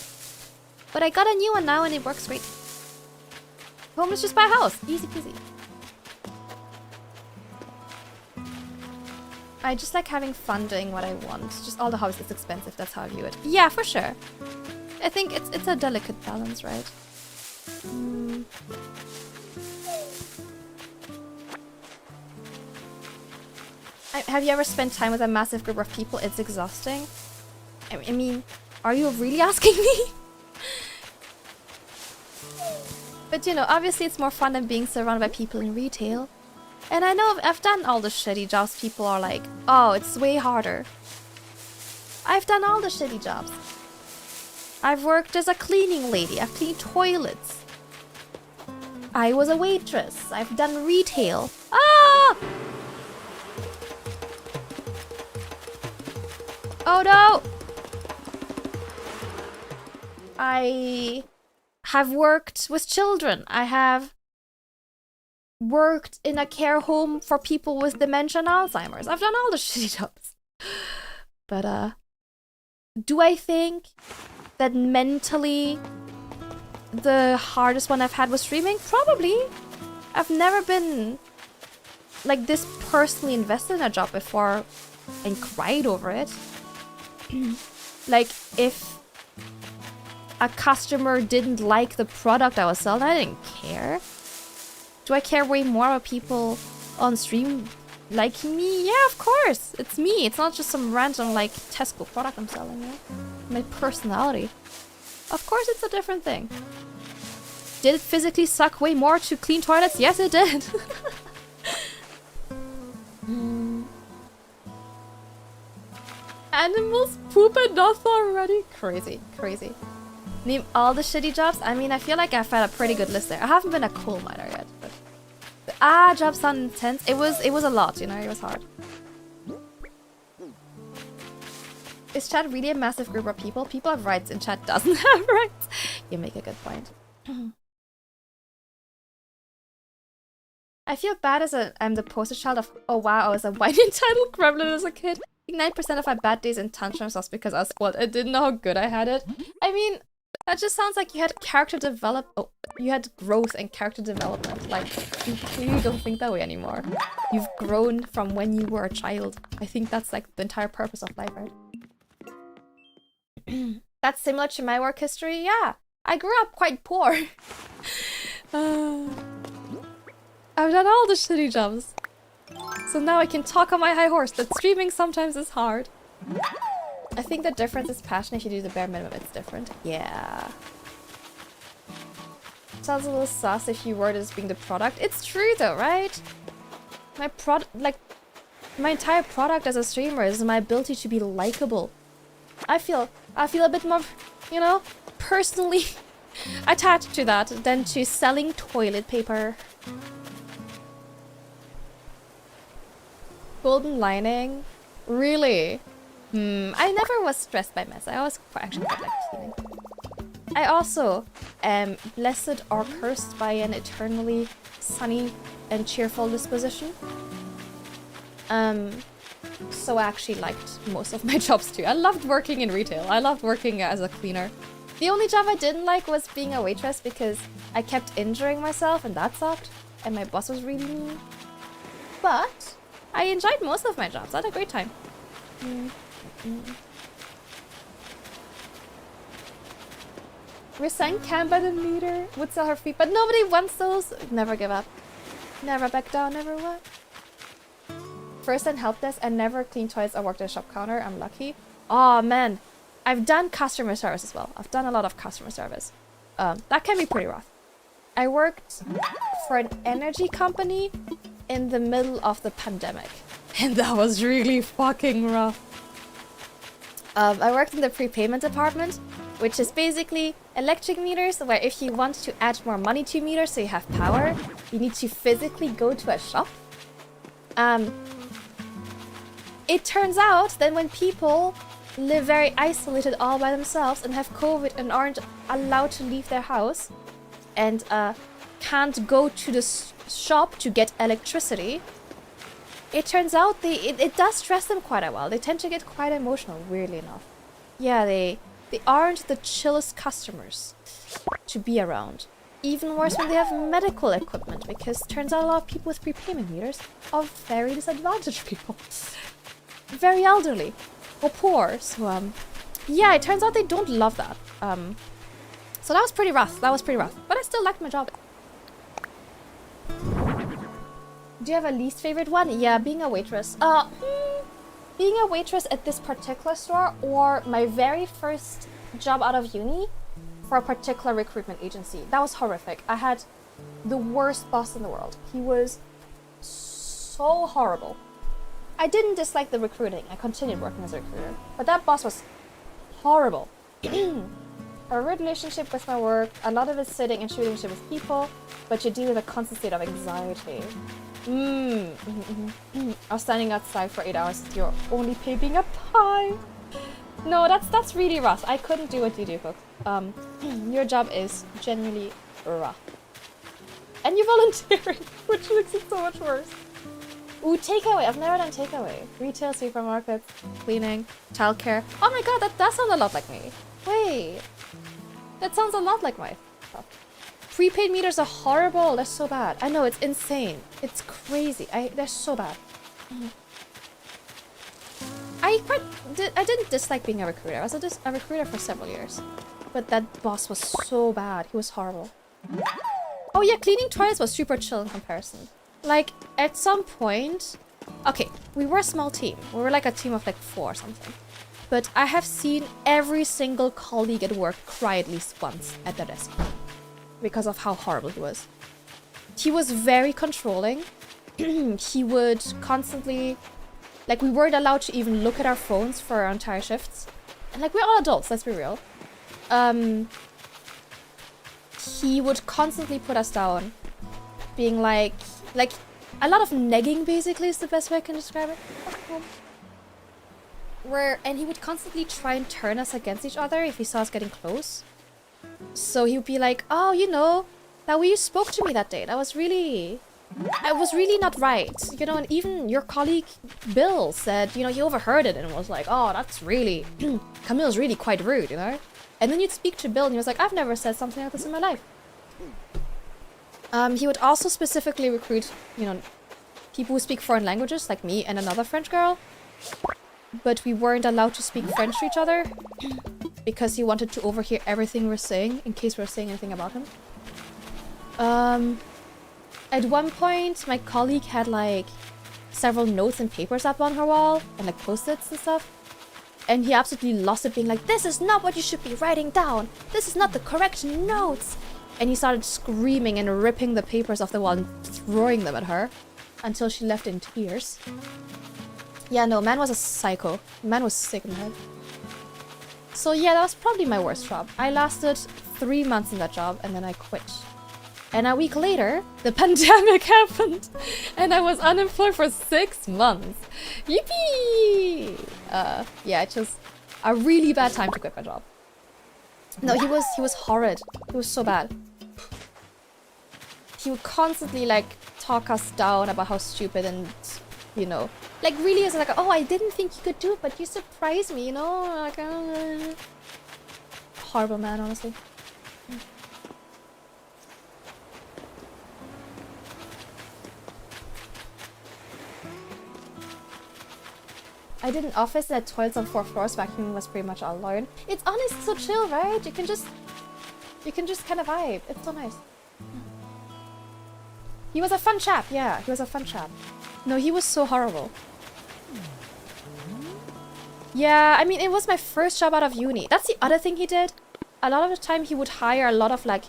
But I got a new one now, and it works great. Home is just buy a house, easy peasy. I just like having fun doing what I want. Just all the hobbies is expensive. That's how I view it. Yeah, for sure. I think it's a delicate balance, right? Have you ever spent time with a massive group of people? It's exhausting. I mean, are you really asking me? But you know, obviously it's more fun than being surrounded by people in retail. And I know I've done all the shitty jobs. People are like, oh, it's way harder. I've done all the shitty jobs. I've worked as a cleaning lady. I've cleaned toilets. I was a waitress. I've done retail. Ah! Oh no! I have worked with children. I have worked in a care home for people with dementia and Alzheimer's. I've done all the shitty jobs. But, do I think that mentally the hardest one I've had was streaming? Probably. I've never been like this personally invested in a job before and cried over it. Like, if a customer didn't like the product I was selling, I didn't care. Do I care way more about people on stream liking me? Yeah, of course. It's me. It's not just some random like Tesco product I'm selling, you know? My personality. Of course it's a different thing. Did it physically suck way more to clean toilets? Yes, it did. Animals poop enough already? Crazy, crazy. Name all the shitty jobs? I mean, I feel like I've had a pretty good list there. I haven't been a coal miner yet, but... jobs sound intense. It was a lot, you know, it was hard. Is chat really a massive group of people? People have rights and chat doesn't have rights. You make a good point. I feel bad as I'm the poster child of, oh wow, I was a whiny entitled gremlin as a kid. 9% of my bad days and tantrums was because I was spoiled. I didn't know how good I had it. I mean, that just sounds like you had you had growth and character development. Like, you clearly don't think that way anymore. You've grown from when you were a child. I think that's like the entire purpose of life, right? That's similar to my work history. Yeah, I grew up quite poor. I've done all the shitty jobs. So now I can talk on my high horse that streaming sometimes is hard. I think the difference is passion. If you do the bare minimum, it's different. Yeah. Sounds a little sus if you word it as being the product. It's true though, right? My my entire product as a streamer is my ability to be likable. I feel a bit more, you know, personally attached to that than to selling toilet paper. Golden lining? Really? I never was stressed by mess. I always actually quite liked cleaning. I also am blessed or cursed by an eternally sunny and cheerful disposition. So I actually liked most of my jobs too. I loved working in retail. I loved working as a cleaner. The only job I didn't like was being a waitress because I kept injuring myself and that sucked. And my boss was really mean. But I enjoyed most of my jobs. I had a great time. Resign can by the meter. Would sell her feet, but nobody wants those. Never give up. Never back down, never what? First and help desk and never clean toilets or worked at a shop counter. I'm lucky. Oh man. I've done customer service as well. I've done a lot of customer service. That can be pretty rough. I worked for an energy company in the middle of the pandemic. And that was really fucking rough. I worked in the prepayment department, which is basically electric meters, where if you want to add more money to meters so you have power, you need to physically go to a shop. It turns out that when people live very isolated all by themselves and have COVID and aren't allowed to leave their house and can't go to the shop to get electricity, it turns out it does stress them quite a while. They tend to get quite emotional, weirdly enough. Yeah, they aren't the chillest customers to be around. Even worse when they have medical equipment, because it turns out a lot of people with prepayment meters are very disadvantaged people. Very elderly or poor. So yeah, it turns out they don't love that. So that was pretty rough. But I still liked my job. Do you have a least favorite one? Yeah, being a waitress. Being a waitress at this particular store, or my very first job out of uni for a particular recruitment agency. That was horrific. I had the worst boss in the world. He was so horrible. I didn't dislike the recruiting. I continued working as a recruiter. But that boss was horrible. A weird relationship with my work, a lot of it sitting and shooting shit with people, but you deal with a constant state of anxiety. I was standing outside for 8 hours with your only pay being a pie. No, that's really rough. I couldn't do what you do, folks. Your job is genuinely rough. And you're volunteering, which makes it so much worse. Ooh, takeaway. I've never done takeaway. Retail, supermarkets, cleaning, childcare. Oh my god, that does sound a lot like me. Wait. That sounds a lot like my stuff. Prepaid meters are horrible. They're so bad. I know, it's insane. It's crazy. They're so bad. I didn't dislike being a recruiter. I was a recruiter for several years. But that boss was so bad. He was horrible. Oh yeah, cleaning toilets was super chill in comparison. Like, at some point... Okay, we were a small team. We were like a team of like 4 or something. But I have seen every single colleague at work cry at least once at their desk. Because of how horrible he was. He was very controlling. He would constantly... Like, we weren't allowed to even look at our phones for our entire shifts. And like, we're all adults, let's be real. He would constantly put us down. Being like... a lot of negging, basically, is the best way I can describe it. And he would constantly try and turn us against each other if he saw us getting close. So he would be like, oh, you know, that way you spoke to me that day. That was really... I was really not right. You know, and even your colleague, Bill, said, you know, he overheard it and was like, oh, that's really... Camille's really quite rude, you know? And then you'd speak to Bill and he was like, I've never said something like this in my life. He would also specifically recruit, you know, people who speak foreign languages, like me and another French girl. But we weren't allowed to speak French to each other because he wanted to overhear everything we were saying in case we were saying anything about him. At one point, my colleague had like several notes and papers up on her wall and like post-its and stuff. And he absolutely lost it, being like, this is not what you should be writing down. This is not the correct notes. And he started screaming and ripping the papers off the wall and throwing them at her until she left in tears. Yeah, no, man was a psycho. Man was sick in the head. So yeah, that was probably my worst job. I lasted 3 months in that job and then I quit. And a week later, the pandemic happened and I was unemployed for 6 months. Yippee! Yeah, it's just a really bad time to quit my job. No, he was horrid. He was so bad. He would constantly like talk us down about how stupid and, you know, like really is like, oh, I didn't think you could do it, but you surprised me, you know? Like, horrible man, honestly. I did an office that had toilets on 4 floors. Vacuuming was pretty much all alone. It's honest, so chill, right? You can just kind of vibe. It's so nice. He was a fun chap. Yeah, he was a fun chap. No, he was so horrible. Yeah, I mean, it was my first job out of uni. That's the other thing he did. A lot of the time, he would hire a lot of like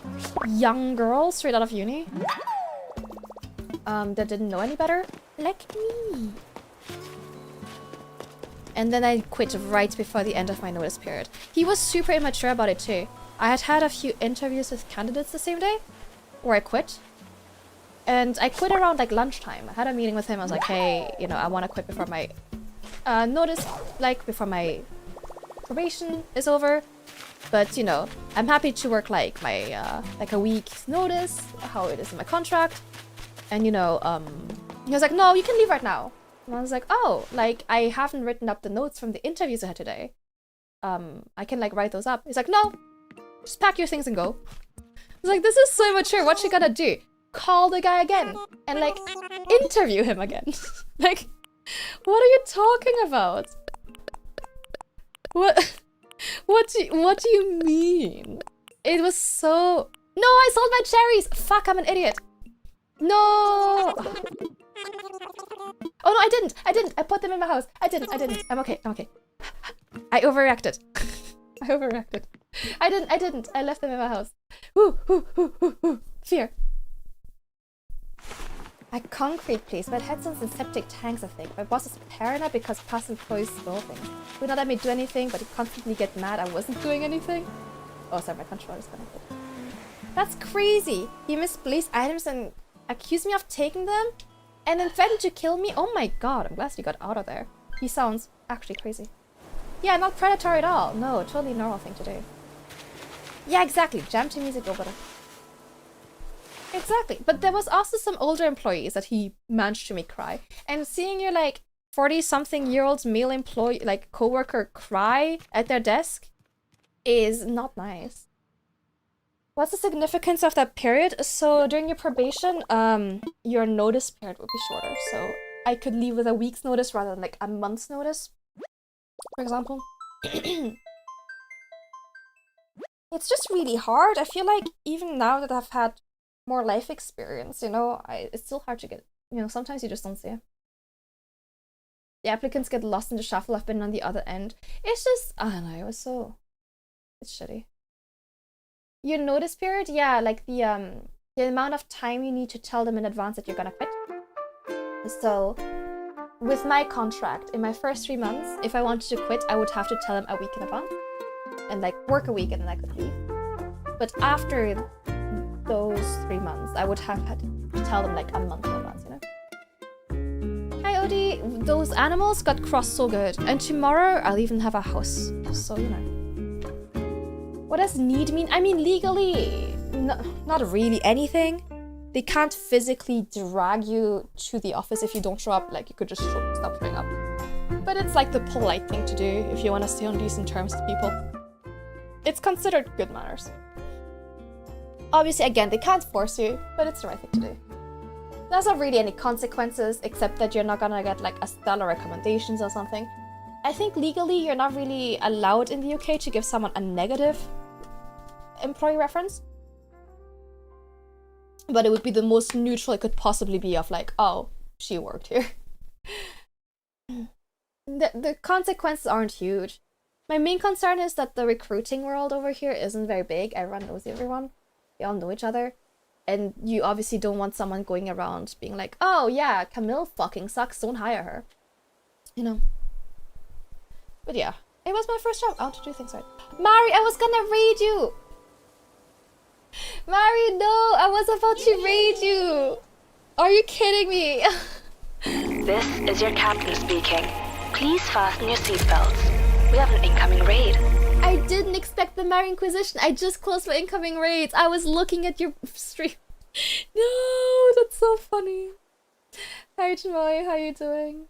young girls straight out of uni that didn't know any better, like me. And then I quit right before the end of my notice period. He was super immature about it too. I had a few interviews with candidates the same day, where I quit. And I quit around like lunchtime. I had a meeting with him. I was like, hey, you know, I want to quit before my before my probation is over. But, you know, I'm happy to work like my, like a week's notice, how it is in my contract. And, you know, he was like, no, you can leave right now. And I was like, oh, like, I haven't written up the notes from the interviews I had today. I can, like, write those up. He's like, no, just pack your things and go. I was like, this is so immature. What's she gonna do? Call the guy again and, like, interview him again. Like, what are you talking about? What do you mean? It was so... No, I sold my cherries! Fuck, I'm an idiot. No! Oh no, I didn't! I put them in my house. I didn't. I'm okay. I overreacted. I didn't. I left them in my house. Fear. A concrete place, but headstones and septic tanks, I think. My boss is paranoid because past employees stole things. Would not let me do anything, but he constantly get mad I wasn't doing anything. Oh, sorry, my controller's connected. That's crazy. He misplaced items and accused me of taking them, and then threatened to kill me. Oh my god, I'm glad you got out of there. He sounds actually crazy. Yeah, not predatory at all. No, totally normal thing to do. Yeah, exactly. Jam to music over there. Exactly, but there was also some older employees that he managed to make cry. And seeing your like 40-something-year-old male employee, like coworker, cry at their desk is not nice. What's the significance of that period? So during your probation, your notice period would be shorter. So I could leave with a week's notice rather than like a month's notice, for example. It's just really hard. I feel like even now that I've had more life experience, you know, it's still hard to get, you know, sometimes you just don't see it. The applicants get lost in the shuffle. I've been on the other end. It's just, I don't know, it's shitty. Your notice period? Yeah, like the amount of time you need to tell them in advance that you're gonna quit. So, with my contract, in my first 3 months, if I wanted to quit, I would have to tell them a week in advance. And like work a week and then I could leave. But after those 3 months, I would have had to tell them like a month in advance, you know? Hi Odie, those animals got crossed so good. And tomorrow I'll even have a house, so you know. What does need mean? I mean legally, not really anything. They can't physically drag you to the office if you don't show up, like you could just stop showing up. But it's like the polite thing to do if you want to stay on decent terms with people. It's considered good manners. Obviously, again, they can't force you, but it's the right thing to do. There's not really any consequences, except that you're not gonna get like a stellar recommendations or something. I think legally you're not really allowed in the UK to give someone a negative employee reference. But it would be the most neutral it could possibly be of like, oh, she worked here. The consequences aren't huge. My main concern is that the recruiting world over here isn't very big. Everyone knows everyone. They all know each other. And you obviously don't want someone going around being like, oh yeah, Camille fucking sucks, don't hire her. You know. But yeah, it was my first job. I want to do things right. Mari, I was gonna raid you! Mari, no! I was about to raid you! Are you kidding me? This is your captain speaking. Please fasten your seatbelts. We have an incoming raid. I didn't expect the Mari Inquisition. I just closed my incoming raids. I was looking at your stream. No, that's so funny. Hi, Chimoy. How you doing?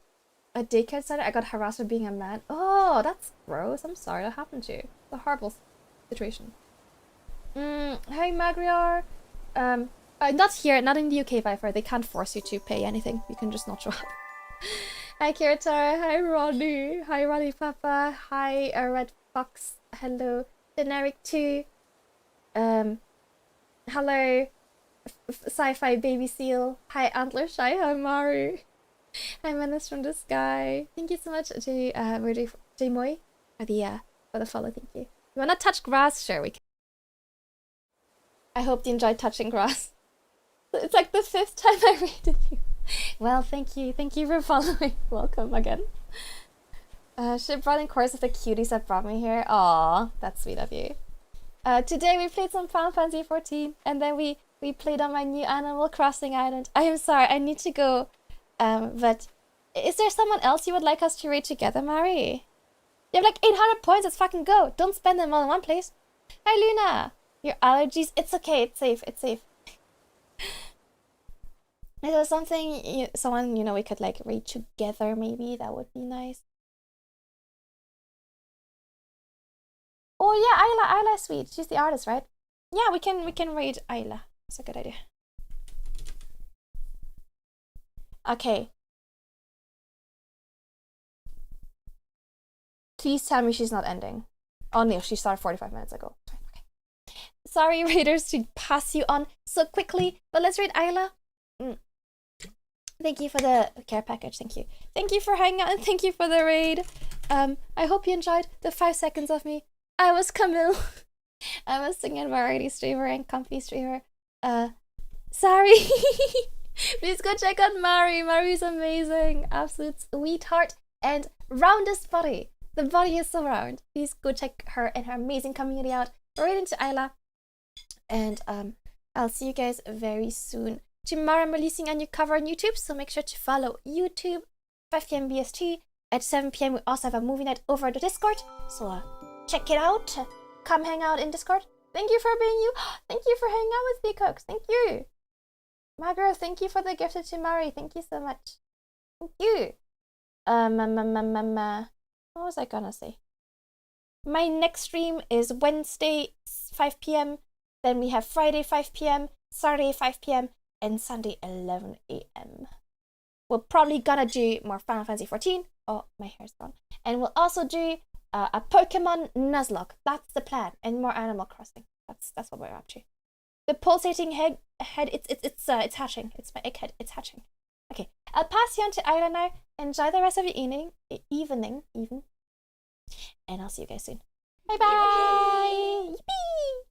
A daycare center? I got harassed for being a man. Oh, that's gross. I'm sorry that happened to you. It's a horrible situation. Hi, Magriar. Not here, not in the UK, Viper. They can't force you to pay anything. You can just not show up. Hi, Kiritara. Hi, Ronnie. Hi, Ronnie Papa. Hi, Red Fox. Hello, Generic 2. Hello, Sci-Fi Baby Seal. Hi, Antler Shy. Hi, Maru. Hi, Menace from the Sky. Thank you so much, J Moy, for the follow. Thank you. You wanna touch grass? Sure, we can. I hope you enjoyed touching grass. It's like the 5th time I rated you. Well, thank you. Thank you for following. Welcome again. She brought in course of the cuties that brought me here. Aw, that's sweet of you. Today we played some Final Fantasy 14, and then we played on my new Animal Crossing island. I am sorry, I need to go. But is there someone else you would like us to raid together, Mari? You have like 800 points. Let's fucking go. Don't spend them all in one place. Hi, Luna. Your allergies. It's okay. It's safe. It's safe. Is there something, someone, you know, we could like raid together maybe? That would be nice. Oh yeah, Isla is sweet. She's the artist, right? Yeah, we can raid Isla. That's a good idea. Okay. Please tell me she's not ending. Oh no, she started 45 minutes ago. Okay. Sorry, raiders, to pass you on so quickly, but let's raid Isla. Thank you for the care package. Thank you. Thank you for hanging out and thank you for the raid. I hope you enjoyed the 5 seconds of me. I was Camille. I'm a singing variety streamer and comfy streamer. Sorry. Please go check out Mari. Mari's amazing. Absolute sweetheart and roundest body. The body is so round. Please go check her and her amazing community out. Right into Isla. And I'll see you guys very soon. Tomorrow I'm releasing a new cover on YouTube, so make sure to follow YouTube, 5 p.m. BST. At 7 p.m. we also have a movie night over the Discord, so check it out. Come hang out in Discord. Thank you for being you. Thank you for hanging out with me, Cooks. Thank you. Magro, thank you for the gift to Mari. Thank you so much. Thank you. What was I gonna say? My next stream is Wednesday, 5 p.m. Then we have Friday, 5 p.m., Saturday, 5 p.m., and Sunday, 11 a.m. We're probably gonna do more Final Fantasy 14. Oh, my hair's gone. And we'll also do a Pokemon Nuzlocke. That's the plan, and more Animal Crossing. That's what we're up to. The pulsating head. It's hatching. It's my egghead. It's hatching. Okay, I'll pass you on to Isla now. Enjoy the rest of your evening, and I'll see you guys soon. Bye bye. Yippee!